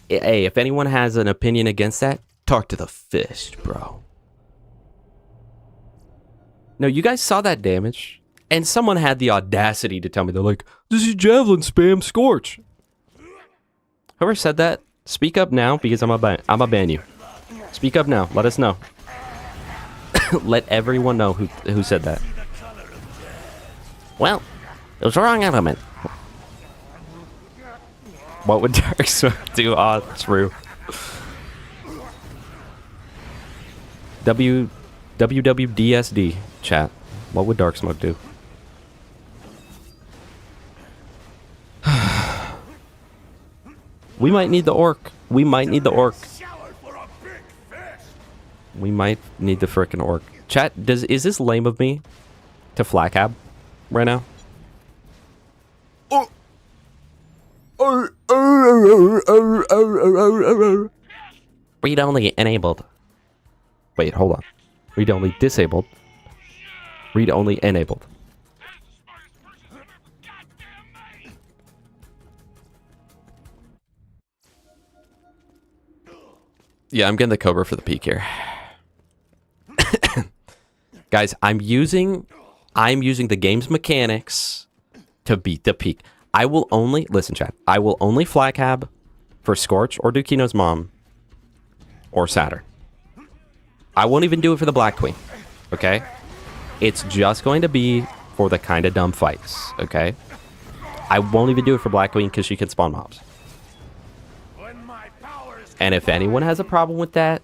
if anyone has an opinion against that, talk to the fist, bro. No, you guys saw that damage. And someone had the audacity to tell me, they're like, this is Javelin spam Scorch. Whoever said that, speak up now because I'm gonna ban you. Speak up now. Let us know. Let everyone know who said that. Well, it was the wrong element. What would Dark Smoke do? Ah, true. WWDSD chat. What would Dark Smoke do? We might need the orc. We might need the orc. We might need the frickin' orc. Chat, is this lame of me to flag hab right now? Read only enabled. Wait, hold on. Read only disabled. Read only enabled. Yeah, I'm getting the Cobra for the peak here. Guys, I'm using the game's mechanics to beat the Peak. I will only, listen chat, I will only flag hab for Scorch or Dukino's mom or Saturn. I won't even do it for the Black Queen, okay? It's just going to be for the kind of dumb fights, okay? I won't even do it for Black Queen because she can spawn mobs. And if anyone has a problem with that,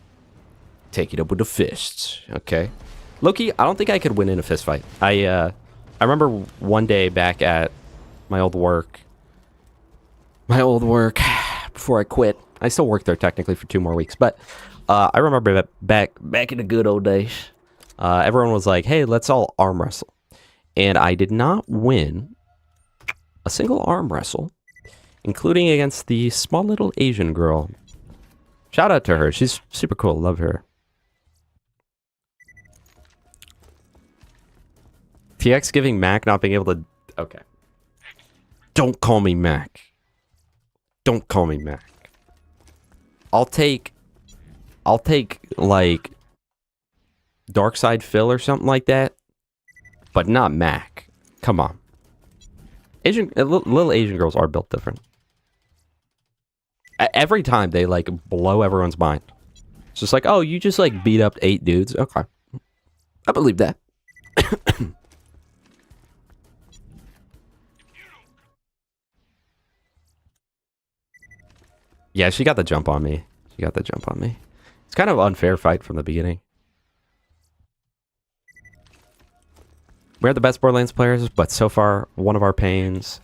take it up with the fists, okay? Loki, I don't think I could win in a fist fight. I remember one day back at my old work before I quit. I still work there technically for 2 more weeks, but I remember that back in the good old days, everyone was like, hey, let's all arm wrestle. And I did not win a single arm wrestle, including against the small little Asian girl. Shout out to her. She's super cool. Love her. TX giving Mac not being able to... Okay. Don't call me Mac. Don't call me Mac. I'll take like Darkside Phil or something like that, but not Mac. Come on. Little Asian girls are built different. Every time they like blow everyone's mind. It's just like, oh, you just like beat up 8 dudes. Okay. I believe that. Yeah, she got the jump on me. It's kind of an unfair fight from the beginning. We're the best Borderlands players, but so far, one of our pains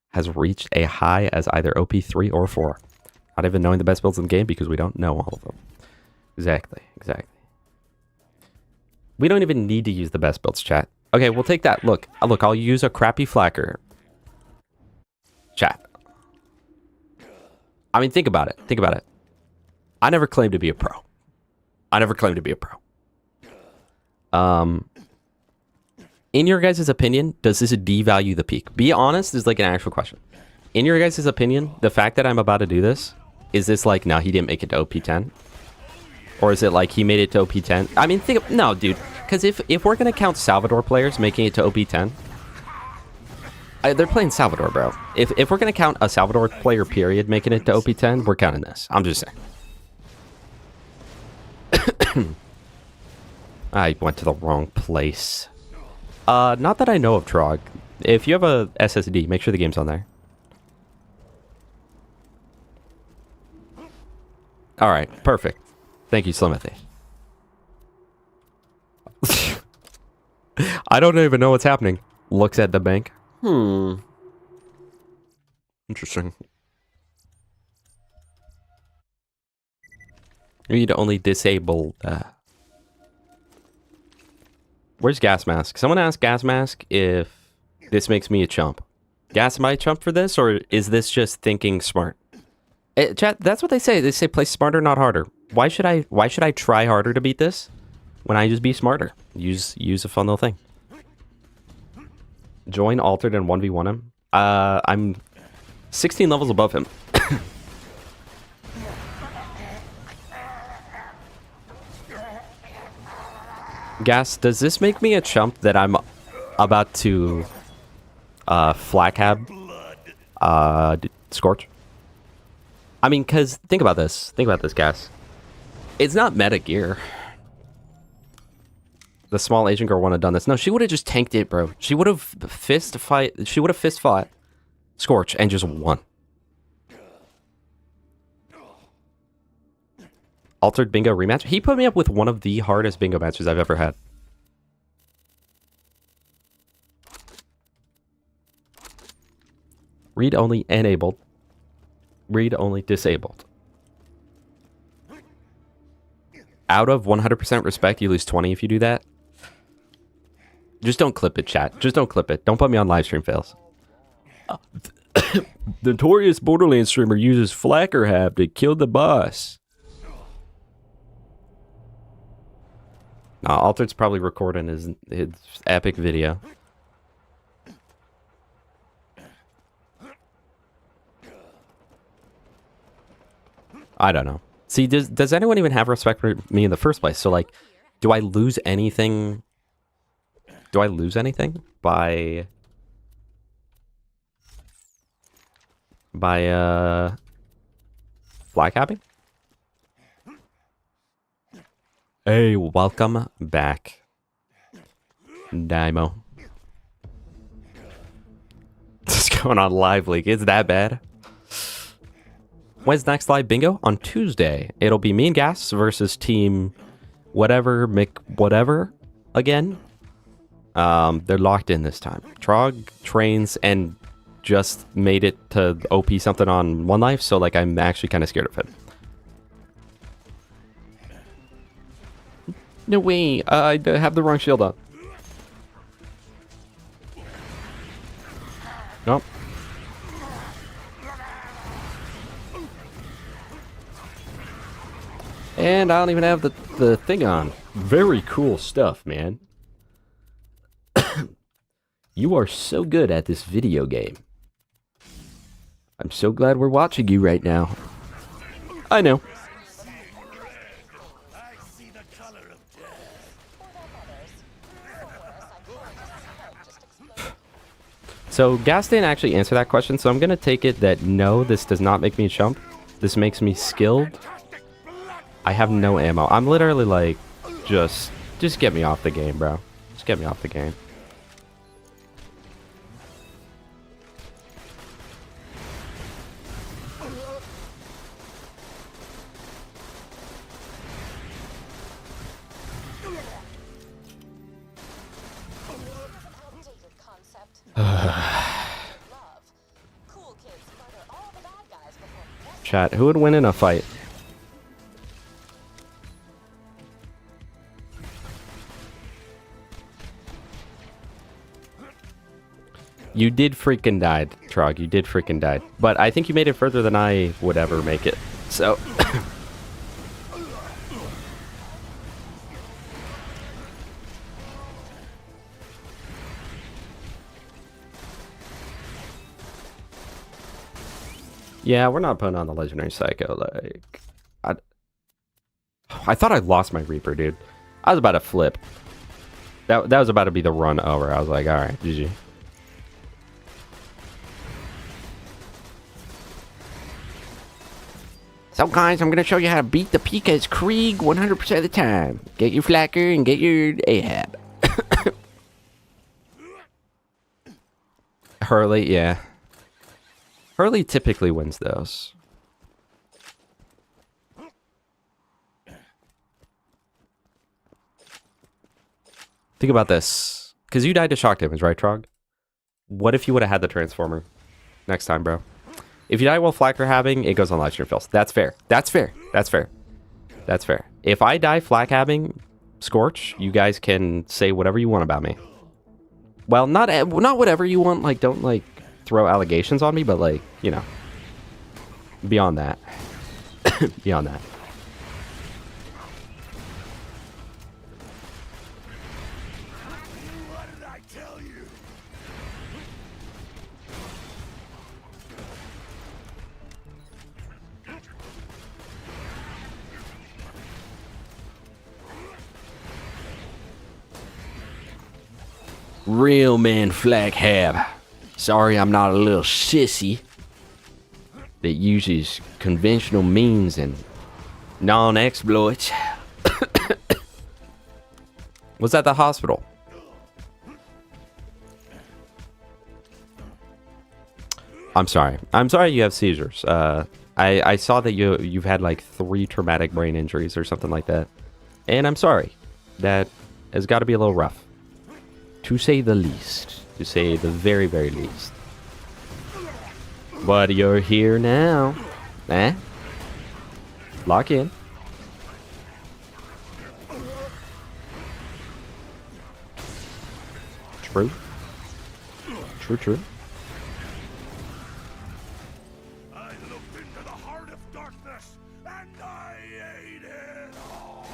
has reached a high as either OP3 or 4. Not even knowing the best builds in the game because we don't know all of them. Exactly. We don't even need to use the best builds, chat. Okay, we'll take that. Look, I'll use a crappy flacker. Chat. I mean, think about it. I never claimed to be a pro. In your guys' opinion, does this devalue the Peak? Be honest, is like an actual question. In your guys' opinion, the fact that I'm about to do this, is this like, no, he didn't make it to OP10? Or is it like he made it to OP10? I mean, no, dude. Because if we're going to count Salvador players making it to OP10, they're playing Salvador, bro. If we're going to count a Salvador player, period, making it to OP10, we're counting this. I'm just saying. I went to the wrong place. Not that I know of, Trog. If you have a SSD, make sure the game's on there. Alright, perfect. Thank you, Slimothy. I don't even know what's happening. Looks at the bank. Interesting. You need to only disable Where's Gas Mask? Someone asked Gas Mask if this makes me a chump. Gas, am I a chump for this, or is this just thinking smart? Chat, that's what they say. They say play smarter, not harder. Why should I try harder to beat this when I just be smarter? Use a fun little thing. Join Altered and 1v1 him. I'm 16 levels above him. Gas, does this make me a chump that I'm about to flak hab Scorch? I mean, because think about this, Gas. It's not meta gear. The small Asian girl wouldn't have done this. No, she would have just tanked it, bro. She would have fist fought Scorch and just won. Altered bingo rematch. He put me up with one of the hardest bingo matches I've ever had. Read only enabled. Read only disabled. Out of 100% respect, you lose 20 if you do that. Just don't clip it, chat. Just don't clip it. Don't put me on live stream fails. The notorious Borderlands streamer uses Flacker Hab to kill the boss. Altered's probably recording his epic video. I don't know. See, does anyone even have respect for me in the first place? So, like, do I lose anything Do I lose anything by flag capping? Hey, welcome back, Daimo. What's going on Live League? Is that bad? When's next live bingo? On Tuesday. It'll be me and Gas versus team whatever, Mick whatever again. They're locked in this time. Trog trains and just made it to OP something on One Life, so like I'm actually kind of scared of it. No way, I have the wrong shield on. Nope. And I don't even have the thing on. Very cool stuff, man. You are so good at this video game. I'm so glad we're watching you right now. I know. So Gas didn't actually answer that question, so I'm gonna take it that no, this does not make me chump. This makes me skilled. I have no ammo. I'm literally like, just get me off the game, bro. Just get me off the game. Chat, who would win in a fight? You did freaking died, Trog. You did freaking died. But I think you made it further than I would ever make it. So... yeah, we're not putting on the Legendary Psycho, like... I thought I lost my Reaper, dude. I was about to flip. That was about to be the run over. I was like, alright, GG. So guys, I'm going to show you how to beat the Peak as Krieg 100% of the time. Get your Flacker and get your Ahab. Hurley, yeah. Hurley typically wins those. Think about this. Because you died to shock damage, right, Trog? What if you would have had the Transformer next time, bro? If you die while Flacker having, it goes on Legendary Fills. That's fair. That's fair. That's fair. That's fair. If I die Flak having Scorch, you guys can say whatever you want about me. Well, not whatever you want. Like, don't, like, throw allegations on me, but, like, you know. Beyond that. Beyond that. What did I tell you? Real man Flag have. Sorry I'm not a little sissy that uses conventional means and non-exploits. Was at the hospital. I'm sorry. I'm sorry you have seizures. I saw that you've had like 3 traumatic brain injuries or something like that. And I'm sorry. That has got to be a little rough. To say the least. To say the very, very least. But you're here now. Eh? Lock in. True. True, true. I looked into the heart of darkness and I ate it all.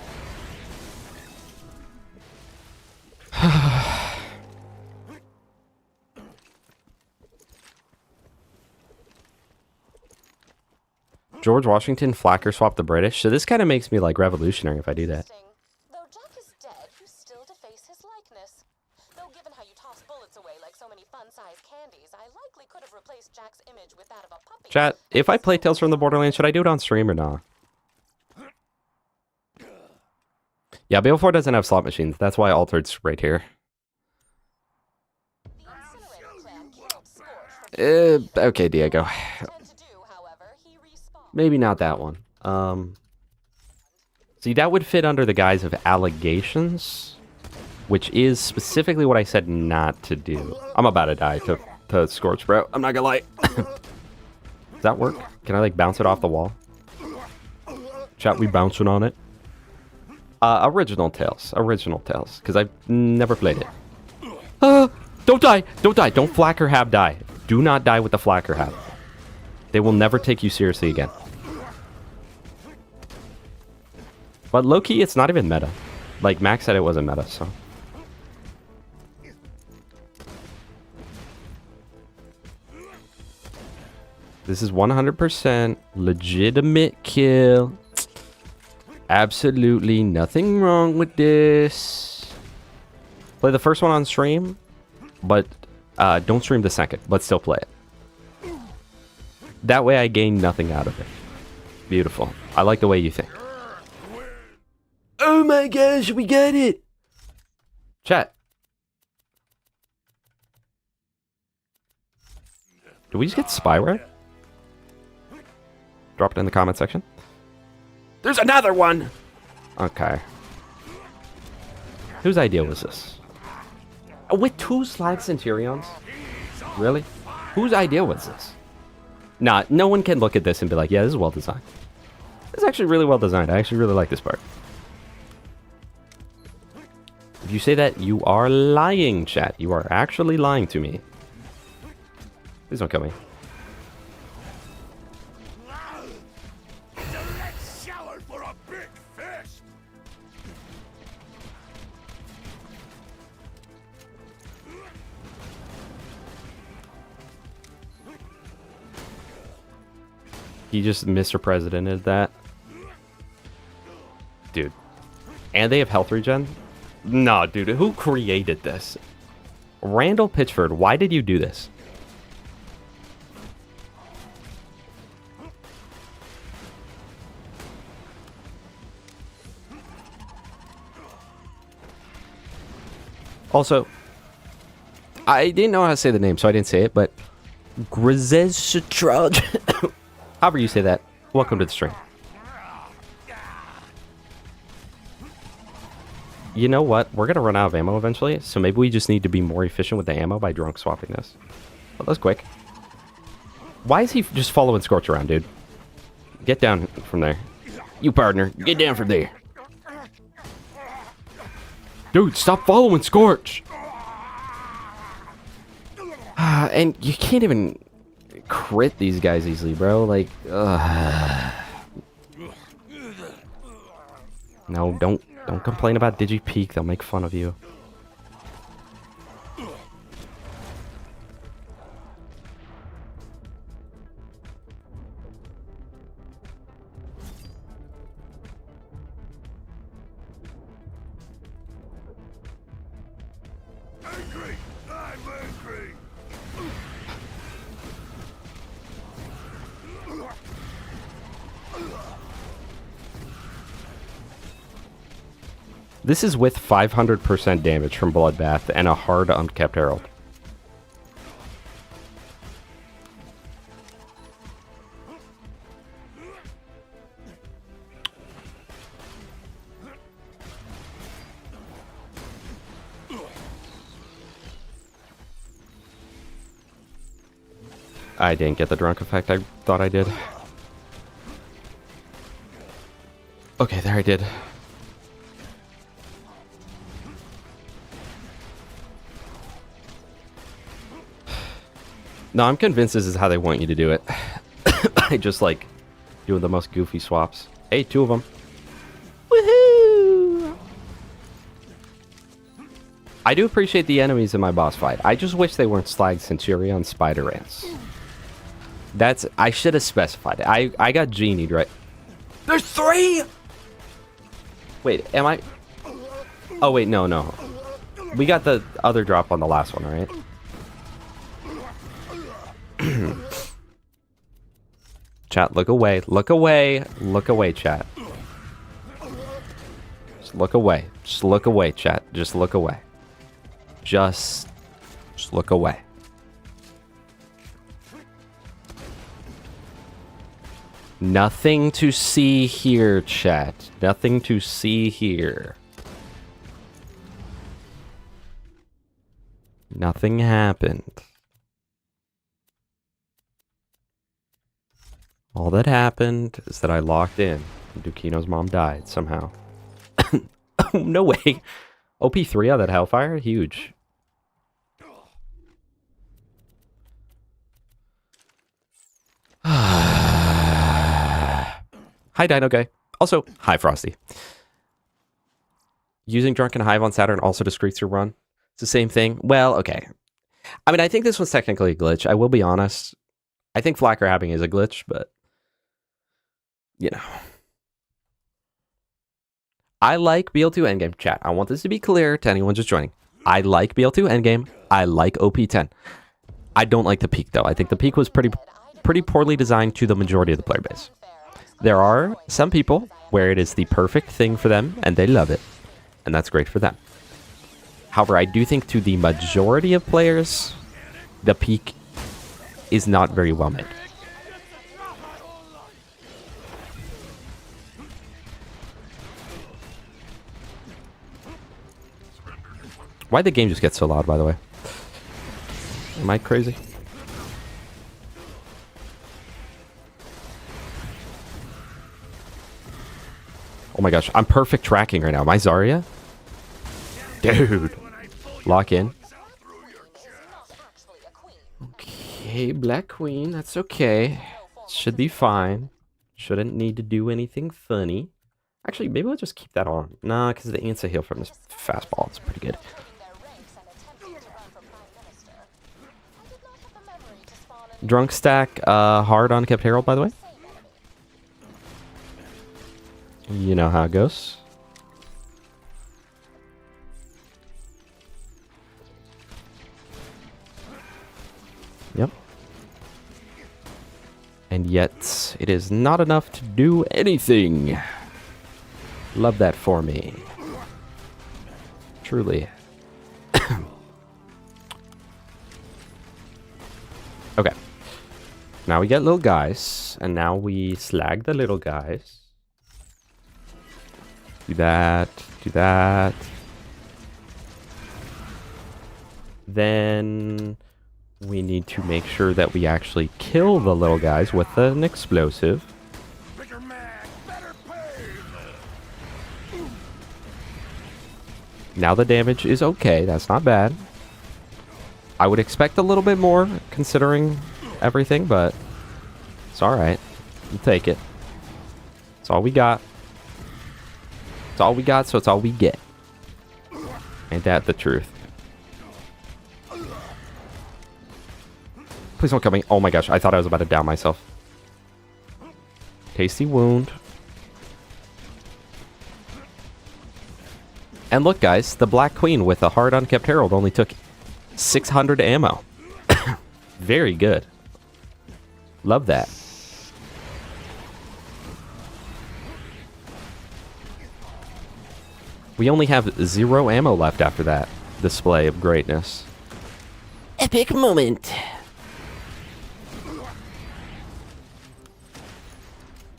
George Washington Flacker swapped the British. So this kind of makes me like revolutionary if I do that. Though Jack is dead, you still deface his likeness. Though If I play Tales from the Borderlands, should I do it on stream or not? Yeah, BO4 doesn't have slot machines. That's why Altered's right here. The incinerator clan killed Scorch from Okay, Diego. tend to do, however, he respawned. Maybe not that one. See, that would fit under the guise of allegations, which is specifically what I said not to do. I'm about to die to Scorch, bro. I'm not gonna lie. Does that work? Can I, like, bounce it off the wall? Chat, we bouncing on it? Original Tales. Original Tales. Because I've never played it. Don't die! Don't die! Don't Flak or Hab die. Do not die with the Flak or Hab. They will never take you seriously again. But low-key, it's not even meta. Like, Max said it wasn't meta, so... This is 100% legitimate kill. Absolutely nothing wrong with this. Play the first one on stream, but don't stream the second, but still play it. That way I gain nothing out of it. Beautiful. I like the way you think. Oh my gosh, we got it! Chat. Did we just get Spyro? Drop it in the comment section. There's another one! Okay. Whose idea was this? With 2 Slag Centurions? Really? Whose idea was this? Nah, no one can look at this and be like, yeah, this is well designed. It's actually really well designed. I actually really like this part. If you say that, you are lying, chat. You are actually lying to me. Please don't kill me. Shower for a big fish. He just Mr. Presidented that. Dude. And they have health regen? No, dude. Who created this? Randall Pitchford, why did you do this? Also, I didn't know how to say the name, so I didn't say it, but Digistruct. However you say that, welcome to the stream. You know what? We're going to run out of ammo eventually, so maybe we just need to be more efficient with the ammo by drunk swapping this. Oh, that's quick. Why is he just following Scorch around, dude? Get down from there. You partner, get down from there. Dude, stop following Scorch! And you can't even crit these guys easily, bro. Like, no, don't complain about Digipeak. They'll make fun of you. Angry! I'm angry! This is with 500% damage from Bloodbath and a hard unkept Herald. I didn't get the drunk effect I thought I did. Okay, there I did. No, I'm convinced this is how they want you to do it. I just like doing the most goofy swaps. Hey, 2 of them. Woohoo! I do appreciate the enemies in my boss fight. I just wish they weren't Slag Centurion Spider Ants. I should have specified it. I got genied, right? There's 3! Wait, am I... Oh, wait, no. We got the other drop on the last one, right? Chat, look away. Look away. Look away, chat. Just look away. Just look away, chat. Just look away. Just look away. Nothing to see here, chat. Nothing to see here. Nothing happened. All that happened is that I locked in. Dukino's mom died somehow. Oh, no way. OP3 on that Hellfire? Huge. Hi, Dino Guy. Also, hi, Frosty. Using Drunken Hive on Saturn also to screech through run. It's the same thing. Well, okay. I mean, I think this was technically a glitch. I will be honest. I think flak grabbing is a glitch, but you know. I like BL2 endgame, chat. I want this to be clear to anyone just joining. I like BL2 endgame. I like OP10. I don't like the peak, though. I think the peak was pretty poorly designed to the majority of the player base. There are some people where it is the perfect thing for them, and they love it. And that's great for them. However, I do think to the majority of players, the peak is not very well made. Why'd the game just get so loud, by the way? Am I crazy? Oh my gosh, I'm perfect tracking right now. Am I Zarya? Dude. Lock in. Okay, Black Queen. That's okay. Should be fine. Shouldn't need to do anything funny. Actually, maybe I'll just keep that on. Nah, because the insta heal from this fastball is pretty good. Drunk stack hard on Kept Herald, by the way. You know how it goes. Yep. And yet, it is not enough to do anything. Love that for me. Truly. Okay. Now we get little guys, and now we slag the little guys. Do that, do that. Then we need to make sure that we actually kill the little guys with an explosive. Bigger mag, better pay. Now the damage is okay, that's not bad. I would expect a little bit more considering everything, but it's alright. We'll take it. It's all we got. It's all we got, so it's all we get. Ain't that the truth? Please don't kill me. Oh my gosh, I thought I was about to down myself. Tasty wound. And look, guys, the Black Queen with a hard unkept herald only took 600 ammo. Very good. Love that. We only have 0 ammo left after that display of greatness. Epic moment.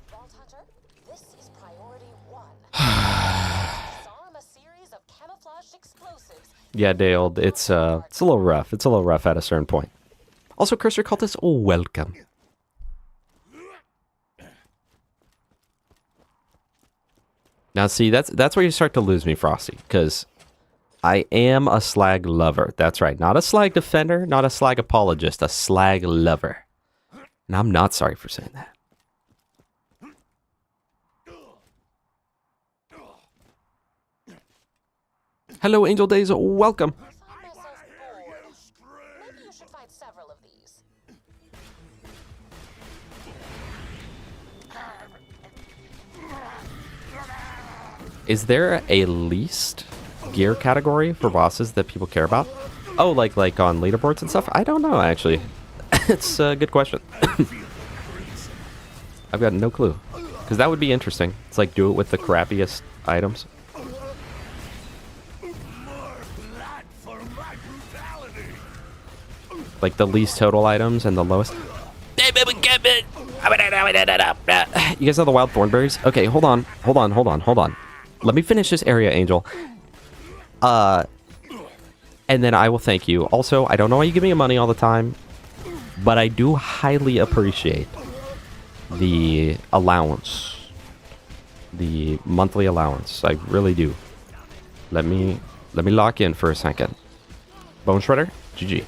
Vault Hunter, this is priority 1. Disarm a series of camouflaged explosives. Yeah, Dale, it's a little rough. It's a little rough at a certain point. Also, Cursor Cultist, welcome. Now, see, that's where you start to lose me, Frosty, because I am a slag lover. That's right. Not a slag defender, not a slag apologist, a slag lover. And I'm not sorry for saying that. Hello, Angel Days. Welcome. I find myself bored. Maybe you should find several of these. Is there a least gear category for bosses that people care about? Oh, like on leaderboards and stuff? I don't know, actually. It's a good question. I've got no clue. Because that would be interesting. It's like, do it with the crappiest items. Like the least total items and the lowest. You guys know the wild thornberries? Okay, hold on. Let me finish this area, Angel. And then I will thank you. Also, I don't know why you give me money all the time, but I do highly appreciate the allowance. The monthly allowance. I really do. Let me lock in for a second. Bone Shredder? GG.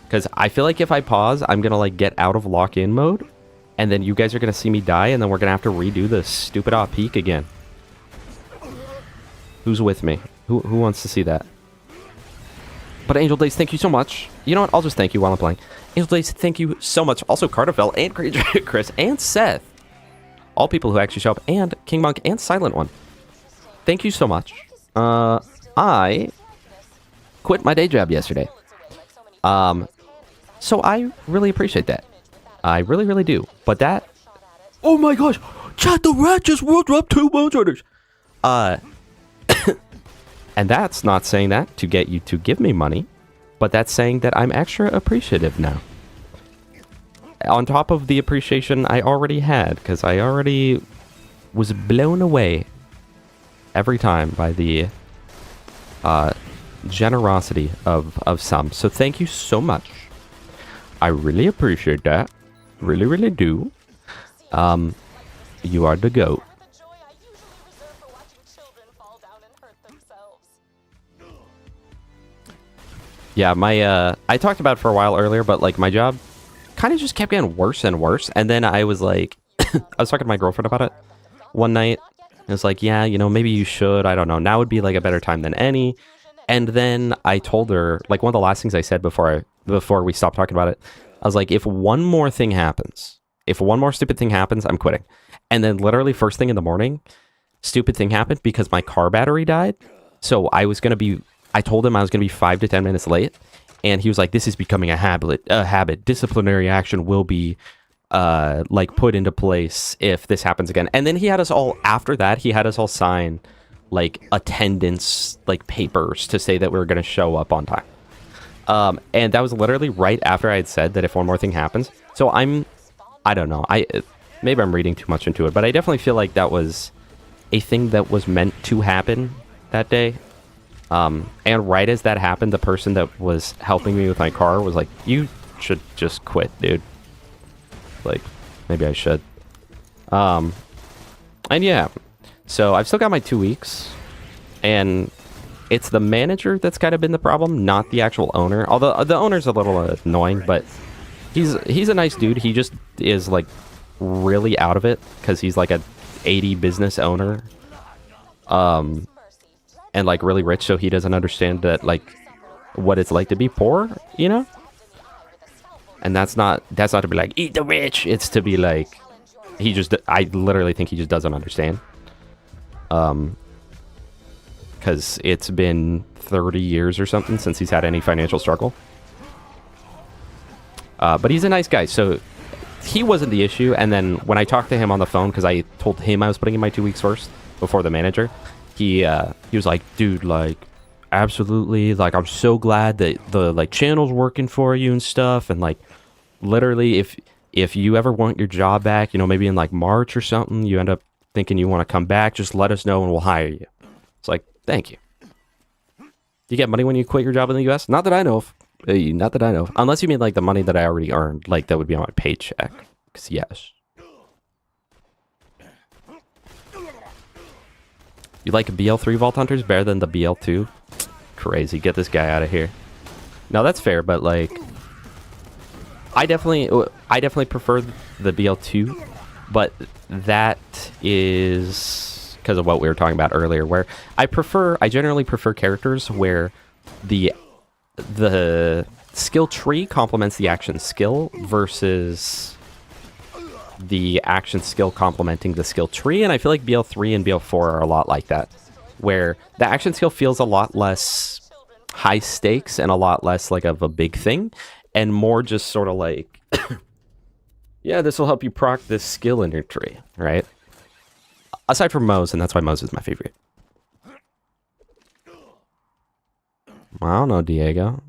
Because I feel like if I pause, I'm going to like get out of lock-in mode. And then you guys are going to see me die. And then we're going to have to redo this stupid peak again. Who's with me? Who wants to see that? But Angel Days, thank you so much. You know what? I'll just thank you while I'm playing. Angel Days, thank you so much. Also, Carterfell and Chris and Seth. All people who actually show up. And King Monk and Silent One. Thank you so much. I quit my day job yesterday. So I really appreciate that. I really, really do. But that... Oh my gosh! Chat, the rat just worked up 2 Bone Shredders! And that's not saying that to get you to give me money, but that's saying that I'm extra appreciative now. On top of the appreciation I already had, because I already was blown away every time by the generosity of some. So thank you so much. I really appreciate that. Really, really do. You are the GOAT. The joy I usually reserve for watching children fall down and hurt themselves. Yeah, my I talked about it for a while earlier, but like my job kind of just kept getting worse and worse. And then I was like, I was talking to my girlfriend about it one night. It was like, yeah, you know, maybe you should. I don't know. Now would be like a better time than any. And then I told her, like, one of the last things I said before we stopped talking about it, I was like, if one more thing happens, if one more stupid thing happens, I'm quitting. And then literally first thing in the morning, stupid thing happened because my car battery died. So I told him I was going to be 5 to 10 minutes late. And he was like, this is becoming a habit. Disciplinary action will be like put into place if this happens again. And then he had us all, after that, he had us all sign like attendance, like papers to say that we were going to show up on time. And that was literally right after I had said that if one more thing happens. So I don't know. Maybe I'm reading too much into it, but I definitely feel like that was a thing that was meant to happen that day. And right as that happened, the person that was helping me with my car was like, you should just quit, dude. Like, maybe I should. And yeah, so I've still got my 2 weeks, and it's the manager that's kind of been the problem, not the actual owner. Although the owner's a little annoying, but he's a nice dude. He just is like really out of it because he's like a 80 business owner. And like really rich, so he doesn't understand that like what it's like to be poor, you know? And that's not to be like eat the rich. It's to be like I literally think he just doesn't understand. Because it's been 30 years or something since he's had any financial struggle. But he's a nice guy, so he wasn't the issue. And then when I talked to him on the phone, because I told him I was putting in my 2 weeks first before the manager, he was like, dude, like, absolutely, like, I'm so glad that the like channel's working for you and stuff. And like, literally, if you ever want your job back, you know, maybe in like March or something, you end up thinking you want to come back, just let us know and we'll hire you. It's like, thank you. You get money when you quit your job in the US? Not that I know of. Not that I know of. Unless you mean like the money that I already earned, like that would be on my paycheck. Because yes. You like BL3 Vault Hunters better than the BL2? Crazy. Get this guy out of here. No, that's fair, but like, I definitely prefer the BL2, but that is because of what we were talking about earlier, where I generally prefer characters where the skill tree complements the action skill versus the action skill complementing the skill tree. And I feel like BL3 and BL4 are a lot like that, where the action skill feels a lot less high stakes and a lot less like of a big thing, and more just sort of like Yeah, this will help you proc this skill in your tree, right? Aside from Moe's, and that's why Moe's is my favorite. I don't know, Diego.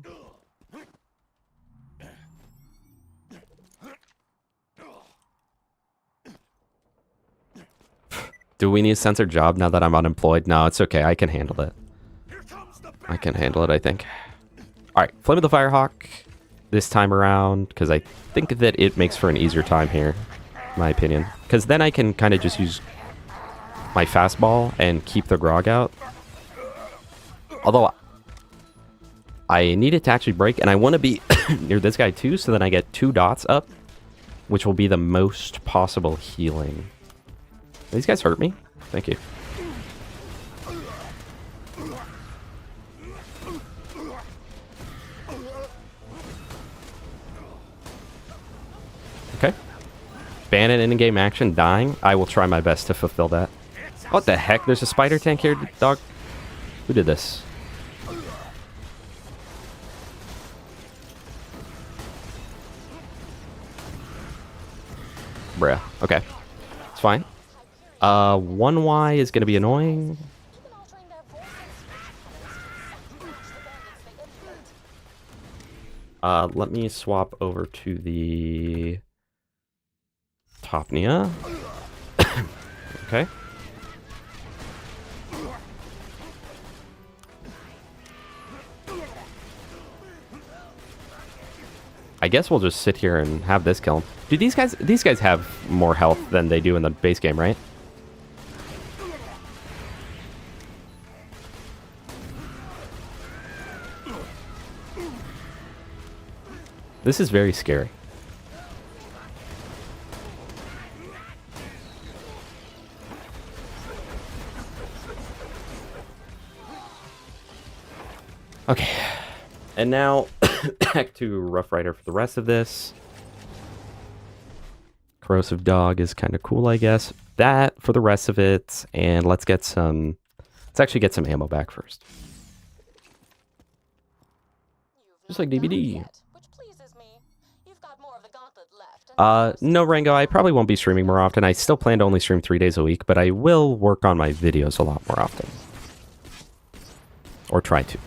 Do we need a censored job now that I'm unemployed? No, it's okay. I can handle it. I can handle it, I think. Alright, Flame of the Firehawk this time around, because I think that it makes for an easier time here, in my opinion. Because then I can kind of just use my fastball and keep the grog out. Although, I need it to actually break, and I want to be near this guy too, so then I get 2 dots up, which will be the most possible healing. These guys hurt me? Thank you. Okay. Ban it in-game action, dying. I will try my best to fulfill that. What the heck? There's a spider tank here, dog? Who did this? Bruh. Okay. It's fine. 1Y is going to be annoying. Even altering their voice and speech patterns to match the bandits they imitate. Let me swap over to the Topnia. Okay. I guess we'll just sit here and have this kill him. Do these guys have more health than they do in the base game, right? This is very scary. Okay. And now, back to Rough Rider for the rest of this. Corrosive Dog is kind of cool, I guess. That for the rest of it. And let's get some... Let's actually get some ammo back first. Just like You've not DVD. died yet, which pleases me. You've got more of the gauntlet left. And No, Rango, I probably won't be streaming more often. I still plan to only stream 3 days a week, but I will work on my videos a lot more often. Or try to.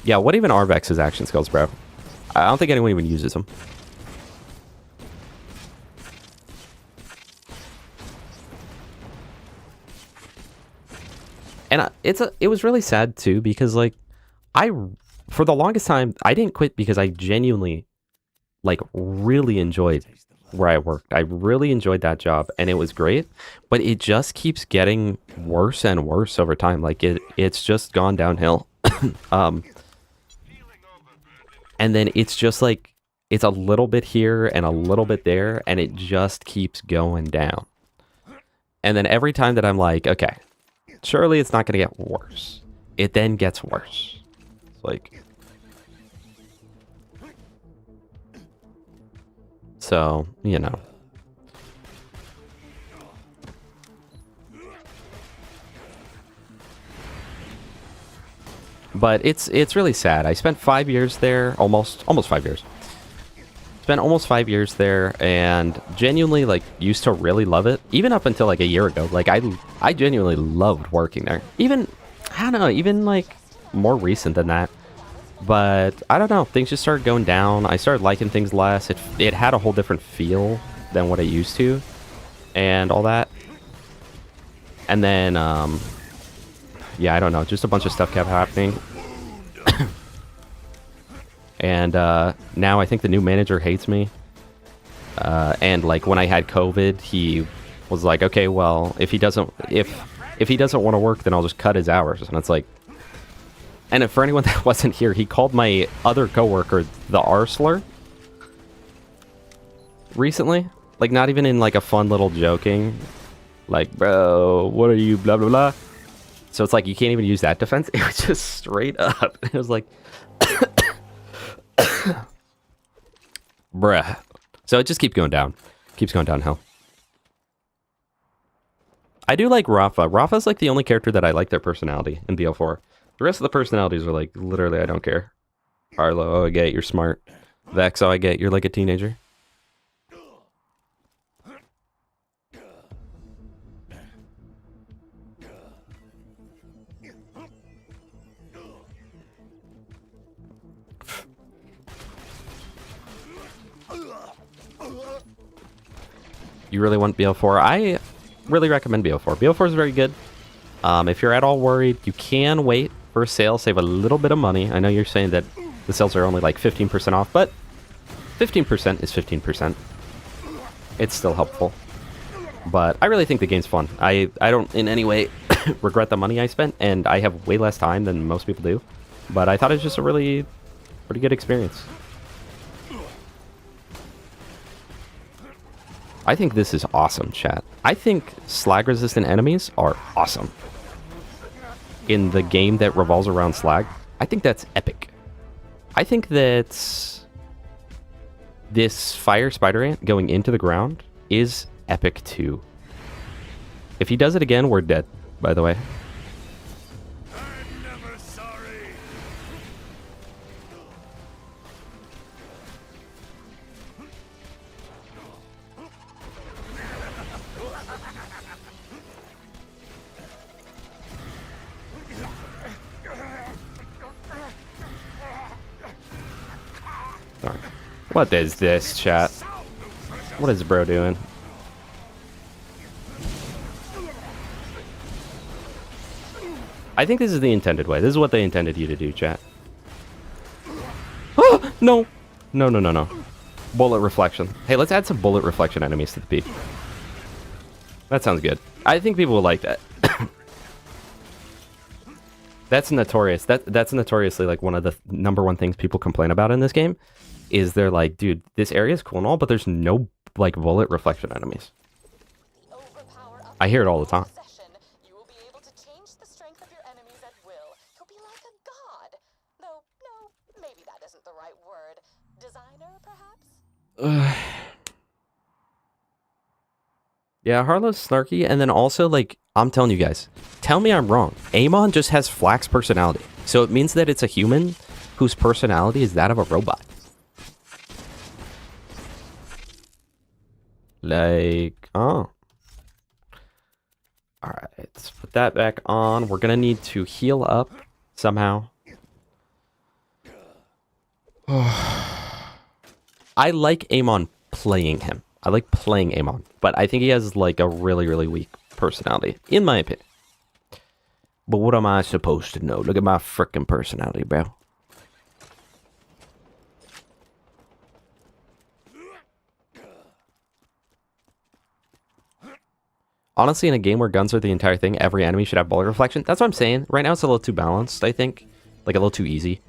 Yeah, what even are Vex's action skills, bro? I don't think anyone even uses them. And it was really sad too, because like for the longest time I didn't quit because I genuinely like really enjoyed where I worked. I really enjoyed that job and it was great, but it just keeps getting worse and worse over time. Like it's just gone downhill. And then it's just like, it's a little bit here and a little bit there, and it just keeps going down. And then every time that I'm like, okay, surely it's not going to get worse, it then gets worse. It's like... So, you know. But it's really sad. I spent 5 years there, almost 5 years. Spent almost 5 years there, and genuinely like used to really love it. Even up until like a year ago, like I genuinely loved working there. Even I don't know, even like more recent than that. But I don't know, things just started going down. I started liking things less. It had a whole different feel than what it used to, and all that. And then yeah, I don't know, just a bunch of stuff kept happening. And now I think the new manager hates me. And like when I had COVID, he was like, okay, well, if he doesn't want to work, then I'll just cut his hours. And it's like, and for anyone that wasn't here, he called my other coworker the R slur recently. Like not even in like a fun little joking, like, bro, what are you, blah blah blah. So it's like you can't even use that defense. It was just straight up. It was like, bruh. So it just keeps going down. Keeps going downhill. I do like Rafa. Rafa's like the only character that I like their personality in BO4. The rest of the personalities are like, literally, I don't care. Arlo, oh, I get it, you're smart. Vex, so I get you're like a teenager. You really want BO4? I really recommend BO4. BO4 is very good. If you're at all worried, you can wait for a sale, save a little bit of money. I know you're saying that the sales are only like 15% off, but 15% is 15%. It's still helpful. But I really think the game's fun. I don't in any way regret the money I spent, and I have way less time than most people do. But I thought it was just a really pretty good experience. I think this is awesome, chat. I think slag-resistant enemies are awesome. In the game that revolves around slag, I think that's epic. I think that this fire spider ant going into the ground is epic too. If he does it again, we're dead, by the way. I'm never sorry. Sorry. What is this, chat? What is bro doing? I think this is the intended way. This is what they intended you to do, chat. Oh, no. No, no, no, no. Bullet reflection. Hey, let's add some bullet reflection enemies to the peak. That sounds good. I think people will like that. That's notorious. That's notoriously like one of the #1 things people complain about in this game. Is they're like, dude, this area is cool and all, but there's no like bullet reflection enemies. I hear it all the time. You will be able to change the strength of your enemies at will. You'll be like a god. Though, no, maybe that isn't the right word. Designer, perhaps? Yeah, Harlow's snarky, and then also, like, I'm telling you guys, tell me I'm wrong. Amon just has Flack's personality, so it means that it's a human whose personality is that of a robot. Like, oh. Alright, let's put that back on. We're gonna need to heal up somehow. I like Amon playing him. I like playing Amon, but I think he has like a really, really weak personality, in my opinion. But what am I supposed to know? Look at my freaking personality, bro. Honestly, in a game where guns are the entire thing, every enemy should have bullet reflection. That's what I'm saying. Right now, it's a little too balanced, I think. Like, a little too easy.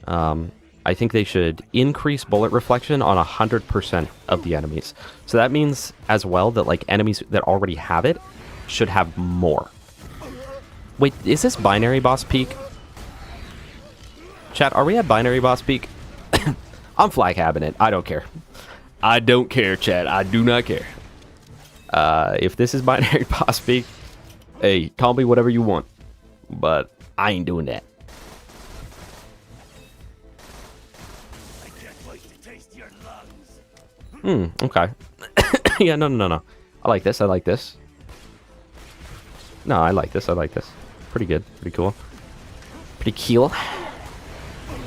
I think they should increase bullet reflection on 100% of the enemies. So that means, as well, that, like, enemies that already have it should have more. Wait, is this binary boss peak? Chat, are we at binary boss peak? I'm flag habbing it. I don't care. I don't care, chat. I do not care. If this is binary boss peak, hey, call me whatever you want. But I ain't doing that. I can't wait to taste your lungs. Okay. Yeah, no. I like this. I like this. No, I like this. I like this. Pretty good. Pretty cool. Pretty cool.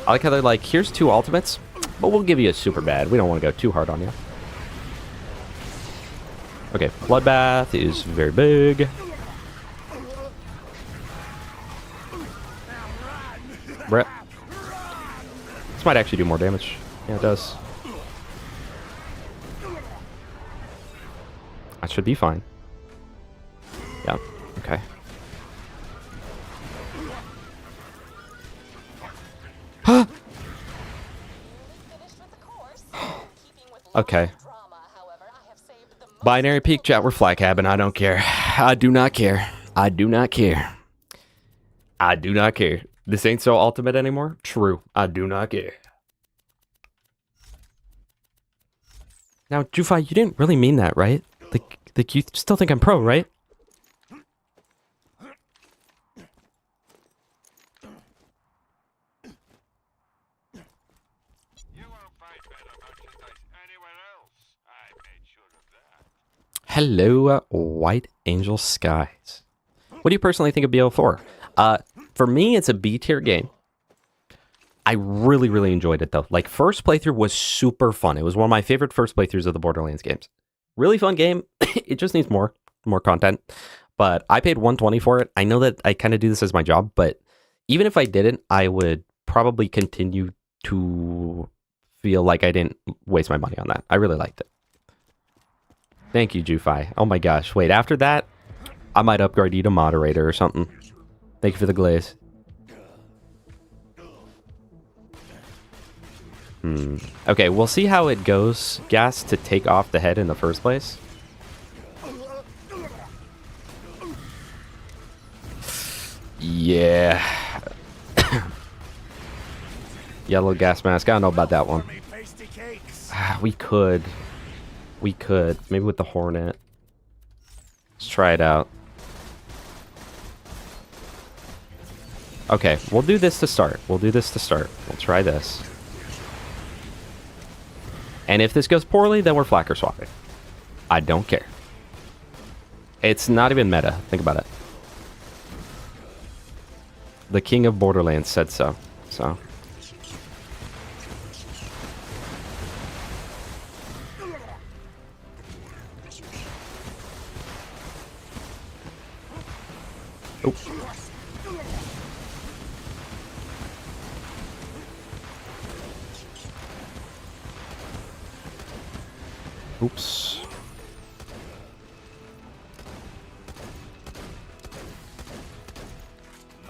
I like how they're like, here's 2 ultimates, but we'll give you a super bad. We don't want to go too hard on you. Okay, Bloodbath is very big. Brett. This might actually do more damage. Yeah, it does. That should be fine. Yeah, okay. Okay. Binary peak, chat, we're flag habbing. I don't care. I do not care. I do not care. I do not care. This ain't so ultimate anymore? True. I do not care. Now, Jufai, you didn't really mean that, right? Like you still think I'm pro, right? You won't fight better Hello, White Angel Skies. What do you personally think of BO4? For me, it's a B tier game. I really, really enjoyed it though. Like, first playthrough was super fun. It was one of my favorite first playthroughs of the Borderlands games. Really fun game. It just needs more content. But I paid $120 for it. I know that I kind of do this as my job, but even if I didn't, I would probably continue to feel like I didn't waste my money on that. I really liked it. Thank you, Jufi. Oh my gosh. Wait, after that, I might upgrade you to moderator or something. Thank you for the glaze. Okay, we'll see how it goes, Gas, to take off the head in the first place. Yeah. Yellow gas mask. I don't know about that one. We could. Maybe with the Hornet. Let's try it out. Okay, we'll do this to start. We'll try this. And if this goes poorly, then we're flacker swapping. I don't care. It's not even meta. Think about it. The king of Borderlands said so. So. Oop. Oops.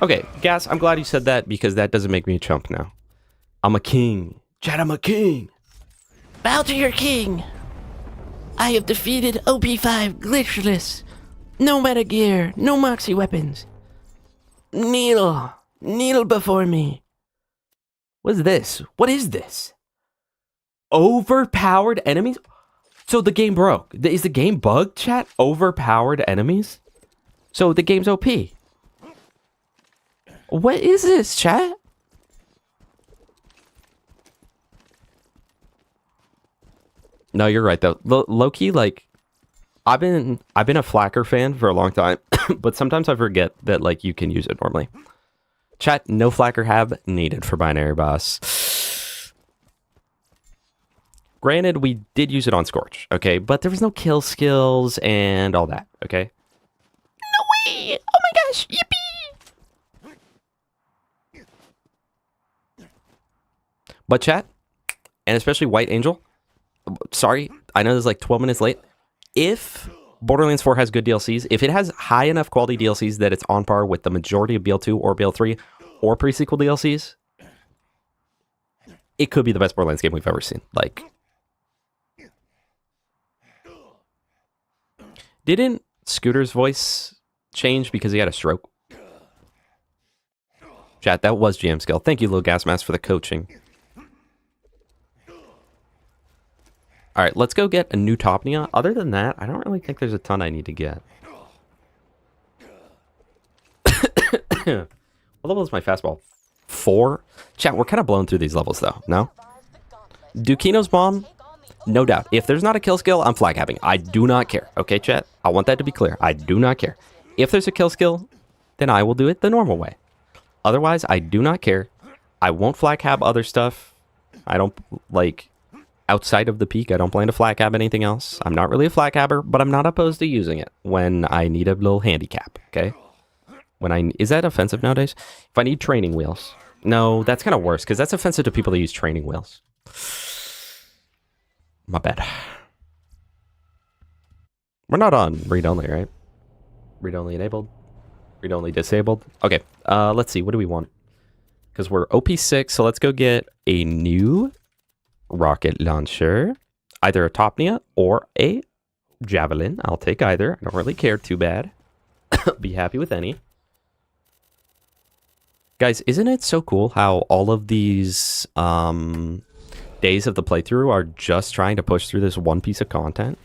Okay, Gas, I'm glad you said that because that doesn't make me a chump now. I'm a king. Chad, I'm a king. Bow to your king. I have defeated OP5 glitchless. No meta gear, no moxie weapons. Kneel before me. What's this? What is this? Overpowered enemies? So the game broke. Is the game bugged, chat? Overpowered enemies? So the game's OP. What is this, chat? No, you're right though. Low-key, like, I've been a Flacker fan for a long time, but sometimes I forget that like you can use it normally. Chat, no Flacker hab needed for binary boss. Granted, we did use it on Scorch, okay, but there was no kill skills and all that, okay? No way! Oh my gosh! Yippee! But chat, and especially White Angel, sorry, I know this is like 12 minutes late. If Borderlands 4 has good DLCs, if it has high enough quality DLCs that it's on par with the majority of BL2 or BL3 or pre-sequel DLCs, it could be the best Borderlands game we've ever seen. Like, didn't Scooter's voice change because he had a stroke? Chat, that was GM skill. Thank you, Lil Gasmask, for the coaching. All right, let's go get a new Topnia. Other than that, I don't really think there's a ton I need to get. What level is my fastball? 4? Chat, we're kind of blowing through these levels, though. No? Dukino's bomb? No doubt. If there's not a kill skill, I'm flag habbing. I do not care. Okay, chat? I want that to be clear. I do not care. If there's a kill skill, then I will do it the normal way. Otherwise, I do not care. I won't flag hab other stuff. I don't, like... Outside of the peak, I don't plan to flag hab anything else. I'm not really a flag habber, but I'm not opposed to using it when I need a little handicap, okay? Is that offensive nowadays? If I need training wheels. No, that's kind of worse, because that's offensive to people that use training wheels. My bad. We're not on read-only, right? Read-only enabled? Read-only disabled? Okay, let's see, what do we want? Because we're OP6, so let's go get a new... rocket launcher, either a Topnia or a Javelin. I'll take either. I don't really care too bad. Be happy with any. Guys, isn't it so cool how all of these days of the playthrough are just trying to push through this one piece of content?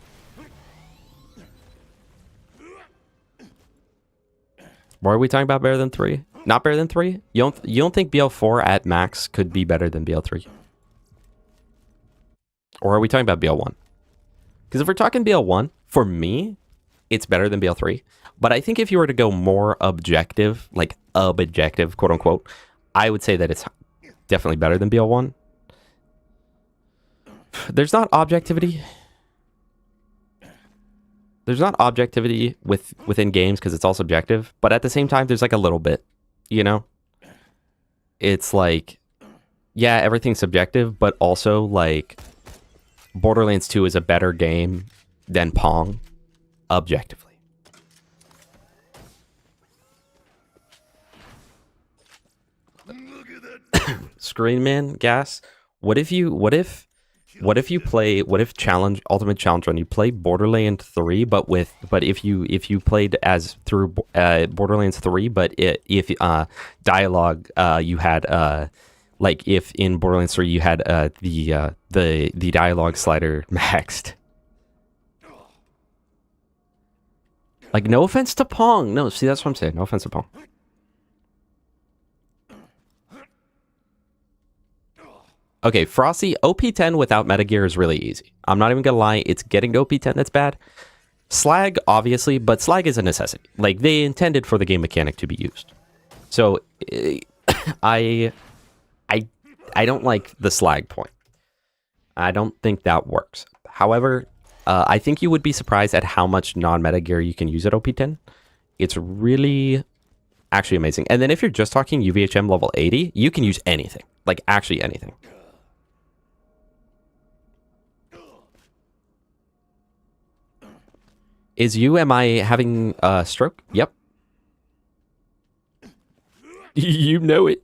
Why are we talking about better than 3? Not better than 3? You don't think BL4 at max could be better than BL3? Or are we talking about BL1? Because if we're talking BL1, for me, it's better than BL3. But I think if you were to go more objective, like objective, quote unquote, I would say that it's definitely better than BL1. There's not objectivity. There's not objectivity within games because it's all subjective. But at the same time, there's like a little bit, you know? It's like, yeah, everything's subjective, but also like Borderlands 2 is a better game than Pong, objectively. Screen Man, Gas. What if challenge Ultimate Challenge Run, you play Borderlands 3, but if you played as through Borderlands 3, but if dialogue you had like if in Borderlands 3 you had the dialogue slider maxed. Like, no offense to Pong. No, see, that's what I'm saying. No offense to Pong. Okay, Frosty, OP10 without Metagear is really easy. I'm not even gonna lie, it's getting to OP10 that's bad. Slag, obviously, but Slag is a necessity. Like, they intended for the game mechanic to be used. So, I don't like the Slag point. I don't think that works. However, I think you would be surprised at how much non-Metagear you can use at OP10. It's really actually amazing. And then if you're just talking UVHM level 80, you can use anything. Like, actually anything. Am I having a stroke? Yep. You know it.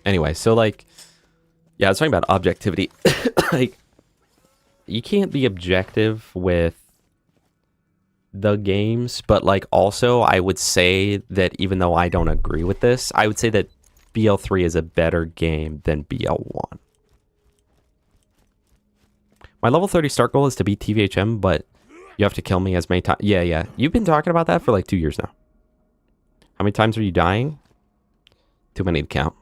Anyway, so like, yeah, I was talking about objectivity. Like, you can't be objective with the games, but like also I would say that even though I don't agree with this, I would say that BL3 is a better game than BL1. My level 30 start goal is to beat TVHM, but you have to kill me as many times. Yeah. You've been talking about that for like 2 years now. How many times are you dying? Too many to count.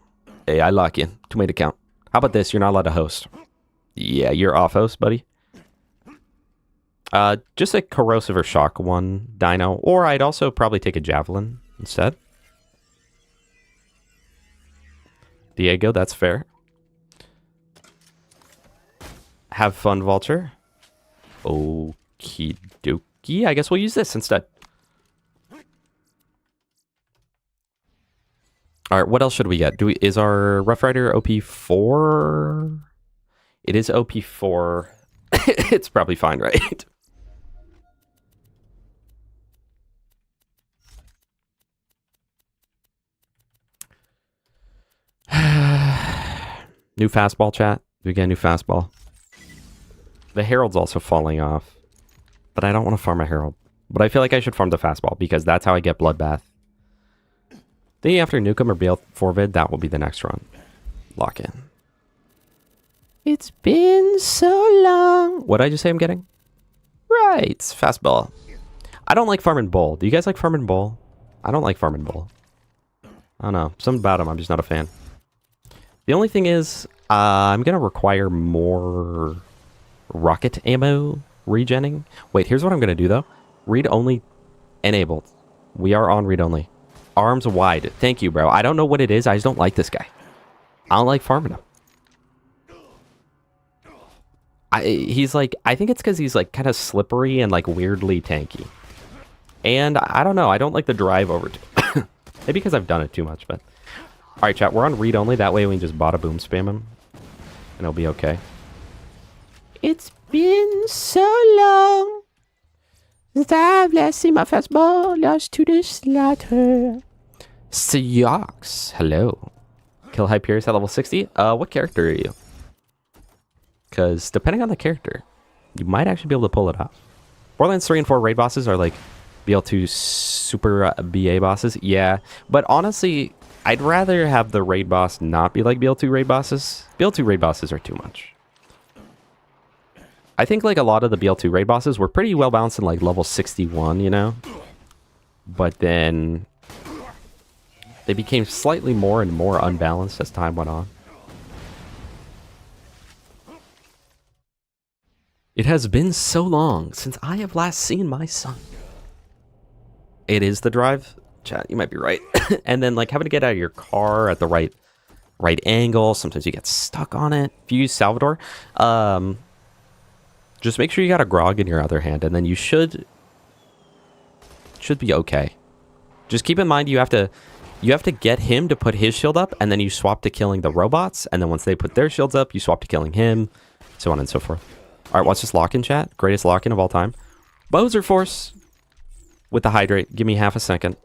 Hey, I lock in. Too many to count. How about this? You're not allowed to host. Yeah, you're off host, buddy. Just a corrosive or shock one dino, or I'd also probably take a javelin instead. Diego, that's fair. Have fun, Vulture. Okie dokie. I guess we'll use this instead. Alright, what else should we get? Is our Rough Rider OP4? It is OP4. It's probably fine, right? New fastball, chat. Do we get a new fastball? The Herald's also falling off. But I don't want to farm a Herald. But I feel like I should farm the fastball because that's how I get Bloodbath. Then after Nukem or BL4 vid, that will be the next run. Lock in. It's been so long. What did I just say I'm getting? Right, fastball. I don't like farming Bull. Do you guys like farming Bull? I don't like farming Bull. I don't know. Something about him, I'm just not a fan. The only thing is, I'm going to require more rocket ammo regenning. Wait, here's what I'm going to do, though. Read-only enabled. We are on read-only. Arms wide. Thank you, bro. I don't know what it is. I just don't like this guy. I don't like farming him. He's like, I think it's because he's like kind of slippery and like weirdly tanky. And I don't know. I don't like the drive over to maybe because I've done it too much, but... Alright, chat, we're on read-only. That way we can just bada boom spam him. And it'll be okay. It's been so long since I've last seen my fastball lost to the slaughter. Seahawks, hello. Kill Hyperius at level 60. What character are you? Because depending on the character, you might actually be able to pull it off. Borderlands 3 and 4 raid bosses are like BL2 super BA bosses. Yeah, but honestly... I'd rather have the raid boss not be like BL2 raid bosses. BL2 raid bosses are too much. I think like a lot of the BL2 raid bosses were pretty well balanced in like level 61, you know? But then They became slightly more and more unbalanced as time went on. It has been so long since I have last seen my son. It is the drive. Chat, you might be right. And then like having to get out of your car at the right angle. Sometimes you get stuck on it. If you use Salvador, just make sure you got a grog in your other hand, and then you should be okay. Just keep in mind you have to get him to put his shield up, and then you swap to killing the robots, and then once they put their shields up, you swap to killing him, so on and so forth. All right, watch this lock-in, chat. Greatest lock-in of all time. Bowser Force with the hydrate. Give me half a second.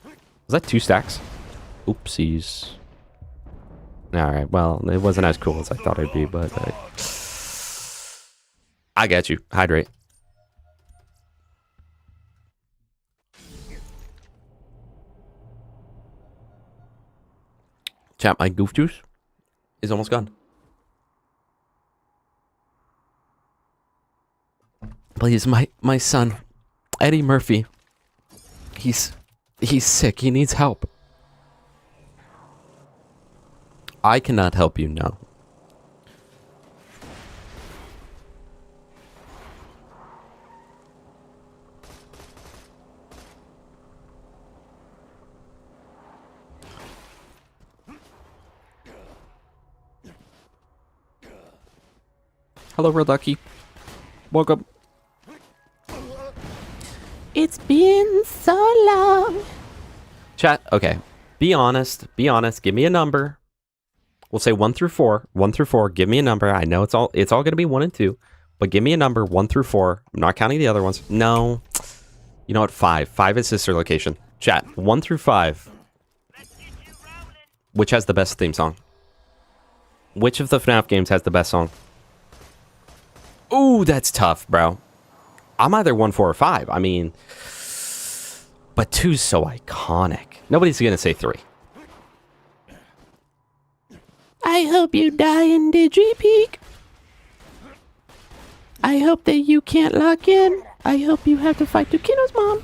Was that 2 stacks? Oopsies. All right, well, it wasn't as cool as I thought it'd be, but I got you. Hydrate. Chat, my goof juice is almost gone. Please, my son, Eddie Murphy. He's sick. He needs help. I cannot help you, no. Hello, Real Ducky. Welcome. It's been so long. Chat, okay. Be honest. Be honest. Give me a number. We'll say 1 through 4. 1 through 4. Give me a number. I know it's all going to be 1 and 2, but give me a number 1 through 4. I'm not counting the other ones. No. You know what? 5. 5 is sister location. Chat, 1 through 5. Which has the best theme song? Which of the FNAF games has the best song? Ooh, that's tough, bro. I'm either 1, 4, or 5. I mean, but 2's so iconic. Nobody's going to say 3. I hope you die in Digistruct Peak. I hope that you can't lock in. I hope you have to fight Tukino's mom.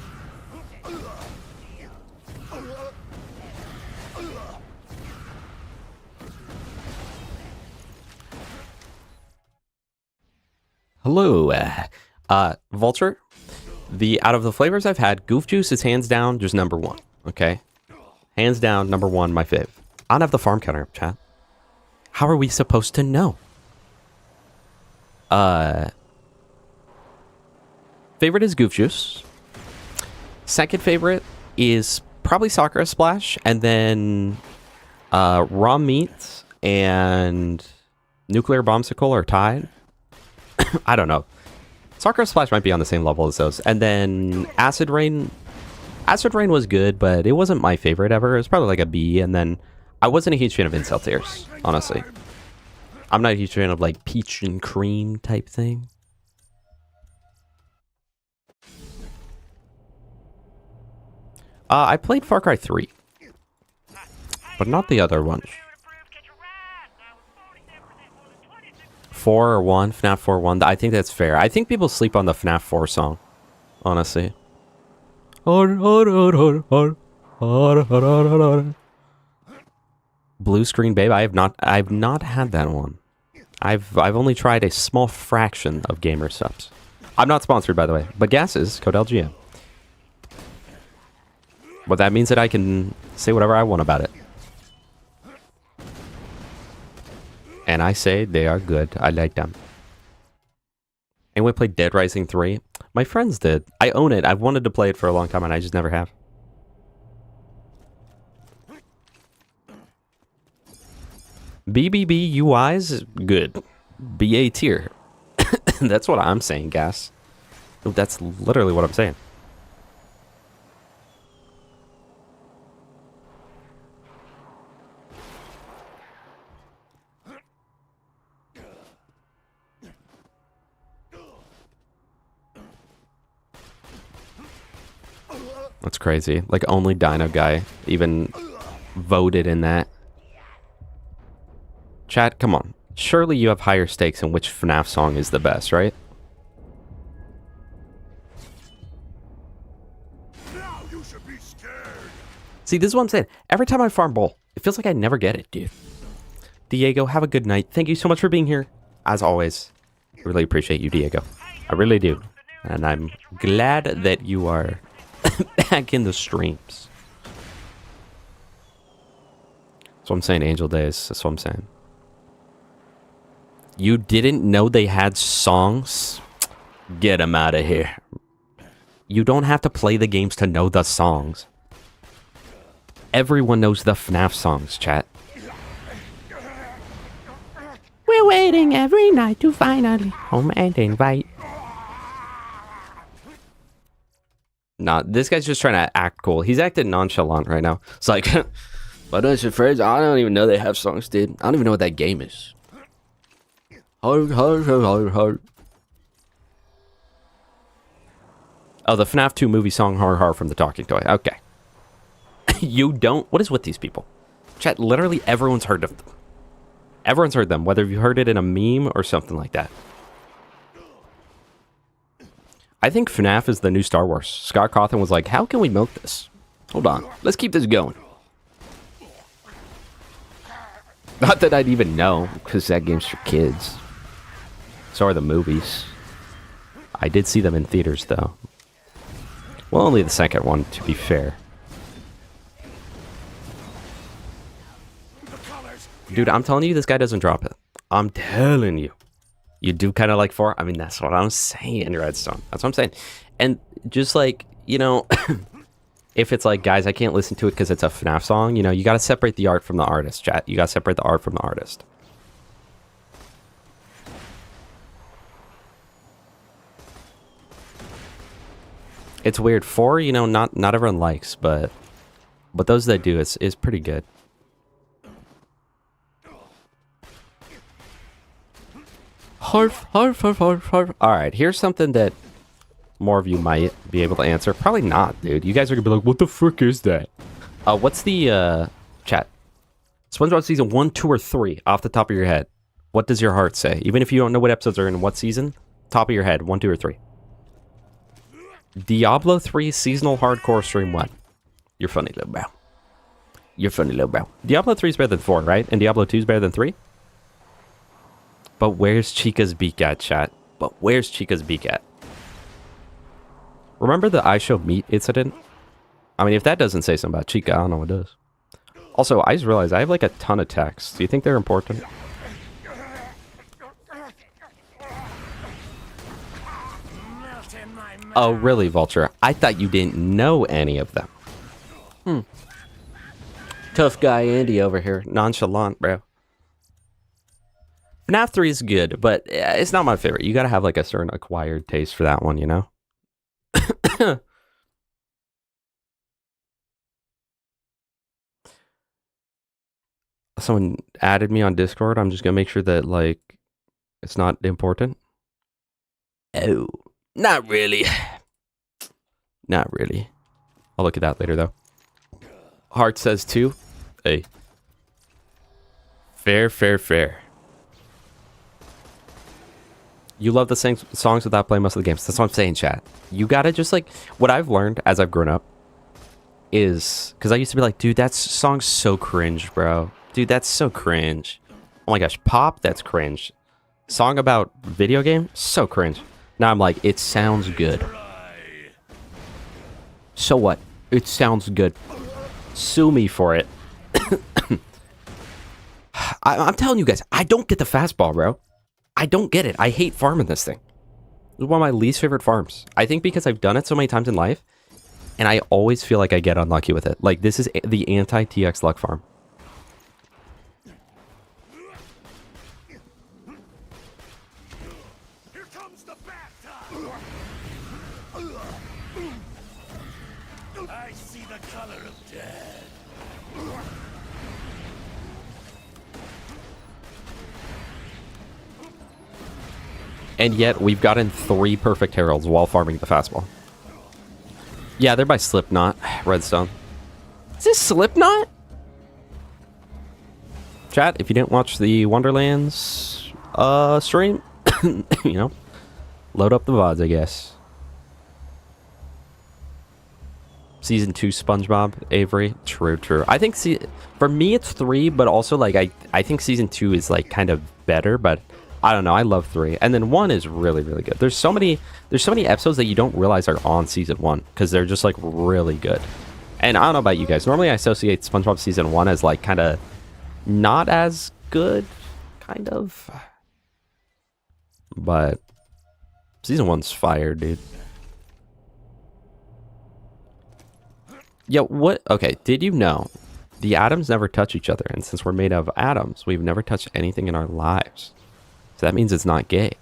Hello, Vulture. Out of the flavors I've had, Goof Juice is hands down just number 1. Okay, hands down number 1, my fave. I don't have the farm counter, chat. How are we supposed to know? Favorite is Goof Juice. Second favorite is probably Sakura Splash, and then Raw Meat and Nuclear Bombsicle are tied. I don't know. Sakura Splash might be on the same level as those. And then Acid Rain. Acid Rain was good, but it wasn't my favorite ever. It was probably like a B. And then I wasn't a huge fan of Incel Tears, honestly. I'm not a huge fan of like peach and cream type thing. I played Far Cry 3, but not the other ones. 4 or 1, FNAF 4 1. I think that's fair. I think people sleep on the FNAF 4 song, honestly. Blue Screen Babe. I've not had that one. I've only tried a small fraction of gamer subs. I'm not sponsored, by the way, but Gas is code LGM. But that means that I can say whatever I want about it. And I say they are good. I like them. Anyone played Dead Rising 3? My friends did. I own it. I've wanted to play it for a long time and I just never have. BBB UIs, good. BA tier. That's what I'm saying, Gas. That's literally what I'm saying. That's crazy. Like, only Dino Guy even voted in that. Chat, come on. Surely you have higher stakes in which FNAF song is the best, right? Now you should be scared. See, this is what I'm saying. Every time I farm bull, it feels like I never get it, dude. Diego, have a good night. Thank you so much for being here. As always, I really appreciate you, Diego. I really do. And I'm glad that you are back in the streams. That's what I'm saying, Angel Days. That's what I'm saying. You didn't know they had songs? Get them out of here. You don't have to play the games to know the songs. Everyone knows the FNAF songs, chat. We're waiting every night to finally home and invite. Nah, this guy's just trying to act cool. He's acting nonchalant right now. It's like, but as your friends, I don't even know they have songs, dude. I don't even know what that game is. Oh, the FNAF 2 movie song, Har from the Talking Toy. Okay. You don't? What is with these people? Chat, literally everyone's heard of them. Everyone's heard them, whether you heard it in a meme or something like that. I think FNAF is the new Star Wars. Scott Cawthon was like, how can we milk this? Hold on. Let's keep this going. Not that I'd even know, because that game's for kids. So are the movies. I did see them in theaters, though. Well, only the second one, to be fair. Dude, I'm telling you, this guy doesn't drop it. I'm telling you. You do kind of like 4. I mean, that's what I'm saying, Redstone. That's what I'm saying. And just like, you know, if it's like, guys, I can't listen to it because it's a FNAF song, you know, you got to separate the art from the artist, chat. You got to separate the art from the artist. It's weird. 4, you know, not everyone likes, but those that do, is pretty good. Harf. Alright, here's something that more of you might be able to answer. Probably not, dude. You guys are gonna be like, what the frick is that? What's the, chat? SpongeBob season 1, 2, or 3, off the top of your head. What does your heart say? Even if you don't know what episodes are in what season, top of your head, 1, 2, or 3. Diablo 3 seasonal hardcore stream 1. You're funny, little bro. You're funny, little bro. Diablo 3 is better than 4, right? And Diablo 2 is better than 3? But where's Chica's beak at, chat? But where's Chica's beak at? Remember the I Show Meat incident? I mean, if that doesn't say something about Chica, I don't know what does. Also, I just realized I have like a ton of texts. Do you think they're important? Oh, really, Vulture? I thought you didn't know any of them. Tough guy Andy over here. Nonchalant, bro. FNAF 3 is good, but it's not my favorite. You gotta have like a certain acquired taste for that one, you know? Someone added me on Discord. I'm just gonna make sure that like it's not important. Oh, not really. Not really. I'll look at that later though. Heart says 2. Hey. Fair. You love the songs without playing most of the games. That's what I'm saying, chat. You gotta just like... What I've learned as I've grown up is... Because I used to be like, dude, that song's so cringe, bro. Dude, that's so cringe. Oh my gosh, pop, that's cringe. Song about video game? So cringe. Now I'm like, it sounds good. So what? It sounds good. Sue me for it. I'm telling you guys, I don't get the fastball, bro. I don't get it. I hate farming this thing. This is one of my least favorite farms. I think because I've done it so many times in life, and I always feel like I get unlucky with it. Like, this is the anti-TX luck farm. Here comes the back time. I see the color of death. And yet, we've gotten 3 perfect heralds while farming the fastball. Yeah, they're by Slipknot, Redstone. Is this Slipknot? Chat, if you didn't watch the Wonderlands stream, you know, load up the VODs, I guess. Season 2 SpongeBob, Avery. True. I think for me it's 3, but also like I think season 2 is like kind of better, but I don't know. I love 3. And then 1 is really, really good. There's so many episodes that you don't realize are on season 1 because they're just like really good. And I don't know about you guys. Normally I associate SpongeBob season 1 as like kind of not as good, kind of. But season 1's fire, dude. Yo, what? Okay, did you know the atoms never touch each other? And since we're made of atoms, we've never touched anything in our lives. So that means it's not gay.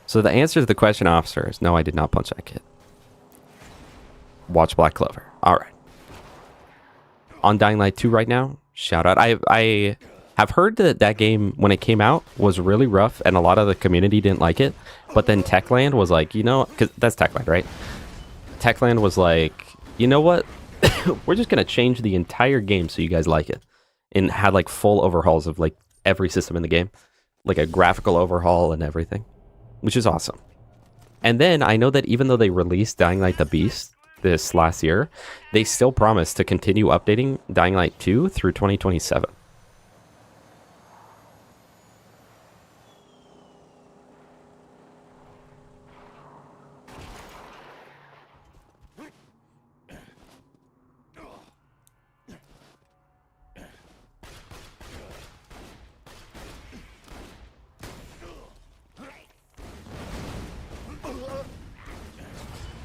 So the answer to the question, officer, is no, I did not punch that kid. Watch Black Clover. All right. On Dying Light 2 right now, shout out. I have heard that game, when it came out, was really rough, and a lot of the community didn't like it. But then Techland was like, you know, because that's Techland, right? Techland was like, you know what? We're just going to change the entire game so you guys like it. And had like full overhauls of like every system in the game. Like a graphical overhaul and everything. Which is awesome. And then I know that even though they released Dying Light the Beast this last year, they still promise to continue updating Dying Light 2 through 2027.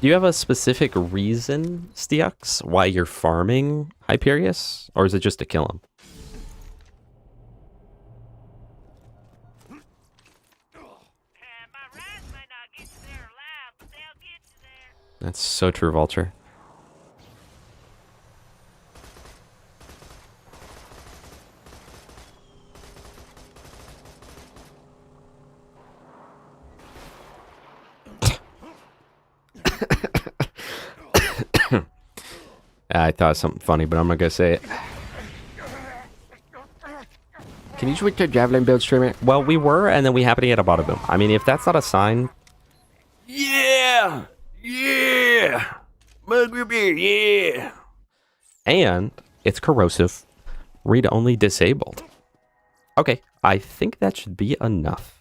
Do you have a specific reason, Steox, why you're farming Hyperius? Or is it just to kill him? That's so true, Vulture. I thought of something funny, but I'm not gonna say it. Can you switch to Javelin build streamer? Well, we were, and then we happened to get a bottom boom. I mean, if that's not a sign... Yeah! Mug repair, yeah! And it's corrosive. Read-only disabled. Okay, I think that should be enough.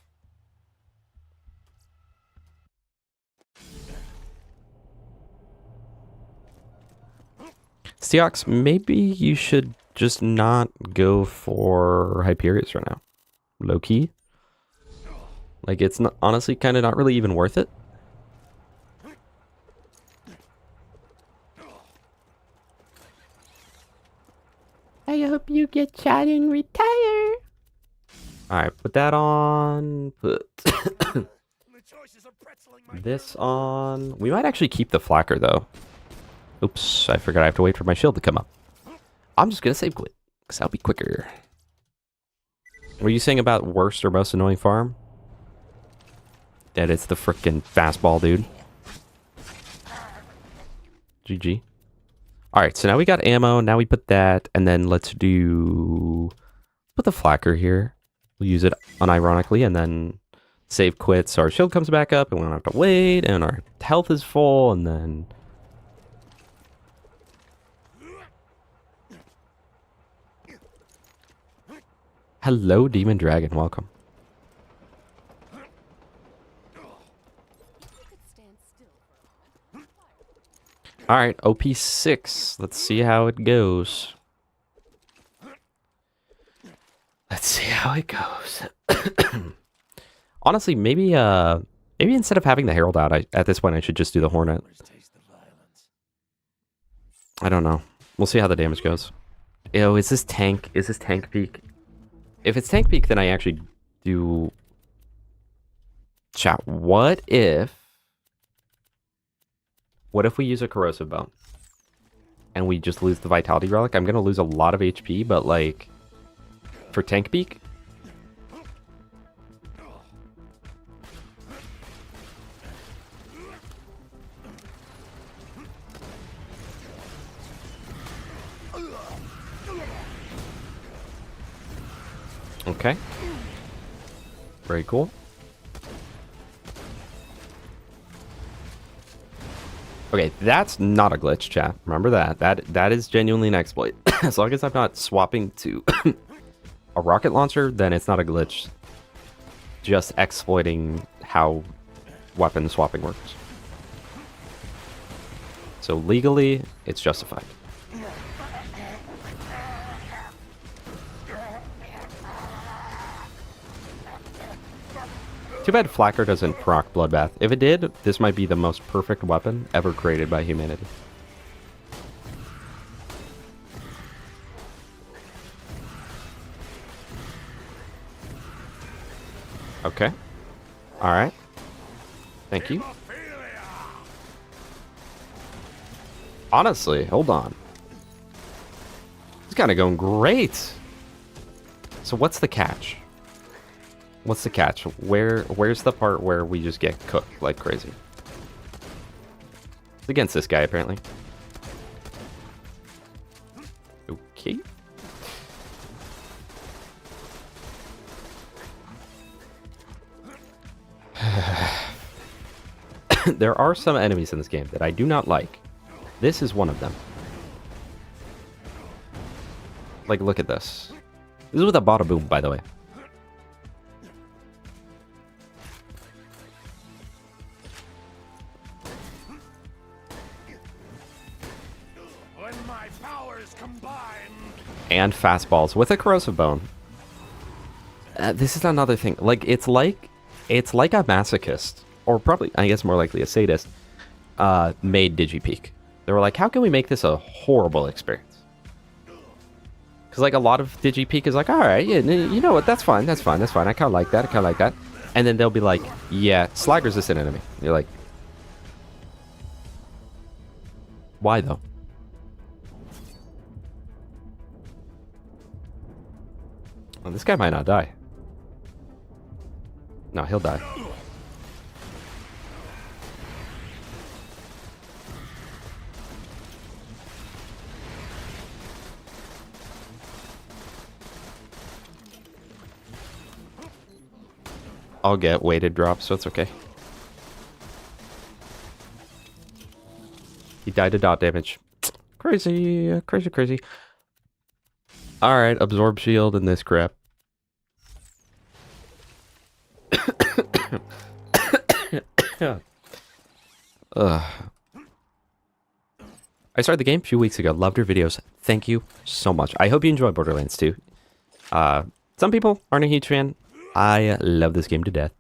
Steox, maybe you should just not go for Hyperius right now. Low key. Like, it's not, honestly kind of not really even worth it. I hope you get shot and retire. Alright, put that on. Put this on. We might actually keep the flacker, though. Oops, I forgot I have to wait for my shield to come up. I'm just going to save quit, because that'll be quicker. Were you saying about worst or most annoying farm? That it's the frickin' fastball, dude. GG. Alright, so now we got ammo, now we put that, and then let's do... Put the flacker here. We'll use it unironically, and then save quit, so our shield comes back up, and we don't have to wait, and our health is full, and then... Hello, Demon Dragon. Welcome. Alright, OP6. Let's see how it goes. Let's see how it goes. Honestly, maybe instead of having the Herald out, at this point I should just do the Hornet. I don't know. We'll see how the damage goes. Ew, is this tank peak? If it's tank peak, then I actually do... Chat, what if we use a corrosive bone? And we just lose the vitality relic? I'm gonna lose a lot of HP, but like... For tank peak? Okay. Very cool. Okay, that's not a glitch, chat. Remember that. That is genuinely an exploit. As long as I'm not swapping to a rocket launcher, then it's not a glitch. Just exploiting how weapon swapping works. So legally, it's justified. Too bad Flacker doesn't proc Bloodbath. If it did, this might be the most perfect weapon ever created by humanity. Okay. Alright. Thank you. Honestly, hold on. It's kind of going great. So what's the catch? What's the catch? Where's the part where we just get cooked like crazy? It's against this guy, apparently. Okay. There are some enemies in this game that I do not like. This is one of them. Like, look at this. This is with a bada boom, by the way. When my powers combine. And fastballs with a corrosive bone. This is another thing. Like it's like a masochist, or probably, I guess, more likely a sadist, made Digipeak. They were like, how can we make this a horrible experience? Because like a lot of Digipeak is like, all right, yeah, you know what? That's fine. That's fine. That's fine. I kind of like that. I kind of like that. And then they'll be like, yeah, slag resistant enemy. You're like, why though? Well, this guy might not die. No, he'll die. I'll get weighted drops, so it's okay. He died to dot damage. Crazy, crazy, crazy. Alright, absorb shield and this crap. I started the game a few weeks ago. Loved your videos. Thank you so much. I hope you enjoy Borderlands too. Some people aren't a huge fan. I love this game to death.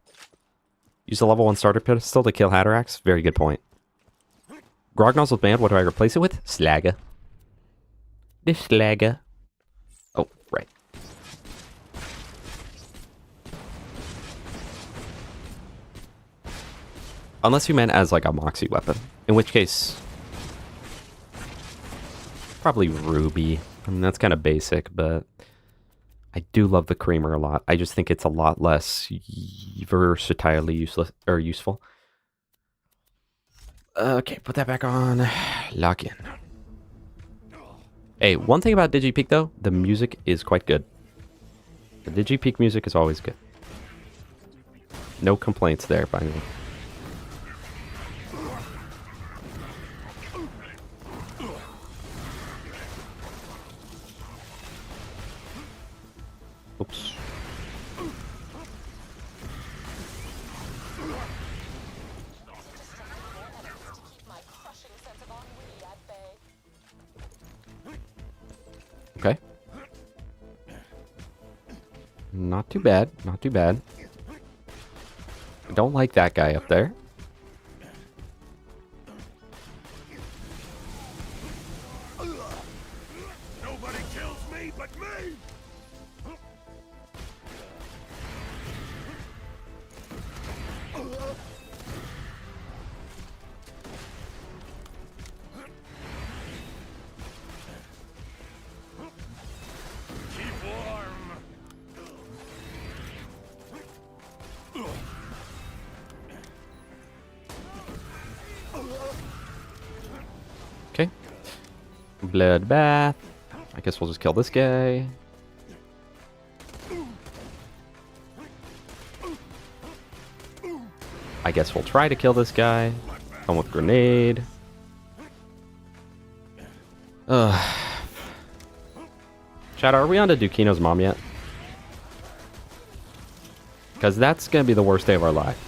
Use a level 1 starter pistol to kill Hatterax. Very good point. Grognall's with banned. What do I replace it with? Slagga. This Slagga. Oh, right. Unless you meant as like a Moxie weapon. In which case, probably Ruby. I mean, that's kind of basic, but I do love the Creamer a lot. I just think it's a lot less versatilely useless or useful. Okay, put that back on. Lock in. Hey, one thing about Digipeak though, the music is quite good. The Digipeak music is always good. No complaints there, by the way. Oops. Okay. Not too bad. Not too bad. I don't like that guy up there. Nobody kills me but me. Keep warm. Okay. Bloodbath. I guess we'll just kill this guy. I guess we'll try to kill this guy. Come with grenade. Chad, are we on to Dukino's mom yet? Because that's going to be the worst day of our life.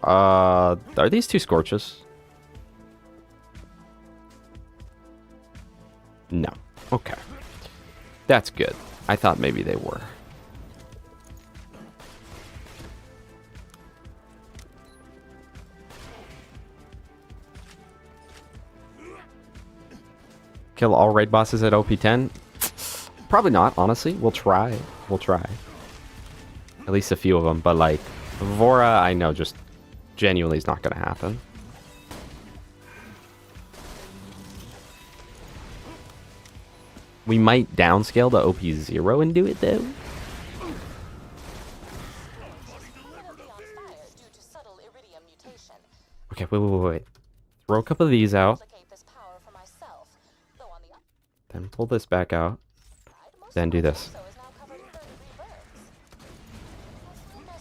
Are these two Scorches? No. Okay. That's good. I thought maybe they were. Kill all raid bosses at OP10? Probably not, honestly. We'll try. We'll try. At least a few of them. But, like, Vora, I know just genuinely is not going to happen. We might downscale to OP0 and do it, though. Okay, wait. Throw a couple of these out. Then pull this back out. Then do this.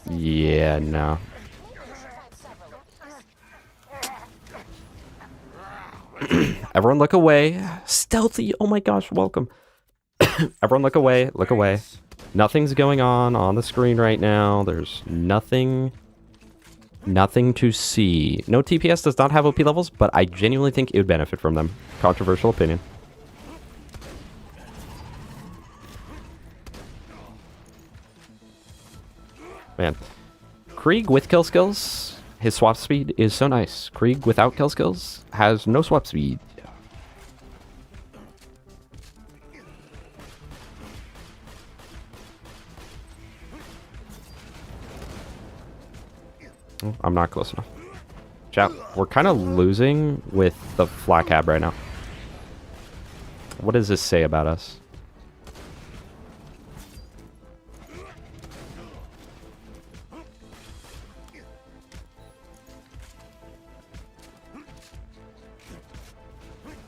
Yeah, no. Everyone look away. Stealthy. Oh my gosh, welcome. Everyone look away. Look away. Nothing's going on the screen right now. There's nothing to see. No, TPS does not have OP levels, but I genuinely think it would benefit from them. Controversial opinion. Man. Krieg with kill skills, his swap speed is so nice. Krieg without kill skills has no swap speed. Oh, I'm not close enough. Chat, we're kind of losing with the flak hab right now. What does this say about us?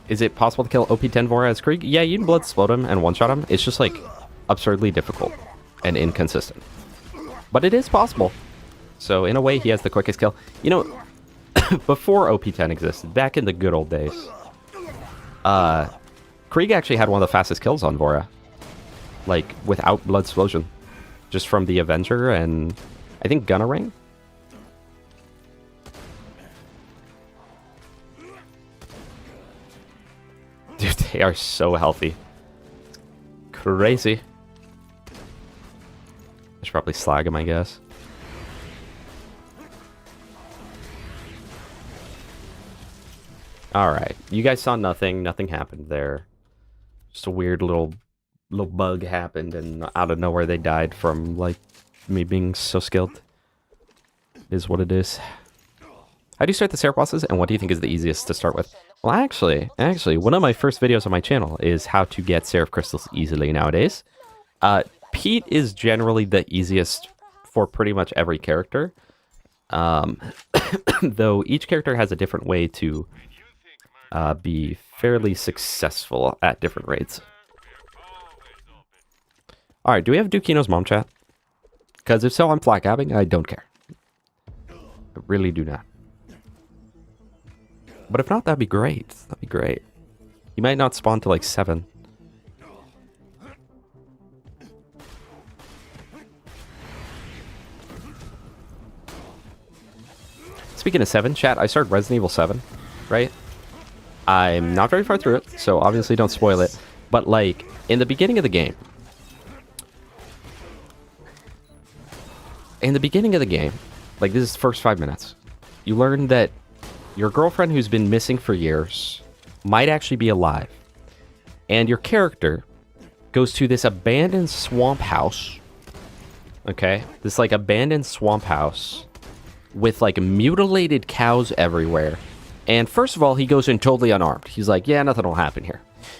Is it possible to kill OP10 Vora as Krieg? Yeah, you can blood explode him and one-shot him. It's just, like, absurdly difficult and inconsistent. But it is possible. So, in a way, he has the quickest kill. You know, before OP10 existed, back in the good old days, Krieg actually had one of the fastest kills on Vora. Like, without blood explosion. Just from the Avenger and, I think, Gunner Ring? Dude, they are so healthy. Crazy. I should probably slag him, I guess. Alright. You guys saw nothing. Nothing happened there. Just a weird little bug happened, and out of nowhere they died from, like, me being so skilled. It is what it is. How do you start the Seraph bosses, and what do you think is the easiest to start with? Well, actually, one of my first videos on my channel is how to get Seraph crystals easily nowadays. Pete is generally the easiest for pretty much every character. Though each character has a different way to be fairly successful at different raids. Alright, do we have Dukino's mom chat? Because if so, I'm flak habbing. I don't care. I really do not. But if not, that'd be great. That'd be great. He might not spawn till like 7. Speaking of 7, chat, I started Resident Evil 7, right? I'm not very far through it, so obviously don't spoil it. But like, in the beginning of the game, like this is the first 5 minutes, you learn that your girlfriend who's been missing for years might actually be alive. And your character goes to this abandoned swamp house. Okay? This like abandoned swamp house with like mutilated cows everywhere. And first of all, he goes in totally unarmed. He's like, yeah, nothing will happen here.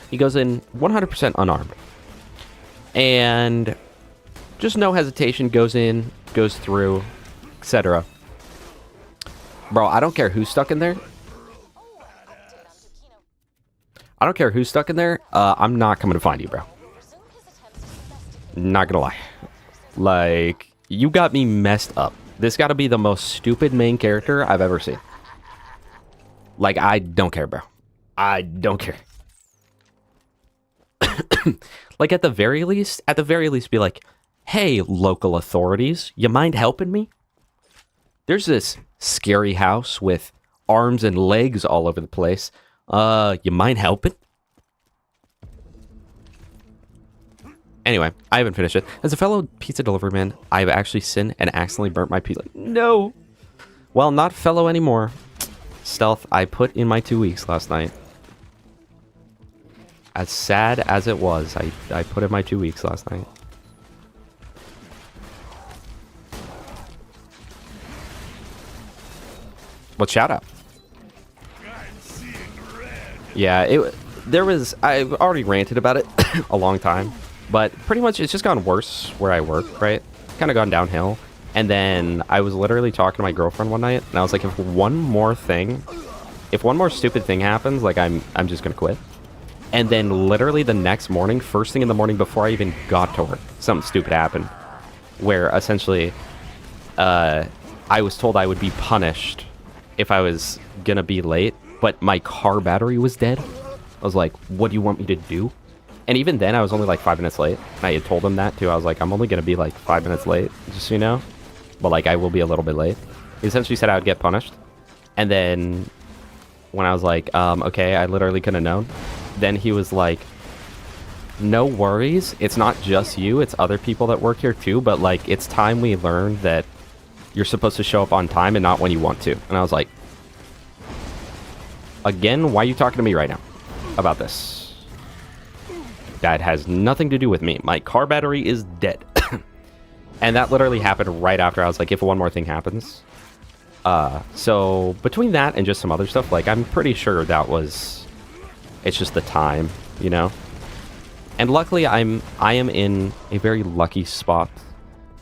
He goes in 100% unarmed. And just no hesitation, goes in, goes through, etc. Bro, I don't care who's stuck in there. I don't care who's stuck in there. I'm not coming to find you, bro. Not gonna lie. Like, you got me messed up. This got to be the most stupid main character I've ever seen. Like, I don't care, bro. I don't care. Like, at the very least, be like, hey, local authorities, you mind helping me? There's this scary house with arms and legs all over the place. You mind helping? Anyway, I haven't finished it. As a fellow pizza delivery man, I've actually sinned and accidentally burnt my pizza. No! Well, not fellow anymore. Stealth, I put in my 2 weeks last night. As sad as it was, I put in my 2 weeks last night. But shout out. Yeah, I've already ranted about it a long time. But pretty much it's just gotten worse where I work, right? Kind of gone downhill. And then I was literally talking to my girlfriend one night, and I was like, if one more stupid thing happens, like I'm just gonna quit. And then literally the next morning, first thing in the morning before I even got to work, something stupid happened. Where essentially I was told I would be punished if I was gonna be late, but my car battery was dead. I was like, what do you want me to do? And even then, I was only like 5 minutes late. And I had told him that too. I was like, I'm only going to be like 5 minutes late, just so you know. But like, I will be a little bit late. He essentially said I would get punished. And then when I was like, okay, I literally couldn't have known. Then he was like, no worries. It's not just you. It's other people that work here too. But like, it's time we learn that you're supposed to show up on time and not when you want to. And I was like, again, why are you talking to me right now about this? That has nothing to do with me. My car battery is dead. And that literally happened right after I was like, if one more thing happens. So between that and just some other stuff, like I'm pretty sure it's just the time, you know? And luckily I am in a very lucky spot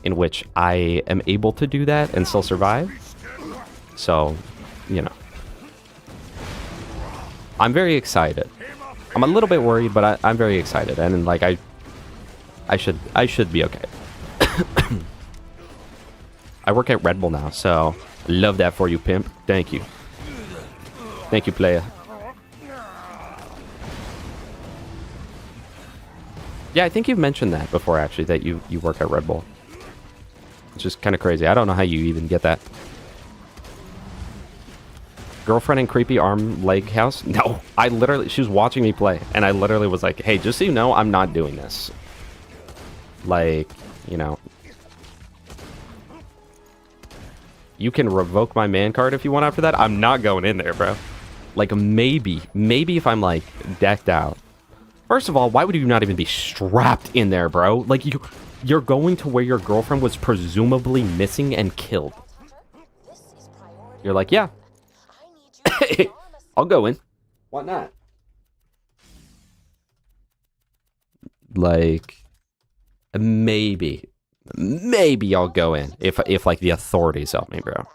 in which I am able to do that and still survive. So, you know. I'm very excited. I'm a little bit worried, but I'm very excited, and like I should be okay. I work at Red Bull now, so love that for you, pimp. Thank you, player. Yeah, I think you've mentioned that before, actually, that you work at Red Bull. It's just kind of crazy. I don't know how you even get that. Girlfriend in creepy arm leg house? No, she was watching me play, and I literally was like, hey, just so you know, I'm not doing this. Like, you know. You can revoke my man card if you want after that. I'm not going in there, bro. Like, maybe if I'm, like, decked out. First of all, why would you not even be strapped in there, bro? Like, you're going to where your girlfriend was presumably missing and killed. You're like, yeah. I'll go in. Why not? Like, maybe I'll go in if like the authorities help me, bro.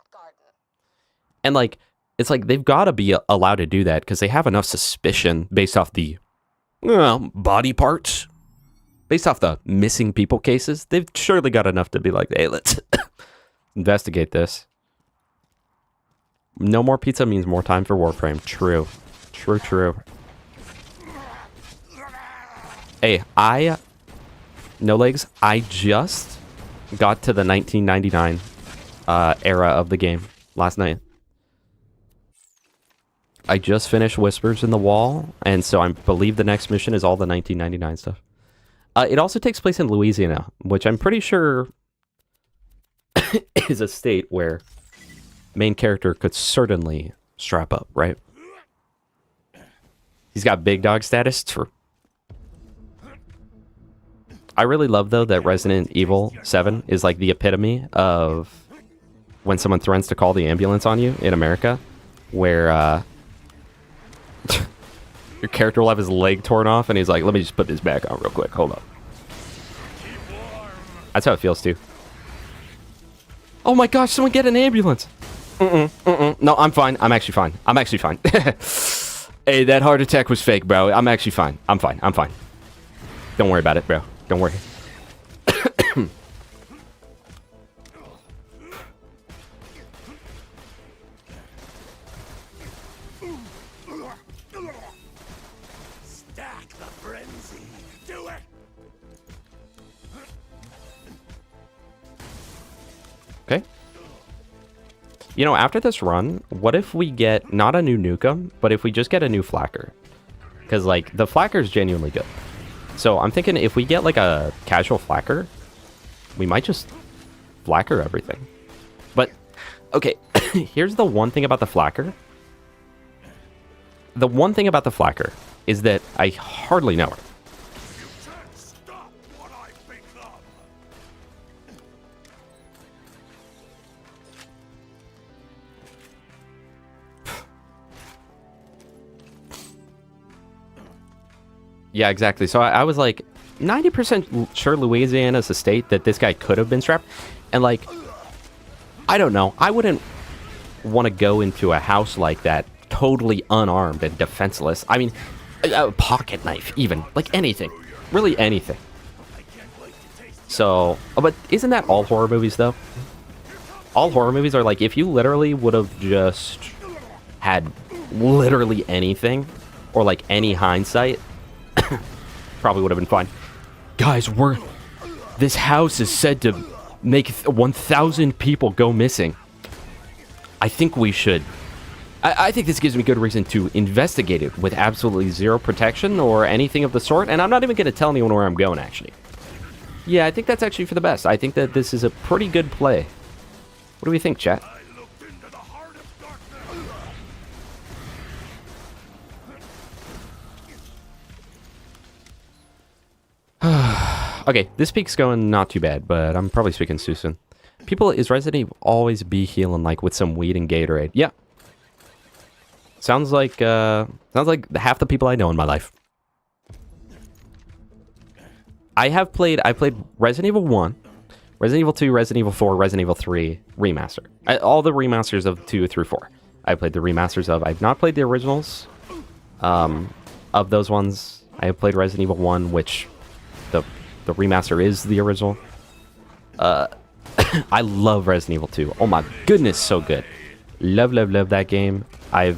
And like, it's like they've got to be allowed to do that because they have enough suspicion based off the body parts, based off the missing people cases. They've surely got enough to be like, hey, let's investigate this. No more pizza means more time for Warframe. True. Hey, no legs. I just got to the 1999 era of the game last night. I just finished Whispers in the Wall, and so I believe the next mission is all the 1999 stuff. It also takes place in Louisiana, which I'm pretty sure is a state where main character could certainly strap up, right? He's got big dog status. True. I really love, though, that Resident Evil 7 is like the epitome of when someone threatens to call the ambulance on you in America, where your character will have his leg torn off, and he's like, let me just put this back on real quick. Hold up. That's how it feels, too. Oh my gosh, someone get an ambulance. No, I'm fine. I'm actually fine. Hey, that heart attack was fake, bro. I'm actually fine. I'm fine. Don't worry about it, bro. Don't worry. Stack the frenzy. Do it. Okay. You know, after this run, what if we get not a new Nukem, but if we just get a new Flacker? Because, like, the Flacker is genuinely good. So I'm thinking if we get, like, a casual Flacker, we might just Flacker everything. But, okay, here's the one thing about the Flacker. The one thing about the Flacker is that I hardly know her. You can't stop what I become. Yeah, exactly. So I was like 90% sure Louisiana's a state that this guy could have been strapped. And like, I don't know. I wouldn't want to go into a house like that totally unarmed and defenseless. I mean, a pocket knife even. Like anything. Really anything. So, but isn't that all horror movies though? All horror movies are like, if you literally would have just had literally anything, or like any hindsight, probably would have been fine. Guys, this house is said to make 1,000 people go missing. I think we should. I think this gives me good reason to investigate it with absolutely zero protection or anything of the sort, and I'm not even going to tell anyone where I'm going, actually. Yeah, I think that's actually for the best. I think that this is a pretty good play. What do we think, chat? I looked into the heart of darkness. Okay, this peak's going not too bad, but I'm probably speaking too soon. People, is Resident Evil always be healing like with some weed and Gatorade? Yeah. Sounds like half the people I know in my life. I played Resident Evil 1, Resident Evil 2, Resident Evil 4, Resident Evil 3 remaster. All the remasters of 2 through 4. I played the remasters of. I've not played the originals. Of those ones, I have played Resident Evil 1, which the remaster is the original. I love Resident Evil 2. Oh my goodness, so good. Love that game. I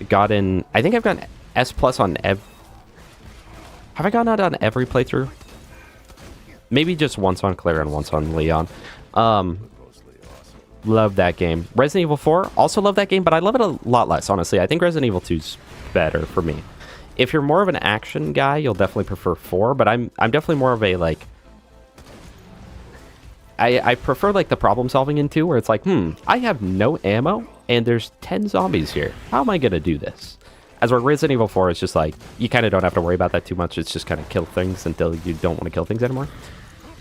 think I've gotten S+ on have I gotten that on every playthrough? Maybe just once on Claire and once on Leon. Love that game. Resident Evil 4, also love that game, but I love it a lot less, honestly. I think Resident Evil 2's better for me. If you're more of an action guy, you'll definitely prefer 4, but I'm definitely more of a, like... I prefer, like, the problem solving in 2, where it's like, I have no ammo, and there's 10 zombies here. How am I gonna do this? As where Resident Evil 4 is just like, you kind of don't have to worry about that too much. It's just kind of kill things until you don't want to kill things anymore.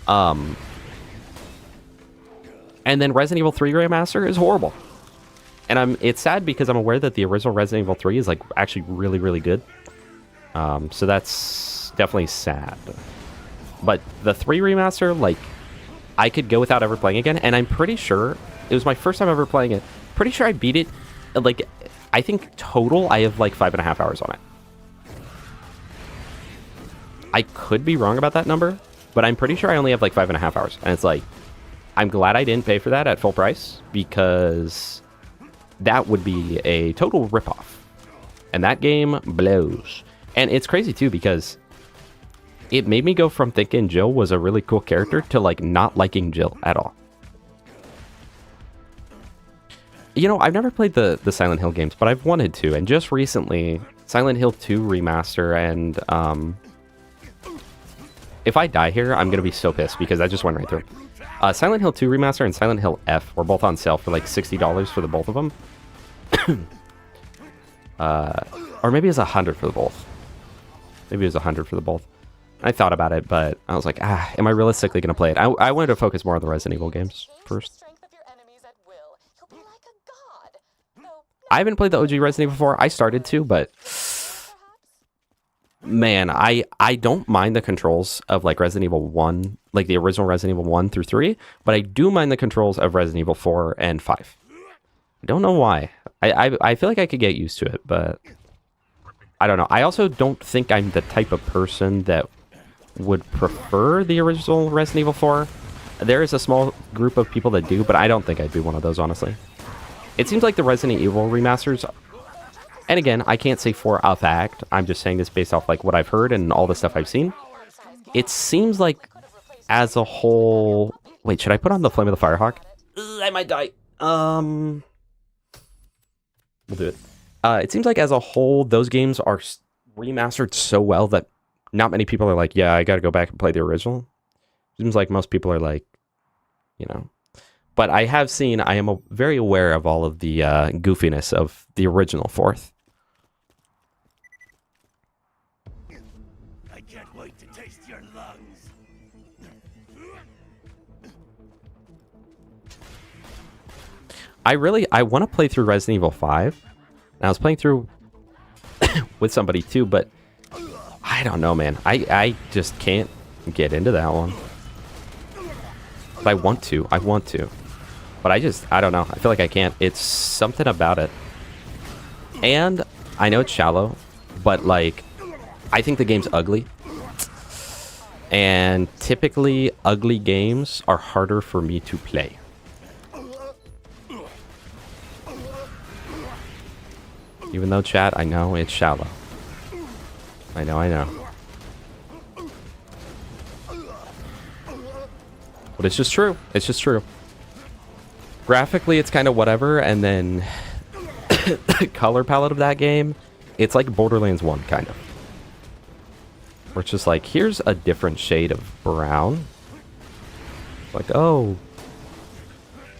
And then Resident Evil 3 Remaster is horrible. And it's sad because I'm aware that the original Resident Evil 3 is like actually really, really good. So that's definitely sad. But the 3 Remaster, like, I could go without ever playing again. And I'm pretty sure, it was my first time ever playing it. Pretty sure I beat it, like, I think total I have like 5.5 hours on it. I could be wrong about that number, but I'm pretty sure I only have like 5.5 hours. And it's like, I'm glad I didn't pay for that at full price, because that would be a total ripoff. And that game blows. And it's crazy too, because it made me go from thinking Jill was a really cool character to like not liking Jill at all. You know, I've never played the Silent Hill games, but I've wanted to. And just recently, Silent Hill 2 Remaster, and if I die here, I'm going to be so pissed because I just went right through. Silent Hill 2 Remaster and Silent Hill F were both on sale for like $60 for the both of them. Or maybe it was $100 for the both. Maybe it was $100 for the both. I thought about it, but I was like, am I realistically going to play it? I wanted to focus more on the Resident Evil games first. I haven't played the OG Resident Evil 4. I started to, but man, I don't mind the controls of like Resident Evil 1, like the original Resident Evil 1 through 3, but I do mind the controls of Resident Evil 4 and 5. I don't know why. I feel like I could get used to it, but I don't know. I also don't think I'm the type of person that would prefer the original Resident Evil 4. There is a small group of people that do, but I don't think I'd be one of those, honestly. It seems like the Resident Evil remasters And again, I can't say for a fact. I'm just saying this based off like what I've heard and all the stuff I've seen. It seems like as a whole... Wait, should I put on the Flame of the Firehawk? I might die. We'll do it. It seems like as a whole, those games are remastered so well that not many people are like, yeah, I got to go back and play the original. Seems like most people are like, you know. But I have seen, I am very aware of all of the goofiness of the original 4th. I can't wait to taste your lungs. I want to play through Resident Evil 5. And I was playing through with somebody too, but I don't know, man. I just can't get into that one. But I want to. But I don't know. I feel like I can't. It's something about it. And I know it's shallow, but like, I think the game's ugly. And typically, ugly games are harder for me to play. Even though, chat, I know it's shallow. I know. But it's just true. Graphically, it's kind of whatever, and then the color palette of that game, it's like Borderlands 1, kind of. Where it's just like, here's a different shade of brown. Like, oh,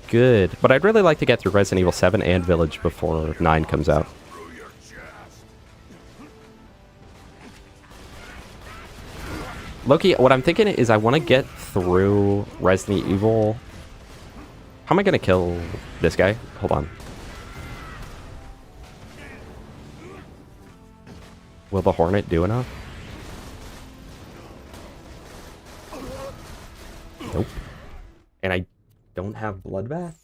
good. But I'd really like to get through Resident Evil 7 and Village before 9 comes out. Loki, what I'm thinking is I want to get through Resident Evil. How am I going to kill this guy? Hold on. Will the Hornet do enough? Nope. And I don't have Bloodbath.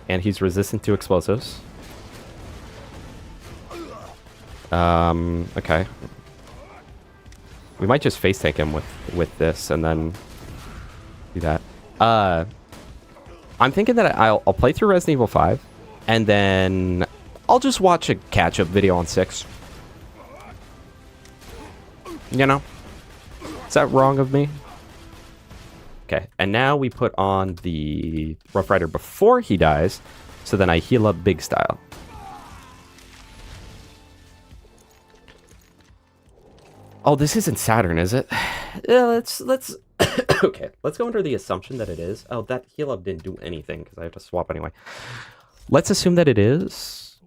And he's resistant to explosives. Okay. We might just face tank him with this and then do that. I'm thinking that I'll play through Resident Evil 5 and then I'll just watch a catch-up video on 6. You know? Is that wrong of me? Okay, and now we put on the Rough Rider before he dies, so then I heal up big style. Oh, this isn't Saturn, is it? Yeah, let's okay, let's go under the assumption that it is. Oh, that heal up didn't do anything because I have to swap anyway. Let's assume that it is.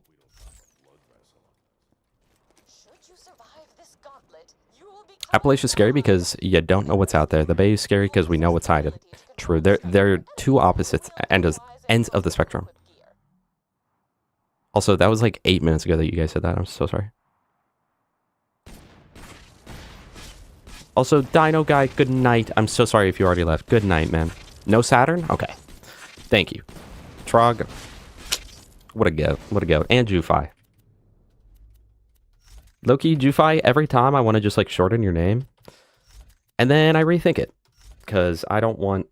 Appalachia's scary because you don't know what's out there. The Bay is scary because we know what's hidden. True, they're two opposites ends of the spectrum. Also, that was like 8 minutes ago that you guys said that. I'm so sorry. Also, Dino Guy, good night. I'm so sorry if you already left. Good night, man. No Saturn? Okay. Thank you. Trog. What a goat. What a goat. And Jufi. Loki, Jufi, every time I want to just like shorten your name. And then I rethink it. Because I don't want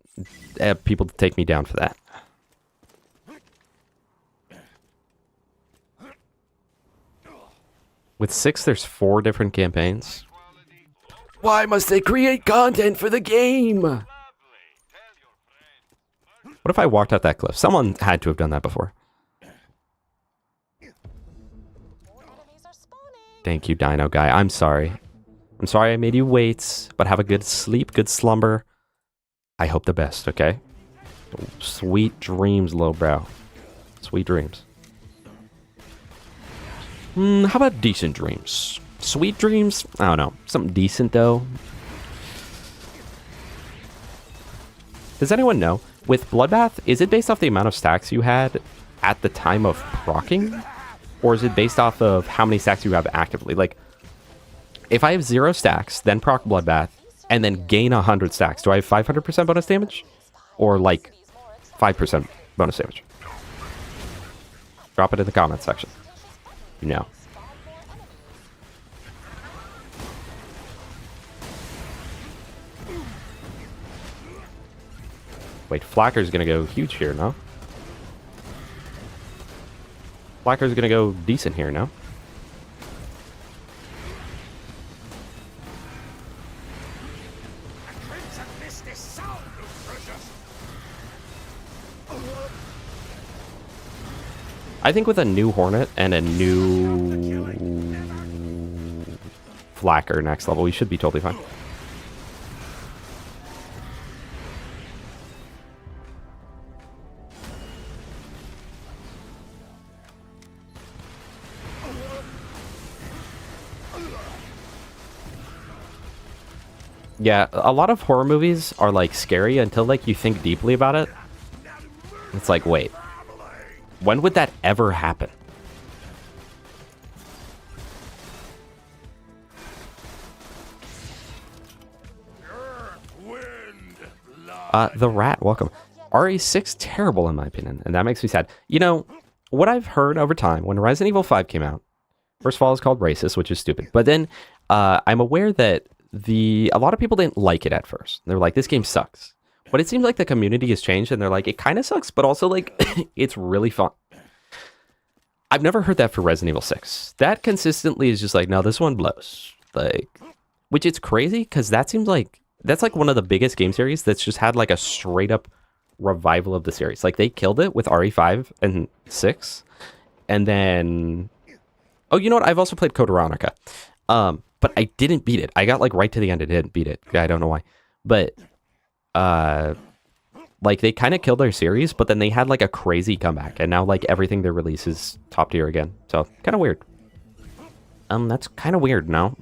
people to take me down for that. With 6, there's 4 different campaigns. Why must they create content for the game? What if I walked up that cliff? Someone had to have done that before. Thank you, Dino Guy. I'm sorry. I'm sorry I made you wait, but have a good sleep, good slumber. I hope the best, okay? Sweet dreams, lowbrow. Sweet dreams. How about decent dreams? Sweet dreams? I don't know. Something decent, though. Does anyone know? With Bloodbath, is it based off the amount of stacks you had at the time of proccing? Or is it based off of how many stacks you have actively? Like, if I have 0 stacks, then proc Bloodbath, and then gain 100 stacks, do I have 500% bonus damage? Or, like, 5% bonus damage? Drop it in the comments section. You know. Wait, Flacker's gonna go huge here, no? Flacker's gonna go decent here, no? Crimson mist is sound, precious. I think with a new Hornet and a new Flacker next level, we should be totally fine. Yeah, a lot of horror movies are like scary until like you think deeply about it. It's like, wait, when would that ever happen? The Rat, welcome. RE6, terrible in my opinion, and that makes me sad. You know, what I've heard over time, when Resident Evil 5 came out, first of all, it's called racist, which is stupid. But then I'm aware that a lot of people didn't like it at first. They're like, this game sucks. But it seems like the community has changed, and they're like, it kind of sucks, but also like, it's really fun. I've never heard that for Resident Evil 6. That consistently is just like, no, this one blows. Like, which it's crazy, because that seems like, that's like one of the biggest game series that's just had like a straight up revival of the series. Like, they killed it with RE5 and 6, and then... Oh, you know what? I've also played Code Veronica. But I didn't beat it. I got like right to the end and didn't beat it. I don't know why. But like they kind of killed their series, but then they had like a crazy comeback, and now like everything they release is top tier again. So kind of weird. That's kind of weird, no?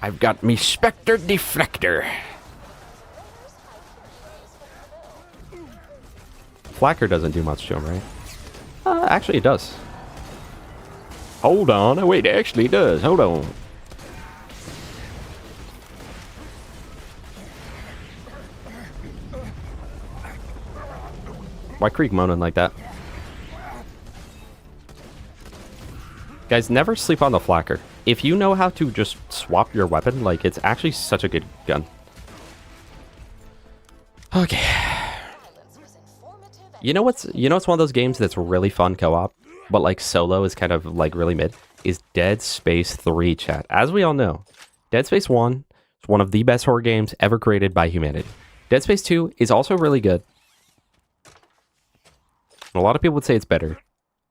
I've got me Spectre Deflector. Flacker doesn't do much to him, right? Actually, it does. Hold on. Oh, wait, actually it does. Hold on. Why Krieg moaning like that? Guys, never sleep on the Flacker. If you know how to just swap your weapon, like, it's actually such a good gun. Okay. You know what's one of those games that's really fun co-op, but like solo is kind of like really mid, is Dead Space 3, chat. As we all know, Dead Space 1 is one of the best horror games ever created by humanity. Dead Space 2 is also really good. A lot of people would say it's better.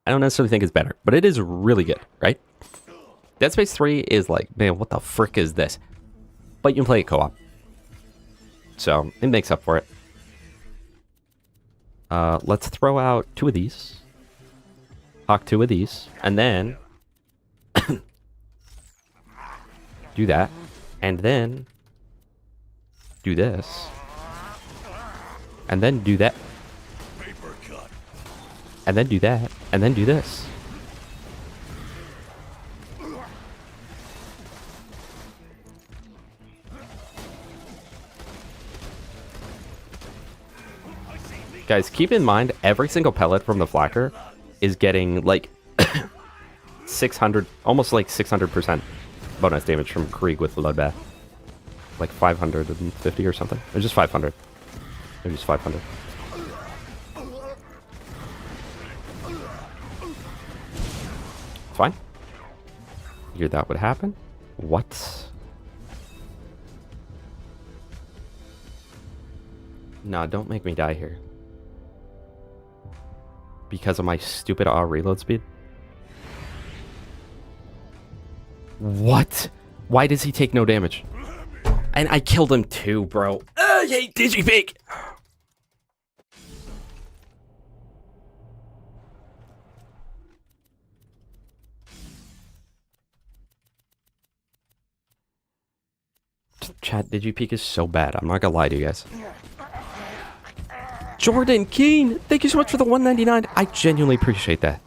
I don't necessarily think it's better, but it is really good, right? Dead Space 3 is like, man, what the frick is this? But you can play it co-op. So, it makes up for it. Let's throw out 2 of these. Hawk 2 of these. And then... do that. And then... do this. And then do that. And then do that. And then do this. Guys, keep in mind, every single pellet from the Flacker is getting, like, 600, almost like 600% bonus damage from Krieg with the Bloodbath. Like 550 or something. Or just 500. Maybe just 500. Fine. Figured that would happen. What? Nah, don't make me die here. Because of my stupid reload speed? What? Why does he take no damage? And I killed him too, bro. I hate Digipeak! Chat, Digipeak is so bad. I'm not gonna lie to you guys. Jordan Keen, thank you so much for the 199. I genuinely appreciate that.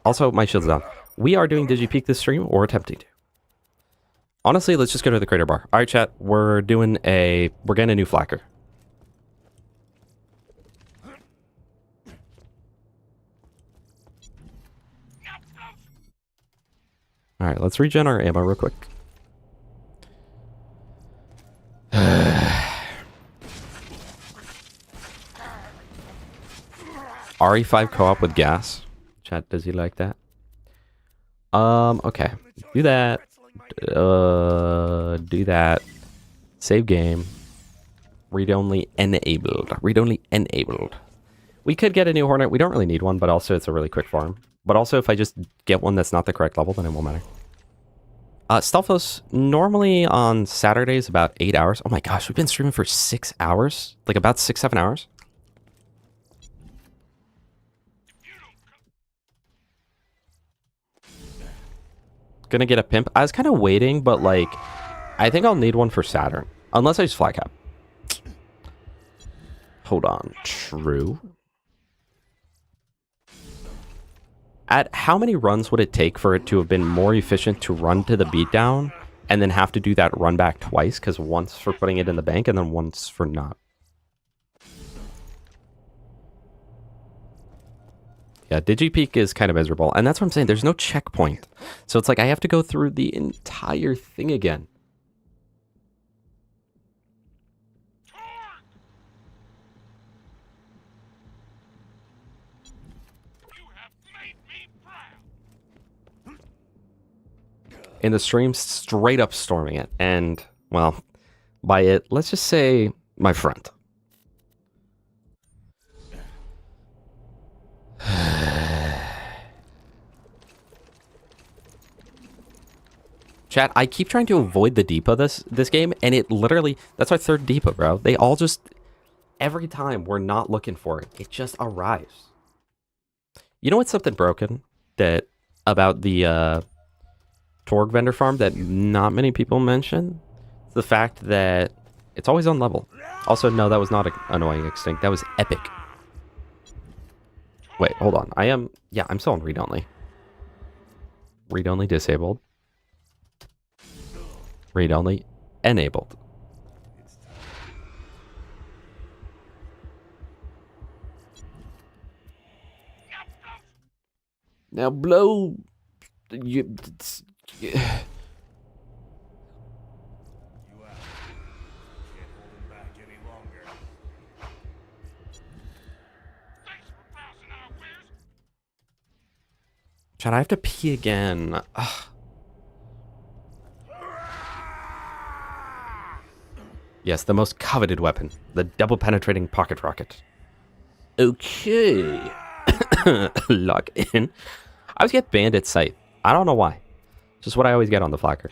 Also, my shield's down. We are doing Digipeak this stream, or attempting to. Honestly, let's just go to the crater bar. All right, chat, we're getting a new Flacker. Alright, let's regen our ammo real quick. RE5 co-op with gas. Chat, does he like that? Okay. Do that. Do that. Save game. Read-only enabled. Read-only enabled. We could get a new Hornet. We don't really need one, but also it's a really quick farm. But also, if I just get one that's not the correct level, then it won't matter. Stealthos, normally on Saturdays, about 8 hours. Oh my gosh, we've been streaming for 6 hours? Like about 6-7 hours? Gonna get a pimp. I was kind of waiting, but like, I think I'll need one for Saturn. Unless I just fly cap. Hold on. True. At how many runs would it take for it to have been more efficient to run to the beatdown and then have to do that run back twice? Because once for putting it in the bank and then once for not. Yeah, DigiPeak is kind of miserable. And that's what I'm saying. There's no checkpoint. So it's like I have to go through the entire thing again. In the stream, straight up storming it. And, well, by it, let's just say my friend. Chat, I keep trying to avoid the depot this game, and it literally, that's our third depot, bro. They all just, every time we're not looking for it, it just arrives. You know what's something broken that about the Torg vendor farm that not many people mention? It's the fact that it's always on level. Also, no, that was not annoying extinct. That was epic. Wait, hold on. I'm still on read-only. Read-only disabled. Read-only enabled. Now blow. You. You out. Can't hold him back any longer. Thanks for passing out, Wiz. Chad, I have to pee again. Ugh. Yes, the most coveted weapon. The double penetrating pocket rocket. Okay. Lock in. I always get bandit sight. I don't know why. Just what I always get on the flagger.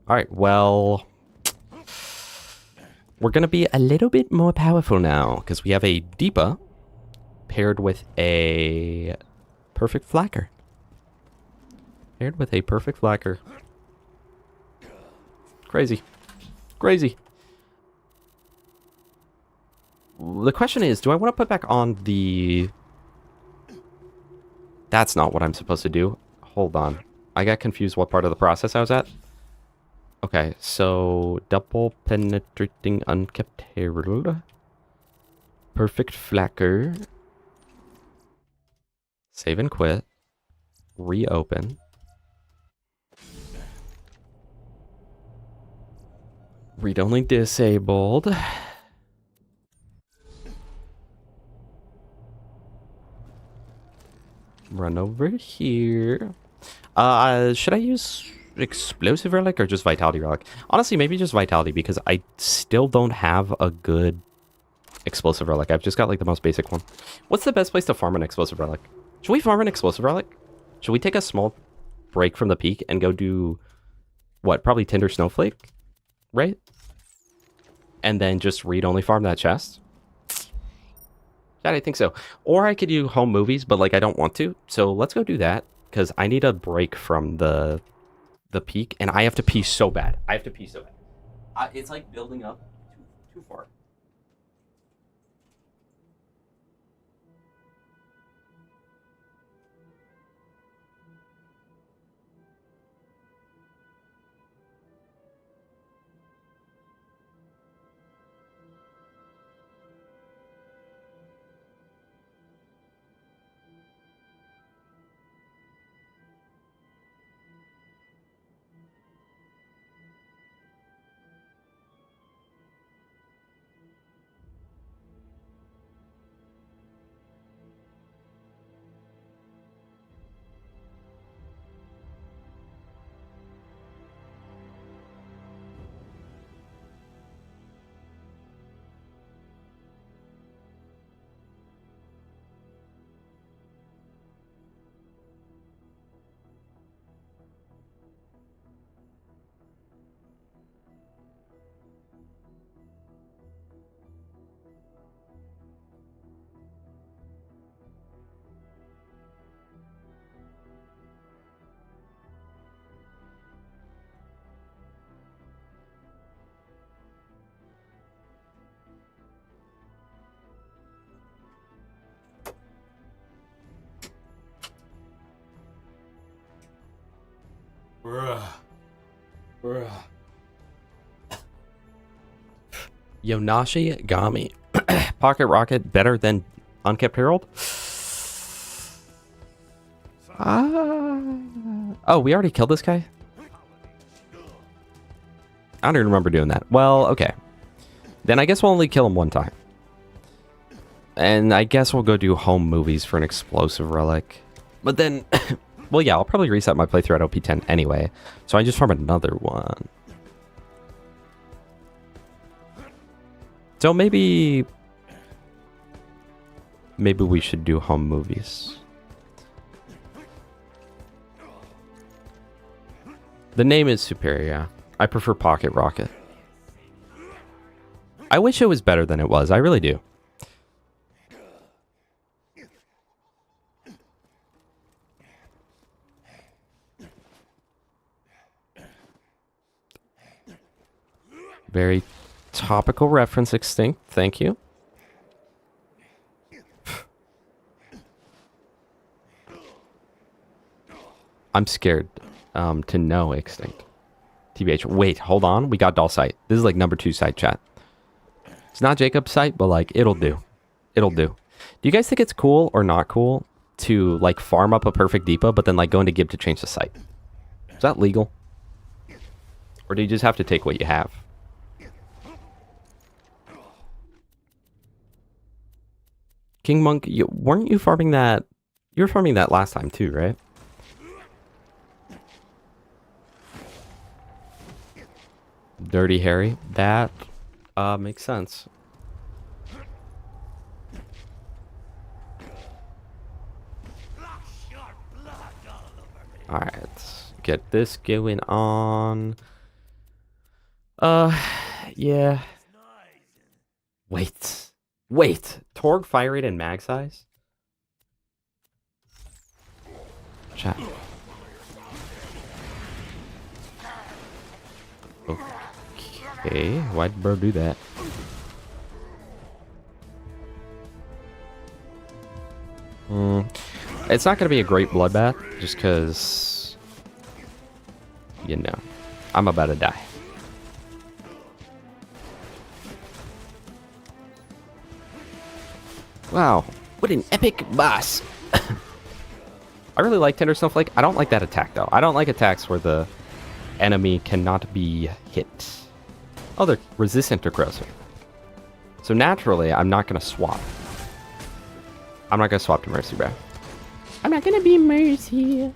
Alright, well... We're gonna be a little bit more powerful now, because we have a Deepa paired with a perfect flagger. Paired with a perfect flagger. Crazy. Crazy. The question is, do I want to put back on the... That's not what I'm supposed to do. Hold on. I got confused what part of the process I was at. Okay, so double penetrating unkept herald. Perfect flagger. Save and quit. Reopen. Read-only disabled. Run over here. Should I use explosive relic or just vitality relic? Honestly, maybe just vitality because I still don't have a good explosive relic. I've just got like the most basic one. What's the best place to farm an explosive relic? Should we farm an explosive relic? Should we take a small break from the peak and go do what? Probably Tinder Snowflake, right? And then just read-only farm that chest. Yeah, I think so. Or I could do home movies, but like I don't want to. So let's go do that because I need a break from the peak, and I have to pee so bad. I have to pee so bad. It's like building up too far. Yonashi Gami. Pocket Rocket better than Unkept Herald? Oh, we already killed this guy? I don't even remember doing that. Well, okay. Then I guess we'll only kill him one time. And I guess we'll go do home movies for an explosive relic. But then, well, yeah, I'll probably reset my playthrough at OP10 anyway. So I just farm another one. So maybe we should do home movies. The name is superior, yeah. I prefer Pocket Rocket. I wish it was better than it was. I really do. Very topical reference, Extinct. Thank you. I'm scared to know, Extinct. TBH. Wait, hold on. We got doll site. This is like number 2 site, chat. It's not Jacob's site, but like it'll do. It'll do. Do you guys think it's cool or not cool to like farm up a perfect depot, but then like go into Gib to change the site? Is that legal? Or do you just have to take what you have? King Monk, weren't you farming that? You were farming that last time too, right? Dirty Harry. That makes sense. Alright, let's get this going on. Yeah. Wait. Torg, fire rate, and mag size? Chat. Okay, why'd bro do that? It's not gonna be a great bloodbath, just because, you know, I'm about to die. Wow, what an epic boss. I really like Tender Snowflake. I don't like that attack, though. I don't like attacks where the enemy cannot be hit. Oh, they're resistant to corrosive. So naturally, I'm not going to swap. I'm not going to swap to Mercy, bro. I'm not going to be Mercy.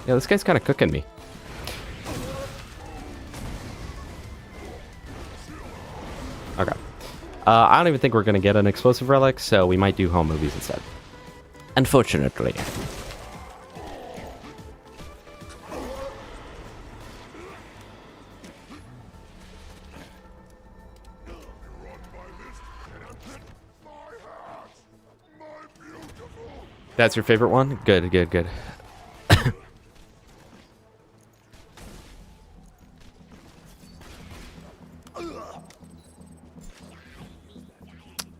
Yeah, this guy's kind of cooking me. Okay. I don't even think we're going to get an explosive relic, so we might do home movies instead. Unfortunately. That's your favorite one? Good, good, good.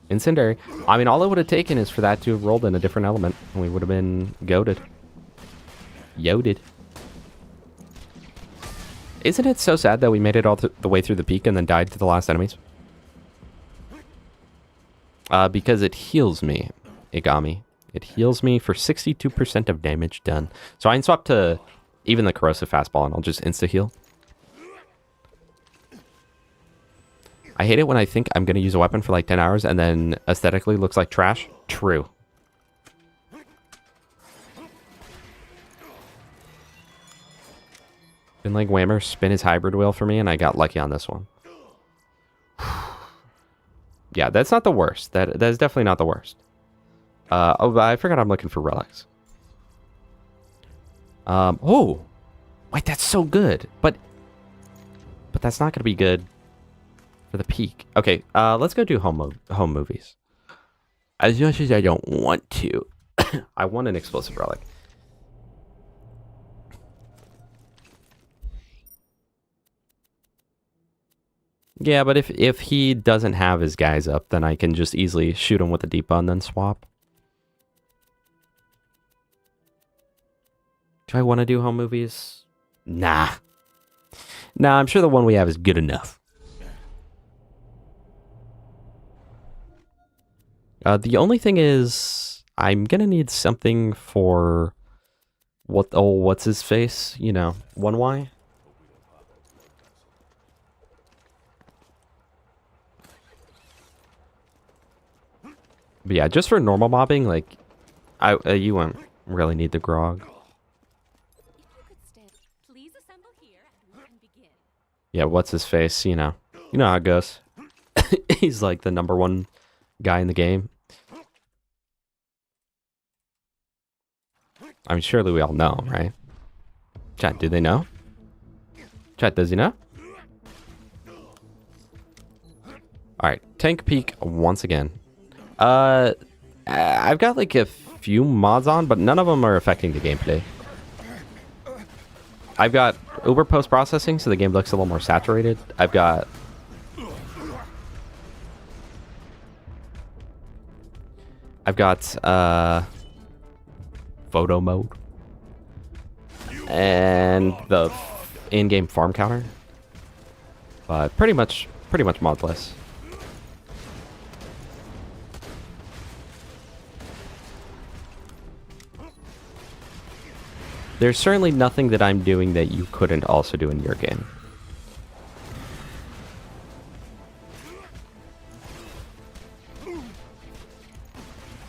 Incendiary. I mean, all it would have taken is for that to have rolled in a different element, and we would have been goated. Yoded. Isn't it so sad that we made it all the way through the peak and then died to the last enemies? Because it heals me, Igami. It heals me for 62% of damage done. So I can swap to even the corrosive fastball, and I'll just insta-heal. I hate it when I think I'm going to use a weapon for like 10 hours and then aesthetically looks like trash. True. Been like Whammer spin his hybrid wheel for me, and I got lucky on this one. Yeah, that's not the worst. That is definitely not the worst. Oh, I forgot I'm looking for relics. Oh, wait, that's so good. But that's not going to be good for the peak. Okay, let's go do home movies. As much as I don't want to, I want an explosive relic. Yeah, but if he doesn't have his guys up, then I can just easily shoot him with the deep and then swap. Do I want to do home movies? Nah. Nah, I'm sure the one we have is good enough. The only thing is, I'm gonna need something for what's his face? You know, 1Y. But yeah, just for normal mobbing, like, you won't really need the grog. Yeah, what's his face? You know how it goes. He's like the #1 guy in the game. I mean, surely we all know, right? Chat, do they know? Chat, does he know? Alright, tank peak once again. I've got like a few mods on, but none of them are affecting the gameplay. I've got Uber post-processing, so the game looks a little more saturated. I've got... photo mode. And the in-game farm counter. But pretty much modless. There's certainly nothing that I'm doing that you couldn't also do in your game.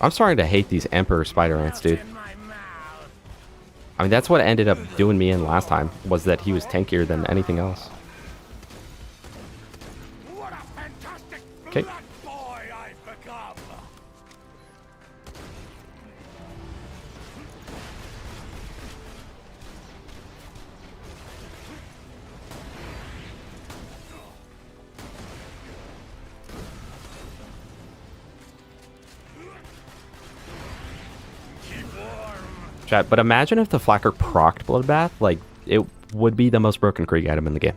I'm starting to hate these Emperor Spider Ants, dude. I mean, that's what ended up doing me in last time, was that he was tankier than anything else. Okay. Chat, but imagine if the Flacker procced Bloodbath, like, it would be the most broken Krieg item in the game.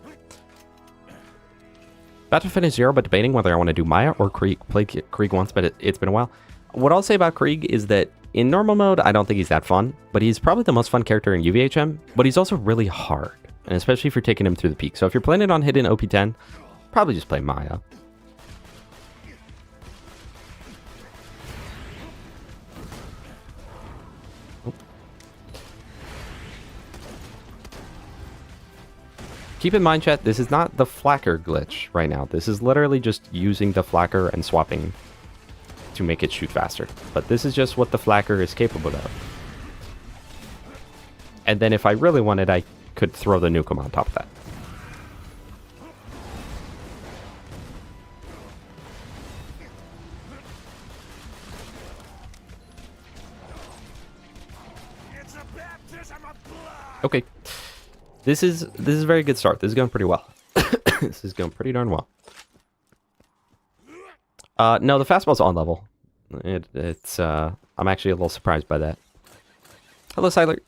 About to finish 0, but debating whether I want to do Maya or Krieg. Played Krieg once, but it's been a while. What I'll say about Krieg is that in normal mode, I don't think he's that fun, but he's probably the most fun character in UVHM, but he's also really hard, and especially if you're taking him through the peak. So if you're planning on hitting OP10, probably just play Maya. Keep in mind, chat, this is not the Flacker glitch right now. This is literally just using the Flacker and swapping to make it shoot faster. But this is just what the Flacker is capable of. And then if I really wanted, I could throw the Nukem on top of that. Okay. This is a very good start. This is going pretty well. This is going pretty darn well. No, the fastball's on level. I'm actually a little surprised by that. Hello, Siler.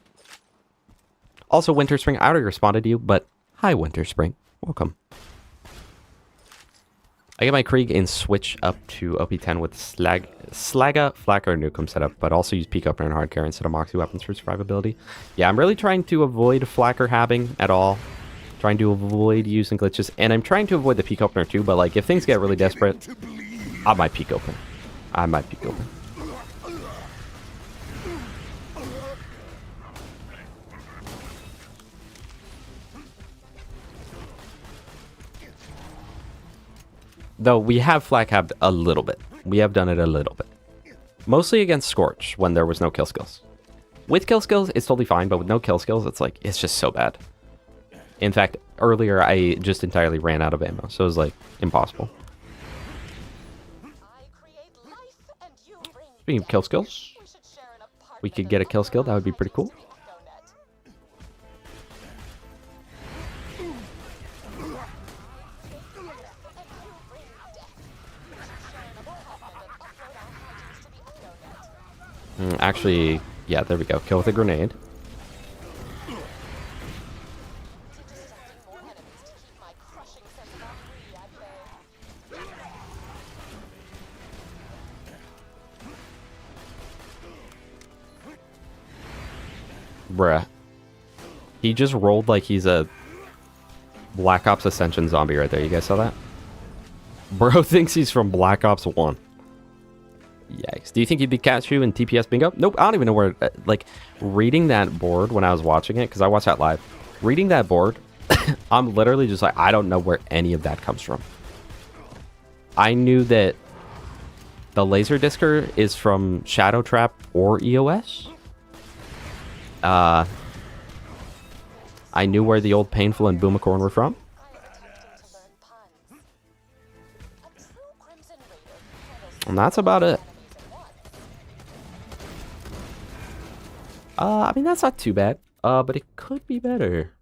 Also, Winter Spring. I already responded to you, but hi, Winter Spring. Welcome. I get my Krieg in switch up to OP10 with Slagga, Flacker, Nukem setup, but also use Peak Opener and Hardcore instead of Moxie weapons for survivability. Yeah, I'm really trying to avoid Flacker habbing at all. Trying to avoid using glitches, and I'm trying to avoid the Peak Opener too, but like if things get really desperate, I might Peak Open. I might Peak Open. Though we have flag habbed a little bit. We have done it a little bit. Mostly against Scorch when there was no kill skills. With kill skills, it's totally fine, but with no kill skills, it's just so bad. In fact, earlier I just entirely ran out of ammo, so it was like impossible. Speaking of kill skills, we could get a kill skill, that would be pretty cool. Actually, yeah, there we go. Kill with a grenade. Bruh. He just rolled like he's a Black Ops Ascension zombie right there. You guys saw that? Bro thinks he's from Black Ops 1. Yikes. Do you think he'd be Cashew in TPS Bingo? Nope. I don't even know where... like, reading that board when I was watching it, because I watched that live. Reading that board, I'm literally just like, I don't know where any of that comes from. I knew that the Laser Discer is from Shadow Trap or EOS. I knew where the old Painful and Boomicorn were from. And that's about it. I mean, that's not too bad. But it could be better.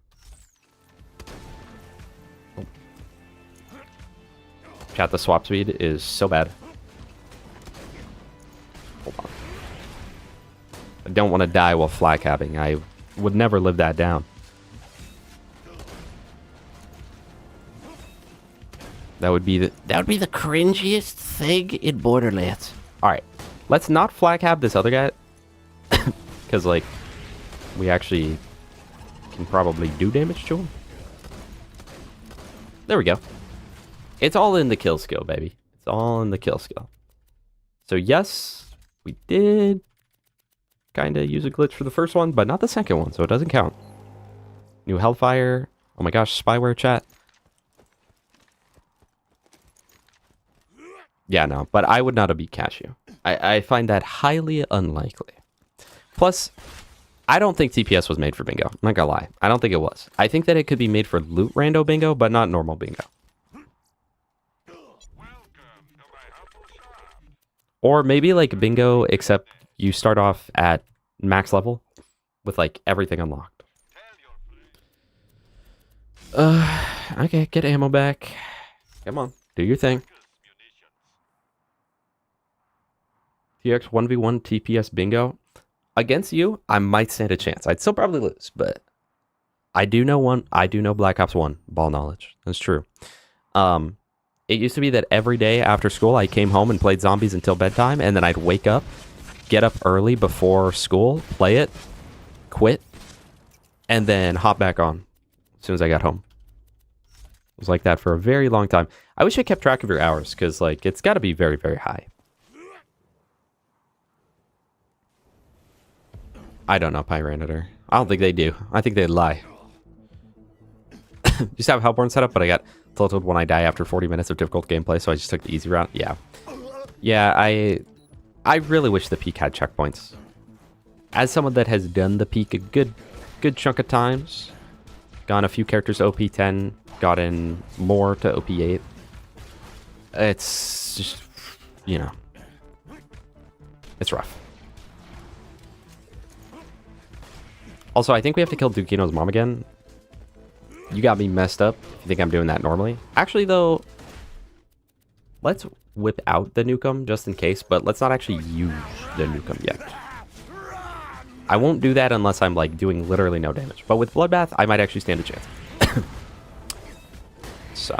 Chat, the swap speed is so bad. Hold on. I don't want to die while flag capping. I would never live that down. That would be the cringiest thing in Borderlands. All right, let's not flag cap this other guy, because like we actually can probably do damage to him. There we go. It's all in the kill skill, baby. It's all in the kill skill. So yes, we did kind of use a glitch for the first one, but not the second one, so it doesn't count. New Hellfire. Oh my gosh, spyware chat. Yeah, no, but I would not have beat Cashew. I find that highly unlikely. Plus, I don't think TPS was made for bingo. I'm not gonna lie. I don't think it was. I think that it could be made for loot rando bingo, but not normal bingo. Or maybe like bingo, except you start off at max level with like everything unlocked. Okay, get ammo back. Come on, do your thing. TX 1v1 TPS bingo. Against you, I might stand a chance. I'd still probably lose, but I do know one. I do know Black Ops 1. Ball knowledge. That's true. It used to be that every day after school, I came home and played zombies until bedtime, and then I'd wake up, get up early before school, play it, quit, and then hop back on as soon as I got home. It was like that for a very long time. I wish I kept track of your hours, because like it's got to be very, very high. I don't know, Pyranitor. I don't think they do. I think they'd lie. Used to have Hellborn set up, but I got tilted when I die after 40 minutes of difficult gameplay, so I just took the easy route. Yeah. Yeah, I really wish the Peak had checkpoints. As someone that has done the Peak a good chunk of times, gone a few characters OP 10, got in more to OP 8. It's just, you know, it's rough. Also, I think we have to kill Dukino's mom again. You got me messed up if you think I'm doing that normally. Actually, though, let's whip out the Nukem just in case, but let's not actually use the Nukem yet. I won't do that unless I'm, like, doing literally no damage. But with Bloodbath, I might actually stand a chance. So...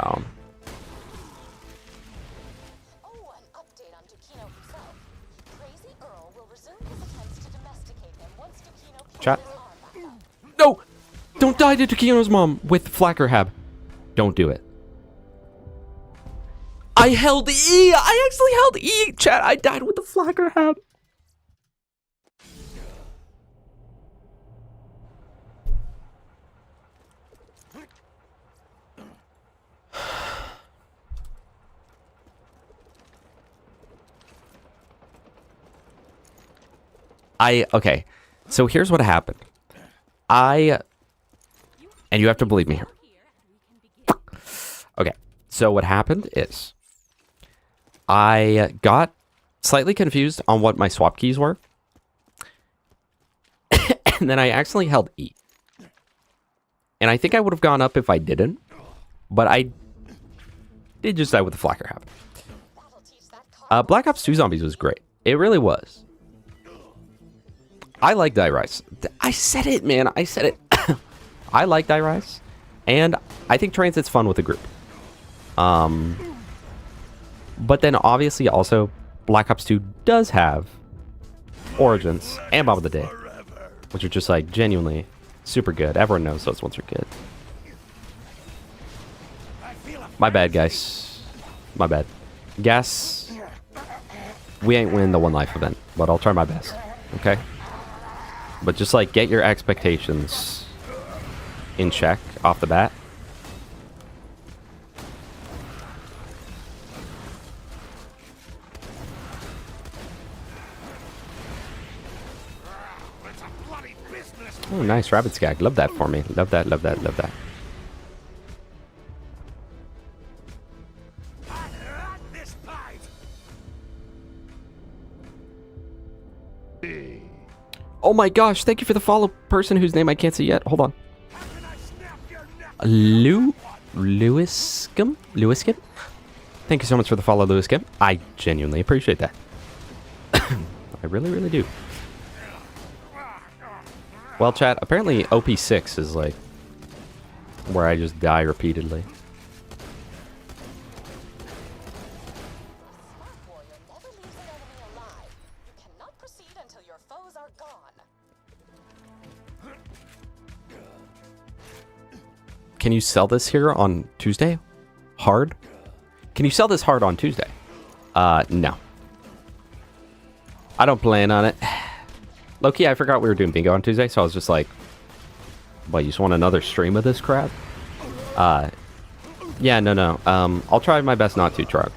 Oh, an update on Dukino himself. Crazy Earl will resume his attempts to domesticate him once Dukino pulls Chat. his arm back up. No! Don't die to Takino's mom with Flacker Hab. Don't do it. I held E! I actually held E! Chat, I died with the Flacker Hab. Okay. So here's what happened. And you have to believe me here. Okay, so what happened is I got slightly confused on what my swap keys were. And then I accidentally held E. And I think I would have gone up if I didn't. But I did just die with the Flacker Hab. Black Ops 2 Zombies was great. It really was. I like Die Rise. I said it, man. I said it. I like Die Rise. And I think Transit's fun with a group. But then obviously also Black Ops 2 does have Origins and Bomb of the Day. which are just like genuinely super good. Everyone knows those ones are good. My bad, guys. My bad. Guess we ain't win the one life event, but I'll try my best. Okay? But just like get your expectations in check off the bat. Oh, nice rabbit skag. Love that for me. Love that, love that, love that. Oh my gosh, thank you for the follow, person whose name I can't see yet. Hold on. Lewiscom? Lewiscom? Thank you so much for the follow, Lewiscom. I genuinely appreciate that. I really, really do. Well, chat, apparently OP6 is like where I just die repeatedly. Can you sell this here on Tuesday? Hard? Can you sell this hard on Tuesday? No. I don't plan on it. Low-key, I forgot we were doing bingo on Tuesday, so I was just like, what, you just want another stream of this crap? Yeah, no. I'll try my best not to, Trug.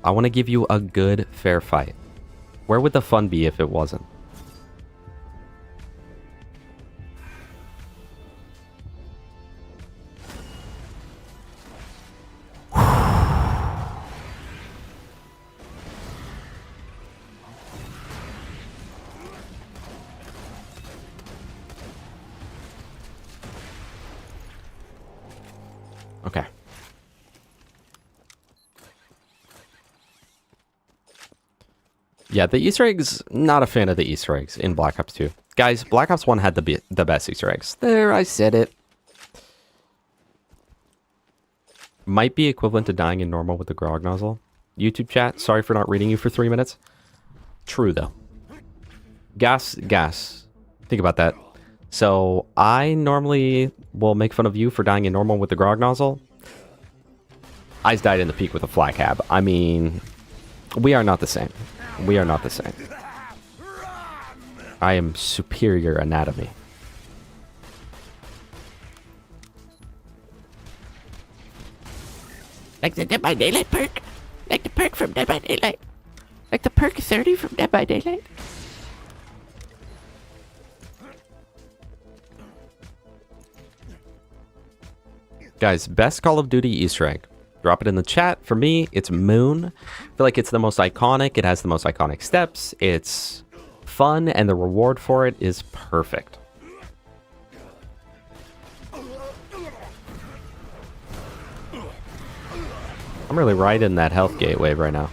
I want to give you a good, fair fight. Where would the fun be if it wasn't? Okay. Yeah, the Easter eggs, not a fan of the Easter eggs in Black Ops 2. Guys, Black Ops 1 had the best Easter eggs. There, I said it. Might be equivalent to dying in normal with the grog nozzle. YouTube chat, sorry for not reading you for 3 minutes. True, though. Gas. Think about that. So, I normally will make fun of you for dying in normal with the grog nozzle. I died in the peak with a fly cab. I mean, we are not the same. We are not the same. I am superior anatomy. Like the Dead by Daylight perk. Like the perk from Dead by Daylight. Like the perk 30 from Dead by Daylight. Guys, best Call of Duty Easter egg. Drop it in the chat. For me, it's Moon. I feel like it's the most iconic. It has the most iconic steps. It's fun, and the reward for it is perfect. I'm really riding that health gate wave right now.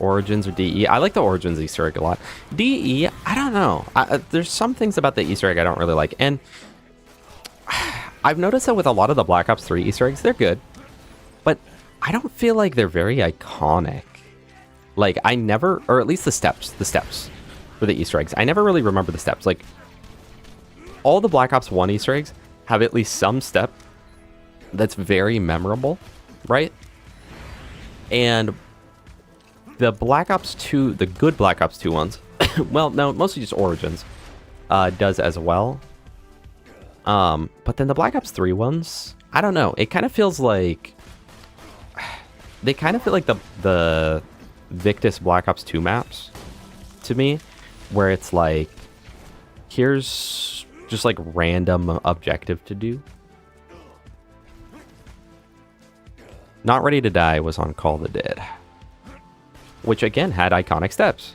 Origins or DE. I like the Origins Easter egg a lot. DE, I don't know. There's some things about the Easter egg I don't really like. And I've noticed that with a lot of the Black Ops 3 Easter eggs, they're good. But I don't feel like they're very iconic. Like, I never, or at least the steps for the Easter eggs. I never really remember the steps. Like, all the Black Ops 1 Easter eggs have at least some step that's very memorable, right? And the Black Ops 2, the good Black Ops 2 ones, well, no, mostly just Origins, does as well. But then the Black Ops 3 ones, I don't know. It kind of feels like, they kind of feel like the Victus Black Ops 2 maps to me, where it's like, here's just like random objective to do. Not Ready to Die was on Call the Dead, which again had iconic steps.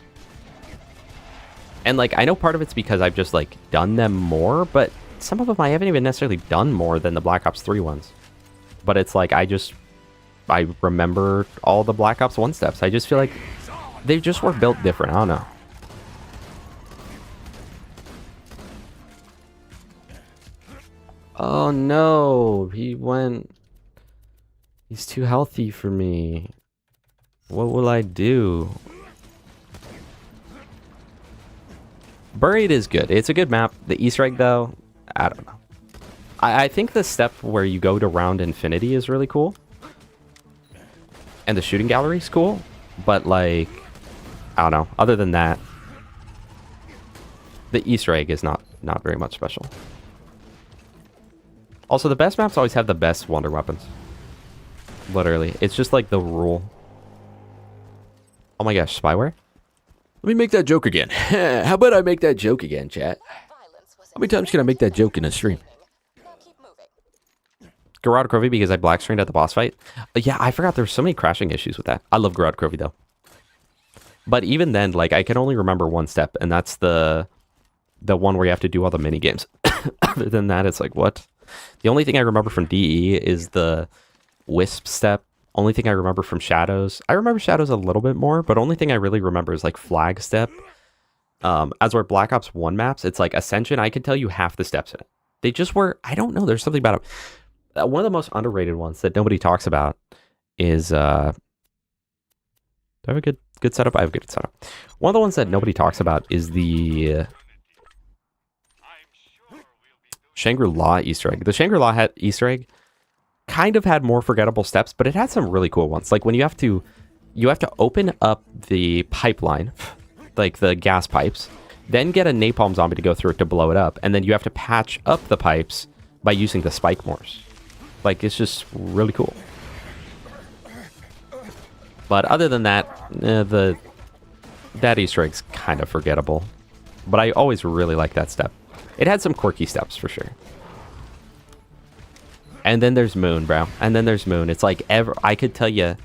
And like, I know part of it's because I've just like done them more, but some of them I haven't even necessarily done more than the Black Ops 3 ones. But it's like, I remember all the Black Ops 1 steps. I just feel like they just were built different. I don't know. Oh no, he went. He's too healthy for me. What will I do? Buried is good. It's a good map. The Easter egg, though, I don't know. I think the step where you go to round infinity is really cool. And the shooting gallery is cool. But, like, I don't know. Other than that, the Easter egg is not very much special. Also, the best maps always have the best wonder weapons. Literally. It's just like the rule. Oh my gosh, spyware? Let me make that joke again. How about I make that joke again, chat? How many times can I make that joke in a stream? Now keep moving. Garrod Crovey because I black screened at the boss fight. Yeah, I forgot there's so many crashing issues with that. I love Garrod Crovey though. But even then, like, I can only remember one step, and that's the one where you have to do all the mini games. Other than that, it's like, what? The only thing I remember from DE is the Wisp step. Only thing I remember from Shadows. I remember Shadows a little bit more, but only thing I really remember is like Flag step. As where Black Ops 1 maps, it's like Ascension, I can tell you half the steps in it. They just were, I don't know, there's something about them. One of the most underrated ones that nobody talks about is, do I have a good setup? I have a good setup. One of the ones that nobody talks about is the Shangri-La Easter egg. The Shangri-La Easter egg kind of had more forgettable steps, but it had some really cool ones. Like when you have to open up the pipeline, like the gas pipes, then get a napalm zombie to go through it to blow it up, and then you have to patch up the pipes by using the spike mores. Like, it's just really cool. But other than that, that Easter egg's kind of forgettable. But I always really liked that step. It had some quirky steps for sure. And then there's Moon, bro. And then there's Moon. It's like I could tell you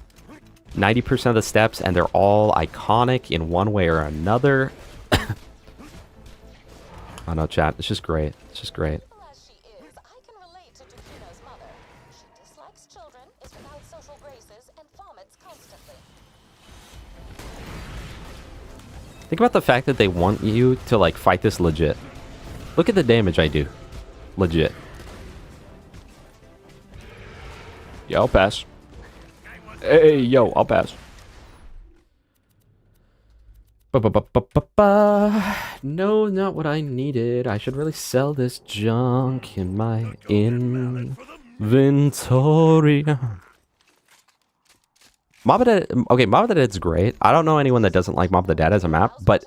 90% of the steps, and they're all iconic in one way or another. Oh no, chat. It's just great. It's just great. As she is, I can relate to Dukino's mother. She dislikes children, is without social graces, and vomits constantly. Think about the fact that they want you to, like, fight this legit. Look at the damage I do. Legit. Yeah, I'll pass. Hey, yo, I'll pass. No, not what I needed. I should really sell this junk in my inventory. Mob of the Dead. Okay, Mob of the Dead's great. I don't know anyone that doesn't like Mob of the Dead as a map, but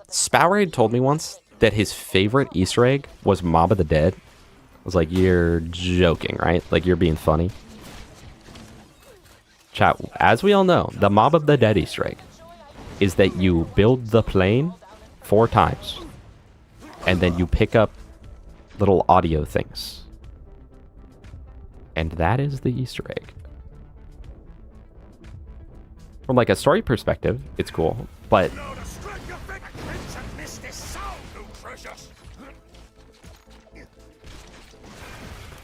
Spowerade told me once that his favorite Easter egg was Mob of the Dead. I was like, you're joking, right? Like, you're being funny. Chat, as we all know, the Mob of the Dead Easter egg is that you build the plane 4 times, and then you pick up little audio things. And that is the Easter egg. From, like, a story perspective, it's cool, but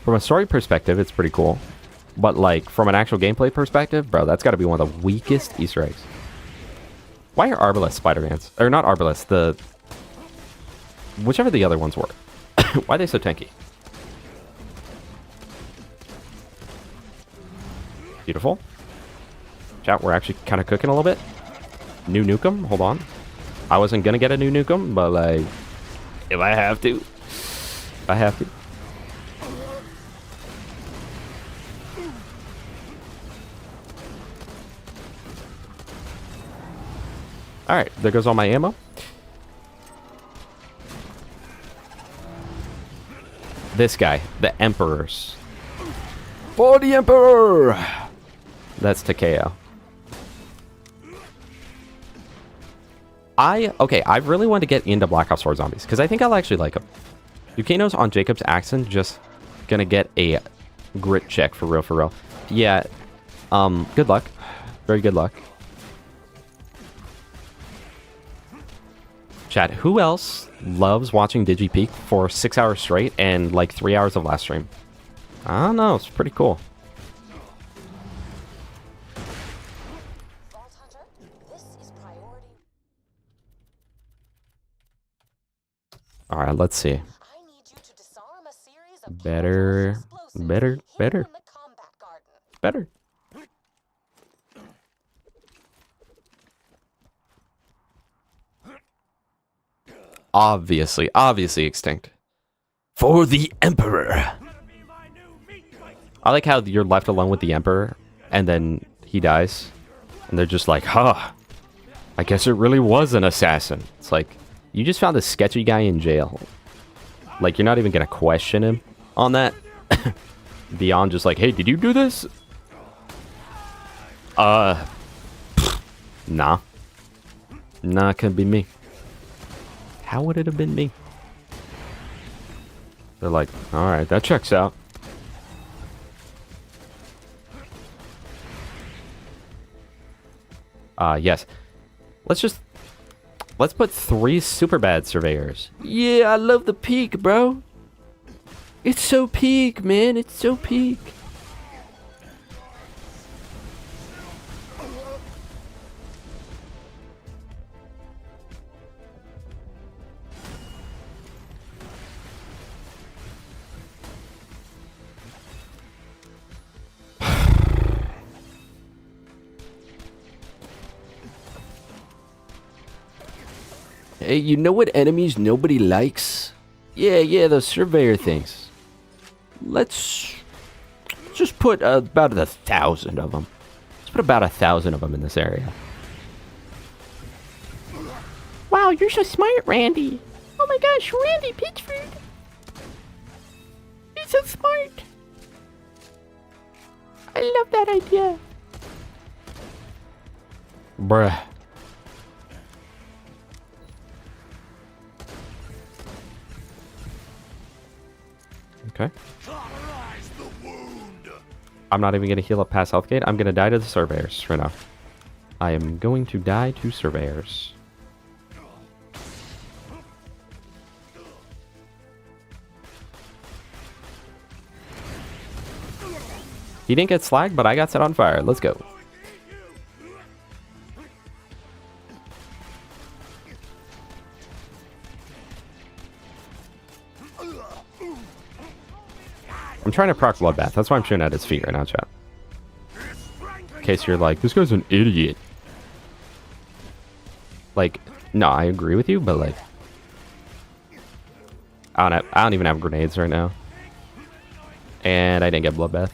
from a story perspective, it's pretty cool. But, like, from an actual gameplay perspective, bro, that's got to be one of the weakest Easter eggs. Why are Arbalest Spider-Mans? Or not Arbalest, the... whichever the other ones were. Why are they so tanky? Beautiful. Chat, we're actually kind of cooking a little bit. New Nukem, hold on. I wasn't going to get a new Nukem, but, like, if I have to. I have to. Alright, there goes all my ammo. This guy, the Emperors. For the Emperor! That's Takeo. I really want to get into Black Ops 4 Zombies, because I think I'll actually like them. Yukino's on Jacob's accent, just gonna get a grit check for real, for real. Yeah, good luck. Very good luck. Chat, who else loves watching Digi Peak for 6 hours straight and like 3 hours of last stream? I don't know, it's pretty cool. Vault Hunter, this is priority. Alright, let's see. I need you to disarm a series Better. Better. Better. In the combat garden. Better. Obviously extinct. For the Emperor. I like how you're left alone with the Emperor, and then he dies, and they're just like, huh, I guess it really was an assassin. It's like, you just found a sketchy guy in jail. Like, you're not even gonna question him on that. Beyond just like, hey, did you do this? Nah. Nah, couldn't be me. How would it have been me? They're like, alright, that checks out. Yes. Let's put 3 super bad surveyors. Yeah, I love the peak, bro. It's so peak, man. It's so peak. Hey, you know what enemies nobody likes? Yeah, those surveyor things. Let's just put about 1,000 of them. Let's put about 1,000 of them in this area. Wow, you're so smart, Randy. Oh my gosh, Randy Pitchford. You're so smart. I love that idea. Bruh. Okay. I'm not even going to heal up past Healthgate. I'm going to die to the surveyors right now. I am going to die to surveyors. He didn't get slagged, but I got set on fire. Let's go. I'm trying to proc Bloodbath. That's why I'm shooting at his feet right now, chat. In case you're like, this guy's an idiot. Like, no, I agree with you, but like, I don't even have grenades right now. And I didn't get Bloodbath.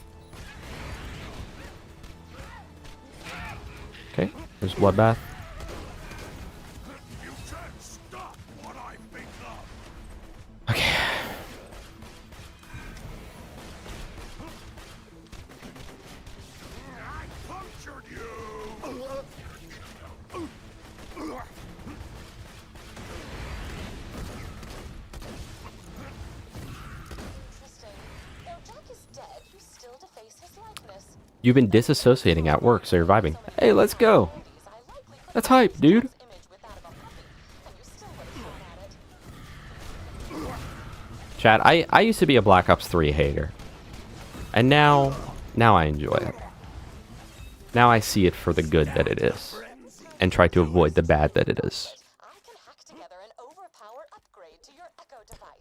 Okay, there's Bloodbath. Okay. You've been disassociating at work, so you're vibing. Hey, let's go. That's hype, dude. Chat, I used to be a Black Ops 3 hater. And now I enjoy it. Now I see it for the good that it is. And try to avoid the bad that it is.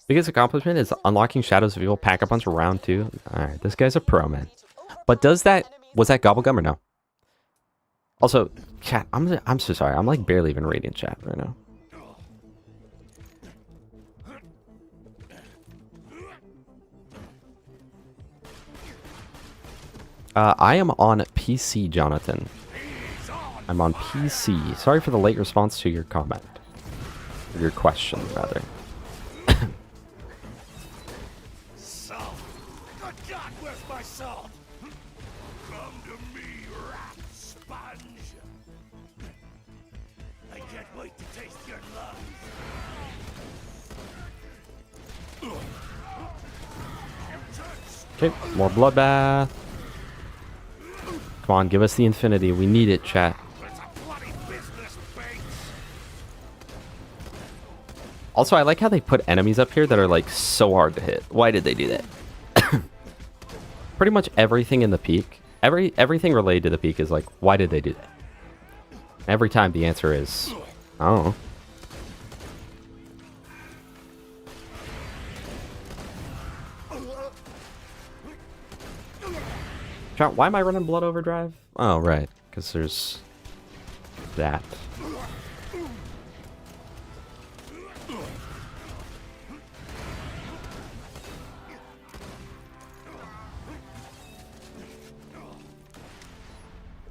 Biggest accomplishment is unlocking Shadows of Evil Pack-a-Punch round 2. Alright, this guy's a pro, man. But was that Gobblegum or no? Also, chat, I'm so sorry. I'm like barely even reading chat right now. I am on PC, Jonathan. I'm on PC. Sorry for the late response to your comment. Or your question, rather. Salt. Good God, where's my salt? Come to me, rat sponge. I can't wait to taste your lungs. Okay, more bloodbath. Come on, give us the infinity. We need it, chat. Also, I like how they put enemies up here that are like so hard to hit. Why did they do that? Pretty much everything in the peak, everything related to the peak is like, why did they do that? Every time the answer is, I don't know. Chat, why am I running Blood Overdrive? Oh, right. Because there's that.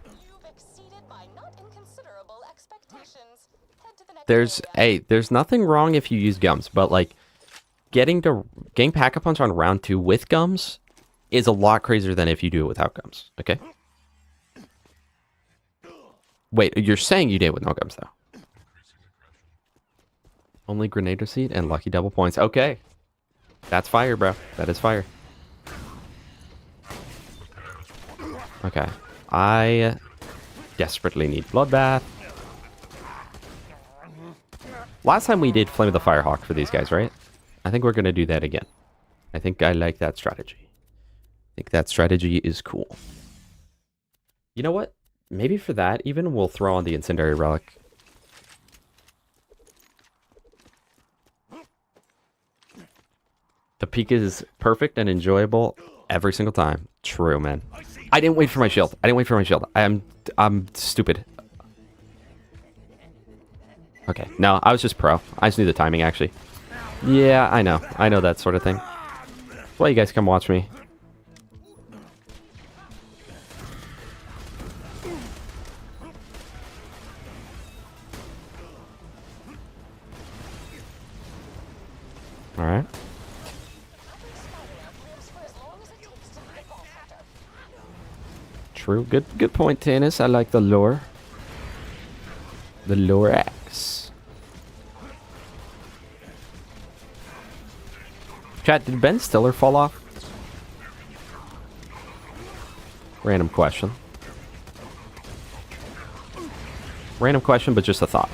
You've exceeded my not inconsiderable expectations. Head to the next There's area. there's nothing wrong if you use gums, but like getting Pack-a-Punch on round 2 with gums is a lot crazier than if you do it without gums. Okay. Wait, you're saying you did with no gums though? Only grenade receipt and lucky double points. Okay, that's fire, bro. That is fire. Okay, I desperately need bloodbath. Last time we did Flame of the Firehawk for these guys, right? I think we're gonna do that again. I think I like that strategy. I think that strategy is cool. You know what? Maybe for that even we'll throw on the Incendiary Relic. The peak is perfect and enjoyable every single time. True, man. I didn't wait for my shield. I'm stupid. Okay, no, I was just pro. I just knew the timing, actually. Yeah, I know. I know that sort of thing. That's why you guys come watch me. Alright. True. Good point, Tannis. I like the lore. The lore X. Chat, did Ben Stiller fall off? Random question. Random question, but just a thought.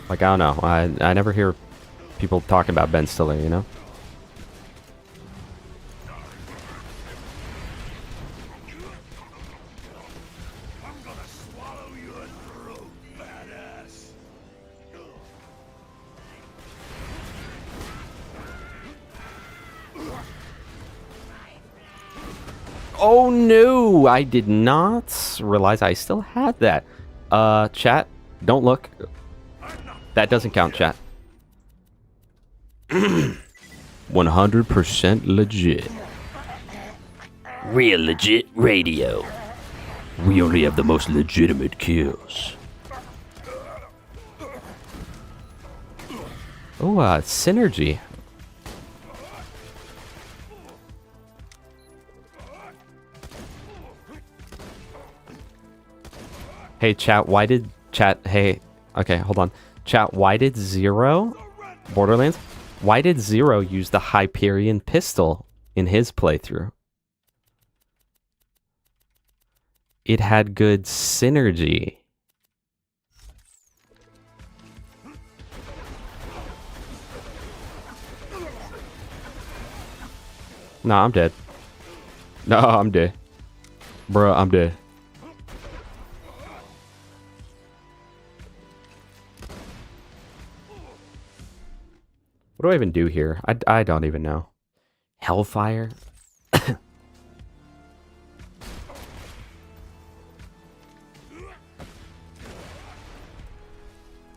Like, I don't know. I never hear people talking about Ben Stiller, you know? I'm gonna swallow your throat, badass. Oh no! I did not realize I still had that. Chat, don't look. That doesn't count, chat. 100% legit. Real legit radio. We only have the most legitimate kills. Oh, synergy. Hey, chat, why did... Chat, hey... Okay, hold on. Chat, why did Zero... Borderlands? Why did Zero use the Hyperion pistol in his playthrough? It had good synergy. Nah, I'm dead. No, I'm dead. Bruh, I'm dead. What do I even do here? I don't even know. Hellfire?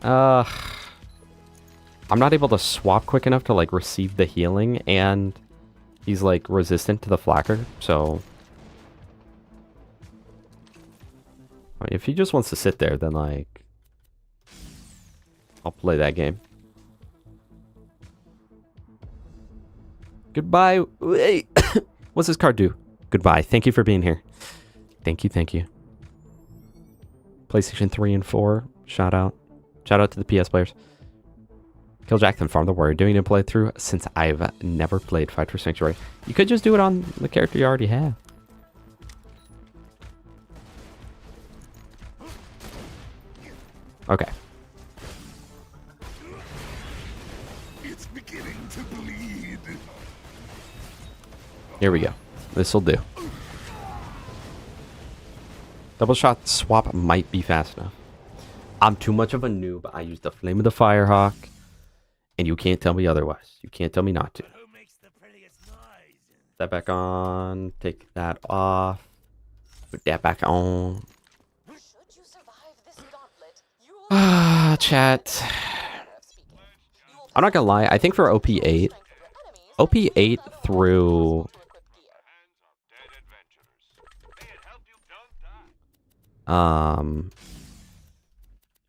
I'm not able to swap quick enough to, like, receive the healing, and he's, like, resistant to the flacker, so... I mean, if he just wants to sit there, then, like... I'll play that game. Goodbye. Wait. What's this card do? Goodbye. Thank you for being here. Thank you, thank you. PlayStation 3 and 4. Shout out. Shout out to the PS players. Kill Jackson, Farm the Warrior. Doing a playthrough since I've never played Fight for Sanctuary. You could just do it on the character you already have. Okay. It's beginning to bleed. Here we go. This'll do. Double shot swap might be fast enough. I'm too much of a noob. I used the Flame of the Firehawk, and you can't tell me otherwise. You can't tell me not to. Who makes the prettiest noise? that back on. Take that off. Put that back on. Should you survive this gauntlet, you will Ah, chat. I'm not gonna lie. I think for OP8, OP8 through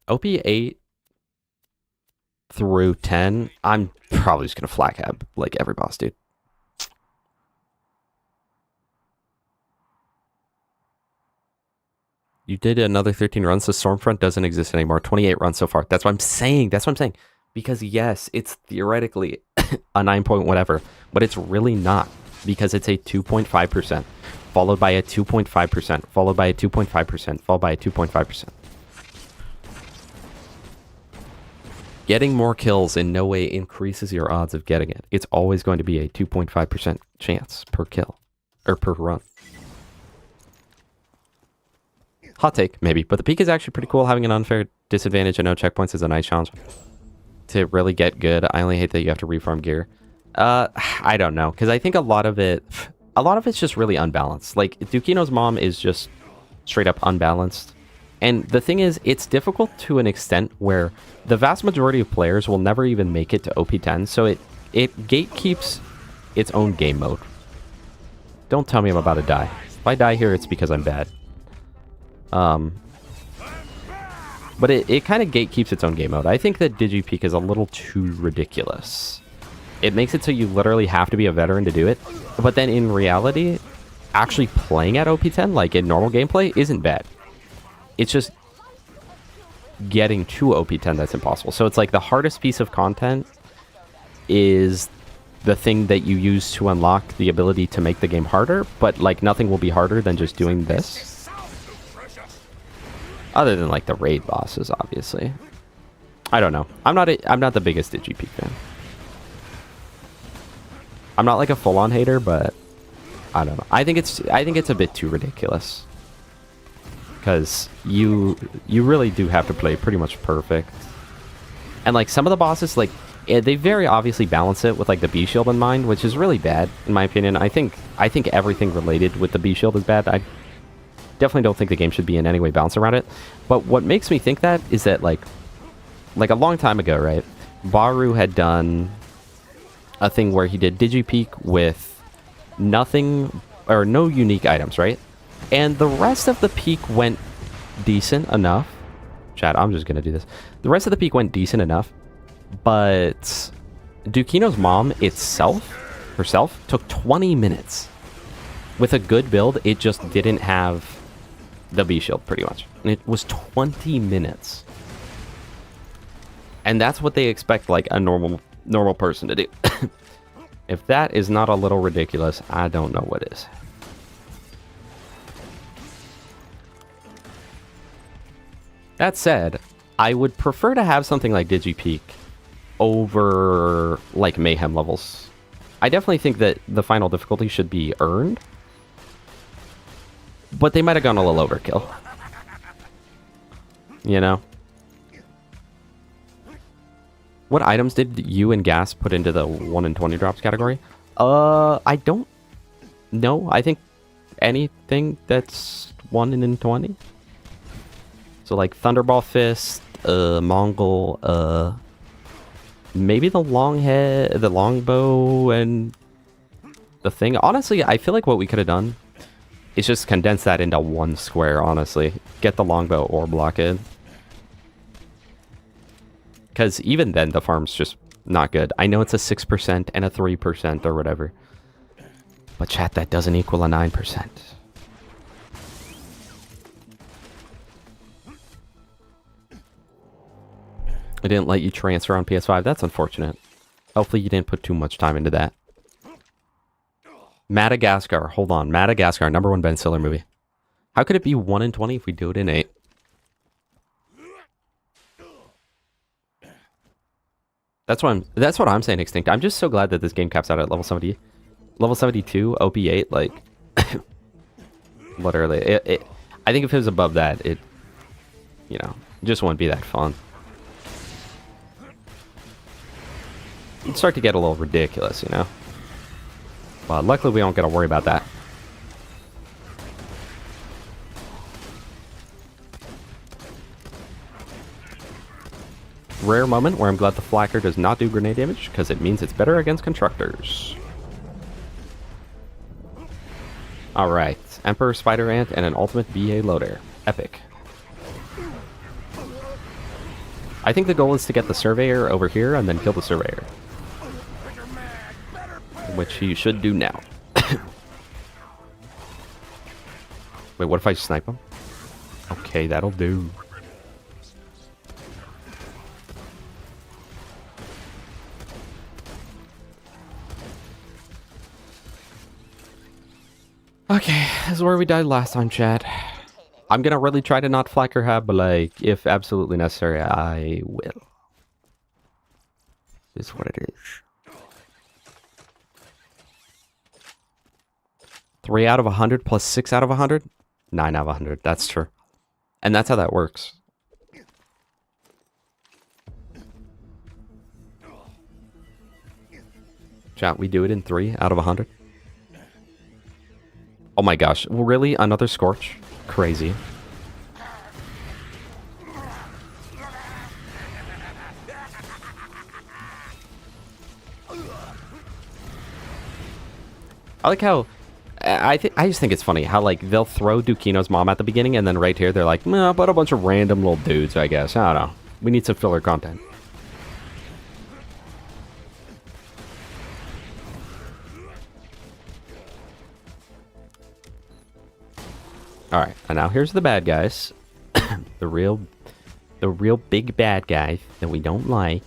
OP8 through 10, I'm probably just gonna flat cab like every boss, dude. You did another 13 runs. The Stormfront doesn't exist anymore. 28 runs so far. That's what I'm saying. That's what I'm saying. Because yes, it's theoretically a 9 point whatever, but it's really not, because it's a 2.5%, followed by a 2.5%, followed by a 2.5%, followed by a 2.5%. Getting more kills in no way increases your odds of getting it. It's always going to be a 2.5% chance per kill, or per run. Hot take, maybe, but the peak is actually pretty cool. Having an unfair disadvantage and no checkpoints is a nice challenge to really get good. I only hate that you have to reform gear. I don't know, because I think a lot of it's just really unbalanced. Like, Dukino's mom is just straight up unbalanced. And the thing is, it's difficult to an extent where the vast majority of players will never even make it to OP10, so it gatekeeps its own game mode. Don't tell me I'm about to die. If I die here, it's because I'm bad. But it kind of gatekeeps its own game mode. I think that DigiPeak is a little too ridiculous. It makes it so you literally have to be a veteran to do it. But then in reality, actually playing at OP10, like in normal gameplay, isn't bad. It's just getting to OP10 that's impossible. So it's like the hardest piece of content is the thing that you use to unlock the ability to make the game harder, but like nothing will be harder than just doing this. Other than like the raid bosses, obviously. I don't know. I'm not the biggest DigiPeak fan. I'm not like a full-on hater, but I don't know. I think it's a bit too ridiculous. Because you really do have to play pretty much perfect. And like some of the bosses, like they very obviously balance it with like the B shield in mind, which is really bad in my opinion. I think everything related with the B shield is bad. I definitely don't think the game should be in any way balanced around it. But what makes me think that is that like a long time ago, right? Baru had done a thing where he did DigiPeak with nothing or no unique items, right? And the rest of the peak went decent enough. Chat, I'm just gonna do this. The rest of the peak went decent enough, but Dukino's mom herself took 20 minutes. With a good build, it just didn't have the B shield pretty much. And it was 20 minutes. And that's what they expect like a normal person to do. If that is not a little ridiculous, I don't know what is. That said, I would prefer to have something like DigiPeak over like Mayhem levels. I definitely think that the final difficulty should be earned. But they might have gone a little overkill. You know? What items did you and Gas put into the 1 in 20 drops category? I don't know. I think anything that's 1 in 20. So like Thunderball Fist, Mongol, maybe the long head, the longbow, and the thing. Honestly, I feel like what we could have done is just condense that into one square, honestly. Get the longbow or block it. Because even then, the farm's just not good. I know it's a 6% and a 3% or whatever. But chat, that doesn't equal a 9%. I didn't let you transfer on PS5. That's unfortunate. Hopefully you didn't put too much time into that. Madagascar. Hold on. Madagascar. #1 Ben Stiller movie. How could it be 1 in 20 if we do it in 8? That's what I'm saying, Extinct. I'm just so glad that this game caps out at level 70. Level 72, OP8, like... literally. I think if it was above that, it... You know, just wouldn't be that fun. It'd start to get a little ridiculous, you know? But luckily we don't gotta worry about that. Rare moment where I'm glad the Flacker does not do grenade damage, because it means it's better against constructors. Alright, Emperor Spider Ant and an ultimate BA loader. Epic. I think the goal is to get the Surveyor over here and then kill the Surveyor. Which you should do now. Wait, what if I snipe him? Okay, that'll do. Okay, this is where we died last time, chat. I'm gonna really try to not flack her hab, but like, if absolutely necessary, I will. This is what it is. 3 out of 100 plus 6 out of 100? 9 out of 100, that's true. And that's how that works. Chat, we do it in 3 out of 100. Oh my gosh, really? Another Scorch? Crazy. I like how I just think it's funny how like they'll throw Dukino's mom at the beginning and then right here they're like, nah, but a bunch of random little dudes, I guess. I don't know. We need some filler content. Alright, and now here's the bad guys. the real big bad guy that we don't like.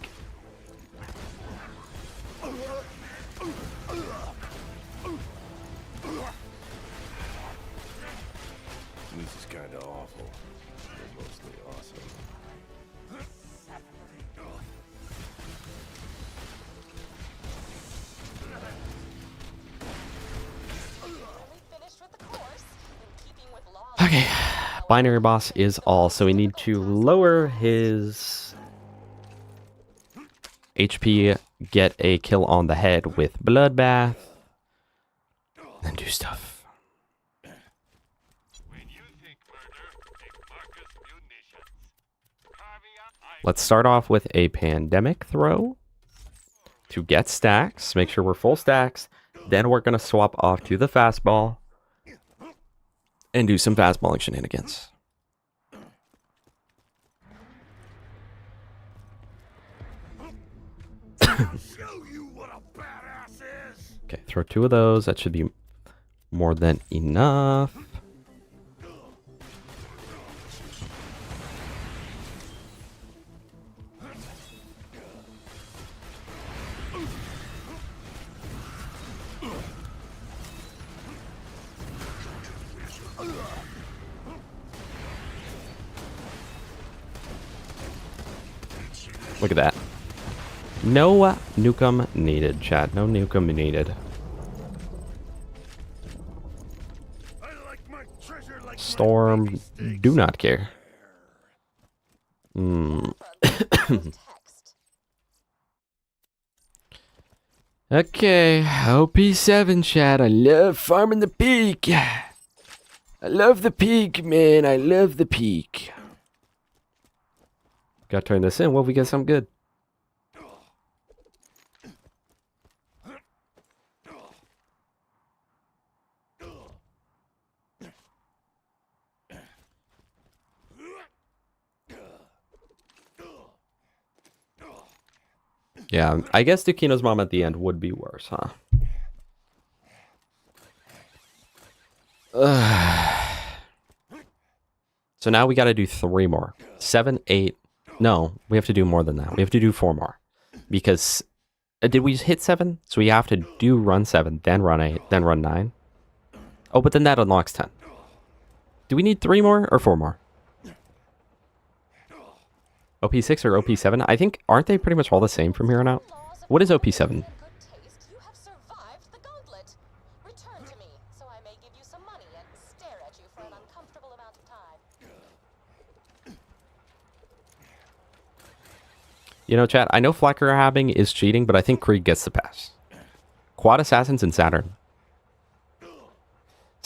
This is kind of awful, but mostly awesome. Okay, binary boss is all, so we need to lower his HP, get a kill on the head with Bloodbath, and do stuff. Let's start off with a Pandemic throw to get stacks, make sure we're full stacks, then we're going to swap off to the fastball and do some fastballing shenanigans. Show you what a badass is. Okay, throw 2 of those. That should be more than enough. Look at that. No nukem needed, chat. No nukem needed. I like my treasure like Storm, do not care. Okay, OP7 chat. I love farming the peak. I love the peak, man. I love the peak. Gotta turn this in. Well, we get something good. Yeah, I guess Dukino's mom at the end would be worse, huh? So now we gotta do 3 more. 7, 8. No, we have to do more than that. We have to do 4 more. Because, did we hit 7? So we have to do run 7, then run 8, then run 9. Oh, but then that unlocks 10. Do we need 3 more or 4 more? OP6 or OP7? I think, aren't they pretty much all the same from here on out? What is OP7? You have survived the gauntlet. Return to me, so I may give you some money and stare at you for an uncomfortable amount of time. You know, chat, I know Flacker habbing is cheating, but I think Krieg gets the pass. Quad Assassins and Saturn.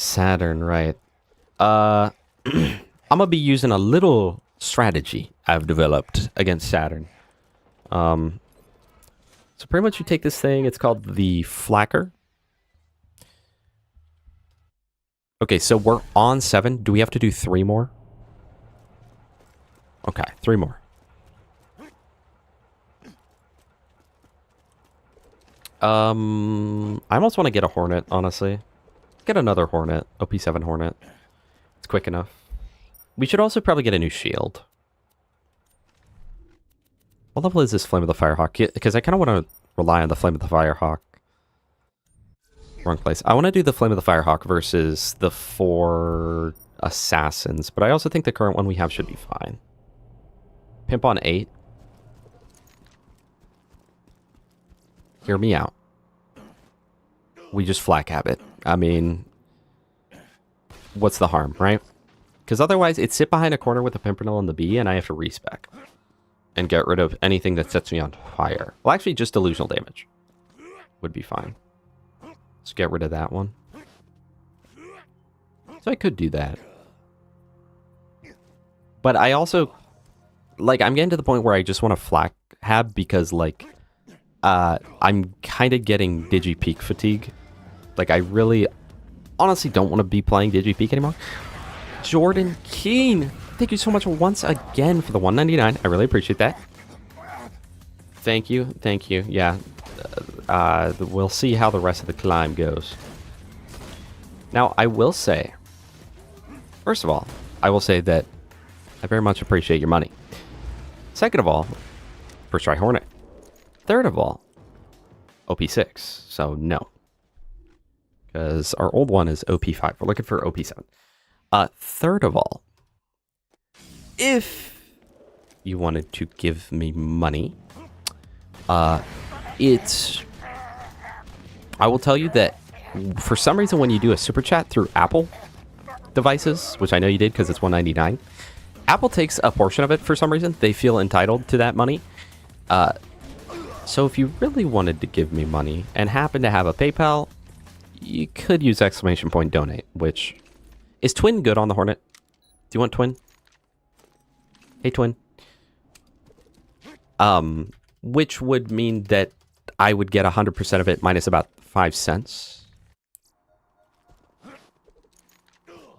Saturn, right. I'm gonna be using a little strategy I've developed against Saturn. So pretty much you take this thing, it's called the Flacker. Okay, so we're on 7. Do we have to do 3 more? Okay, 3 more. I almost want to get a Hornet, honestly. Get another Hornet, OP7 Hornet. It's quick enough. We should also probably get a new shield. What level is this Flame of the Firehawk? Because I kind of want to rely on the Flame of the Firehawk. Wrong place. I want to do the Flame of the Firehawk versus the 4 Assassins, but I also think the current one we have should be fine. Pimp on 8. Hear me out. We just flak habit. I mean, what's the harm, right? Because otherwise, it's sit behind a corner with a Pimpernel and the bee, and I have to respec. And get rid of anything that sets me on fire. Well, actually, just delusional damage would be fine. Let's get rid of that one. So I could do that. But I also, like, I'm getting to the point where I just want to flak hab because, like, I'm kind of getting Digi Peak fatigue. Like, I really, honestly don't want to be playing Digi Peak anymore. Jordan Keene, thank you so much once again for the 199. I really appreciate that. Thank you, thank you. Yeah, we'll see how the rest of the climb goes. Now, I will say, first of all, I will say that I very much appreciate your money. Second of all, first try Hornet. Third of all, OP6, so no. Because our old one is OP5. We're looking for OP7. Third of all, if you wanted to give me money, I will tell you that for some reason when you do a super chat through Apple devices, which I know you did because it's $1.99, Apple takes a portion of it for some reason. They feel entitled to that money. So if you really wanted to give me money and happen to have a PayPal, you could use !donate, which is Twin good on the Hornet? Do you want Twin? Hey, Twin. Which would mean that I would get 100% of it minus about 5 cents.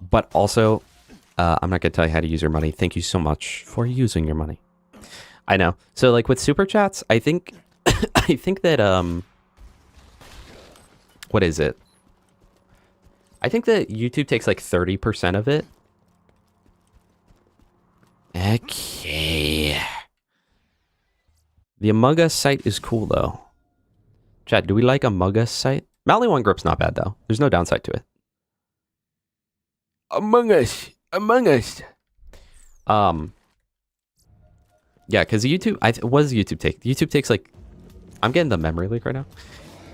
But also, I'm not going to tell you how to use your money. Thank you so much for using your money. I know. So, like, with Super Chats, I think... I think that, what is it? I think that YouTube takes, like, 30% of it. Okay. The Among Us site is cool, though. Chat, do we like Among Us site? Mally One Grip's not bad, though. There's no downside to it. Among Us. Among Us. Yeah, because YouTube... what does YouTube take? YouTube takes, like... I'm getting the memory leak right now.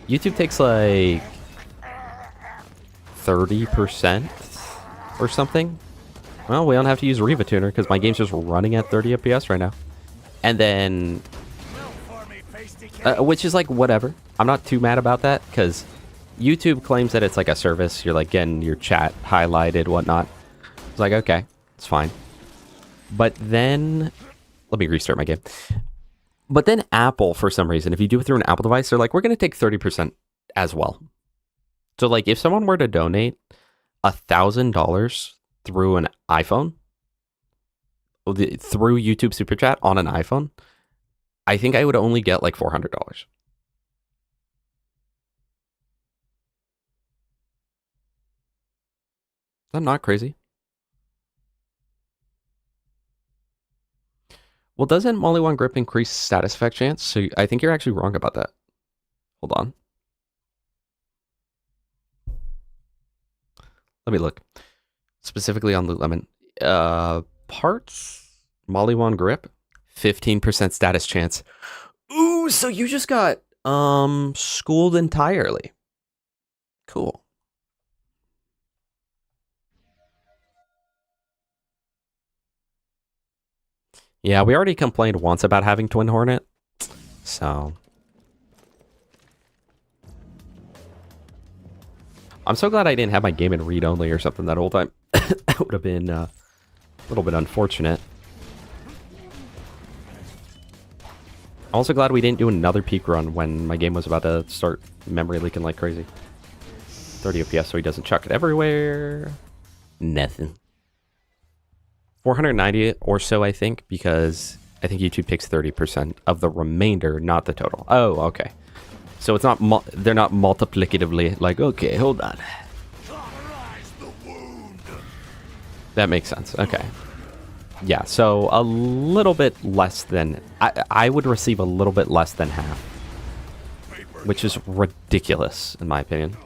YouTube takes, like... 30% or something. Well, we don't have to use Riva Tuner because my game's just running at 30 FPS right now. And then... which is like, whatever. I'm not too mad about that because YouTube claims that it's like a service. You're like getting your chat highlighted, whatnot. It's like, okay, it's fine. But then... Let me restart my game. But then Apple, for some reason, if you do it through an Apple device, they're like, we're going to take 30% as well. So, like, if someone were to donate $1,000 through an iPhone, through YouTube Super Chat on an iPhone, I think I would only get, like, $400. Is that not crazy? Well, doesn't Molly One Grip increase status effect chance? So I think you're actually wrong about that. Hold on. Let me look. Specifically on Loot Lemon. Parts, Molly One Grip, 15% status chance. Ooh, so you just got schooled entirely. Cool. Yeah, we already complained once about having Twin Hornet, so... I'm so glad I didn't have my game in read-only or something that whole time. That would have been a little bit unfortunate. I'm also glad we didn't do another peak run when my game was about to start memory leaking like crazy. 30 FPS so he doesn't chuck it everywhere. Nothing. 490 or so, I think, because I think YouTube takes 30% of the remainder, not the total. Oh, okay. So it's not, they're not multiplicatively like, okay, hold on. Cauterize the wound. That makes sense. Okay. Yeah, so a little bit less than, I would receive a little bit less than half, which is ridiculous in my opinion.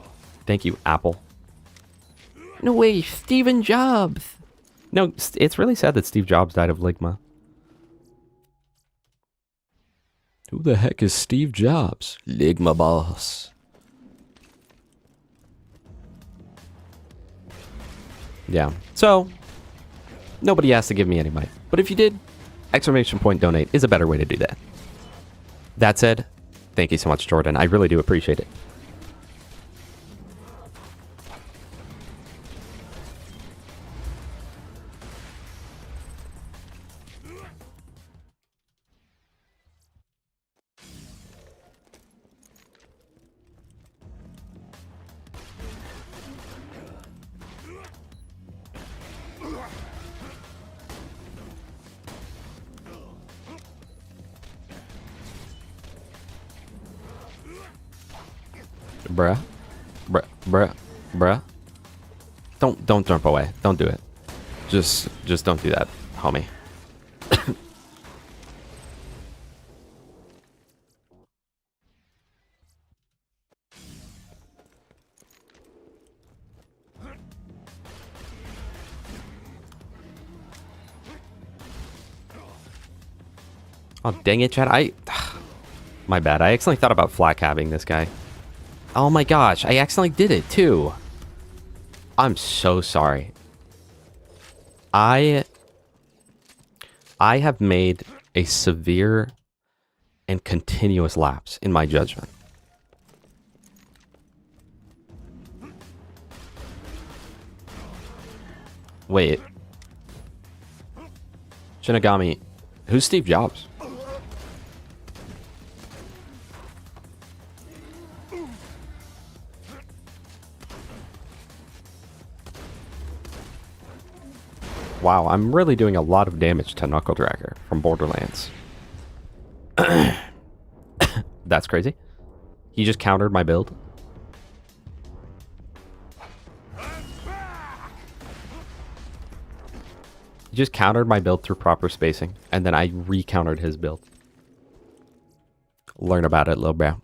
Thank you, Apple. No way, Steven Jobs. No, it's really sad that Steve Jobs died of Ligma. Who the heck is Steve Jobs? Ligma boss. Yeah, so nobody has to give me any money. But if you did, exclamation point donate is a better way to do that. That said, thank you so much, Jordan. I really do appreciate it. Bruh. Bruh. Don't jump away. Don't do it. Just don't do that, homie. Oh, dang it, Chad. My bad. I accidentally thought about flat cabbing this guy. Oh my gosh, I accidentally did it too. I'm so sorry. I have made a severe and continuous lapse in my judgment. Wait. Shinigami, who's Steve Jobs? Wow, I'm really doing a lot of damage to Knuckle Dragger from Borderlands. That's crazy. He just countered my build. He just countered my build through proper spacing, and then I re-countered his build. Learn about it, little bro.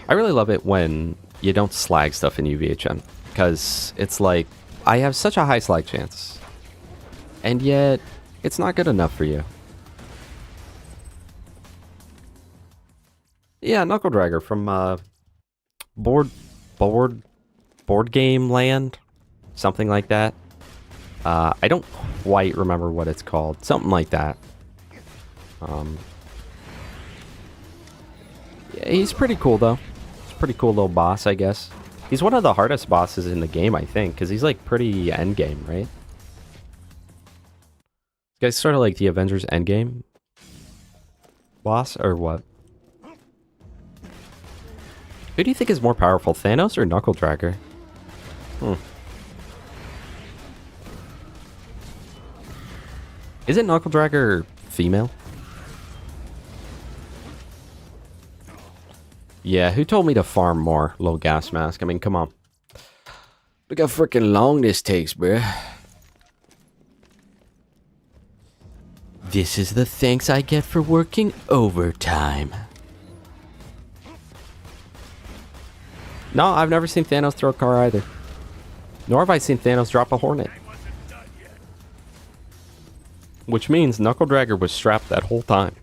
I really love it when you don't slag stuff in UVHN, because it's like, I have such a high slag chance, and yet it's not good enough for you. Yeah, Knuckle Dragger from board game land, something like that. I don't quite remember what it's called, something like that. Yeah, he's pretty cool though. Pretty cool little boss, I guess. He's one of the hardest bosses in the game, I think, because he's like pretty end game, right? This guy's sort of like the Avengers Endgame boss, or what? Who do you think is more powerful, Thanos or Knuckle Dragger? Isn't Knuckle Dragger female? Yeah, who told me to farm more, little gas mask? I mean, come on. Look how freaking long this takes, bruh. This is the thanks I get for working overtime. No, I've never seen Thanos throw a car either. Nor have I seen Thanos drop a hornet. Which means Knuckle Dragger was strapped that whole time.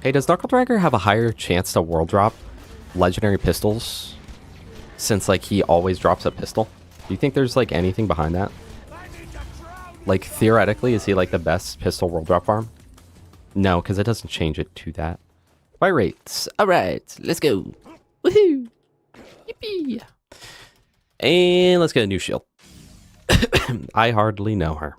Hey, Hey, does Knuckle Dragger have a higher chance to world drop legendary pistols since like he always drops a pistol? Do you think there's like anything behind that? Like theoretically, is he like the best pistol world drop farm? No, because it doesn't change it to that. Fight rates. All right, let's go. Woohoo! Yippee! And let's get a new shield. I hardly know her.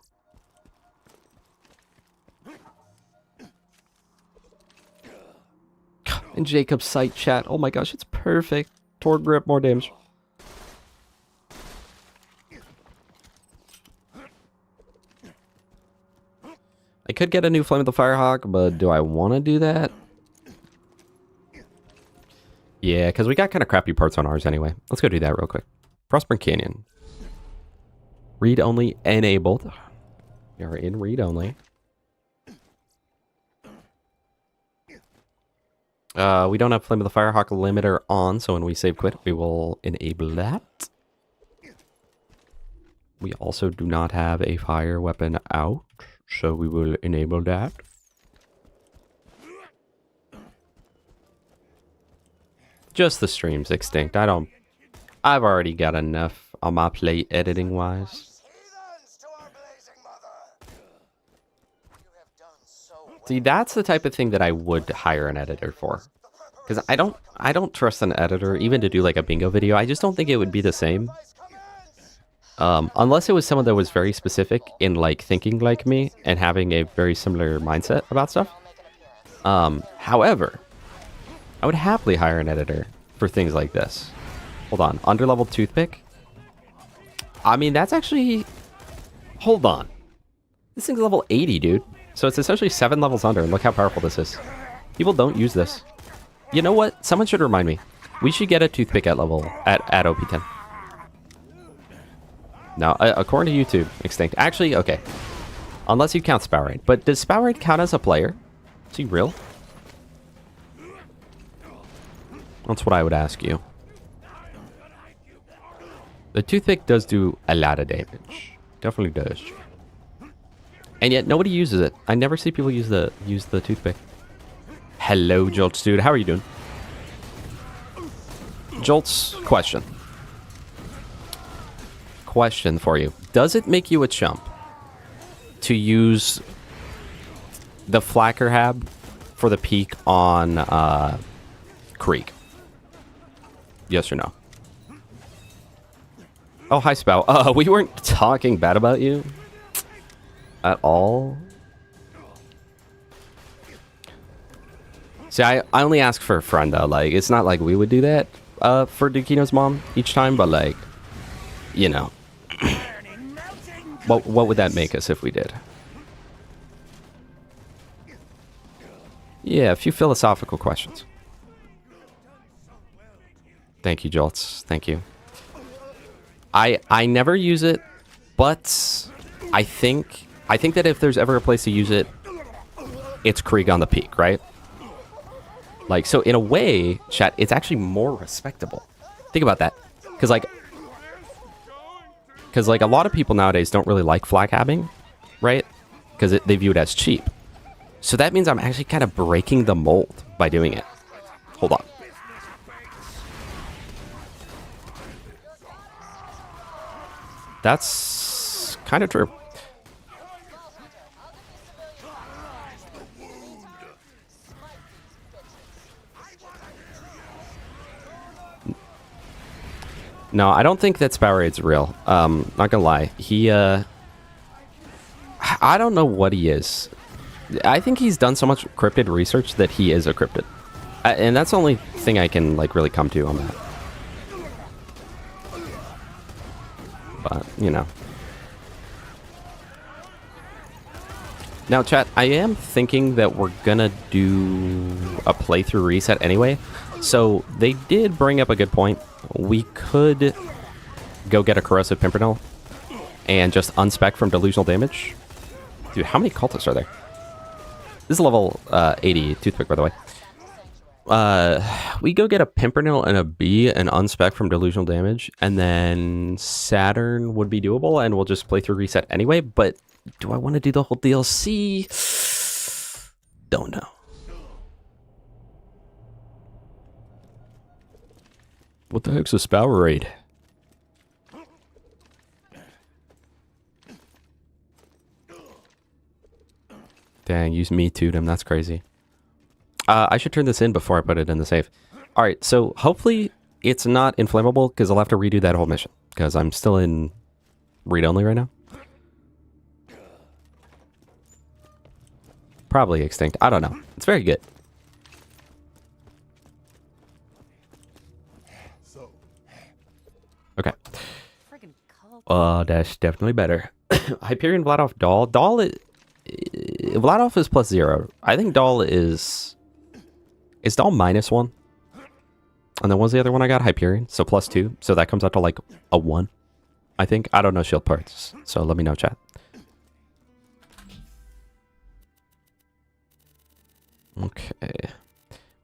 And Jacob's sight chat. Oh my gosh, it's perfect. Toward grip, more damage. I could get a new Flame of the Firehawk, but do I want to do that? Yeah, because we got kind of crappy parts on ours anyway. Let's go do that real quick. Frostburn Canyon. Read only enabled. We are in read only. We don't have Flame of the Firehawk limiter on, so when we save quit, we will enable that. We also do not have a fire weapon out, so we will enable that. Just the stream's extinct. I've already got enough on my plate editing wise. Heathens to our blazing mother! You have done so well. See, that's the type of thing that I would hire an editor for. Because I don't trust an editor even to do like a bingo video. I just don't think it would be the same. Unless it was someone that was very specific in like thinking like me and having a very similar mindset about stuff. However, I would happily hire an editor for things like this. Hold on, underleveled toothpick. I mean, that's actually, hold on. This thing's level 80, dude. So it's essentially 7 levels under, and look how powerful this is. People don't use this. You know what? Someone should remind me. We should get a toothpick at level, at OP10. No, according to YouTube, extinct. Actually, okay. Unless you count Spowerade. But does Spowerade count as a player? Is he real? That's what I would ask you. The toothpick does do a lot of damage. Definitely does. And yet nobody uses it. I never see people use the toothpick. Hello, Jolts dude. How are you doing? Jolts, question. Question for you. Does it make you a chump to use the Flacker Hab for the peak on Krieg? Yes or no? Oh, hi, Spout. We weren't talking bad about you at all. See, I only ask for a friend, though. Like, it's not like we would do that for Dukino's mom each time, but, like, you know. What would that make us if we did? Yeah, a few philosophical questions. Thank you, Jolts. Thank you. I never use it, but I think that if there's ever a place to use it, it's Krieg on the peak, right? Like, so in a way, chat, it's actually more respectable. Think about that. Because like a lot of people nowadays don't really like flag habbing, right? Because they view it as cheap. So that means I'm actually kind of breaking the mold by doing it. Hold on. That's kind of true. No, I don't think that Spowerade's real. Not gonna lie. He, I don't know what he is. I think he's done so much cryptid research that he is a cryptid. And that's the only thing I can, like, really come to on that. But, you know. Now, chat, I am thinking that we're gonna do a playthrough reset anyway. So, they did bring up a good point. We could go get a Corrosive Pimpernel and just unspec from Delusional Damage. Dude, how many cultists are there? This is level 80 Toothpick, by the way. We go get a Pimpernel and a B and unspec from Delusional Damage, and then Saturn would be doable, and we'll just play through reset anyway. But do I want to do the whole DLC? Don't know. What the heck's a Spower raid? Dang, you me too'd him. That's crazy. I should turn this in before I put it in the safe. All right, so hopefully it's not inflammable because I'll have to redo that whole mission because I'm still in read-only right now. Probably extinct. I don't know. It's very good. Okay. That's definitely better. Hyperion Vladov Doll. Vladov is +0. I think Doll is Doll -1. And then what was the other one I got? Hyperion. So +2. So that comes out to like a 1. I think. I don't know shield parts. So let me know, chat. Okay.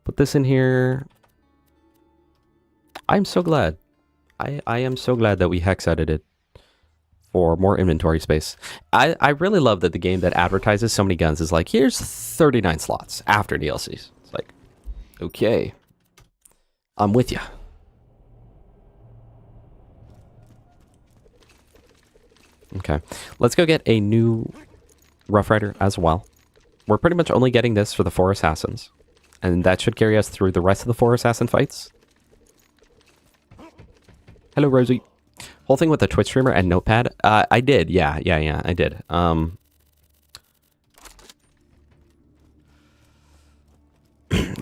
Put this in here. I'm so glad. I am so glad that we hex edited for more inventory space. I really love that the game that advertises so many guns is like, here's 39 slots after DLCs. It's like, okay, I'm with you. Okay, let's go get a new Rough Rider as well. We're pretty much only getting this for the 4 assassins, and that should carry us through the rest of the 4 assassin fights. Hello, Rosie. Whole thing with the Twitch streamer and notepad. I did. Yeah, I did.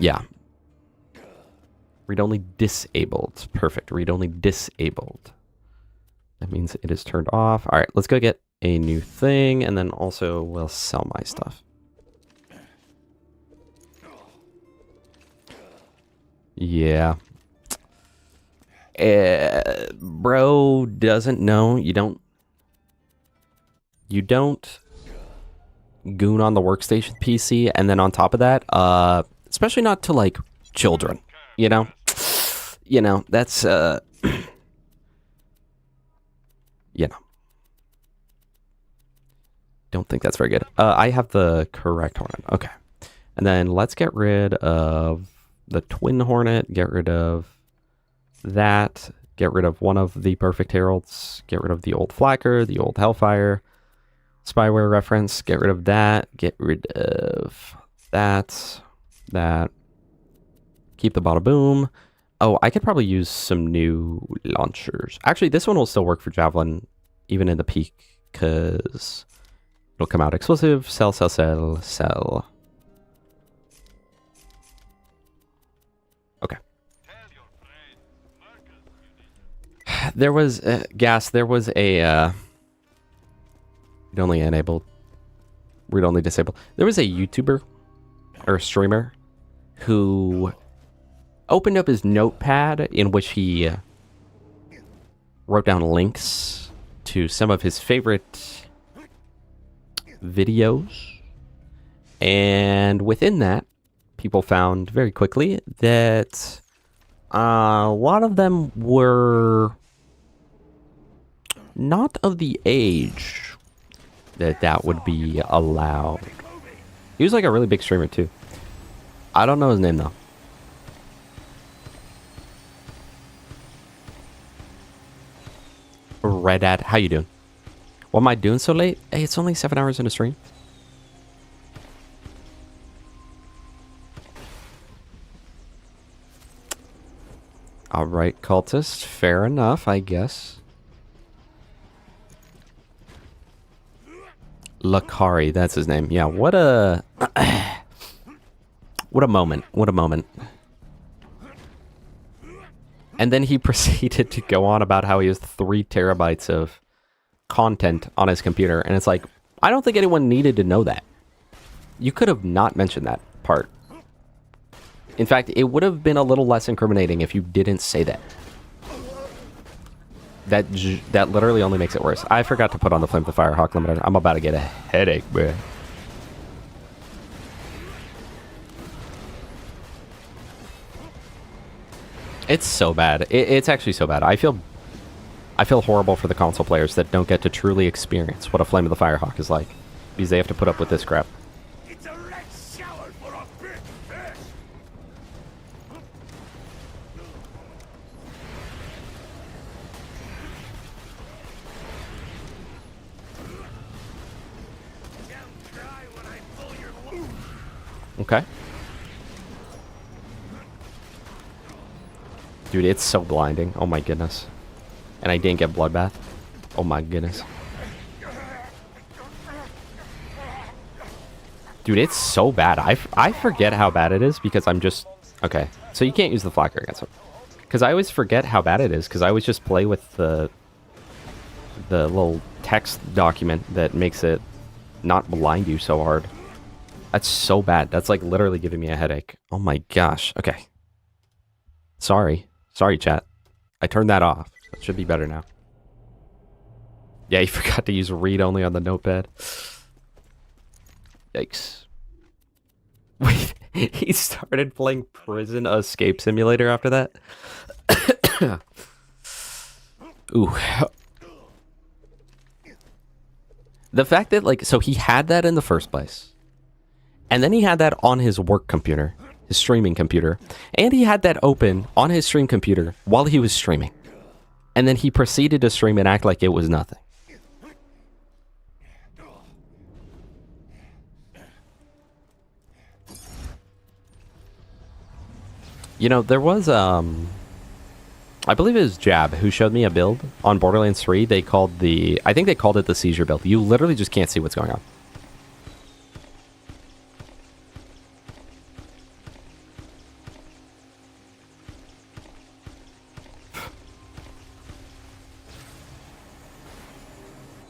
Yeah. Read only disabled. Perfect. Read only disabled. That means it is turned off. All right, let's go get a new thing, and then also we'll sell my stuff. Yeah. Bro doesn't know. You don't goon on the workstation PC, and then on top of that, especially not to like children, you know, that's you know, don't think that's very good. I have the correct Hornet. Okay, and then let's get rid of the Twin Hornet. Get rid of that. Get rid of one of the Perfect Heralds. Get rid of the old Flacker, the old Hellfire. Spyware reference. Get rid of that. Get rid of that. That. Keep the Bada Boom. Oh, I could probably use some new launchers. Actually, this one will still work for Javelin, even in the peak, because it'll come out exclusive. Sell, sell, sell, sell. Okay. There was gas. There was a read only enabled, read only disabled. There was a YouTuber or a streamer who opened up his notepad in which he wrote down links to some of his favorite videos, and within that, people found very quickly that a lot of them were not of the age that would be allowed. He was like a really big streamer too. I don't know his name though. Redat, how you doing? What am I doing so late? Hey, it's only 7 hours in a stream. All right, cultist. Fair enough, I guess. Lakari, that's his name. Yeah, what a what a moment. What a moment. And then he proceeded to go on about how he has 3 terabytes of content on his computer. And it's like, I don't think anyone needed to know that. You could have not mentioned that part. In fact, it would have been a little less incriminating if you didn't say that. That literally only makes it worse. I forgot to put on the Flame of the Firehawk limiter. I'm about to get a headache, bruh. It's so bad. It's actually so bad. I feel horrible for the console players that don't get to truly experience what a Flame of the Firehawk is like, because they have to put up with this crap. It's a red shower for a big fish. Okay. Dude, it's so blinding. Oh my goodness. And I didn't get bloodbath. Oh my goodness. Dude, it's so bad. I forget how bad it is because I'm just... Okay, so you can't use the flak against him. Because I always forget how bad it is because I always just play with the little text document that makes it not blind you so hard. That's so bad. That's like literally giving me a headache. Oh my gosh. Okay. Sorry. Sorry, chat. I turned that off. It should be better now. Yeah, you forgot to use read only on the notepad. Yikes. Wait, he started playing Prison Escape Simulator after that? Ooh. The fact that, like, so he had that in the first place. And then he had that on his work computer, his streaming computer. And he had that open on his stream computer while he was streaming. And then he proceeded to stream and act like it was nothing. You know, there was, I believe it was Jab who showed me a build on Borderlands 3. They called I think they called it the seizure build. You literally just can't see what's going on.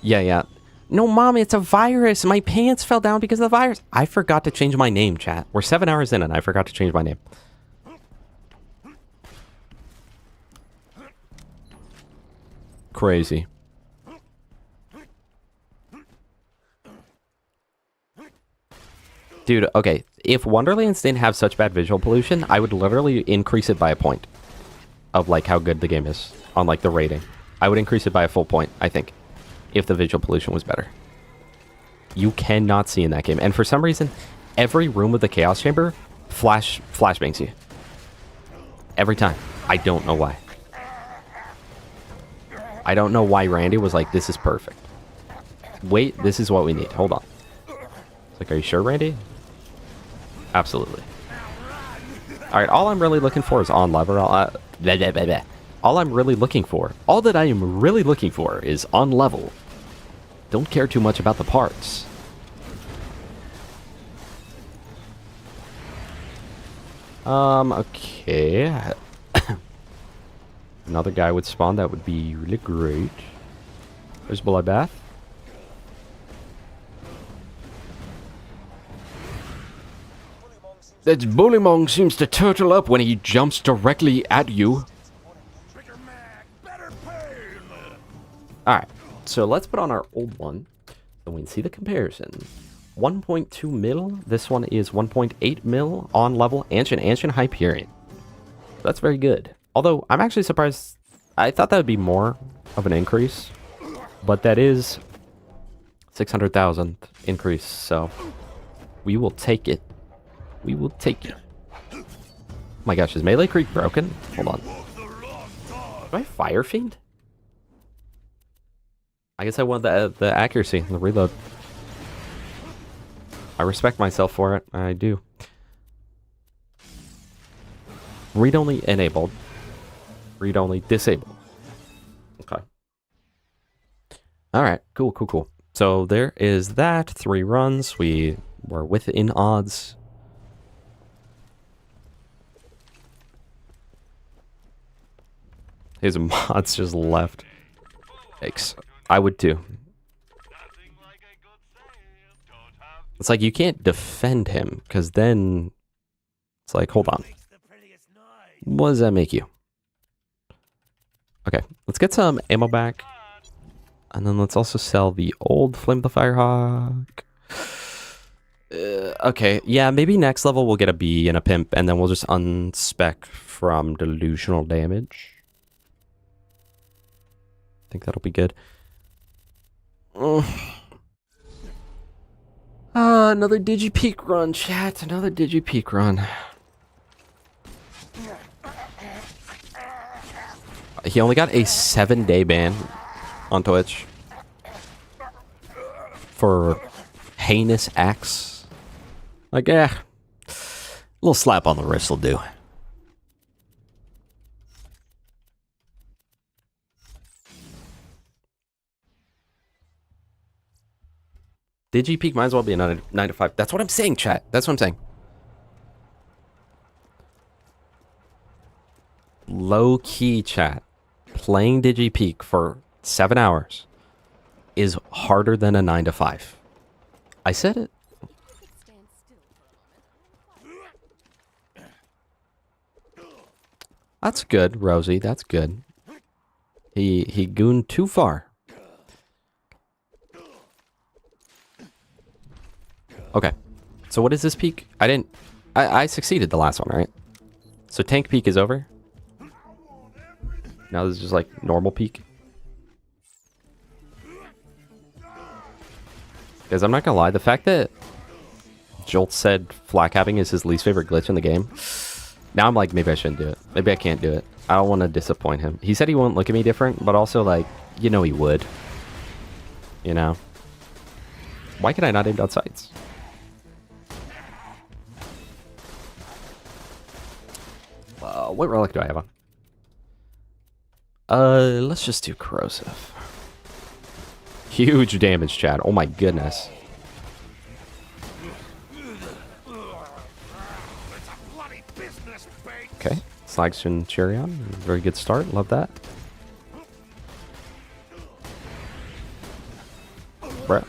Yeah. No, Mom, it's a virus. My pants fell down because of the virus. I forgot to change my name, chat. We're 7 hours in and I forgot to change my name. Crazy. Dude, okay. If Wonderlands didn't have such bad visual pollution, I would literally increase it by a point of like how good the game is on like the rating. I would increase it by a full point, I think, if the visual pollution was better. You cannot see in that game. And for some reason, every room with the Chaos Chamber flashbangs you. Every time. I don't know why. I don't know why Randy was like, this is perfect. Wait, this is what we need. Hold on. It's like, are you sure, Randy? Absolutely. Alright, all I'm really looking for is on level. All I'm really looking for, all that I am really looking for is on level. Don't care too much about the parts. Okay. Another guy would spawn, that would be really great. There's Bloodbath. That Bullymong seems to turtle up when he jumps directly at you. Alright, so let's put on our old one so we can see the comparison. 1.2 mil, this one is 1.8 mil on level Anshin Hyperion. That's very good. Although, I'm actually surprised. I thought that would be more of an increase. But that is 600,000 increase, so we will take it. We will take it. Oh my gosh, is Melee Krieg broken? Hold on. Do I Fire Fiend? I guess I want the accuracy, the reload. I respect myself for it. I do. Read only enabled. Read only disabled. Okay. Alright, cool. So there is that. 3 runs. We were within odds. His mods just left. Yikes. I would too. It's like you can't defend him, because then it's like, hold on. What does that make you? Okay, let's get some ammo back. And then let's also sell the old Flame the Firehawk. Okay, yeah, maybe next level we'll get a B and a Pimp, and then we'll just unspec from delusional damage. I think that'll be good. Another Digipeak run, chat. Another Digipeak run. He only got a 7-day ban on Twitch for heinous acts. Like, yeah, little slap on the wrist will do. Peak might as well be a 9 to 5. That's what I'm saying, chat. That's what I'm saying. Low key, chat. Playing Peak for 7 hours is harder than a 9 to 5. I said it. That's good, Rosie. That's good. He gooned too far. Okay. So what is this peak? I succeeded the last one, right? So tank peak is over. Now this is just like normal peak. Guys, I'm not gonna lie, the fact that Jolt said flak having is his least favorite glitch in the game, now I'm like, maybe I shouldn't do it. Maybe I can't do it. I don't want to disappoint him. He said he won't look at me different, but also like, you know he would. You know? Why can I not aim down sights? What relic do I have on? Let's just do corrosive. Huge damage, Chad. Oh my goodness. Okay. Slagston Cherion. Very good start. Love that. Bruh.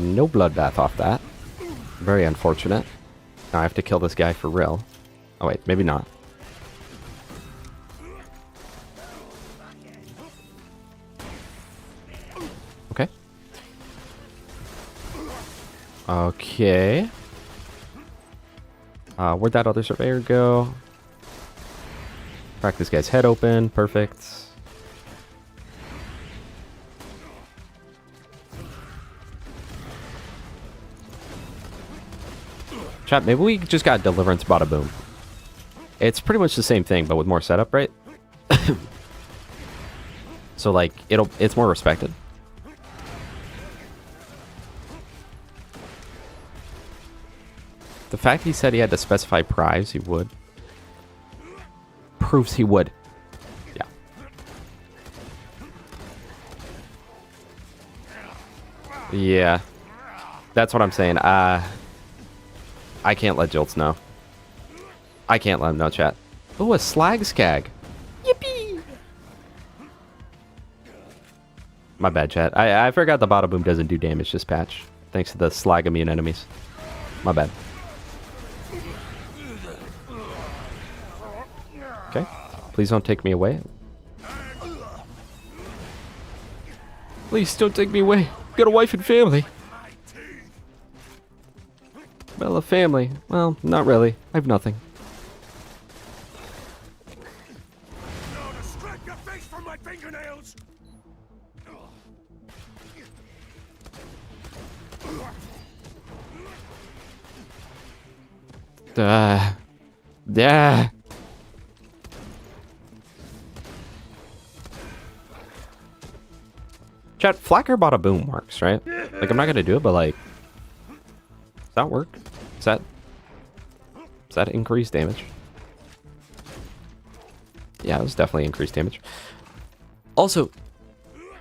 No bloodbath off that. Very unfortunate. Now I have to kill this guy for real. Oh wait, maybe not. Okay. Okay. Where'd that other surveyor go? Crack this guy's head open. Perfect. Chat, maybe we just got Deliverance Bada Boom. It's pretty much the same thing, but with more setup, right? So like, it's more respected. The fact he said he had to specify prize, he would. Proves he would. Yeah. Yeah. That's what I'm saying. I can't let Jolts know. I can't let him know, chat. Oh, a slag skag. Yippee! My bad, chat. I forgot the Bada Boom doesn't do damage this patch. Thanks to the slag immune enemies. My bad. Okay. Please don't take me away. Please don't take me away. I've got a wife and family. Well, a family. Well, not really. I have nothing. No, to scrape your face from my fingernails. Yeah. Chat, Flacker Bada Boom works, right? Like, I'm not gonna do it, but like, does that work? Does that increase damage? Yeah, it was definitely increased damage. Also,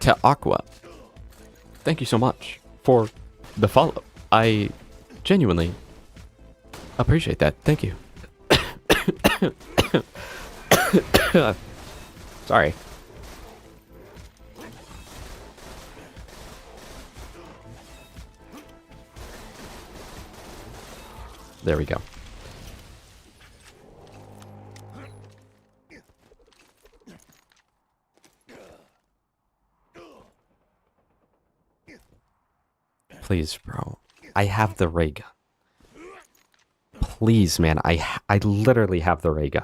to Aqua, thank you so much for the follow. I genuinely appreciate that. Thank you. Sorry. There we go. Please, bro. I have the ray gun. Please, man. I literally have the ray gun.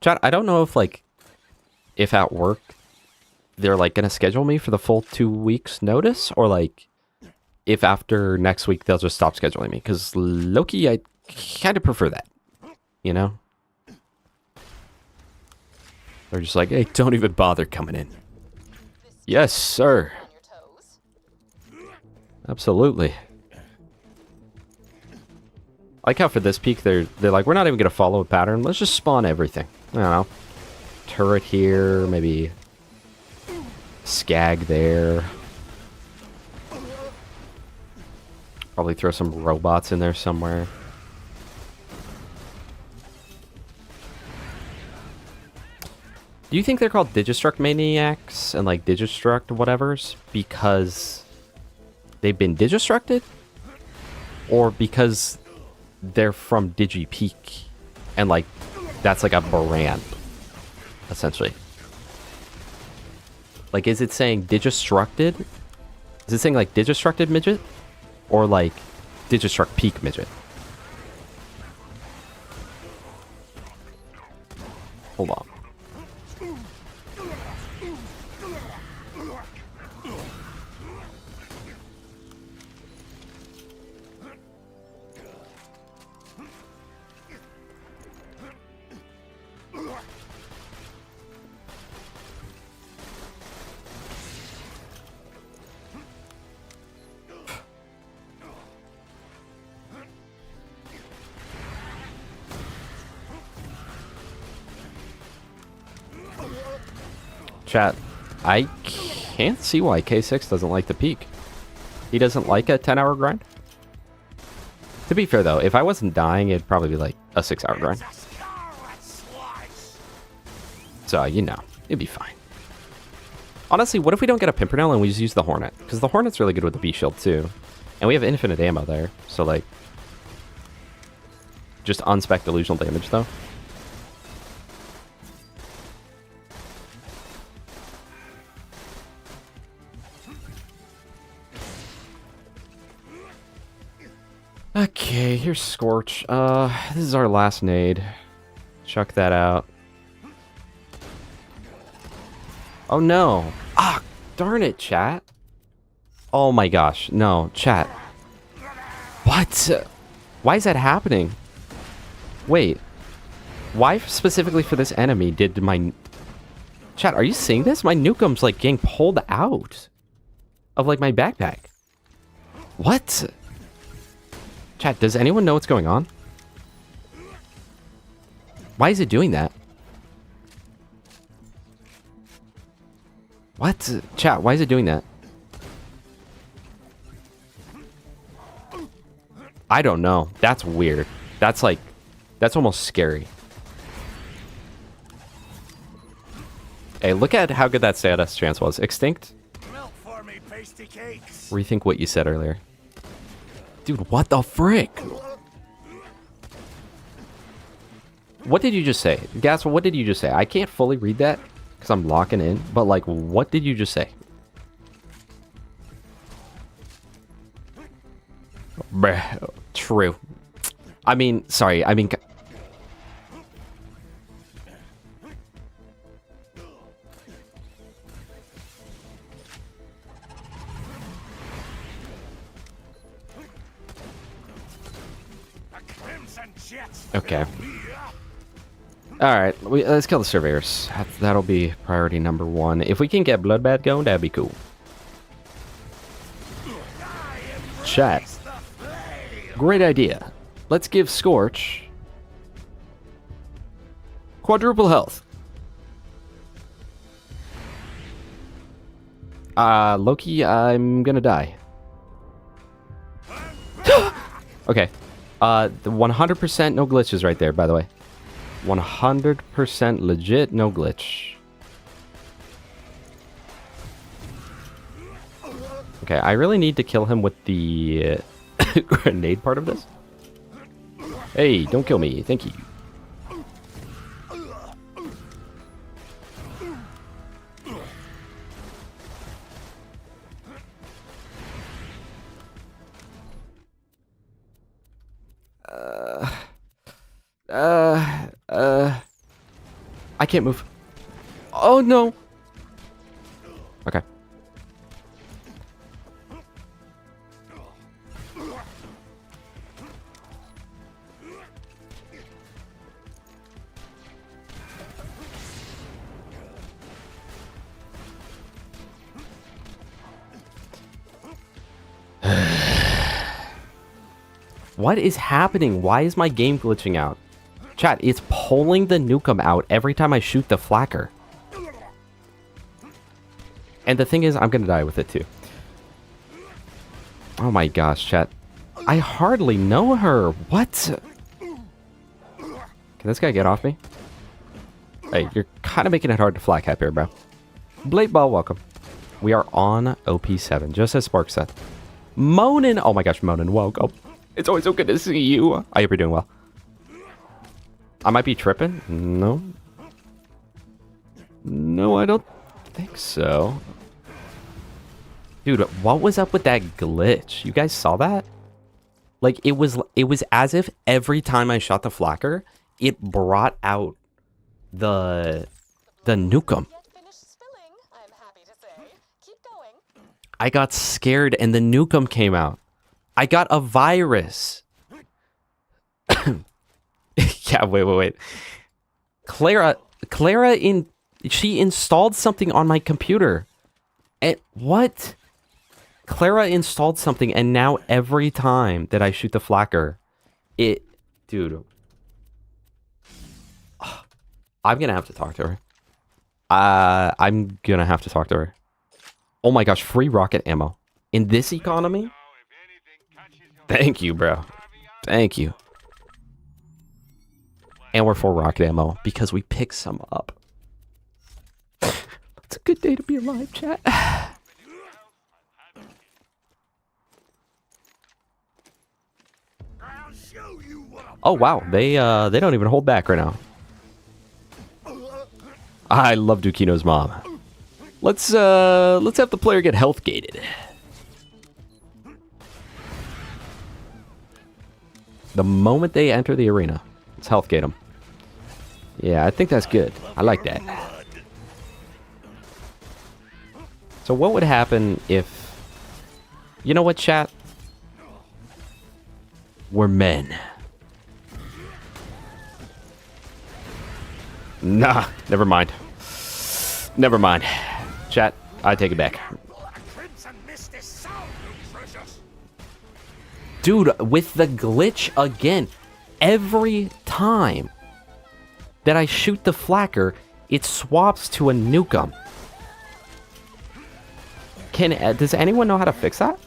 Chat, I don't know if, like, if at work they're like gonna schedule me for the full 2 weeks notice, or like if after next week they'll just stop scheduling me. Because Loki, I kind of prefer that, you know? They're just like, hey, don't even bother coming in. Yes, sir. On your toes. Absolutely. I like how for this peak, they're like, we're not even going to follow a pattern. Let's just spawn everything. I don't know. Turret here, maybe Skag there. Probably throw some robots in there somewhere. Do you think they're called Digistruct Maniacs and like Digistruct whatevers because they've been Digistructed? Or because they're from Digipeak and like that's like a brand, essentially? Like, is it saying Digistructed? Is it saying like Digistructed Midget? Or like Digistruct Peak Midget? Hold on. Chat, I can't see why K6 doesn't like the peak. He doesn't like a 10-hour grind? To be fair, though, if I wasn't dying, it'd probably be like a 6-hour grind. So, you know, it'd be fine. Honestly, what if we don't get a Pimpernel and we just use the Hornet? Because the Hornet's really good with the B-Shield, too. And we have infinite ammo there, so, like... Just unspec delusional damage, though. Okay, here's Scorch. This is our last nade. Chuck that out. Oh no. Ah, darn it, chat. Oh my gosh. No, chat. What? Why is that happening? Wait. Why specifically for this enemy did my... Chat, are you seeing this? My Nukeum's like getting pulled out of like my backpack. What? Chat, does anyone know what's going on? Why is it doing that? What? Chat, why is it doing that? I don't know. That's weird. That's like... That's almost scary. Hey, look at how good that status chance was. Extinct? Milk for me, pasty cakes. Rethink what you said earlier. Dude, what the frick? What did you just say? Gas, what did you just say? I can't fully read that because I'm locking in, but like, what did you just say? Bruh, true. I mean, sorry, I mean... Okay. Alright, let's kill the surveyors. That'll be priority number 1. If we can get Bloodbath going, that'd be cool. Chat. Great idea. Let's give Scorch quadruple health. Loki, I'm gonna die. Okay. The 100% no glitches right there, by the way. 100% legit, no glitch. Okay, I really need to kill him with the grenade part of this. Hey, don't kill me. Thank you. I can't move. Oh no. Okay. What is happening? Why is my game glitching out? Chat, it's pulling the nukem out every time I shoot the flacker. And the thing is, I'm gonna die with it too. Oh my gosh, chat. I hardly know her. What? Can this guy get off me? Hey, you're kind of making it hard to flag cap here, bro. Blade Ball, welcome. We are on OP7, just as Spark said. Monin! Oh my gosh, Monin, welcome. It's always so good to see you. I hope you're doing well. I might be tripping. No. No, I don't think so. Dude, what was up with that glitch? You guys saw that? Like, it was as if every time I shot the flacker, it brought out the nukem. Yet finished spilling, I'm happy to say. Keep going. I got scared and the nukem came out. I got a virus. Yeah, wait. Clara she installed something on my computer. And what? Clara installed something and now every time that I shoot the flacker, dude. I'm gonna have to talk to her. I'm gonna have to talk to her. Oh my gosh, free rocket ammo. In this economy? Thank you, bro. Thank you. And we're full rocket ammo because we picked some up. It's a good day to be alive, chat. Oh wow, they don't even hold back right now. I love Dukino's mom. Let's have the player get health gated. The moment they enter the arena, let's health gate them. Yeah, I think that's good. I like that. So what would happen if... You know what, chat? We're men. Nah, never mind. Never mind. Chat, I take it back. Dude, with the glitch again, every time that I shoot the flacker, it swaps to a nukem. Does anyone know how to fix that?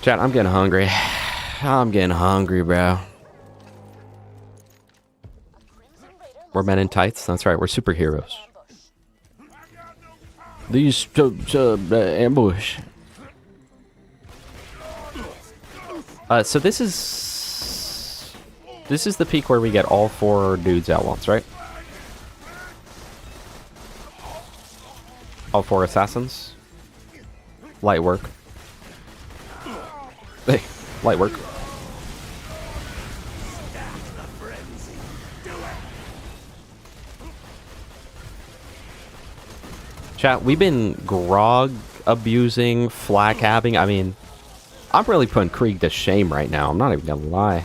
Chat, I'm getting hungry. I'm getting hungry, bro. We're men in tights. That's right. We're superheroes. These ambush. So this is the peak where we get all 4 dudes at once, right? All 4 assassins. Light work. Hey, light work. Chat, we've been grog abusing, flak habbing. I mean, I'm really putting Krieg to shame right now. I'm not even gonna lie.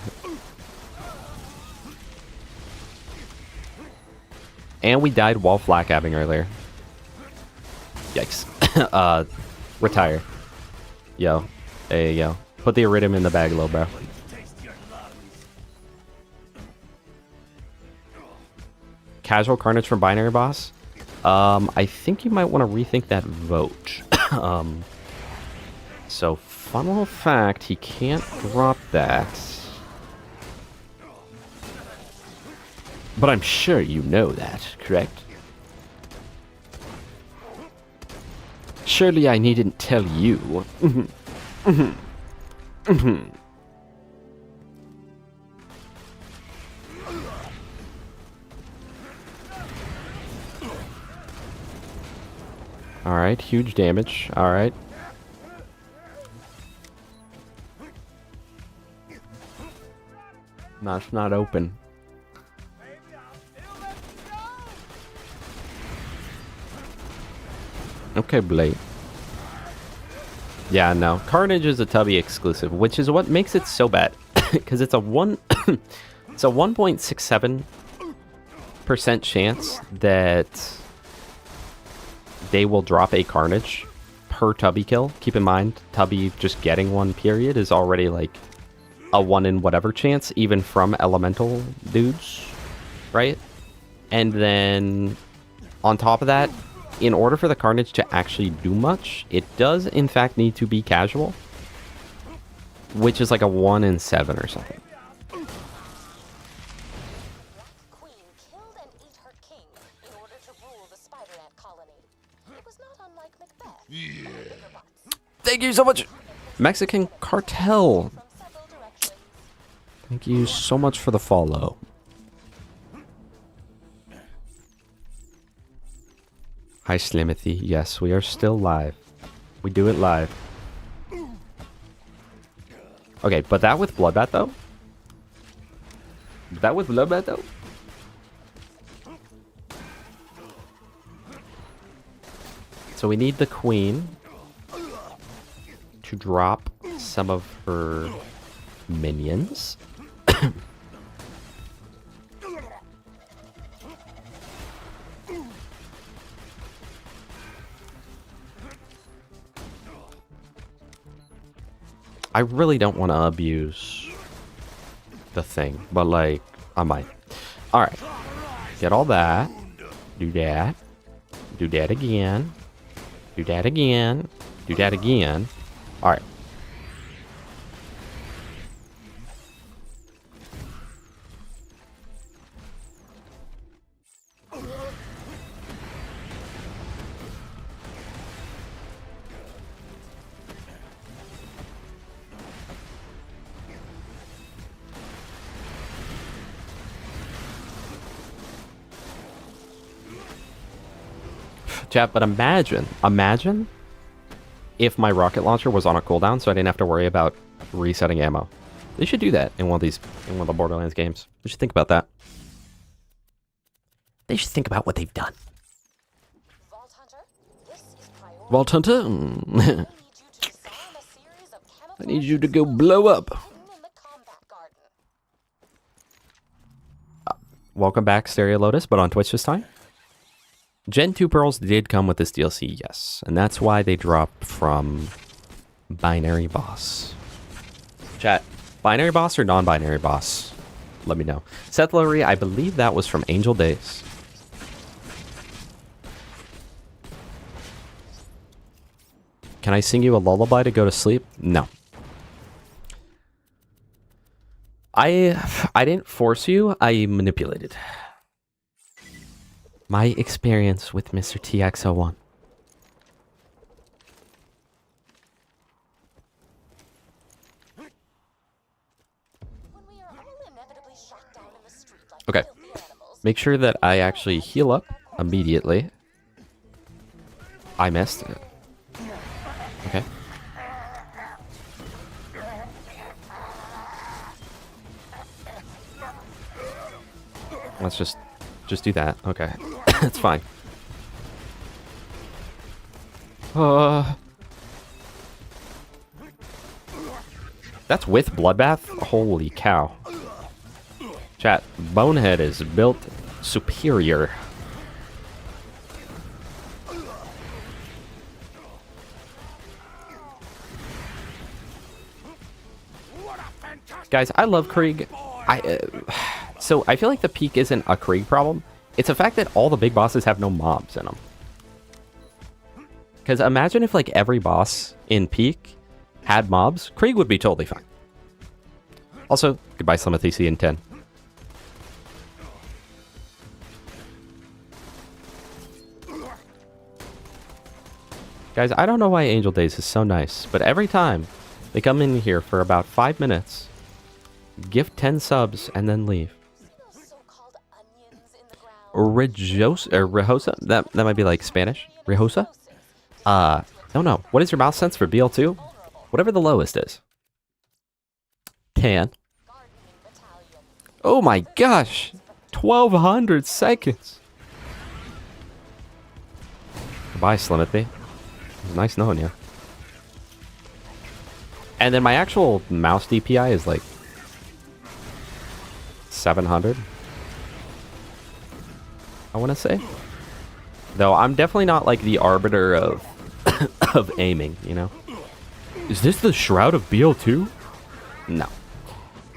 And we died while flak habbing earlier. Yikes. Retire. Yo. Hey, yo. Put the iridium in the bag, little bro. Casual carnage from binary boss? I think you might want to rethink that vote. So, fun fact, he can't drop that. But I'm sure you know that, correct? Surely I needn't tell you. Alright, huge damage. Alright. No, it's not open. Okay, Blade. Yeah, no. Carnage is a Tubby exclusive, which is what makes it so bad. Because it's a 1.67% chance that they will drop a Carnage per Tubby kill. Keep in mind, Tubby just getting one period is already like a 1 in whatever chance, even from elemental dudes, right? And then on top of that, in order for the Carnage to actually do much, it does in fact need to be casual, which is like a 1 in 7 or something. Black Queen killed and ate her king in order to rule the spider ant colony. It was not unlike Macbeth. Thank you so much, Mexican Cartel. From several directions. Thank you so much for the follow. Hi, Slimothy. Yes, we are still live. We do it live. Okay, but that with Bloodbath, though? That with Bloodbath, though? So we need the Queen to drop some of her minions. I really don't want to abuse the thing, but like, I might. Alright. Get all that. Do that. Do that again. Do that again. Do that again. Alright. Chat, but imagine if my rocket launcher was on a cooldown so I didn't have to worry about resetting ammo. They should do that in one of the Borderlands games. They should think about that. They should think about what they've done. Vault Hunter, this is priority. Vault Hunter, I need you to disarm a series of I need you to go blow up. hidden in the combat garden. Welcome back, Stereo Lotus, but on Twitch this time. Gen 2 Pearls did come with this DLC, yes. And that's why they dropped from Binary Boss. Chat, Binary Boss or non-binary boss? Let me know. Seth Lurie, I believe that was from Angel Days. Can I sing you a lullaby to go to sleep? No. I didn't force you, I manipulated. My experience with Mr. TX01. When we are all inevitably shot down in the street like Okay. filthy animals, Make sure that I actually heal up immediately. I missed it. Okay. Let's just do that. Okay. It's fine. That's with Bloodbath? Holy cow. Chat, Bonehead is built superior. Guys, I love Krieg. So I feel like the Peak isn't a Krieg problem. It's a fact that all the big bosses have no mobs in them. Because imagine if like every boss in Peak had mobs, Krieg would be totally fine. Also, goodbye Slimothy, see you in 10. Guys, I don't know why Angel Days is so nice, but every time they come in here for about 5 minutes, gift 10 subs, and then leave. those so-called onions in the ground. Rehosa? That might be like Spanish. Rehosa? No. What is your mouse sense for BL2? Whatever the lowest is. 10. Gardening battalion. Oh my gosh! 1200 seconds! Goodbye, Slimothy. Nice knowing you. And then my actual mouse DPI is like 700. I want to say. Though I'm definitely not like the arbiter of of aiming, you know. Is this the Shroud of BO2? No.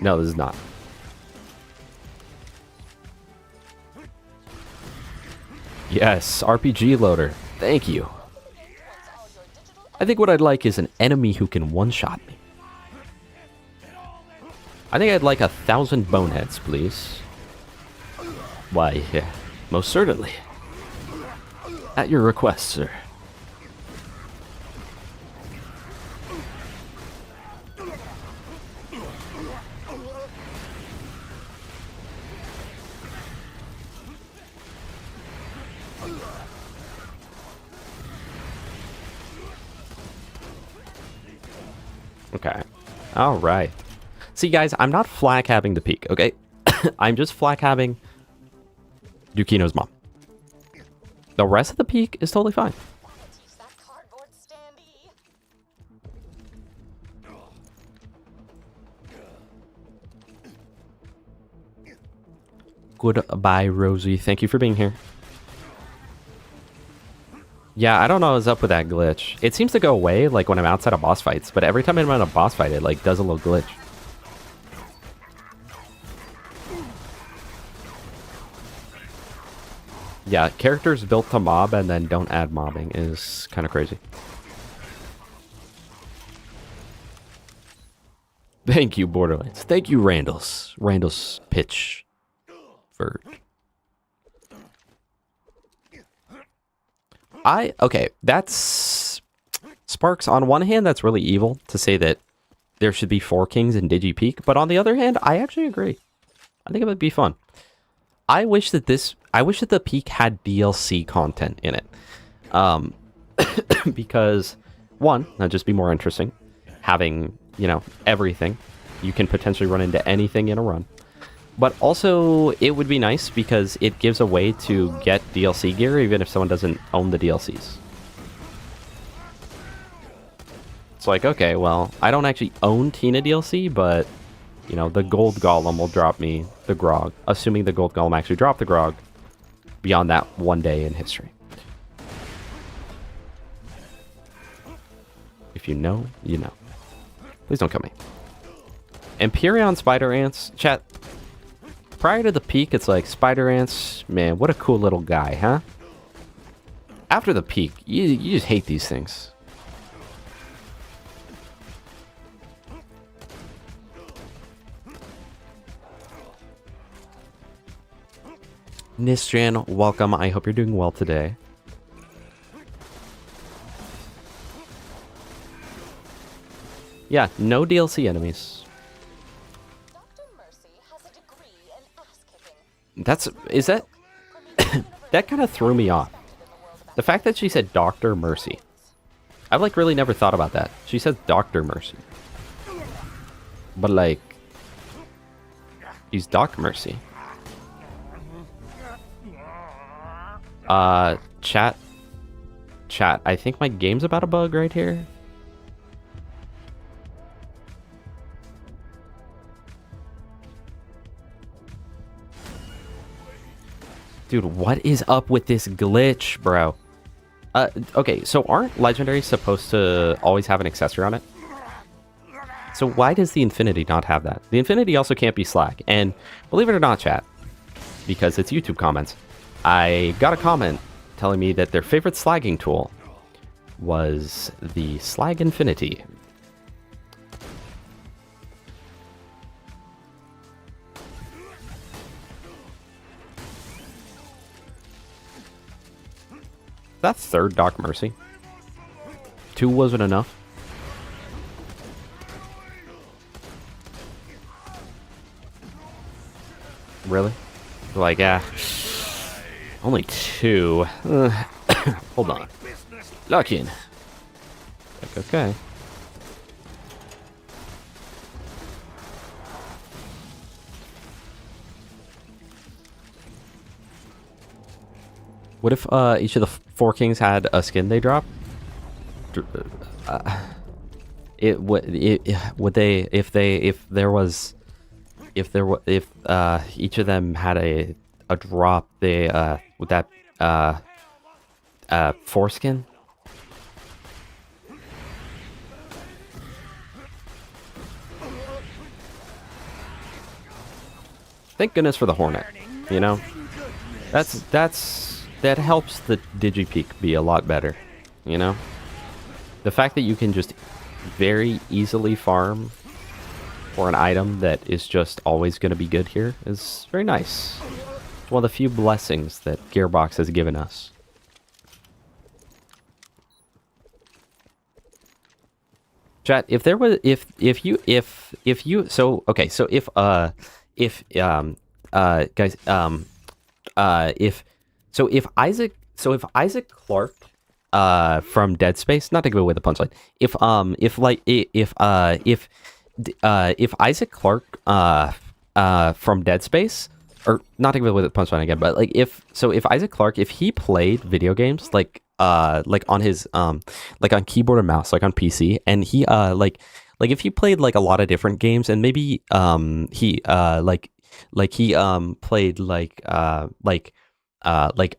No, this is not. Yes, RPG loader. Thank you. I think what I'd like is an enemy who can one-shot me. I think I'd like 1,000 boneheads, please. Why, yeah, most certainly. At your request, sir. Okay. All right. See, guys, I'm not flag-habbing the peak, okay? I'm just flag-habbing Yukino's mom. The rest of the peak is totally fine. Teach that cardboard standee. Goodbye, Rosie. Thank you for being here. Yeah, I don't know what's up with that glitch. It seems to go away, like, when I'm outside of boss fights, but every time I'm in a boss fight, it, like, does a little glitch. Yeah, characters built to mob and then don't add mobbing is kind of crazy. Thank you, Borderlands. Thank you, Randall's. Randall's pitch. Okay, that's... Sparks, on one hand, that's really evil to say that there should be 4 kings in Digi Peak, but on the other hand, I actually agree. I think it would be fun. I wish that the peak had DLC content in it. Because, one, that'd just be more interesting. Having, you know, everything. You can potentially run into anything in a run. But also, it would be nice because it gives a way to get DLC gear even if someone doesn't own the DLCs. It's like, okay, well, I don't actually own Tina DLC, but, you know, the Gold Golem will drop me the Grog, assuming the Gold Golem actually dropped the Grog beyond that one day in history. If you know, you know. Please don't kill me. Empyrean Spider Ants, chat. Prior to the peak, it's like, Spider Ants, man, what a cool little guy, huh? After the peak, you just hate these things. Nistran, welcome. I hope you're doing well today. Yeah, no DLC enemies. Is that... that kind of threw me off. The fact that she said Dr. Mercy. I've, like, really never thought about that. She says Dr. Mercy. But, like... She's Doc Mercy. Chat. Chat, I think my game's about to bug right here. Dude, what is up with this glitch, bro? Okay, so aren't legendaries supposed to always have an accessory on it? So why does the Infinity not have that? The Infinity also can't be slag. And believe it or not, chat, because it's YouTube comments, I got a comment telling me that their favorite slagging tool was the Slag Infinity. That's third Doc Mercy. 2 wasn't enough. Really? Like, only 2. Hold on. Lock in. Okay. What if each of the 4 kings had a skin they drop? it would they if each of them had a drop, they would that foreskin? Thank goodness for the Hornet, you know? That helps the Digipeak be a lot better, you know? The fact that you can just very easily farm for an item that is just always going to be good here is very nice. It's one of the few blessings that Gearbox has given us. Chat, if there was if you so okay, so if guys if Isaac Clarke from Dead Space, not to give away the punchline, if Isaac Clarke from Dead Space, or not to give away the punchline again, but like if Isaac Clarke, if he played video games like on his like on keyboard and mouse, like on PC, and he like if he played like a lot of different games, and maybe he played like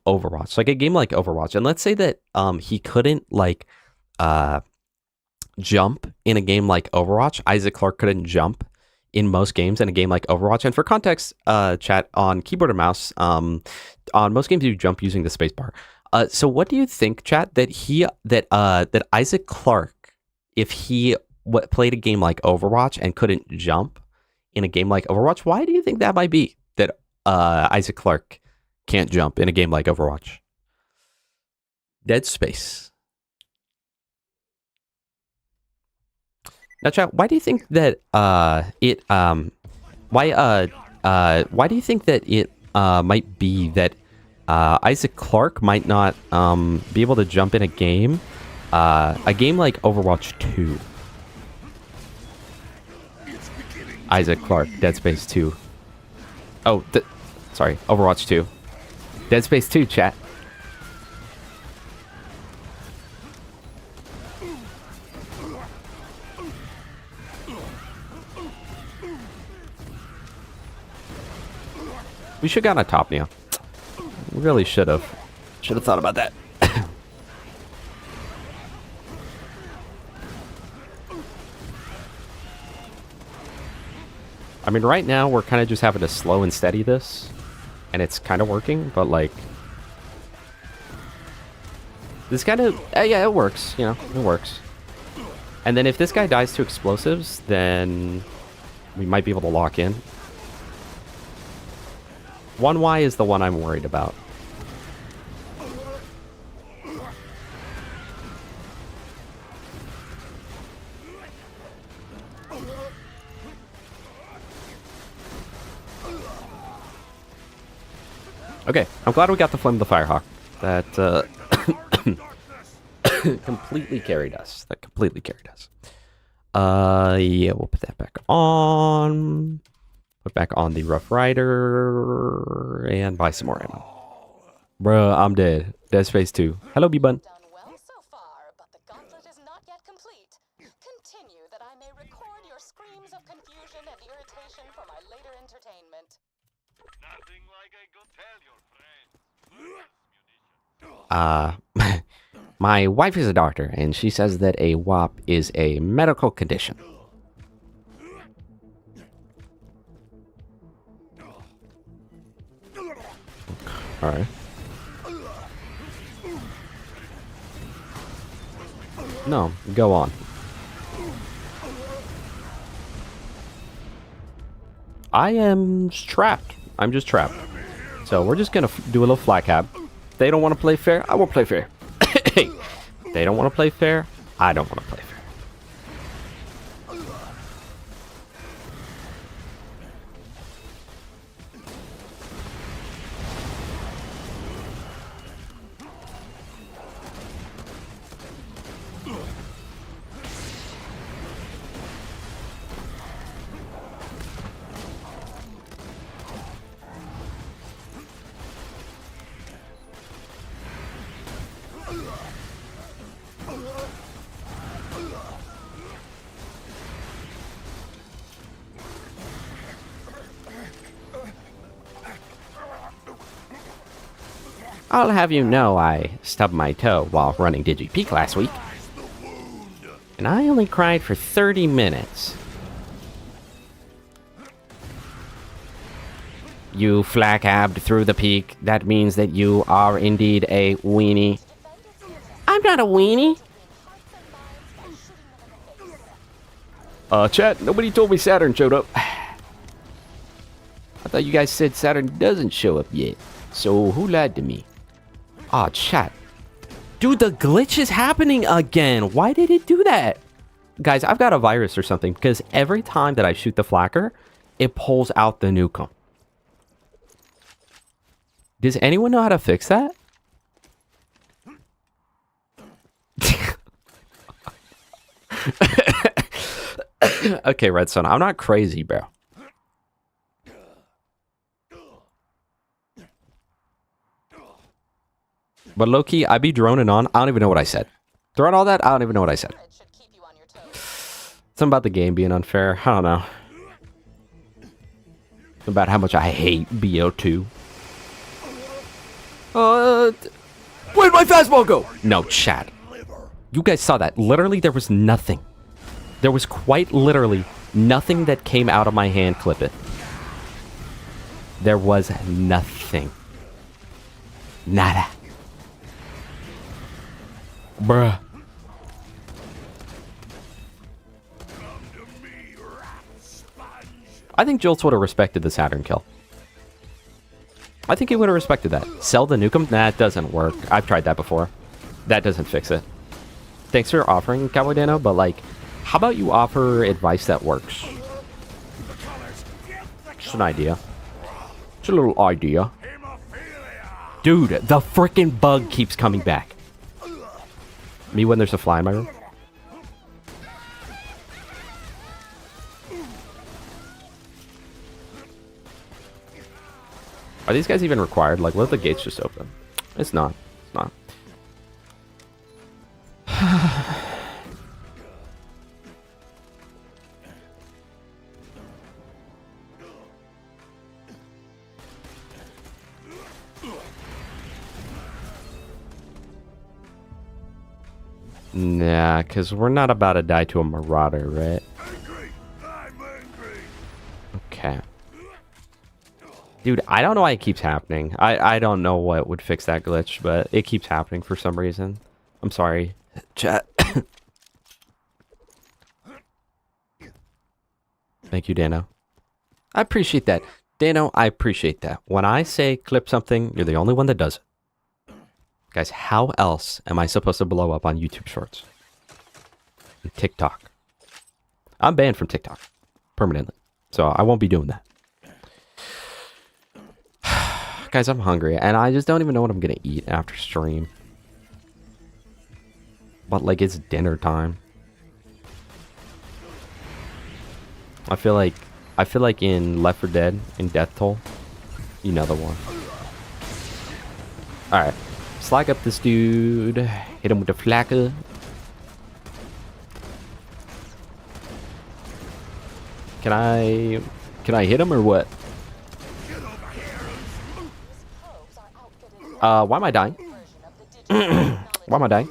Overwatch, like a game like Overwatch, and let's say that he couldn't like jump in a game like Overwatch. Isaac Clarke couldn't jump in most games in a game like Overwatch. And for context, chat, on keyboard and mouse, on most games you jump using the spacebar. So what do you think, chat, that Isaac Clarke, if he played a game like Overwatch and couldn't jump in a game like Overwatch, why do you think that might be, that Isaac Clarke can't jump in a game like Overwatch? Dead Space. Now, chat, why do you think that why do you think that it might be that Isaac Clarke might not be able to jump in a game like Overwatch 2? Isaac Clarke, Dead Space 2. Oh, sorry, Overwatch 2. Dead Space 2, chat. We should have gotten a top Neo. We really should have. Should have thought about that. I mean, right now we're kind of just having to slow and steady this, and it's kind of working, but like, this kind of, yeah, it works, you know, it works. And then if this guy dies to explosives, then we might be able to lock in. 1Y is the one I'm worried about. Okay, I'm glad we got the Flame of the Firehawk. That completely carried us. That completely carried us. Yeah, we'll put that back on. Put back on the Rough Rider and buy some more ammo. Bruh, I'm dead. Dead Space 2. Hello, B-Bun. Done well so far, but the gauntlet is not yet complete. Continue that I may record your screams of confusion and irritation for my later entertainment. Nothing like I go tell your friend. My wife is a doctor, and she says that a WAP is a medical condition. Alright. No, go on. I am trapped. I'm just trapped. So we're just gonna do a little fly cab. If they don't want to play fair, I will play fair. If they don't want to play fair, I don't want to play fair. I'll have you know I stubbed my toe while running Digi Peak last week. And I only cried for 30 minutes. You flak-abbed through the peak. That means that you are indeed a weenie. I'm not a weenie. Chat, nobody told me Saturn showed up. I thought you guys said Saturn doesn't show up yet. So who lied to me? Aw, chat. Dude, the glitch is happening again. Why did it do that? Guys, I've got a virus or something because every time that I shoot the flacker, it pulls out the nukem. Does anyone know how to fix that? Okay, Redstone, I'm not crazy, bro. But low-key, I be droning on. I don't even know what I said. Throwing all that, I don't even know what I said. Something about the game being unfair. I don't know. About how much I hate BO2. Where'd my fastball go? No, chat. You guys saw that. Literally, there was nothing. There was quite literally nothing that came out of my hand. Clip it. There was nothing. Nada. Bruh. I think Jolts would have respected the Saturn kill. I think he would have respected that. Sell the nukem? Nah, it doesn't work. I've tried that before. That doesn't fix it. Thanks for offering, Cowboy Dano, but like, how about you offer advice that works? Just an idea. Just a little idea. Dude, the freaking bug keeps coming back. Me when there's a fly in my room? Are these guys even required? Like, what if the gates just open? It's not. It's not. Nah, because we're not about to die to a marauder, right? Okay. Dude, I don't know why it keeps happening. I don't know what would fix that glitch, but it keeps happening for some reason. I'm sorry. Chat. Thank you, Dano. I appreciate that. Dano, I appreciate that. When I say clip something, you're the only one that does it. Guys, how else am I supposed to blow up on YouTube Shorts? And TikTok. I'm banned from TikTok. Permanently. So I won't be doing that. Guys, I'm hungry, and I just don't even know what I'm gonna eat after stream. But like, it's dinner time. I feel like in Left 4 Dead, in Death Toll, you know the one. All right, slag up this dude. Hit him with the flacker. Can I hit him or what? Why am I dying? Why am I dying?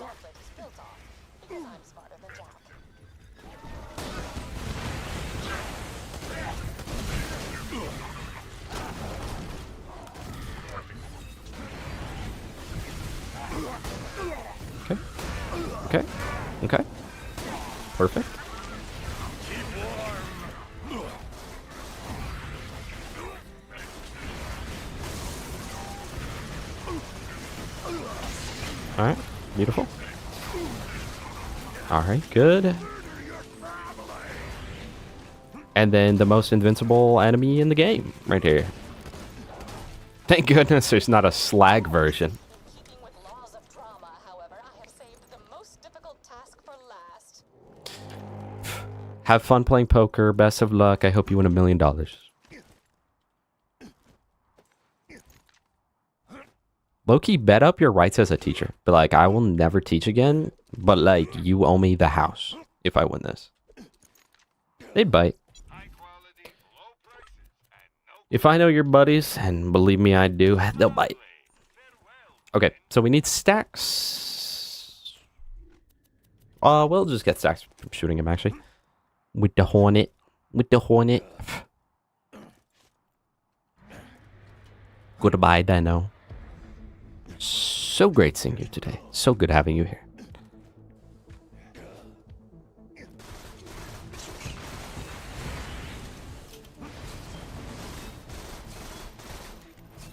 Okay. Okay. Okay. Perfect. Alright, beautiful. Alright, good. And then the most invincible enemy in the game, right here. Thank goodness there's not a slag version. Keeping with laws of drama, however, I have saved the most difficult task for last. Have fun playing poker. Best of luck. I hope you win $1 million. Low-key, bet up your rights as a teacher. But like, I will never teach again. But like, you owe me the house if I win this. They'd bite. If I know your buddies, and believe me, I do, they'll bite. Okay, so we need stacks. We'll just get stacks from shooting him, actually. With the Hornet. With the Hornet. Goodbye, Dino. So great seeing you today. So good having you here.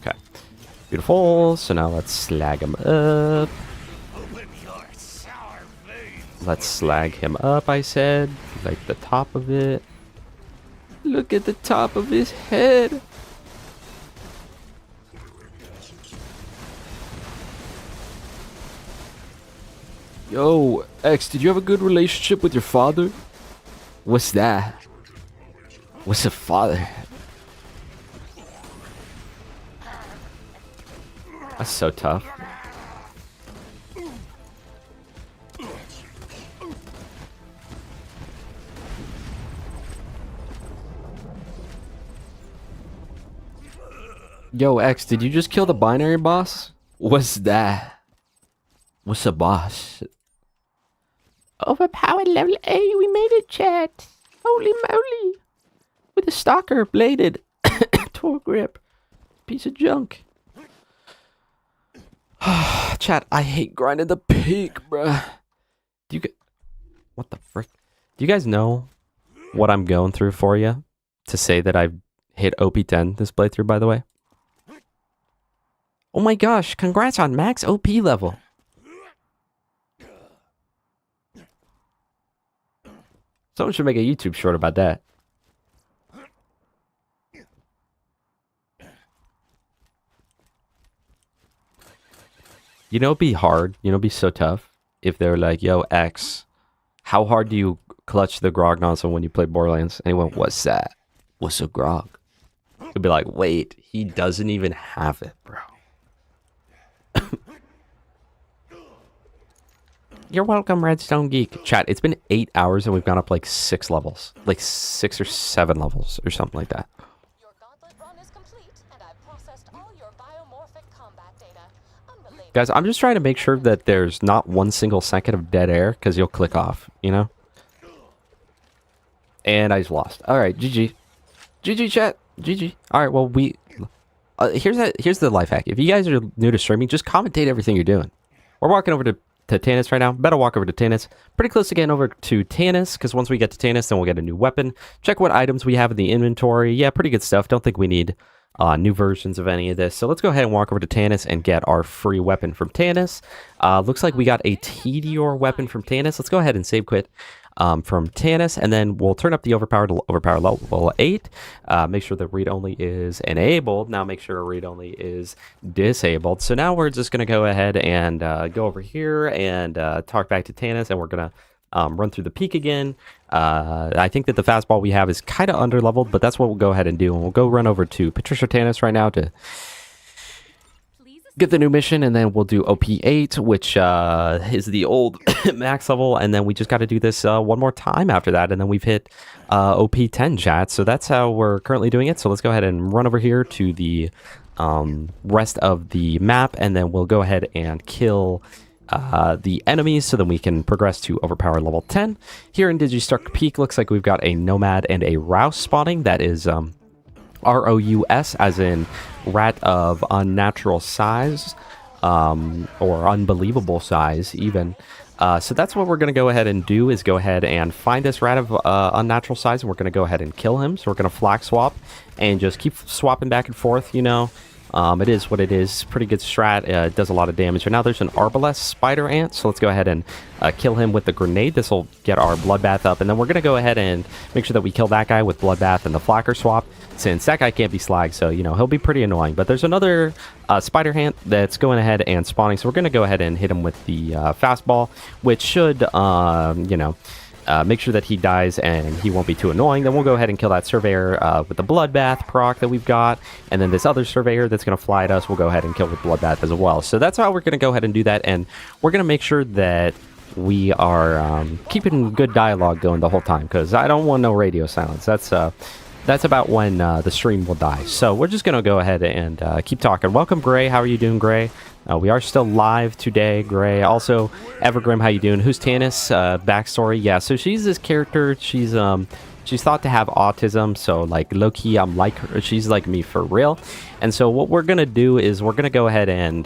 Okay. Beautiful. So now let's slag him up. Let's slag him up, I said. Like the top of it. Look at the top of his head. Yo, X, did you have a good relationship with your father? What's that? What's a father? That's so tough. Yo, X, did you just kill the binary boss? What's that? What's a boss? Overpowered level A, we made it, chat. Holy moly. With a stalker, bladed, tour grip. Piece of junk. Chat, I hate grinding the peak, bruh. Do you get... What the frick? Do you guys know what I'm going through for you? To say that I've hit OP10 this playthrough, by the way? Oh my gosh, congrats on max OP level. Someone should make a YouTube short about that. You know, it'd be hard. You know, it'd be so tough if they're like, yo, X, how hard do you clutch the grog nozzle when you play Borderlands? And he went, what's that? What's a grog? It'd be like, wait, he doesn't even have it, bro. You're welcome, Redstone Geek. Chat, it's been 8 hours and we've gone up like 6 levels. Like 6 or 7 levels or something like that. Your gauntlet run is complete, and I've processed all your biomorphic combat data. Unrelated. Guys, I'm just trying to make sure that there's not 1 single second of dead air because you'll click off, you know? And I just lost. All right, GG. GG, chat. GG. All right, well, here's the life hack. If you guys are new to streaming, just commentate everything you're doing. We're walking over to Tannis right now. Better walk over to Tannis. Pretty close to getting over to Tannis, because once we get to Tannis, then we'll get a new weapon. Check what items we have in the inventory. Yeah, pretty good stuff. Don't think we need new versions of any of this. So let's go ahead and walk over to Tannis and get our free weapon from Tannis. Looks like we got a Tedior weapon from Tannis. Let's go ahead and save quit from Tannis, and then we'll turn up the overpower level 8. Make sure the read-only is enabled. Now make sure read-only is disabled. So now we're just going to go ahead and go over here and talk back to Tannis, and we're going to run through the peak again. I think that the fastball we have is kind of under-leveled, but that's what we'll go ahead and do. And we'll go run over to Patricia Tannis right now to get the new mission, and then we'll do OP8, which is the old max level, and then we just got to do this one more time after that, and then we've hit OP10, chat. So that's how we're currently doing it. So let's go ahead and run over here to the rest of the map, and then we'll go ahead and kill the enemies so then we can progress to overpower level 10. Here in Digistruct Peak, looks like we've got a Nomad and a Rouse spawning. That is ROUS, as in rat of unnatural size, or unbelievable size even. So that's what we're going to go ahead and do, is go ahead and find this rat of unnatural size, and we're going to go ahead and kill him. So we're going to flag swap and just keep swapping back and forth, you know. It is what it is. Pretty good strat. It does a lot of damage. And now there's an Arbalest spider ant, so let's go ahead and kill him with the grenade. This will get our bloodbath up, and then we're going to go ahead and make sure that we kill that guy with bloodbath and the flacker swap, since that guy can't be slagged, so, you know, he'll be pretty annoying. But there's another spider ant that's going ahead and spawning, so we're going to go ahead and hit him with the fastball, which should, you know, make sure that he dies and he won't be too annoying. Then we'll go ahead and kill that surveyor with the bloodbath proc that we've got, and then this other surveyor that's going to fly at us, we'll go ahead and kill with bloodbath as well. So that's how we're going to go ahead and do that, and we're going to make sure that we are keeping good dialogue going the whole time, because I don't want no radio silence. That's that's about when the stream will die. So we're just going to go ahead and keep talking. Welcome, Gray. How are you doing, Gray? We are still live today, Gray. Also, Evergrim, how you doing? Who's Tannis? Backstory. Yeah, so she's this character. She's thought to have autism, so like low-key I'm like her. She's like me for real. And so what we're gonna do is we're gonna go ahead and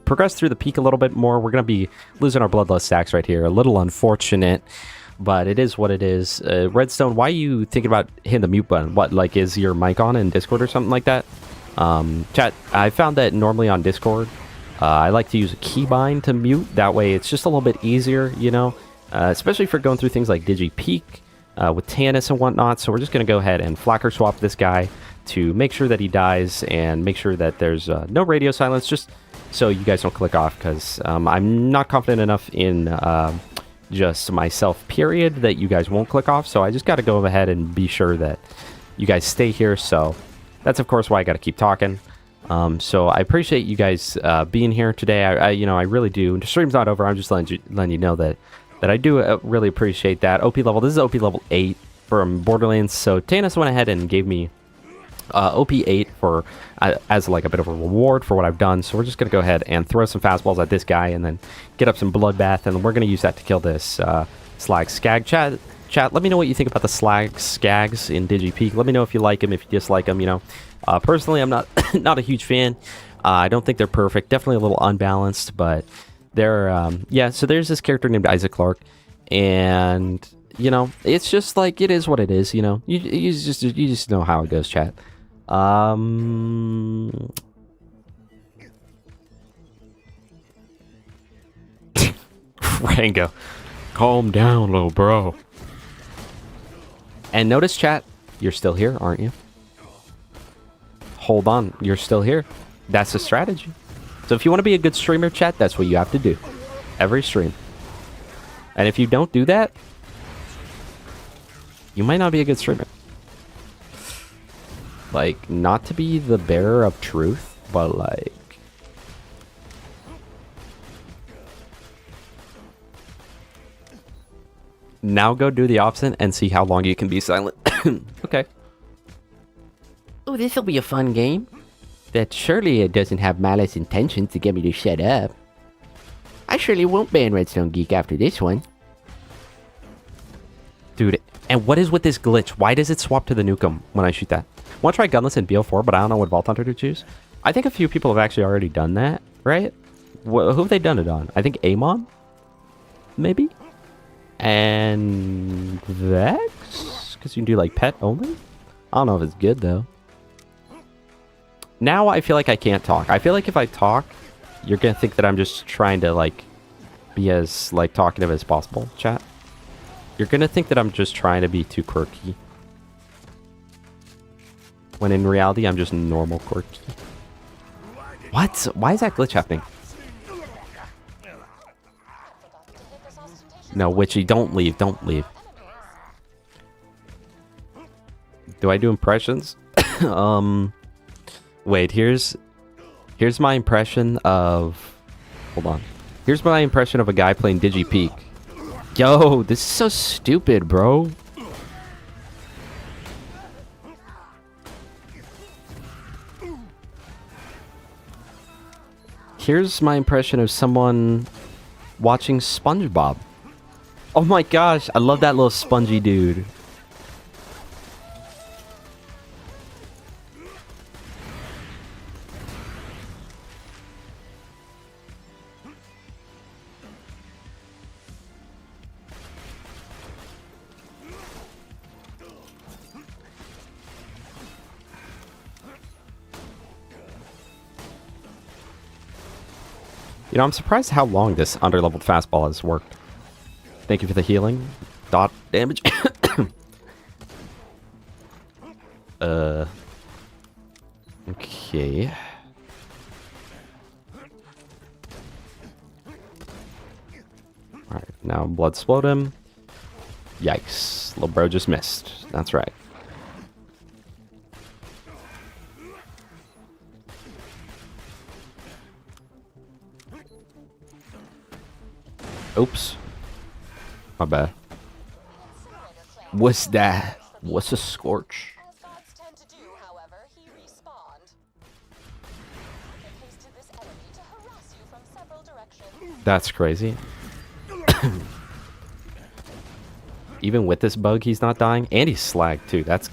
progress through the peak a little bit more. We're gonna be losing our bloodlust stacks right here. A little unfortunate, but it is what it is. Redstone, why are you thinking about hitting the mute button? What, like, is your mic on in Discord or something like that? Chat, I found that normally on Discord I like to use a keybind to mute. That way it's just a little bit easier, you know, especially for going through things like Digi Peak with Tannis and whatnot. So we're just going to go ahead and flacker swap this guy to make sure that he dies and make sure that there's no radio silence, just so you guys don't click off, because I'm not confident enough in just myself, period, that you guys won't click off. So I just got to go ahead and be sure that you guys stay here. So that's, of course, why I got to keep talking. So I appreciate you guys being here today. I really do. The stream's not over. I'm just letting you know that I do really appreciate that. OP level. This is OP level 8 from Borderlands. So Tannis went ahead and gave me OP 8 for as like a bit of a reward for what I've done. So we're just gonna go ahead and throw some fastballs at this guy and then get up some bloodbath, and we're gonna use that to kill this slag skag. Chat, let me know what you think about the slag skags in Digi Peak. Let me know if you like them, if you dislike them. You know, personally, I'm not not a huge fan. I don't think they're perfect. Definitely a little unbalanced, but they're yeah. So there's this character named Isaac Clarke, and you know, it's just like, it is what it is. You know, you just know how it goes, chat. Rango, calm down, little bro. And notice, chat, you're still here, aren't you? Hold on, you're still here. That's the strategy. So if you want to be a good streamer, chat, that's what you have to do. Every stream. And if you don't do that, you might not be a good streamer. Like, not to be the bearer of truth, but like... Now go do the opposite and see how long you can be silent. Okay. Oh, this'll be a fun game. That surely it doesn't have malice intentions to get me to shut up. I surely won't ban Redstone Geek after this one. Dude, and what is with this glitch? Why does it swap to the nukem when I shoot that? I want to try gunless in BO4, but I don't know what Vault Hunter to choose. I think a few people have actually already done that, right? Who have they done it on? I think Amon? Maybe? And Vex? Because you can do like pet only? I don't know if it's good though. Now I feel like I can't talk. I feel like if I talk, you're going to think that I'm just trying to like be as like talkative as possible, chat. You're going to think that I'm just trying to be too quirky. When in reality, I'm just normal quirky. What? Why is that glitch happening? No, Witchy, don't leave. Don't leave. Do I do impressions? Wait, here's my impression of... Hold on. Here's my impression of a guy playing Digi Peak. Yo, this is so stupid, bro. Here's my impression of someone watching SpongeBob. Oh my gosh, I love that little spongy dude. You know, I'm surprised how long this underleveled fastball has worked. Thank you for the healing. Dot damage. Okay. Alright, now blood explode him. Yikes. Little bro just missed. That's right. Oops. My bad. What's that? What's a scorch? That's crazy. Even with this bug, he's not dying. And he's slagged, too. That's...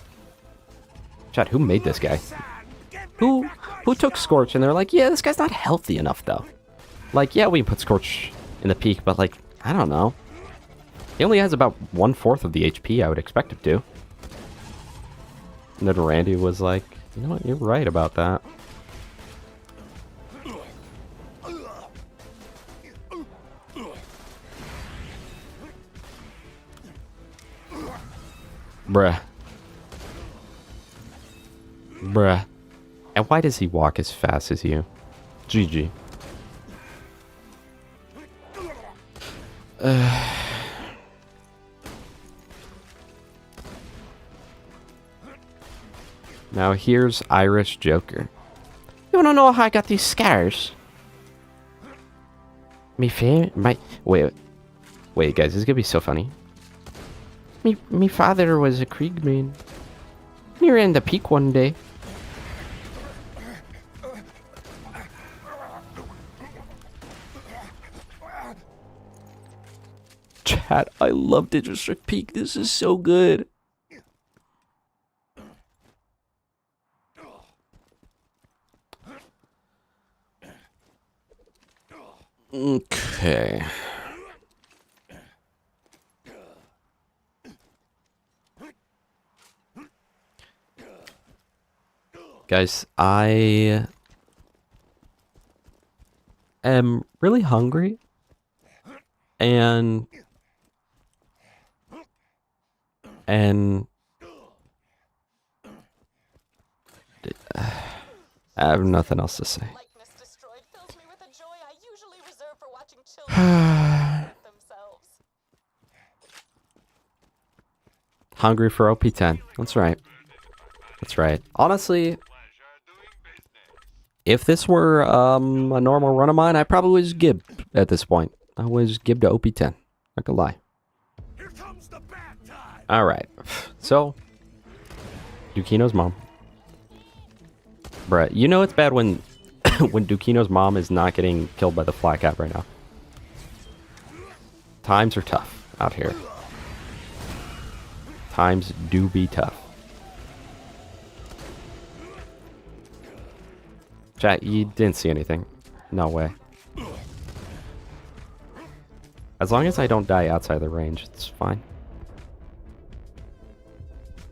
Chad, who made this guy? Who took Scorch and they're like, yeah, this guy's not healthy enough, though. Like, yeah, we can put Scorch in the peak, but, like, I don't know. He only has about 1/4 of the HP I would expect him to. And then Randy was like, you know what, you're right about that. Bruh. Bruh. And why does he walk as fast as you? GG. Now here's Irish Joker. You wanna know how I got these scars? Wait, guys, this is gonna be so funny. Me father was a Krieg man. He ran the peak one day. Chat, I love Digistruct Peak. This is so good. Okay. Guys, I am really hungry and I have nothing else to say. Likeness destroyed fills me with a joy I usually reserve for watching children themselves. Hungry for OP10. That's right. That's right. Honestly, if this were a normal run of mine, I probably was Gib at this point. I was Gib to OP10. Not gonna lie. Here comes the bad time. Alright. So, Dukino's mom. Bruh, you know it's bad when when Dukino's mom is not getting killed by the flat cap right now. Times are tough out here. Times do be tough. Chat, you didn't see anything. No way. As long as I don't die outside the range, it's fine.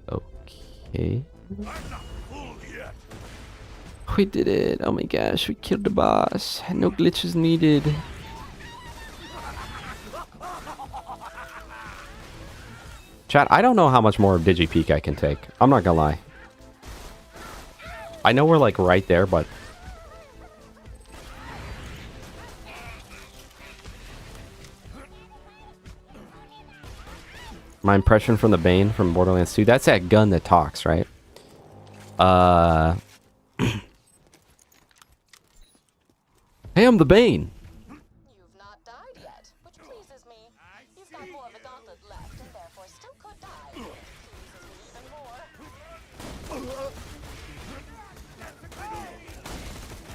Okay. I'm not fooled yet. We did it. Oh my gosh, we killed the boss. No glitches needed. Chat, I don't know how much more of DigiPeak I can take. I'm not gonna lie. I know we're like right there, but... My impression from the Bane from Borderlands 2, that's that gun that talks, right? Hey, I'm the Bane! You've not died yet, which pleases me. You've got more of a gauntlet left, and therefore still could die. Pleases me even more.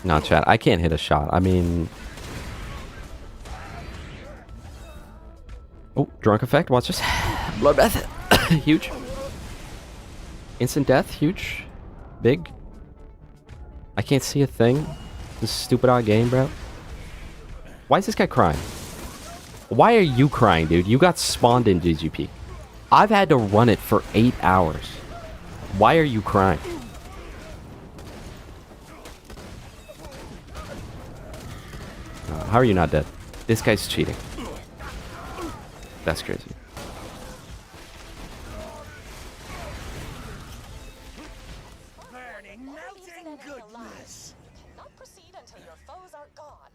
No, chat, I can't hit a shot. I mean... Oh, drunk effect, watch this. Bloodbath, huge. Instant death, huge. Big. I can't see a thing. This stupid odd game, bro. Why is this guy crying? Why are you crying, dude? You got spawned in DGP. I've had to run it for 8 hours. Why are you crying? How are you not dead? This guy's cheating. That's crazy. Burning, melting goodness. Cannot proceed until your foes are gone.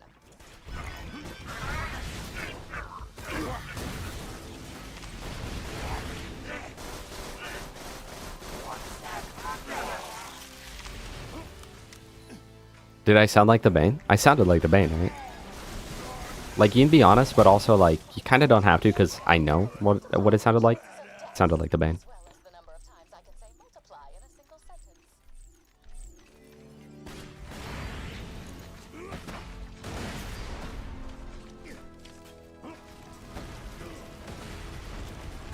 Did I sound like the Bane? I sounded like the Bane, right? Like, you can be honest, but also, like, you kind of don't have to, because I know what it sounded like. It sounded like the Bane. As well as the number of times I can say multiply in a single sentence.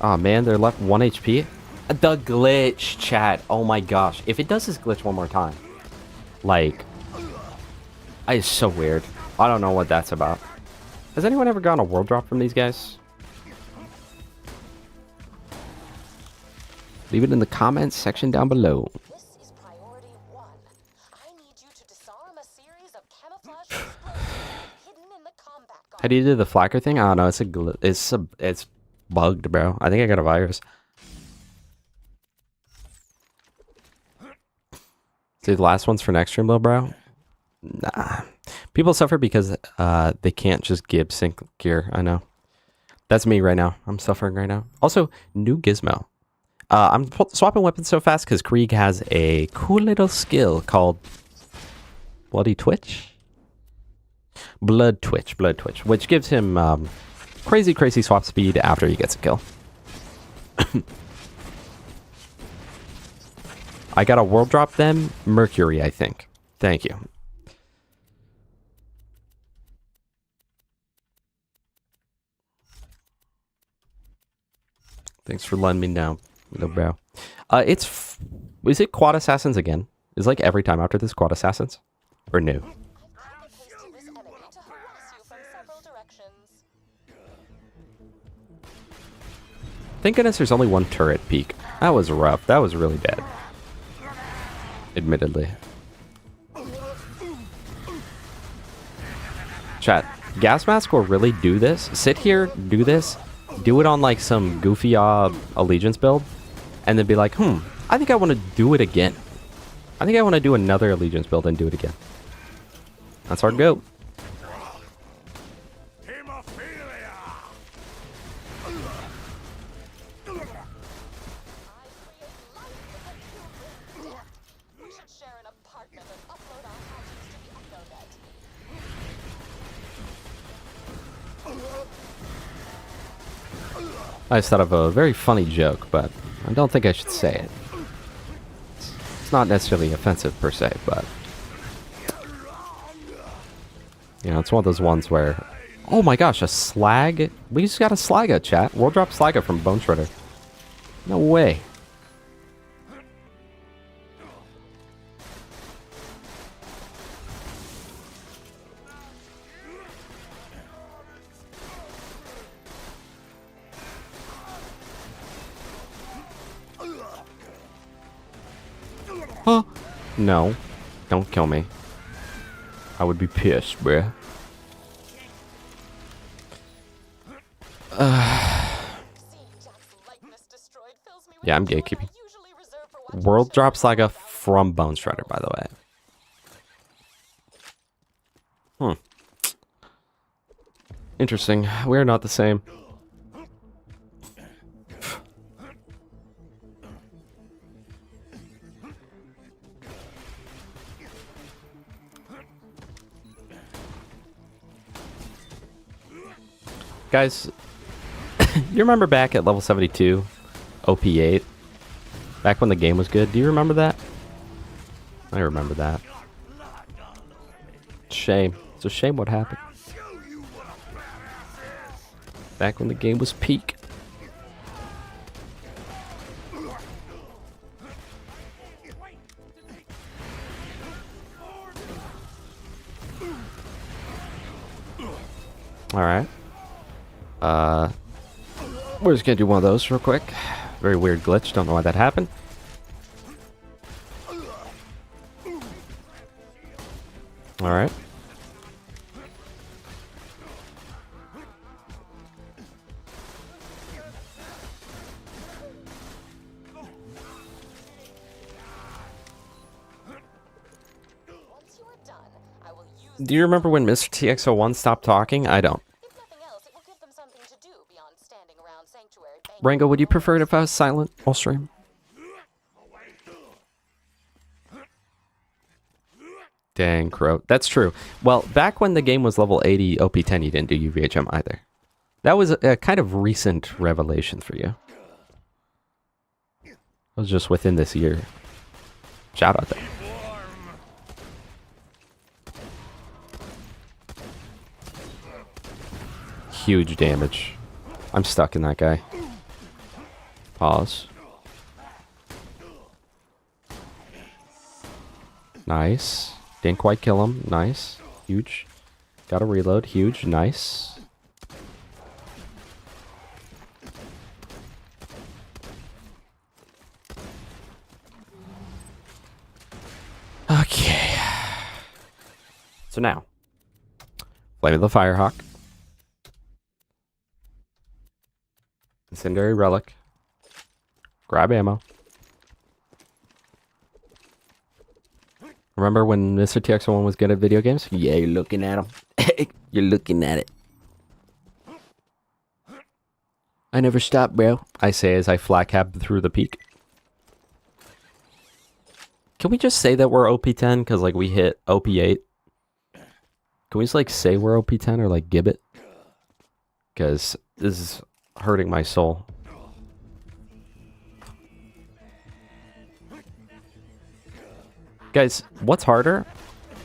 Oh man, they're left 1 HP. The glitch, chat. Oh my gosh. If it does this glitch one more time, like, it's so weird. I don't know what that's about. Has anyone ever gotten a world drop from these guys? Leave it in the comments section down below. This is priority 1. I need you to disarm a series of camouflage explosives hidden in the combat guard. How do you do the flacker thing? I don't know. It's bugged, bro. I think I got a virus. Dude, the last one's for next stream, though, bro. Nah. People suffer because they can't just give sync gear. I know. That's me right now. I'm suffering right now. Also, new gizmo. I'm swapping weapons so fast because Krieg has a cool little skill called Bloody Twitch? Blood Twitch, which gives him crazy swap speed after he gets a kill. I got a world drop then, Mercury, I think. Thank you. Thanks for letting me know, little bro. Is it Quad Assassins again? Is like every time after this Quad Assassins? Or new? I've posted this enemy to harass you from several directions. Thank goodness there's only one turret peak. That was rough. That was really bad. Admittedly. Chat, Gas Mask will really do this. Sit here, do this, do it on like some goofy Allegiance build, and then be like, I think I want to do it again. I think I want to do another Allegiance build and do it again. That's our goat. Hemophilia! We should share an apartment and upload our houses to the Echonet. I just thought of a very funny joke, but I don't think I should say it. It's not necessarily offensive per se, but you know, it's one of those ones where, oh my gosh, a slag? We just got a Slaga, chat. World drop Slaga from Bone Shredder. No way. Huh? No. Don't kill me. I would be pissed, bruh. Yeah, I'm gatekeeping. World drop Saga from Bone Shredder, by the way. Interesting. We're not the same. Guys, you remember back at level 72, OP8? Back when the game was good? Do you remember that? I remember that. Shame. It's a shame what happened. Back when the game was peak. Alright. We're just gonna do one of those real quick. Very weird glitch, don't know why that happened. Alright. Once you are done, I will use Do you remember when Mr. TX01 stopped talking? I don't. If nothing else, it will give them something to do beyond standing around Sanctuary banging Rango, would you prefer it if I was silent all stream? Dang, Crow. That's true. Well, back when the game was level 80 OP10, you didn't do UVHM either. That was a kind of recent revelation for you. It was just within this year. Shout out there. Huge damage. I'm stuck in that guy. Pause. Nice. Didn't quite kill him. Nice. Huge. Gotta reload. Huge. Nice. Okay. So now, Flame of the Firehawk. Incendiary Relic. Grab ammo. Remember when Mr. TX1 was good at video games? Yeah, you're looking at him. You're looking at it. I never stop, bro. I say as I flat cap through the peak. Can we just say that we're OP10 because like we hit OP8? Can we just like say we're OP10 or like gibbet? Because this is hurting my soul. Guys, what's harder?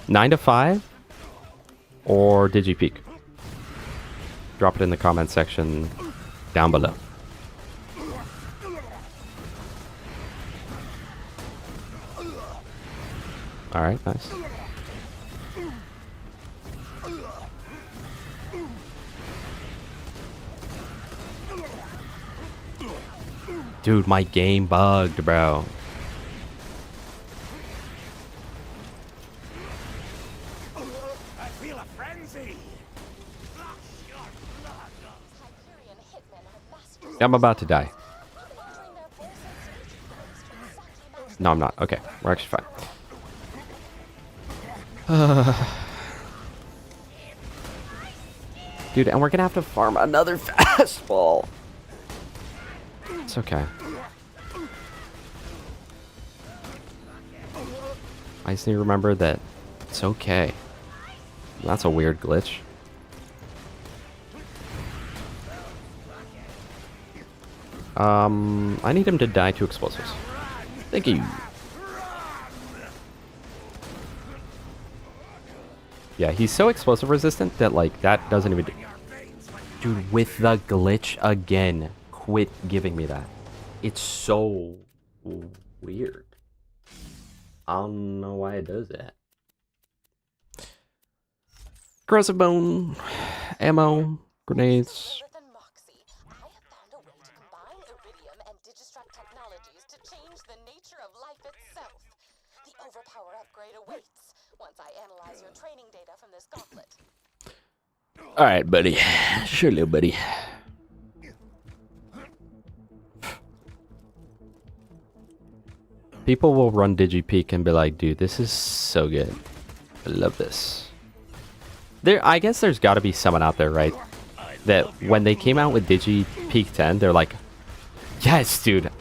9 to 5 or DigiPeak? Drop it in the comment section down below. Alright, nice. Dude, my game bugged, bro. I feel a frenzy. Hyperion hitmen are masters I'm about to die. entering their forces to exactly match No, I'm not. Okay, we're actually fine. Dude, and we're gonna have to farm another fastball. It's okay. I just need to remember that it's okay. That's a weird glitch. I need him to die to explosives. Thank you. Yeah, he's so explosive resistant that like that doesn't even do. Dude, with the glitch again. Quit giving me that. It's so weird. I don't know why it does that. Aggressive bone, ammo, grenades. Earth and Moxie. I have found a way to combine Iridium and Digistruct technologies to change the nature of life itself. The overpower upgrade awaits once I analyze your training data from this gauntlet. All right, buddy. Sure, little buddy. People will run DigiPeak and be like, dude, this is so good. I love this. I guess there's got to be someone out there, right? That when they came out with DigiPeak 10, they're like, yes, dude.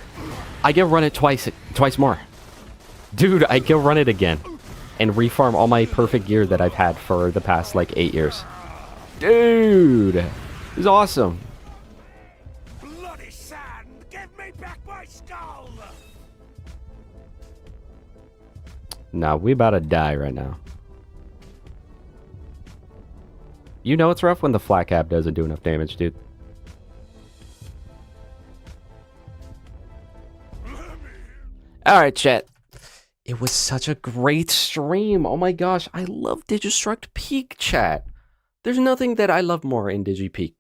I can run it twice more. Dude, I can run it again. And refarm all my perfect gear that I've had for the past, like, 8 years. Dude! This is awesome. Bloody sand! Give me back my skull! Nah, we about to die right now. You know it's rough when the flat cap doesn't do enough damage, dude. Alright, chat. It was such a great stream. Oh my gosh, I love Digistruct Peak, chat. There's nothing that I love more in DigiPeak.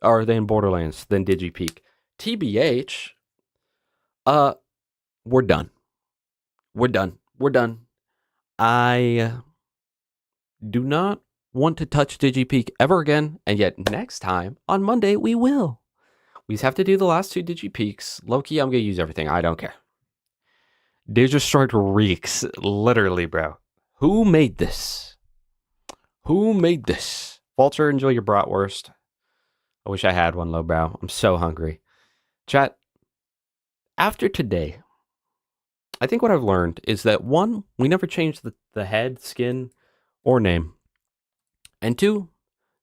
Or than Borderlands, than DigiPeak. TBH. We're done. We're done. We're done. I do not want to touch DigiPeak ever again, and yet next time, on Monday, we will. We just have to do the last 2 DigiPeaks. Low-key, I'm going to use everything. I don't care. Digistruct reeks. Literally, bro. Who made this? Who made this? Walter, enjoy your bratwurst. I wish I had one, lowbrow. I'm so hungry. Chat, after today, I think what I've learned is that 1, we never changed the head, skin, or name. And 2,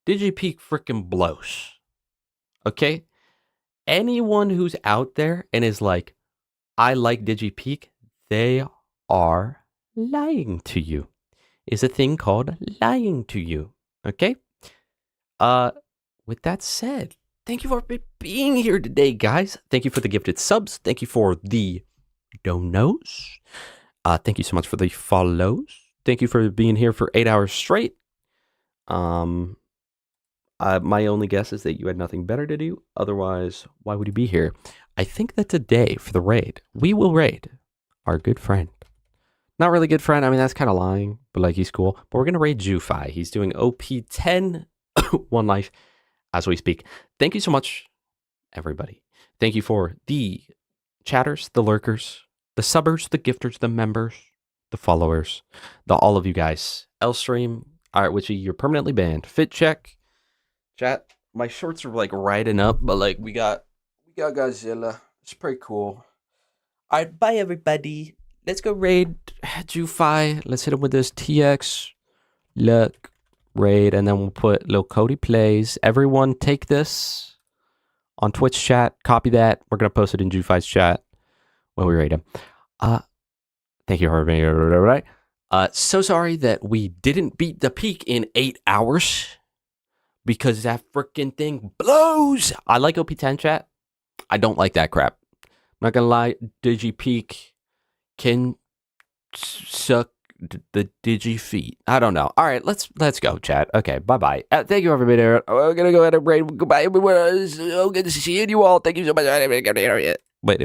DigiPeak frickin' blows. Okay? Anyone who's out there and is like, I like DigiPeak, they are lying to you. It's a thing called lying to you. Okay? With that said, Thank you for being here today, guys. Thank you for the gifted subs. Thank you for the donos. Thank you so much for the follows. Thank you for being here for 8 hours straight. My only guess is that you had nothing better to do. Otherwise, why would you be here? I think that today, for the raid, we will raid our good friend. Not really good friend. I mean, that's kind of lying, but like he's cool. But we're going to raid Jufi. He's doing OP 10, one life, as we speak. Thank you so much, everybody. Thank you for the chatters, the lurkers, the subbers, the gifters, the members, the followers, all of you guys. Elstream, all right, Witchy, you're permanently banned. Fit check. Chat, my shorts are like riding up, but like we got Godzilla. It's pretty cool. All right, bye everybody. Let's go raid Jufi. Let's hit him with this TX. Look, raid, and then we'll put Lil Cody plays. Everyone take this on Twitch chat. Copy that. We're gonna post it in Jufi's chat when we raid him. Thank you for being here. Right? So sorry that we didn't beat the peak in 8 hours. Because that freaking thing blows. I like OP10 chat. I don't like that crap. I'm not gonna lie. Digipeak can suck the Digi feet. I don't know. All right, let's go, chat. Okay, bye bye. Thank you, everybody. We're gonna go ahead and break. Goodbye, everyone. So good to see you all. Thank you so much. Wait.